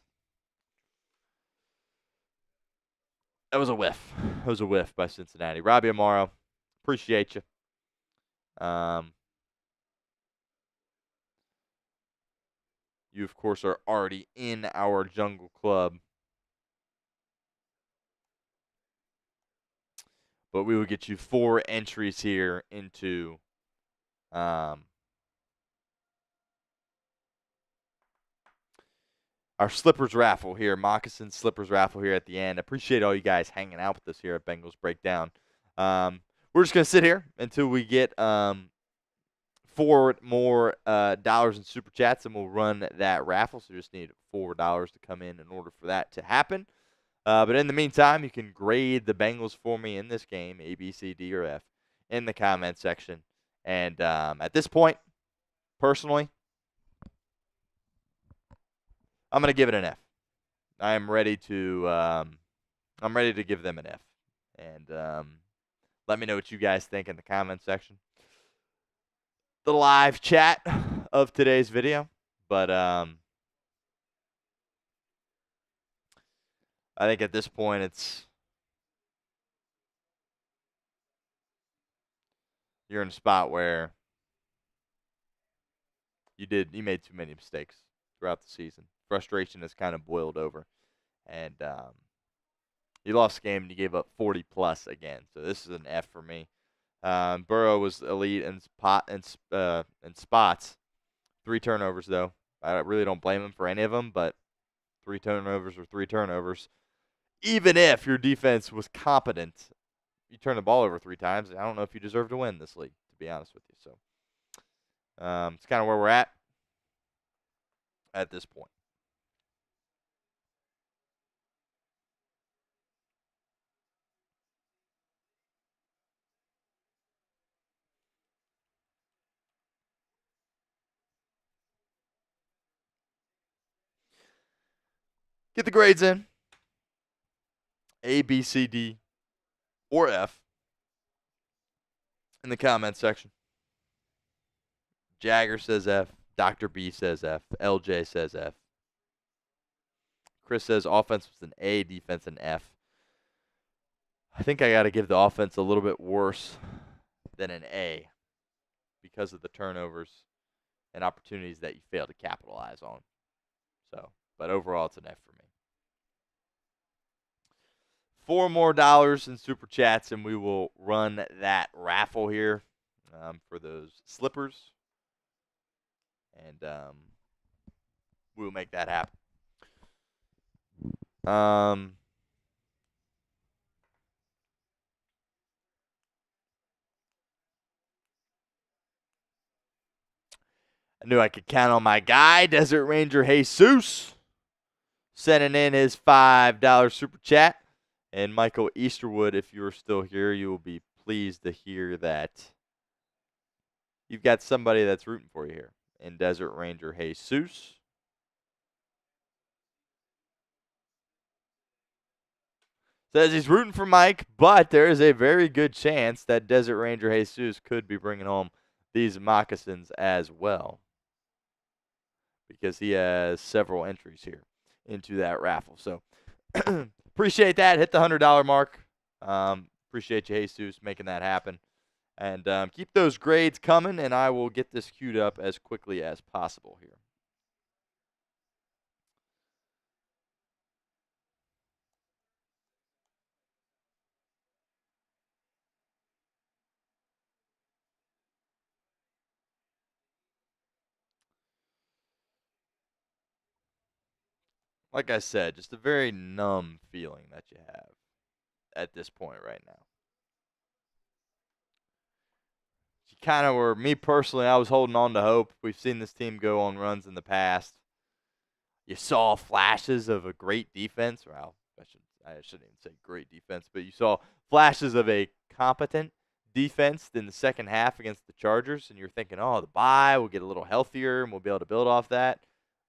That was a whiff. It was a whiff by Cincinnati. Robbie Amaro, appreciate you. You, of course, are already in our Jungle Club. But we will get you 4 entries here into our Slippers raffle here, Moccasin Slippers raffle here at the end. Appreciate all you guys hanging out with us here at Bengals Breakdown. We're just going to sit here until we get 4 more dollars in Super Chats, and we'll run that raffle. So just need $4 to come in order for that to happen. But in the meantime, you can grade the Bengals for me in this game, A, B, C, D, or F, in the comment section. And at this point, personally, I'm going to give it an F. I'm ready to give them an F. And let me know what you guys think in the comment section. The live chat of today's video. But I think at this point you're in a spot where you made too many mistakes throughout the season. Frustration has kind of boiled over. And you lost the game and you gave up 40+ again. So this is an F for me. Burrow was elite in spots. 3 turnovers, though. I really don't blame him for any of them, but 3 turnovers or 3 turnovers. Even if your defense was competent, you turn the ball over 3 times. I don't know if you deserve to win this league, to be honest with you. So it's kind of where we're at this point. Get the grades in. A, B, C, D, or F in the comment section. Jagger says F. Dr. B says F. LJ says F. Chris says offense was an A, defense an F. I think I got to give the offense a little bit worse than an A because of the turnovers and opportunities that you failed to capitalize on. So, but overall, it's an F for me. 4 more dollars in Super Chats, and we will run that raffle here for those slippers. And we'll make that happen. I knew I could count on my guy, Desert Ranger Jesus, sending in his $5 Super Chat. And Michael Easterwood, if you're still here, you will be pleased to hear that you've got somebody that's rooting for you here in Desert Ranger Jesus. Says he's rooting for Mike, but there is a very good chance that Desert Ranger Jesus could be bringing home these moccasins as well, because he has several entries here into that raffle. So appreciate that. Hit the $100 mark. Appreciate you, Jesus, making that happen. And keep those grades coming, and I will get this queued up as quickly as possible here. Like I said, just a very numb feeling that you have at this point right now. You kind of were, me personally, I was holding on to hope. We've seen this team go on runs in the past. You saw flashes of a great defense. Well, I shouldn't even say great defense, but you saw flashes of a competent defense in the second half against the Chargers, and you're thinking, oh, the bye, we'll get a little healthier, and we'll be able to build off that.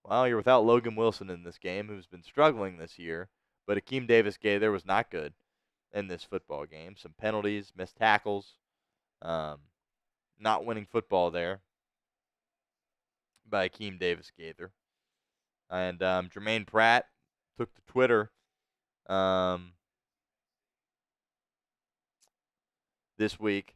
Well, you're without Logan Wilson in this game, who's been struggling this year, but Akeem Davis-Gaither was not good in this football game. Some penalties, missed tackles, not winning football there by Akeem Davis-Gaither. And Jermaine Pratt took to Twitter this week,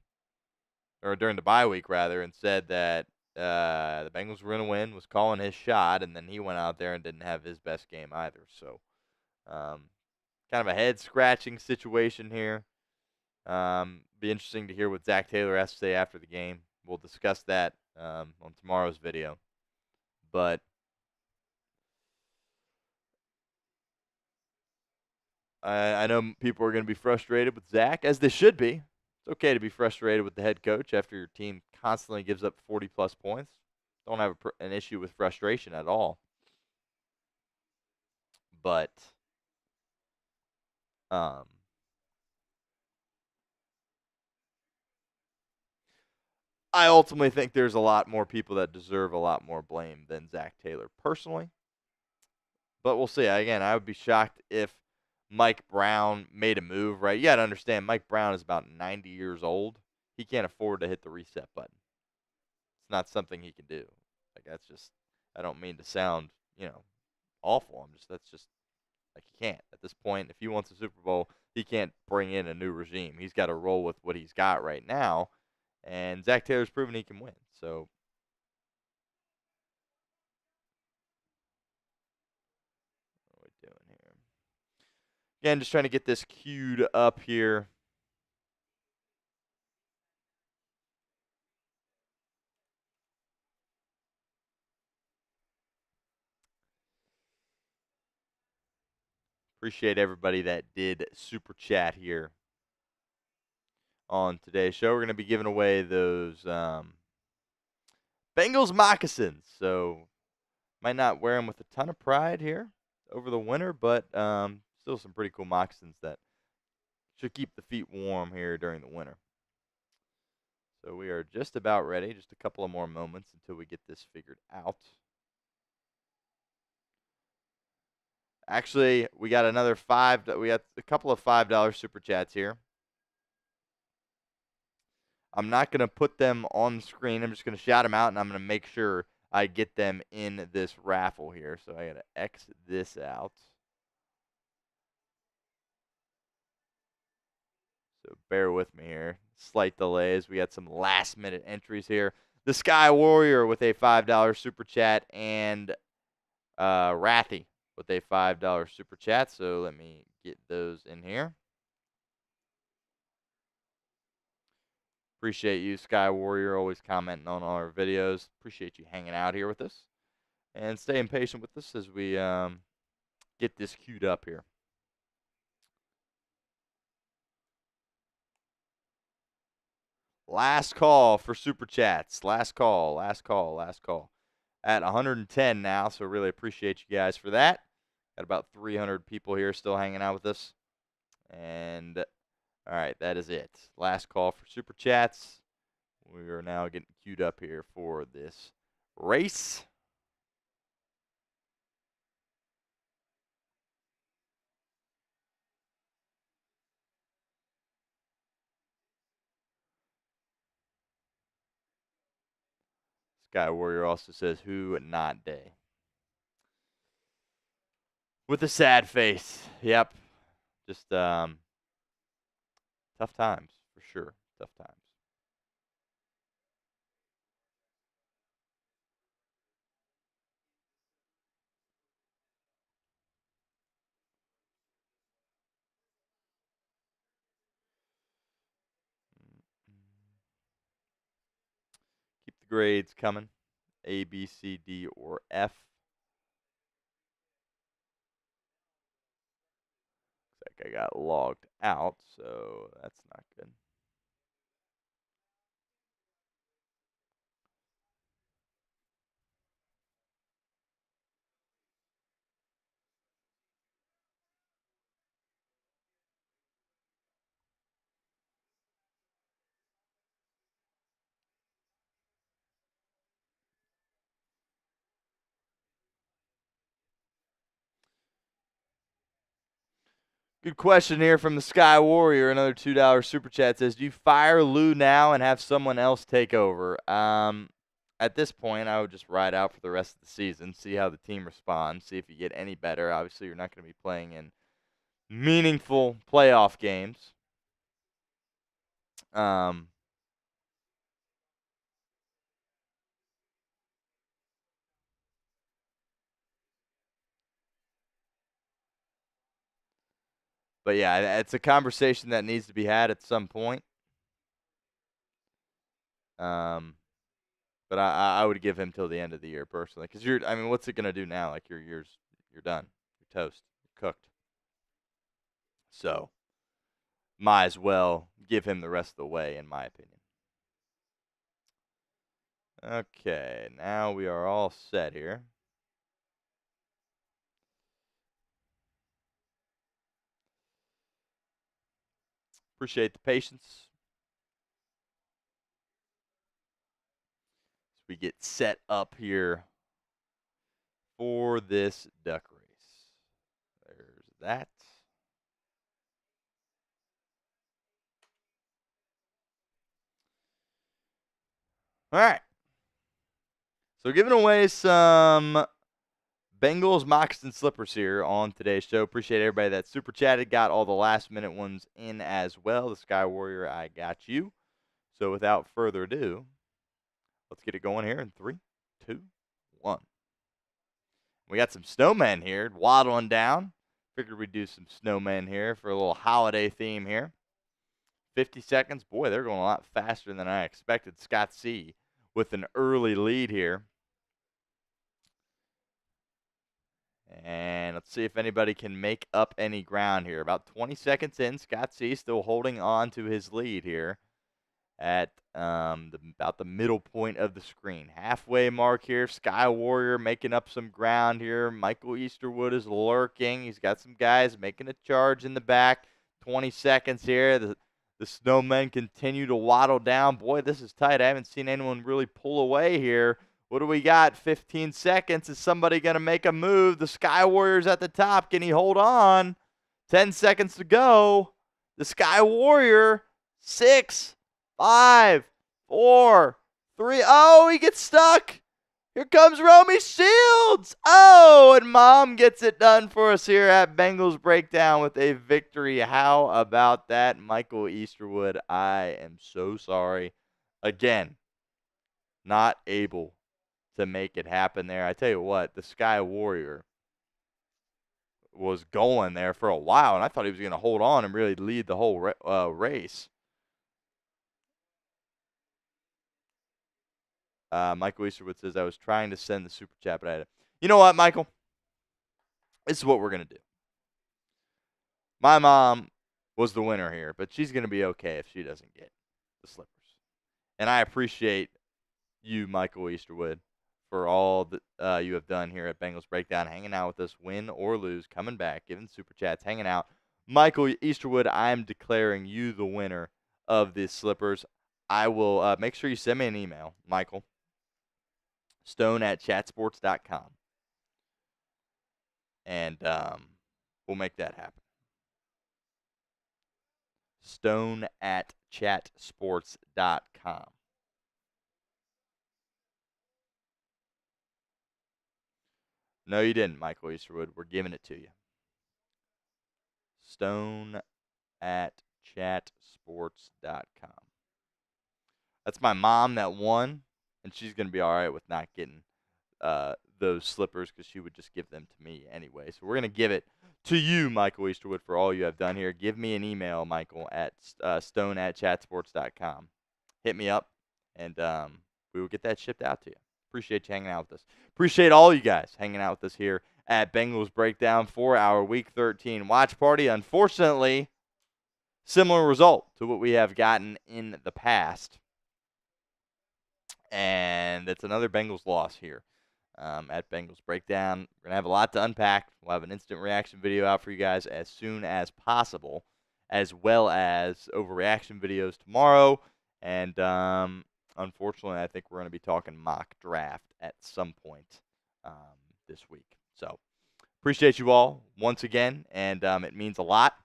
or during the bye week rather, and said that the Bengals were going to win, was calling his shot, and then he went out there and didn't have his best game either. So, kind of a head-scratching situation here. Be interesting to hear what Zach Taylor has to say after the game. We'll discuss that on tomorrow's video. But I know people are going to be frustrated with Zach, as they should be. It's okay to be frustrated with the head coach after your team constantly gives up 40-plus points. Don't have an issue with frustration at all. But I ultimately think there's a lot more people that deserve a lot more blame than Zach Taylor personally. But we'll see. Again, I would be shocked if Mike Brown made a move, right? You got to understand, Mike Brown is about 90 years old. He can't afford to hit the reset button. It's not something he can do. Like, that's just, I don't mean to sound, awful. That's just, like, he can't. At this point, if he wants a Super Bowl, he can't bring in a new regime. He's got to roll with what he's got right now. And Zach Taylor's proven he can win. So, what are we doing here? Again, just trying to get this queued up here. Appreciate everybody that did super chat here on today's show. We're going to be giving away those Bengals moccasins. So, might not wear them with a ton of pride here over the winter, but still some pretty cool moccasins that should keep the feet warm here during the winter. So, we are just about ready. Just a couple of more moments until we get this figured out. Actually, we got we got a couple of $5 super chats here. I'm not going to put them on the screen. I'm just going to shout them out, and I'm going to make sure I get them in this raffle here. So I got to X this out. So bear with me here. Slight delays. We got some last-minute entries here. The Sky Warrior with a $5 super chat, and Rathy with a $5 super chat. So let me get those in here. Appreciate you, Sky Warrior, always commenting on all our videos. Appreciate you hanging out here with us. And staying patient with us as we get this queued up here. Last call for Super Chats. Last call. At 110 now, so really appreciate you guys for that. Got about 300 people here still hanging out with us. And, all right, that is it. Last call for Super Chats. We are now getting queued up here for this race. Sky Warrior also says, who not day? With a sad face. Yep. Just tough times, for sure. Tough times. Keep the grades coming. A, B, C, D, or F. Looks like I got logged out, so that's not good. Good question here from the Sky Warrior. Another $2 super chat says, do you fire Lou now and have someone else take over? At this point, I would just ride out for the rest of the season, see how the team responds, see if you get any better. Obviously, you're not going to be playing in meaningful playoff games. Um, but yeah, it's a conversation that needs to be had at some point. Um, but I would give him till the end of the year personally, because I mean, what's it gonna do now? Like you're done, you're toast, you're cooked. So might as well give him the rest of the way, in my opinion. Okay, now we are all set here. Appreciate the patience as we get set up here for this duck race. There's that. All right. So giving away some Bengals moccasin slippers here on today's show. Appreciate everybody that super chatted, got all the last minute ones in as well. The Sky Warrior, I got you. So without further ado, let's get it going here in 3, 2, 1. We got some snowmen here waddling down. Figured we'd do some snowmen here for a little holiday theme here. 50 seconds. Boy, they're going a lot faster than I expected. Scott C with an early lead here. And let's see if anybody can make up any ground here. About 20 seconds in, Scott C still holding on to his lead here at about the middle point of the screen. Halfway mark here. Sky Warrior making up some ground here. Michael Easterwood is lurking. He's got some guys making a charge in the back. 20 seconds here. The snowmen continue to waddle down. Boy, this is tight. I haven't seen anyone really pull away here. What do we got? 15 seconds. Is somebody going to make a move? The Sky Warrior's at the top. Can he hold on? 10 seconds to go. The Sky Warrior, 6, 5, 4, 3. Oh, he gets stuck. Here comes Romy Shields. Oh, and Mom gets it done for us here at Bengals Breakdown with a victory. How about that, Michael Easterwood? I am so sorry. Again, not able to make it happen there. I tell you what, the Sky Warrior was going there for a while, and I thought he was going to hold on and really lead the whole race. Michael Easterwood says, I was trying to send the super chat, but I had it. You know what, Michael? This is what we're going to do. My mom was the winner here, but she's going to be okay if she doesn't get the slippers. And I appreciate you, Michael Easterwood, for all that you have done here at Bengals Breakdown, hanging out with us, win or lose, coming back, giving super chats, hanging out. Michael Easterwood, I am declaring you the winner of these slippers. I will make sure you send me an email, Michael. Stone@chatsports.com. And we'll make that happen. Stone@chatsports.com. No, you didn't, Michael Easterwood. We're giving it to you. Stone@chatsports.com. That's my mom that won, and she's going to be all right with not getting those slippers because she would just give them to me anyway. So we're going to give it to you, Michael Easterwood, for all you have done here. Give me an email, Michael, at stone@chatsports.com. Hit me up, and we will get that shipped out to you. Appreciate you hanging out with us. Appreciate all you guys hanging out with us here at Bengals Breakdown for our Week 13 watch party. Unfortunately, similar result to what we have gotten in the past. And it's another Bengals loss here at Bengals Breakdown. We're going to have a lot to unpack. We'll have an instant reaction video out for you guys as soon as possible, as well as overreaction videos tomorrow. And unfortunately, I think we're going to be talking mock draft at some point this week. So appreciate you all once again, and it means a lot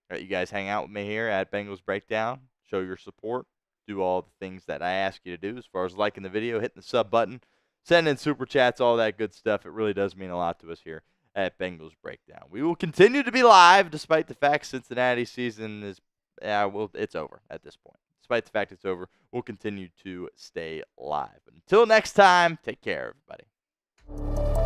that you guys hang out with me here at Bengals Breakdown, show your support, do all the things that I ask you to do as far as liking the video, hitting the sub button, sending super chats, all that good stuff. It really does mean a lot to us here at Bengals Breakdown. We will continue to be live despite the fact Cincinnati season is, it's over at this point. despite the fact it's over, we'll continue to stay live. But until next time, take care, everybody.